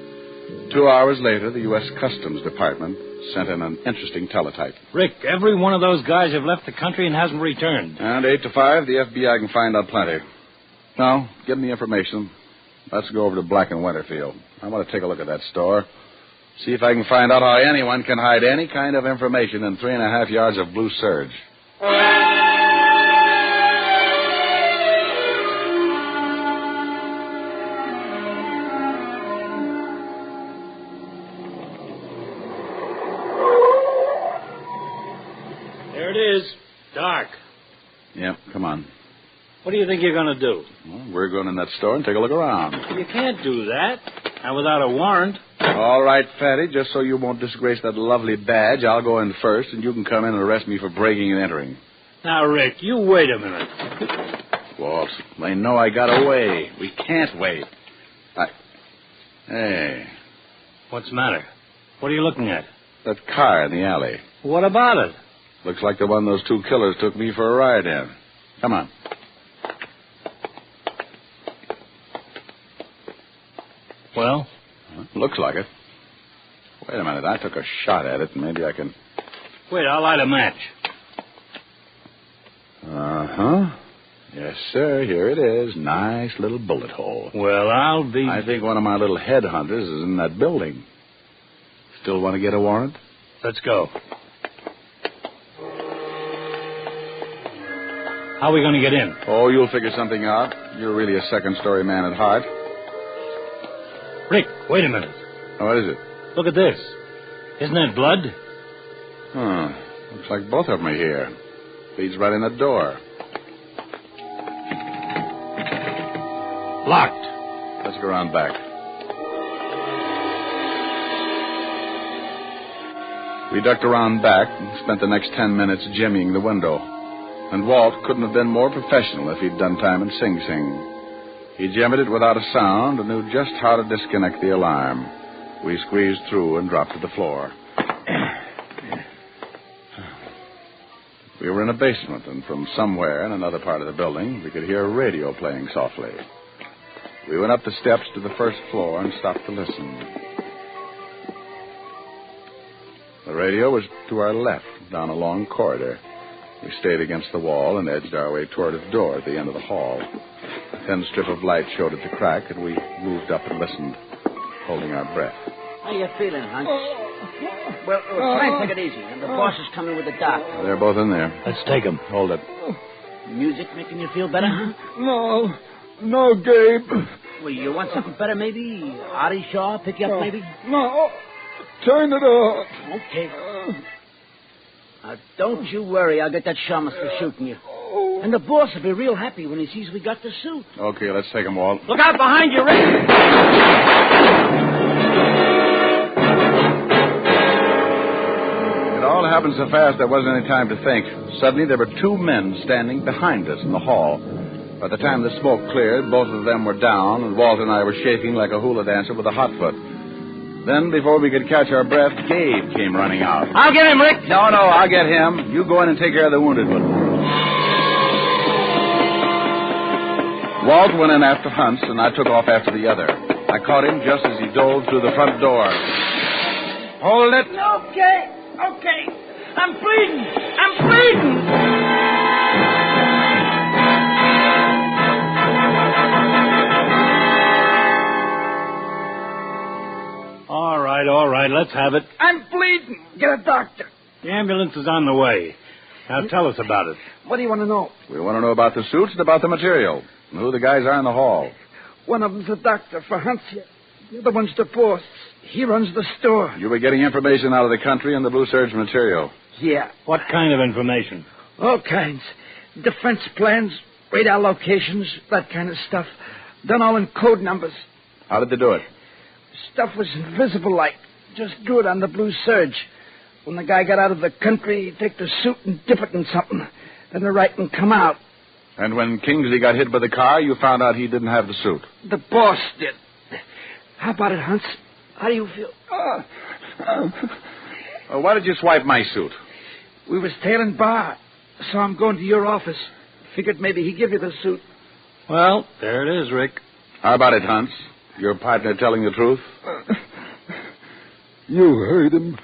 2 hours later, the U.S. Customs Department sent in an interesting teletype. Rick, every one of those guys have left the country and hasn't returned. And 8 to 5, the FBI can find out plenty. Now, give me the information. Let's go over to Black & Winterfield. I want to take a look at that store. See if I can find out how anyone can hide any kind of information in 3.5 yards of blue serge. There it is. Dark. Yep, come on. What do you think you're going to do? Well, we're going in that store and take a look around. You can't do that. Not without a warrant. All right, Fatty, just so you won't disgrace that lovely badge, I'll go in first, and you can come in and arrest me for breaking and entering. Now, Rick, you wait a minute. Walt, they know I got away. We can't wait. Hey. What's the matter? What are you looking at? That car in the alley. What about it? Looks like the one those two killers took me for a ride in. Come on. Well? Looks like it. Wait a minute. I took a shot at it, and maybe I can... Wait, I'll light a match. Uh-huh. Yes, sir. Here it is. Nice little bullet hole. Well, I'll be... I think one of my little headhunters is in that building. Still want to get a warrant? Let's go. How are we going to get in? Oh, you'll figure something out. You're really a second-story man at heart. Rick, wait a minute. What is it? Look at this. Isn't that blood? Huh. Looks like both of them are here. Leads right in the door. Locked. Let's go around back. We ducked around back and spent the next 10 minutes jimmying the window. And Walt couldn't have been more professional if he'd done time in Sing Sing. He jammed it without a sound and knew just how to disconnect the alarm. We squeezed through and dropped to the floor. We were in a basement, and from somewhere in another part of the building, we could hear a radio playing softly. We went up the steps to the first floor and stopped to listen. The radio was to our left, down a long corridor. We stayed against the wall and edged our way toward a door at the end of the hall. A thin strip of light showed at the crack, and we moved up and listened, holding our breath. How you feeling, Hans? Well, try and take it easy. And the boss is coming with the doctor. They're both in there. Let's take them. Hold it. Music making you feel better, huh? No, Gabe. Well, you want something better, maybe? Artie Shaw pick you up, maybe? No. Turn it off. Okay. Don't you worry. I'll get that Shamaster shooting you. And the boss will be real happy when he sees we got the suit. Okay, let's take them, Walt. Look out behind you, Rick! It all happened so fast there wasn't any time to think. Suddenly, there were two men standing behind us in the hall. By the time the smoke cleared, both of them were down, and Walt and I were shaking like a hula dancer with a hot foot. Then, before we could catch our breath, Gabe came running out. I'll get him, Rick. No, I'll get him. You go in and take care of the wounded one. Walt went in after Hunts, and I took off after the other. I caught him just as he dove through the front door. Hold it. Okay. I'm bleeding. All right. Let's have it. I'm bleeding. Get a doctor. The ambulance is on the way. Now tell us about it. What do you want to know? We want to know about the suits and about the material, and who the guys are in the hall. One of them's a doctor for Hunts. The other one's the boss. He runs the store. You were getting information out of the country and the Blue Surge material. Yeah. What kind of information? All kinds. Defense plans, radar locations, that kind of stuff. Done all in code numbers. How did they do it? Stuff was invisible like. Just drew it on the Blue Surge. When the guy got out of the country, he'd take the suit and dip it in something. Then the writing come out. And when Kingsley got hit by the car, you found out he didn't have the suit. The boss did. How about it, Hunts? How do you feel? Why did you swipe my suit? We was tailing Bar. Saw him going to your office. Figured maybe he'd give you the suit. Well, there it is, Rick. How about it, Hunts? Your partner telling the truth? You heard him.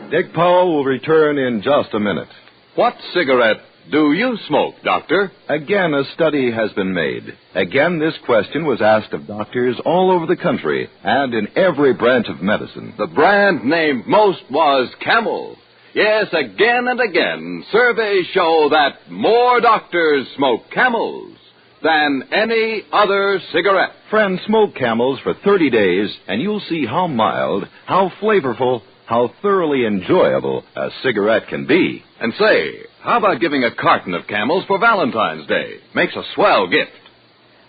Dick Powell will return in just a minute. What cigarette do you smoke, Doctor? Again, a study has been made. Again, this question was asked of doctors all over the country and in every branch of medicine. The brand named most was Camel. Yes, again and again, surveys show that more doctors smoke Camels than any other cigarette. Friends, smoke Camels for 30 days, and you'll see how mild, how flavorful, how thoroughly enjoyable a cigarette can be. And say, how about giving a carton of Camels for Valentine's Day? Makes a swell gift.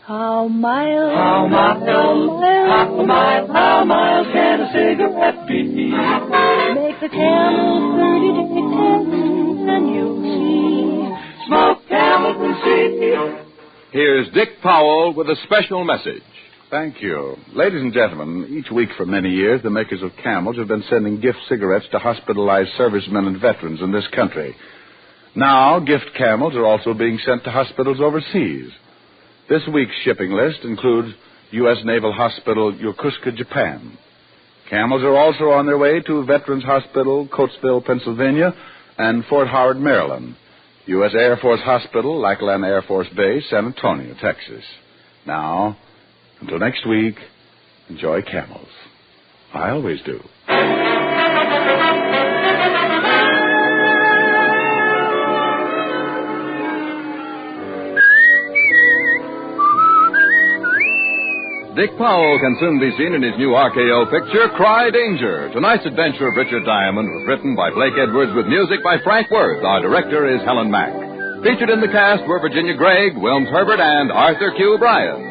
How mild, how mild, how mild, how mild can a cigarette be? Make the Camel 30-day test, and you'll see. Smoke Camels and see. Here's Dick Powell with a special message. Thank you. Ladies and gentlemen, each week for many years, the makers of Camels have been sending gift cigarettes to hospitalized servicemen and veterans in this country. Now, gift Camels are also being sent to hospitals overseas. This week's shipping list includes U.S. Naval Hospital, Yokosuka, Japan. Camels are also on their way to Veterans Hospital, Coatesville, Pennsylvania, and Fort Howard, Maryland. U.S. Air Force Hospital, Lackland Air Force Base, San Antonio, Texas. Now, until next week, enjoy Camels. I always do. Dick Powell can soon be seen in his new RKO picture, Cry Danger. Tonight's adventure of Richard Diamond was written by Blake Edwards with music by Frank Worth. Our director is Helen Mack. Featured in the cast were Virginia Gregg, Wilms Herbert, and Arthur Q. Bryan.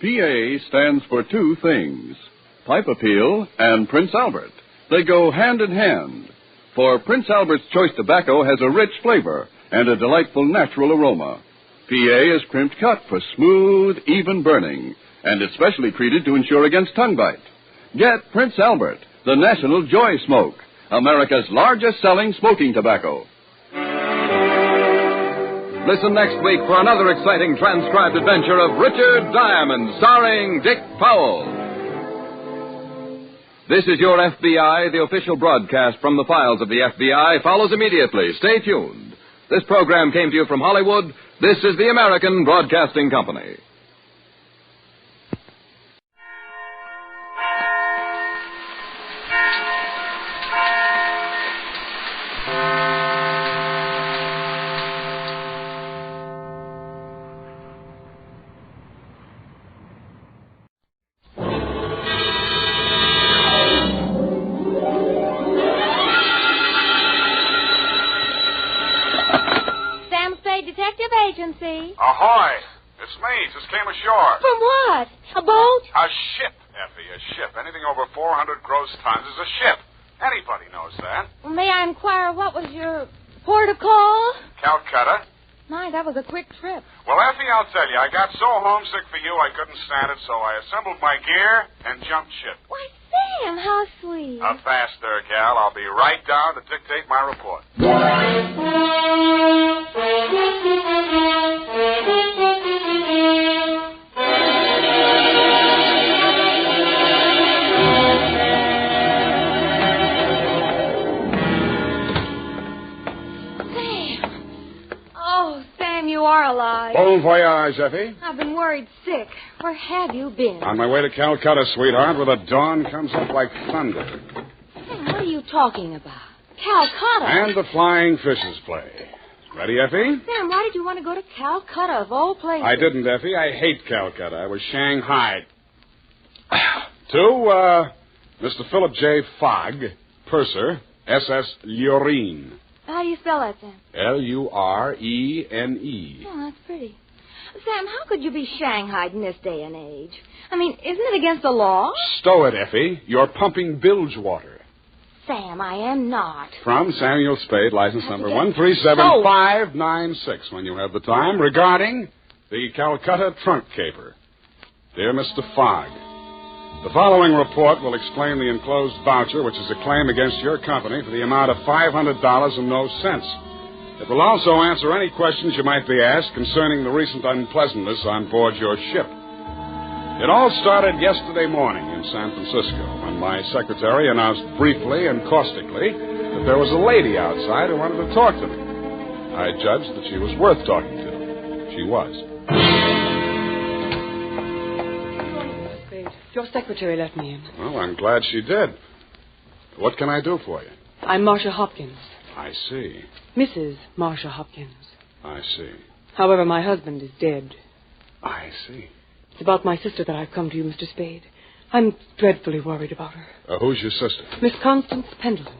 PA stands for two things, Pipe Appeal and Prince Albert. They go hand in hand. For Prince Albert's Choice Tobacco has a rich flavor and a delightful natural aroma. PA is crimped cut for smooth, even burning, and it's specially treated to ensure against tongue bite. Get Prince Albert, the National Joy Smoke, America's largest-selling smoking tobacco. Listen next week for another exciting transcribed adventure of Richard Diamond, starring Dick Powell. This is Your FBI. The official broadcast from the files of the FBI follows immediately. Stay tuned. This program came to you from Hollywood. This is the American Broadcasting Company. Sam Spade Detective Agency. Ahoy! It's me. Just came ashore. From what? A boat? A ship, Effie, a ship. Anything over 400 gross tons is a ship. Anybody knows that. Well, may I inquire what was your port of call? Calcutta. My, that was a quick trip. Well, Effie, I'll tell you, I got so homesick for you I couldn't stand it, so I assembled my gear and jumped ship. Why, Sam, how sweet. A fast there, gal. I'll be right down to dictate my report. You are alive. Bon voyage, Effie. I've been worried sick. Where have you been? On my way to Calcutta, sweetheart, where the dawn comes up like thunder. Sam, what are you talking about? Calcutta? And the flying fishes play. Ready, Effie? Sam, why did you want to go to Calcutta, of all places? I didn't, Effie. I hate Calcutta. I was shanghaied. To, Mr. Philip J. Fogg, purser, SS Lurene. How do you spell that, Sam? Lurene. Oh, that's pretty. Sam, how could you be shanghaied in this day and age? I mean, isn't it against the law? Stow it, Effie. You're pumping bilge water. Sam, I am not. From Samuel Spade, license number 137596, when you have the time, regarding the Calcutta trunk caper. Dear Mr. Fogg, the following report will explain the enclosed voucher, which is a claim against your company for the amount of $500 and no cents. It will also answer any questions you might be asked concerning the recent unpleasantness on board your ship. It all started yesterday morning in San Francisco when my secretary announced briefly and caustically that that there was a lady outside who wanted to talk to me. I judged that she was worth talking to. She was. Your secretary let me in. Well, I'm glad she did. What can I do for you? I'm Marcia Hopkins. I see. Mrs. Marcia Hopkins. I see. However, my husband is dead. I see. It's about my sister that I've come to you, Mr. Spade. I'm dreadfully worried about her. Who's your sister? Miss Constance Pendleton.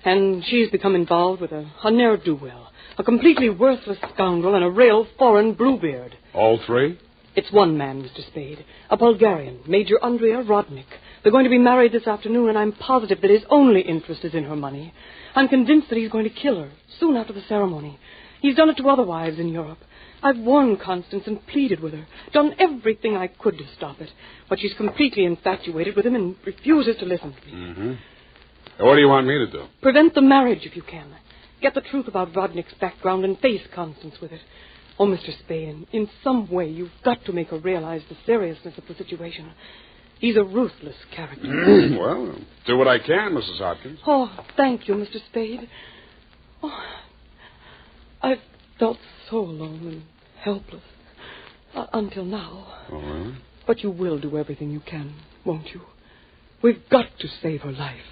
And she's become involved with a ne'er-do-well, a completely worthless scoundrel, and a real foreign bluebeard. All three? It's one man, Mr. Spade. A Bulgarian, Major Andrea Rodnik. They're going to be married this afternoon, and I'm positive that his only interest is in her money. I'm convinced that he's going to kill her soon after the ceremony. He's done it to other wives in Europe. I've warned Constance and pleaded with her, done everything I could to stop it. But she's completely infatuated with him and refuses to listen to me. Mm-hmm. What do you want me to do? Prevent the marriage if you can. Get the truth about Rodnik's background and face Constance with it. Oh, Mr. Spade, in some way you've got to make her realize the seriousness of the situation. He's a ruthless character. Well, do what I can, Mrs. Hopkins. Oh, thank you, Mr. Spade. Oh, I've felt so alone and helpless until now. Oh, really? But you will do everything you can, won't you? We've got to save her life.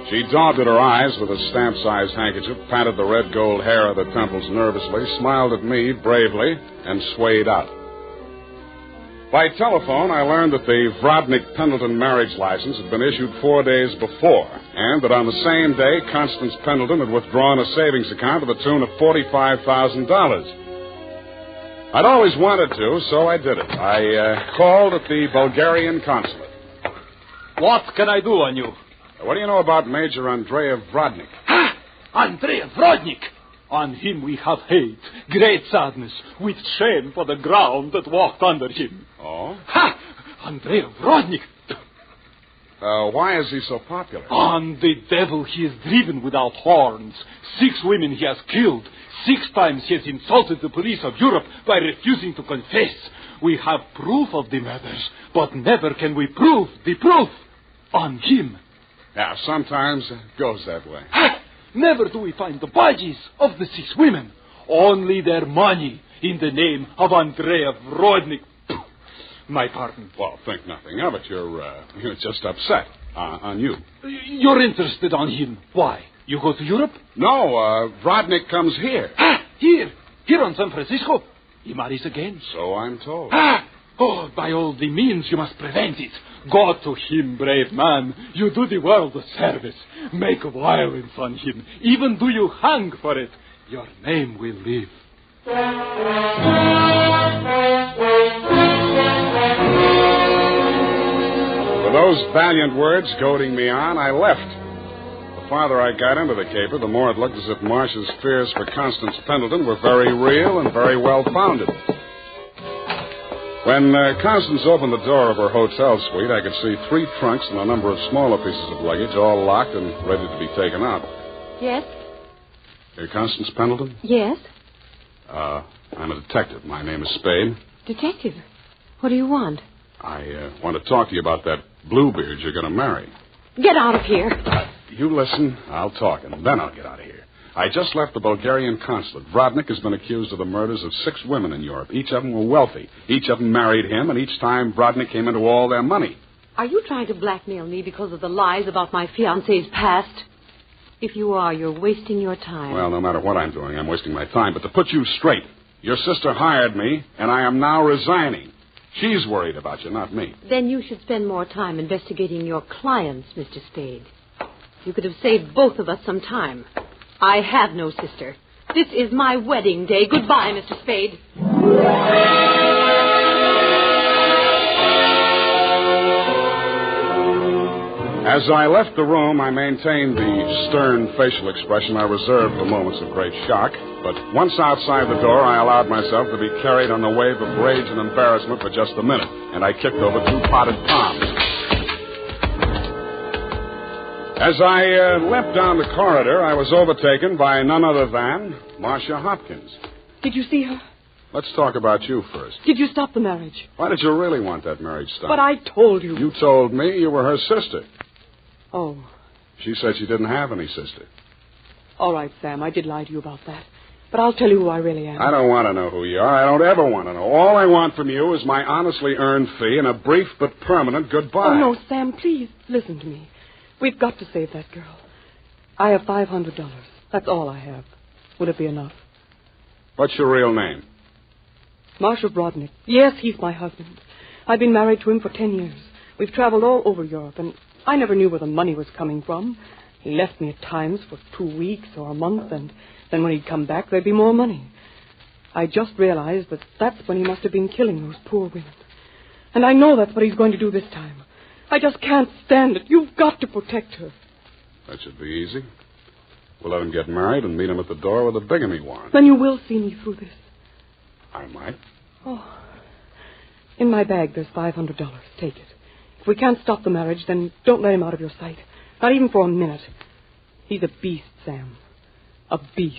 She daubed at her eyes with a stamp-sized handkerchief, patted the red gold hair of her temples nervously, smiled at me bravely, and swayed out. By telephone, I learned that the Vrodnik-Pendleton marriage license had been issued 4 days before, and that on the same day, Constance Pendleton had withdrawn a savings account to the tune of $45,000. I'd always wanted to, so I did it. I called at the Bulgarian consulate. What can I do on you? What do you know about Major Andrea Vrodnik? Ha! Andrea Vrodnik! On him we have hate, great sadness, with shame for the ground that walked under him. Oh? Ha! Andrea Vrodnik! Why is he so popular? On the devil he is driven without horns. 6 women he has killed. 6 times he has insulted the police of Europe by refusing to confess. We have proof of the murders, but never can we prove the proof on him. Yeah, sometimes it goes that way. Ha! Never do we find the bodies of the 6 women. Only their money in the name of Andrea Vrodnik. My pardon. Well, think nothing of it. You're just upset on you. You're interested on him. Why? You go to Europe? No, Vrodnik comes here. Ah, here on San Francisco. He marries again. So I'm told. Ah! Oh, by all the means you must prevent it. Go to him, brave man. You do the world a service. Make violence on him. Even do you hang for it. Your name will live. With those valiant words goading me on, I left. The farther I got into the caper, the more it looked as if Marcia's fears for Constance Pendleton were very real and very well-founded. When Constance opened the door of her hotel suite, I could see 3 trunks and a number of smaller pieces of luggage, all locked and ready to be taken out. Yes? You're Constance Pendleton? Yes? I'm a detective. My name is Spade. Detective? What do you want? I want to talk to you about that Bluebeard you're going to marry. Get out of here. You listen, I'll talk, and then I'll get out of here. I just left the Bulgarian consulate. Vrodnik has been accused of the murders of 6 women in Europe. Each of them were wealthy. Each of them married him, and each time Vrodnik came into all their money. Are you trying to blackmail me because of the lies about my fiancé's past? If you are, you're wasting your time. Well, no matter what I'm doing, I'm wasting my time. But to put you straight, your sister hired me, and I am now resigning. She's worried about you, not me. Then you should spend more time investigating your clients, Mr. Spade. You could have saved both of us some time. I have no sister. This is my wedding day. Goodbye, Mr. Spade. As I left the room, I maintained the stern facial expression I reserved for moments of great shock. But once outside the door, I allowed myself to be carried on the wave of rage and embarrassment for just a minute, and I kicked over 2 potted palms. As I limped down the corridor, I was overtaken by none other than Marcia Hopkins. Did you see her? Let's talk about you first. Did you stop the marriage? Why did you really want that marriage stopped? But I told you. You told me you were her sister. Oh. She said she didn't have any sister. All right, Sam, I did lie to you about that. But I'll tell you who I really am. I don't want to know who you are. I don't ever want to know. All I want from you is my honestly earned fee and a brief but permanent goodbye. Oh, no, Sam, please, listen to me. We've got to save that girl. I have $500. That's all I have. Would it be enough? What's your real name? Marshal Brodnick. Yes, he's my husband. I've been married to him for 10 years. We've traveled all over Europe, and I never knew where the money was coming from. He left me at times for 2 weeks or a month, and then when he'd come back, there'd be more money. I just realized that that's when he must have been killing those poor women. And I know that's what he's going to do this time. I just can't stand it. You've got to protect her. That should be easy. We'll let him get married and meet him at the door with a bigamy warrant. Then you will see me through this. I might. Oh. In my bag, there's $500. Take it. If we can't stop the marriage, then don't let him out of your sight. Not even for a minute. He's a beast, Sam. A beast.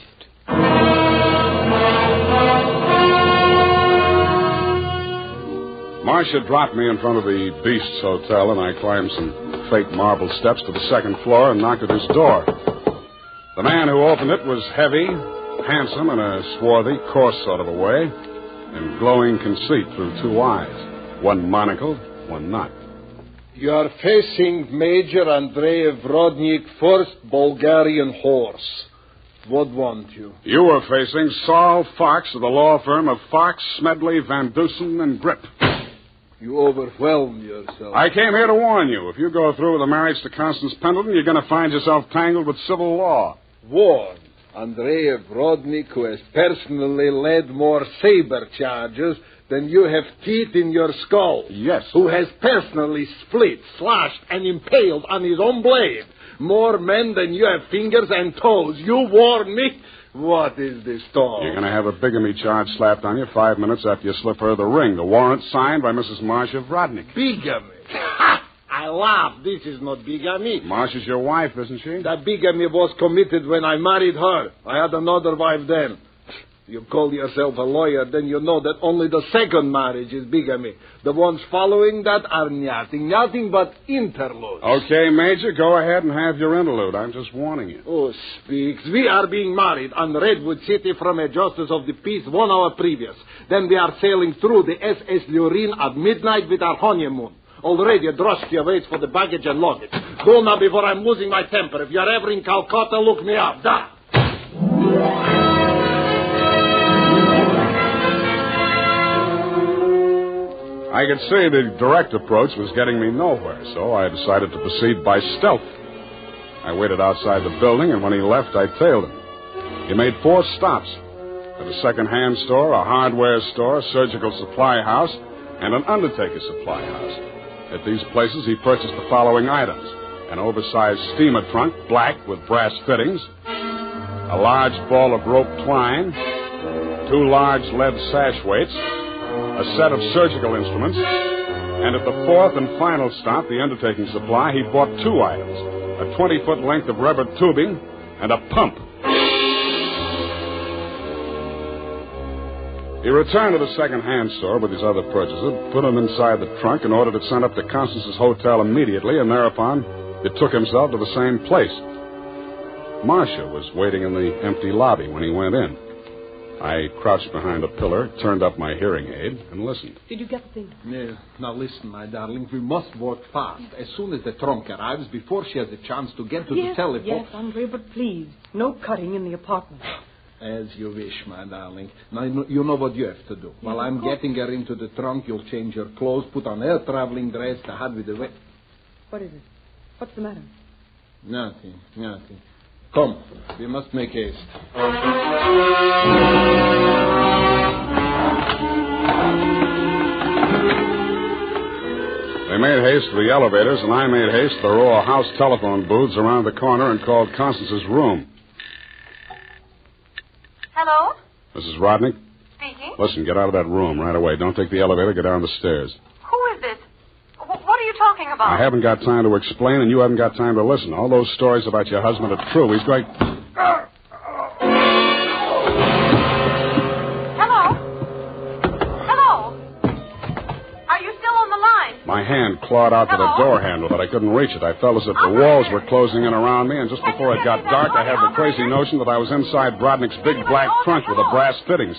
Marcia dropped me in front of the Beast's Hotel, and I climbed some fake marble steps to the second floor and knocked at his door. The man who opened it was heavy, handsome, in a swarthy, coarse sort of a way, and glowing conceit through two eyes. One monocled, one not. You are facing Major Andrei Vrodnik, 1st Bulgarian Horse. What want you? You were facing Saul Fox of the law firm of Fox, Smedley, Van Dusen, and Grip. You overwhelm yourself. I came here to warn you. If you go through with the marriage to Constance Pendleton, you're going to find yourself tangled with civil law. Warn Andrei Vrodnik, who has personally led more saber charges than you have teeth in your skull. Yes. Who has personally split, slashed, and impaled on his own blade more men than you have fingers and toes. You warn me? What is this talk? You're going to have a bigamy charge slapped on you 5 minutes after you slip her the ring. The warrant signed by Mrs. Marcia Vrodnik. Bigamy? I laugh. This is not bigamy. Marcia's your wife, isn't she? That bigamy was committed when I married her. I had another wife then. You call yourself a lawyer, then you know that only the second marriage is bigamy. The ones following that are nothing but interludes. Okay, Major, go ahead and have your interlude. I'm just warning you. Oh, speaks. We are being married on Redwood City from a justice of the peace 1 hour previous. Then we are sailing through the SS Lurin at midnight with our honeymoon. Already a droshky waits for the baggage and luggage. Go now before I'm losing my temper. If you're ever in Calcutta, look me up. Da! I could see the direct approach was getting me nowhere, so I decided to proceed by stealth. I waited outside the building, and when he left, I tailed him. He made 4 stops at a second-hand store, a hardware store, a surgical supply house, and an undertaker supply house. At these places, he purchased the following items: an oversized steamer trunk, black with brass fittings, a large ball of rope twine, 2 large lead sash weights, a set of surgical instruments, and at the 4th and final stop, the undertaking supply, he bought 2 items: a 20-foot length of rubber tubing and a pump. He returned to the second-hand store with his other purchases, put them inside the trunk, and ordered it sent up to Constance's hotel immediately, and thereupon it took himself to the same place. Marcia was waiting in the empty lobby when he went in. I crouched behind a pillar, turned up my hearing aid, and listened. Did you get the thing? Yeah. Now listen, my darling. We must work fast. As soon as the trunk arrives, before she has a chance to get to the telephone. Yes, Andre, but please, no cutting in the apartment. As you wish, my darling. Now, you know what you have to do. While I'm getting her into the trunk, you'll change your clothes, put on her traveling dress, the hat with the... What is it? What's the matter? Nothing. Come, we must make haste. They made haste to the elevators, and I made haste to the row of house telephone booths around the corner and called Constance's room. Hello? Mrs. Rodnick? Speaking. Listen, get out of that room right away. Don't take the elevator. Go down the stairs. Who is this? What are you talking about? I haven't got time to explain, and you haven't got time to listen. All those stories about your husband are true. He's going... Hello? My hand clawed out to the door handle, but I couldn't reach it. I felt as if the walls were closing in around me, and just before it got dark, I had the crazy notion that I was inside Brodnick's big black trunk with the brass fittings.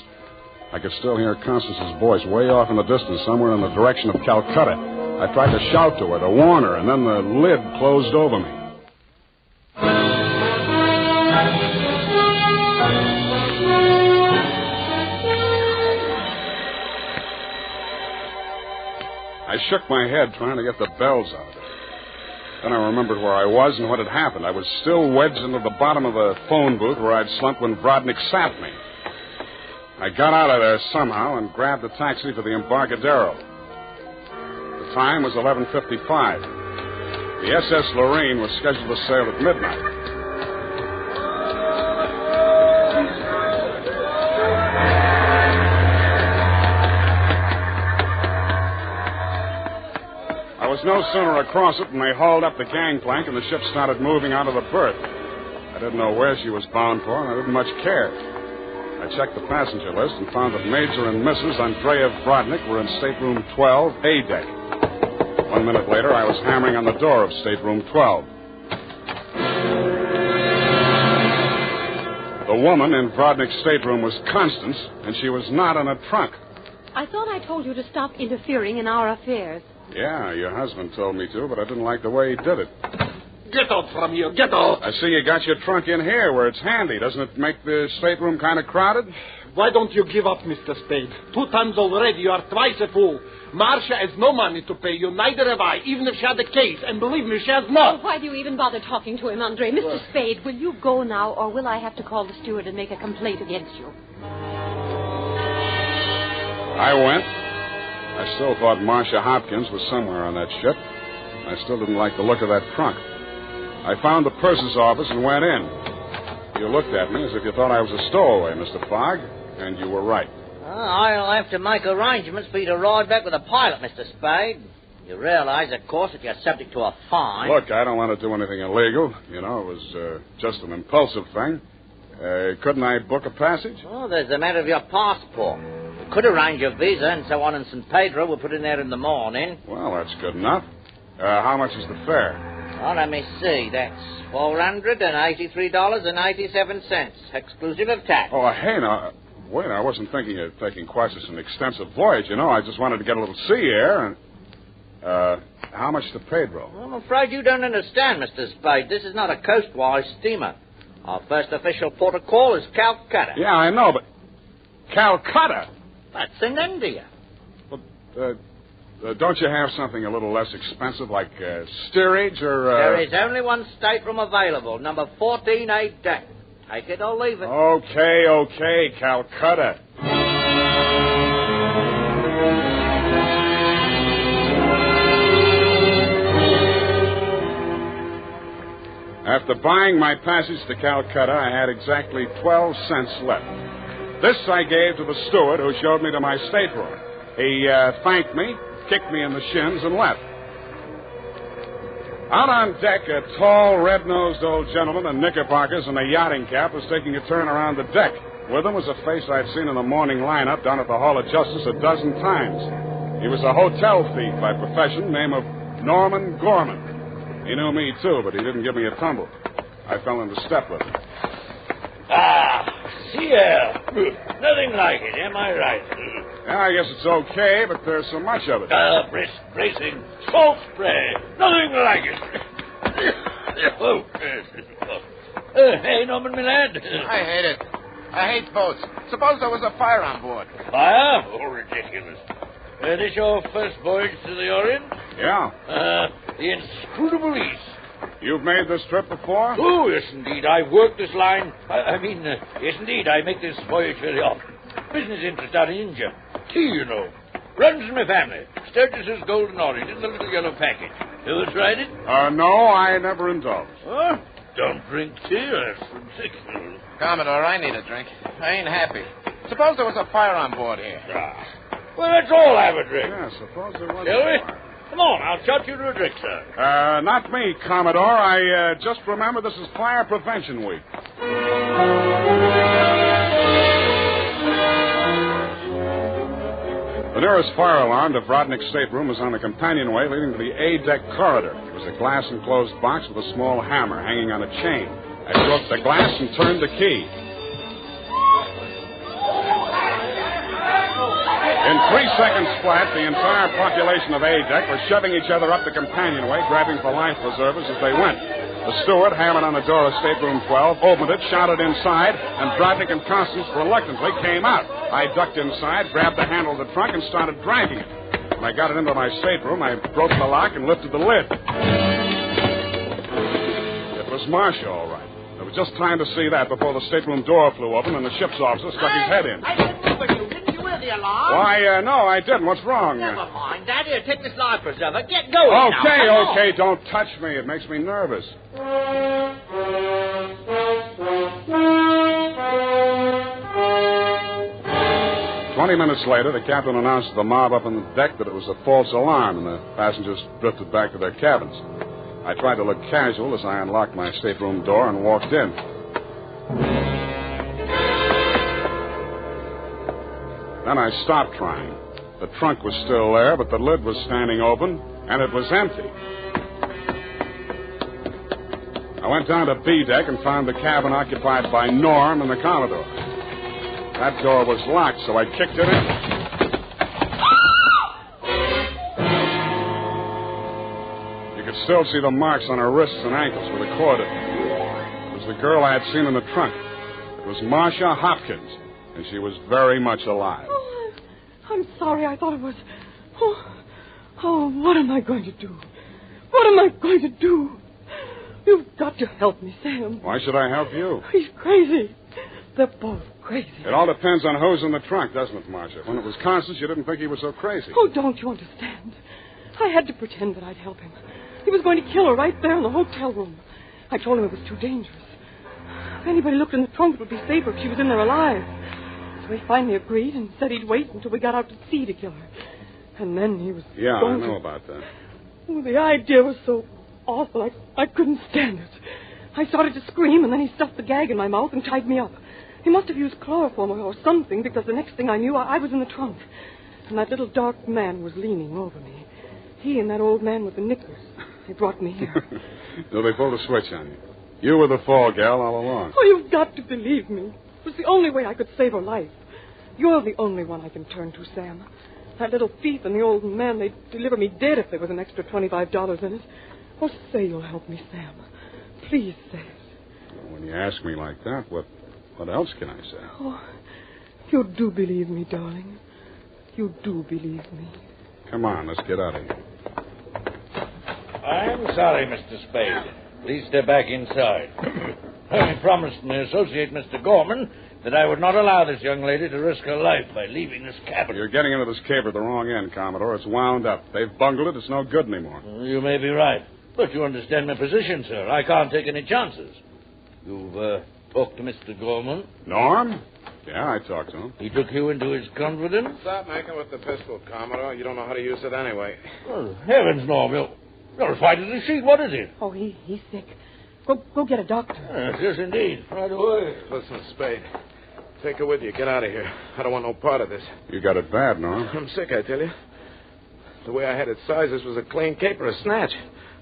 I could still hear Constance's voice way off in the distance, somewhere in the direction of Calcutta. I tried to shout to her, to warn her, and then the lid closed over me. I shook my head trying to get the bells out of it. Then I remembered where I was and what had happened. I was still wedged into the bottom of the phone booth where I'd slumped when Brodnick sapped me. I got out of there somehow and grabbed a taxi for the Embarcadero. The time was 11:55. The SS Lorraine was scheduled to sail at midnight. I was no sooner across it than they hauled up the gangplank and the ship started moving out of the berth. I didn't know where she was bound for, and I didn't much care. I checked the passenger list and found that Major and Mrs. Andrea Brodnick were in stateroom 12, A deck. 1 minute later, I was hammering on the door of stateroom 12. The woman in Brodnick's stateroom was Constance, and she was not in a trunk. I thought I told you to stop interfering in our affairs. Yeah, your husband told me to, but I didn't like the way he did it. Get out from here. Get out. I see you got your trunk in here where it's handy. Doesn't it make the stateroom kind of crowded? Why don't you give up, Mr. Spade? 2 times already. You are twice a fool. Marcia has no money to pay you. Neither have I, even if she had the case. And believe me, she has not. Why do you even bother talking to him, Andre? Mr. Spade, will you go now, or will I have to call the steward and make a complaint against you? I went. I still thought Marcia Hopkins was somewhere on that ship. I still didn't like the look of that trunk. I found the purser's office and went in. You looked at me as if you thought I was a stowaway, Mr. Fogg, and you were right. I'll have to make arrangements for you to ride back with a pilot, Mr. Spade. You realize, of course, that you're subject to a fine. Look, I don't want to do anything illegal. You know, it was just an impulsive thing. Couldn't I book a passage? Oh, there's the matter of your passport. We could arrange your visa and so on in St. Pedro. We'll put in there in the morning. Well, that's good enough. How much is the fare? Oh, let me see. That's $483.87, exclusive of tax. Oh, hey, now, wait, I wasn't thinking of taking quite such an extensive voyage, you know. I just wanted to get a little sea air. And, how much to Pedro? Well, I'm afraid you don't understand, Mr. Spade. This is not a coastwise steamer. Our first official port of call is Calcutta. Yeah, I know, but Calcutta? That's in India. Well, don't you have something a little less expensive, like steerage or... There is only one stateroom available, number 14A deck. Take it or leave it. Okay, Calcutta. After buying my passage to Calcutta, I had exactly 12 cents left. This I gave to the steward who showed me to my stateroom. He thanked me, kicked me in the shins, and left. Out on deck, a tall, red-nosed old gentleman in knickerbockers and a yachting cap was taking a turn around the deck. With him was a face I'd seen in the morning lineup down at the Hall of Justice a dozen times. He was a hotel thief by profession, name of Norman Gorman. He knew me, too, but he didn't give me a tumble. I fell into step with him. Yeah. Nothing like it, am I right? Yeah, I guess it's okay, but there's so much of it. Bracing, salt spray. Nothing like it. Hey, Norman, my lad. I hate it. I hate boats. Suppose there was a fire on board. Fire? Oh, ridiculous. This your first voyage to the Orient? Yeah. The inscrutable East. You've made this trip before? Oh, yes, indeed. I've worked this line. Yes, indeed. I make this voyage very often. Business interest out in India. Tea, you know. Runs in my family. Sturgis's Golden Orange in the little yellow package. Ever tried it? No, I never indulged. Huh? Don't drink tea. That's ridiculous. Commodore, I need a drink. I ain't happy. Suppose there was a fire on board here. Well, let's all have a drink. Yeah, suppose there was Shall we? fire. Come on, I'll shot you to a drink, sir. Not me, Commodore. I just remember this is Fire Prevention Week. The nearest fire alarm to Vrodnik's stateroom was on the companionway leading to the A-deck corridor. It was a glass-enclosed box with a small hammer hanging on a chain. I broke the glass and turned the key. In 3 seconds flat, the entire population of A-deck was shoving each other up the companionway, grabbing for life preservers as they went. The steward hammered on the door of stateroom 12, opened it, shouted inside, and Vrodnik and Constance reluctantly came out. I ducked inside, grabbed the handle of the trunk, and started dragging it. When I got it into my stateroom, I broke the lock and lifted the lid. It was Marcia, all right. There was just time to see that before the stateroom door flew open and the ship's officer stuck his head in. I didn't move you. Didn't you hear the alarm? Why, no, I didn't. What's wrong? Never mind, Daddy. Take this life preserver. Get going now. Okay. Don't touch me. It makes me nervous. 20 minutes later, the captain announced to the mob up on the deck that it was a false alarm, and the passengers drifted back to their cabins. I tried to look casual as I unlocked my stateroom door and walked in. Then I stopped trying. The trunk was still there, but the lid was standing open, and it was empty. I went down to B deck and found the cabin occupied by Norm and the Commodore. That door was locked, so I kicked it in. You could still see the marks on her wrists and ankles where the cord had been. It was the girl I had seen in the trunk. It was Marcia Hopkins, and she was very much alive. Oh, I'm sorry. I thought it was... Oh, what am I going to do? What am I going to do? You've got to help me, Sam. Why should I help you? He's crazy. They're both crazy. It all depends on who's in the trunk, doesn't it, Marcia? When it was Constance, you didn't think he was so crazy. Oh, don't you understand? I had to pretend that I'd help him. He was going to kill her right there in the hotel room. I told him it was too dangerous. If anybody looked in the trunk, it would be safer if she was in there alive. So he finally agreed and said he'd wait until we got out to sea to kill her. And then he was Yeah, going I know to... about that. Oh, the idea was so awful. I couldn't stand it. I started to scream, and then he stuffed the gag in my mouth and tied me up. He must have used chloroform or something, because the next thing I knew, I was in the trunk. And that little dark man was leaning over me. He and that old man with the knickers. They brought me here. So they pulled a switch on you. You were the fall gal all along. Oh, you've got to believe me. It was the only way I could save her life. You're the only one I can turn to, Sam. That little thief and the old man, they'd deliver me dead if there was an extra $25 in it. Oh, say you'll help me, Sam. Please say it. Well, when you ask me like that, what else can I say? Oh, you do believe me, darling. You do believe me. Come on, let's get out of here. I'm sorry, Mr. Spade. Please step back inside. I promised my associate, Mr. Gorman, that I would not allow this young lady to risk her life by leaving this cabin. You're getting into this caper at the wrong end, Commodore. It's wound up. They've bungled it. It's no good anymore. You may be right. But you understand my position, sir. I can't take any chances. You've talked to Mr. Gorman? Norm? Yeah, I talked to him. He took you into his confidence? Stop making with the pistol, Commodore. You don't know how to use it anyway. Oh, heavens, Norm. You're as white as a sheet. What is it? Oh, he's sick. Go get a doctor. Yes, indeed. Right away. Listen, Spade. Take her with you. Get out of here. I don't want no part of this. You got it bad, Norm. I'm sick, I tell you. The way I had it sized, this was a clean caper, a snatch.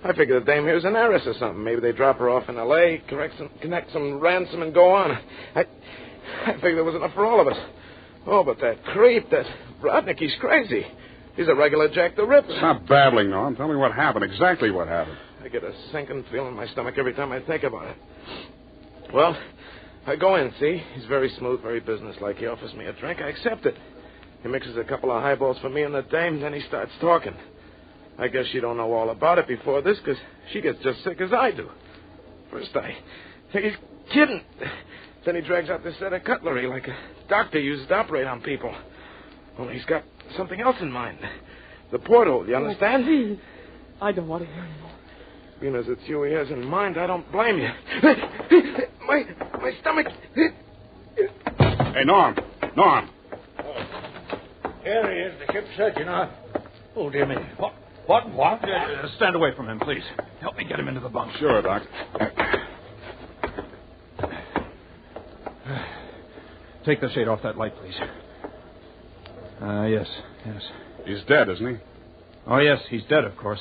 I figured the dame here's an heiress or something. Maybe they drop her off in L.A., connect some ransom, and go on. I figured there was enough for all of us. Oh, but that creep, that Rodnick, he's crazy. He's a regular Jack the Ripper. Stop babbling, Norm. Tell me what happened, exactly what happened. I get a sinking feeling in my stomach every time I think about it. Well, I go in, see? He's very smooth, very businesslike. He offers me a drink. I accept it. He mixes a couple of highballs for me and the dame, then he starts talking. I guess she don't know all about it before this, because she gets just sick as I do. First I think he's kidding. Then he drags out this set of cutlery like a doctor uses to operate on people. Only he's got something else in mind. The porthole, you understand? Oh, please. I don't want to hear anymore. Being as it's you he has in mind, I don't blame you. My stomach. Hey, Norm. Norm. Here he is, the ship's surgeon. Oh, dear me. What? Stand away from him, please. Help me get him into the bunk. Sure, Doc. Take the shade off that light, please. Yes. He's dead, isn't he? Oh, yes, he's dead, of course.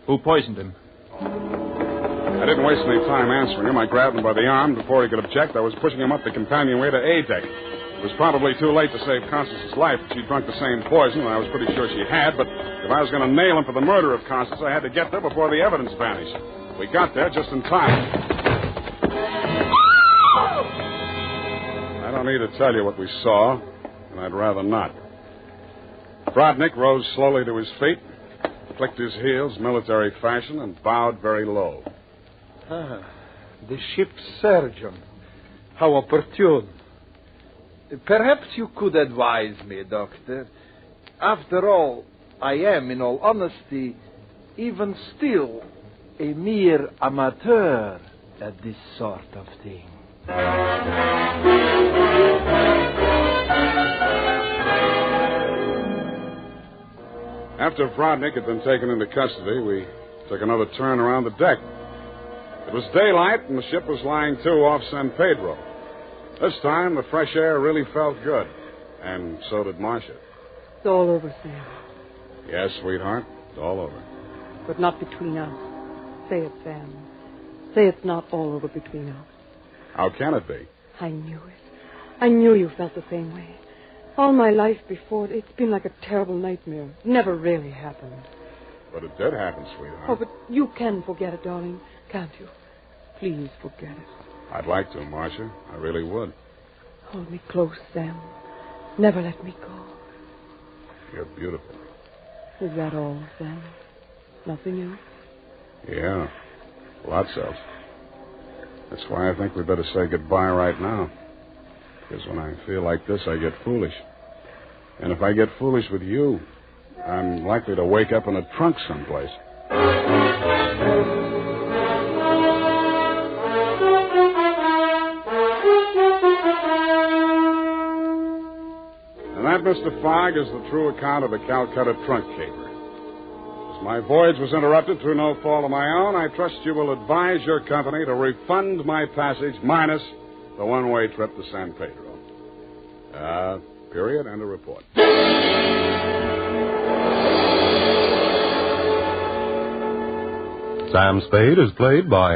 Who poisoned him? I didn't waste any time answering him. I grabbed him by the arm. Before he could object, I was pushing him up the companionway to A deck. It was probably too late to save Constance's life. She'd drunk the same poison, and I was pretty sure she had, but if I was going to nail him for the murder of Constance, I had to get there before the evidence vanished. We got there just in time. I don't need to tell you what we saw, and I'd rather not. Brodnick rose slowly to his feet, clicked his heels military fashion, and bowed very low. The ship's surgeon. How opportune. Perhaps you could advise me, Doctor. After all, I am, in all honesty, even still, a mere amateur at this sort of thing. After Brodnick had been taken into custody, we took another turn around the deck. It was daylight, and the ship was lying to off San Pedro. This time, the fresh air really felt good, and so did Marcia. It's all over, Sam. Yes, sweetheart, it's all over. But not between us. Say it, Sam. Say it's not all over between us. How can it be? I knew it. I knew you felt the same way. All my life before, it's been like a terrible nightmare. Never really happened. But it did happen, sweetheart. Oh, but you can forget it, darling, can't you? Please forget it. I'd like to, Marcia. I really would. Hold me close, Sam. Never let me go. You're beautiful. Is that all, Sam? Nothing else? Yeah, lots else. That's why I think we'd better say goodbye right now. Because when I feel like this, I get foolish. And if I get foolish with you, I'm likely to wake up in a trunk someplace. And that, Mr. Fogg, is the true account of the Calcutta trunk caper. As my voyage was interrupted through no fault of my own, I trust you will advise your company to refund my passage minus the one-way trip to San Pedro. Period, and a report. Sam Spade is played by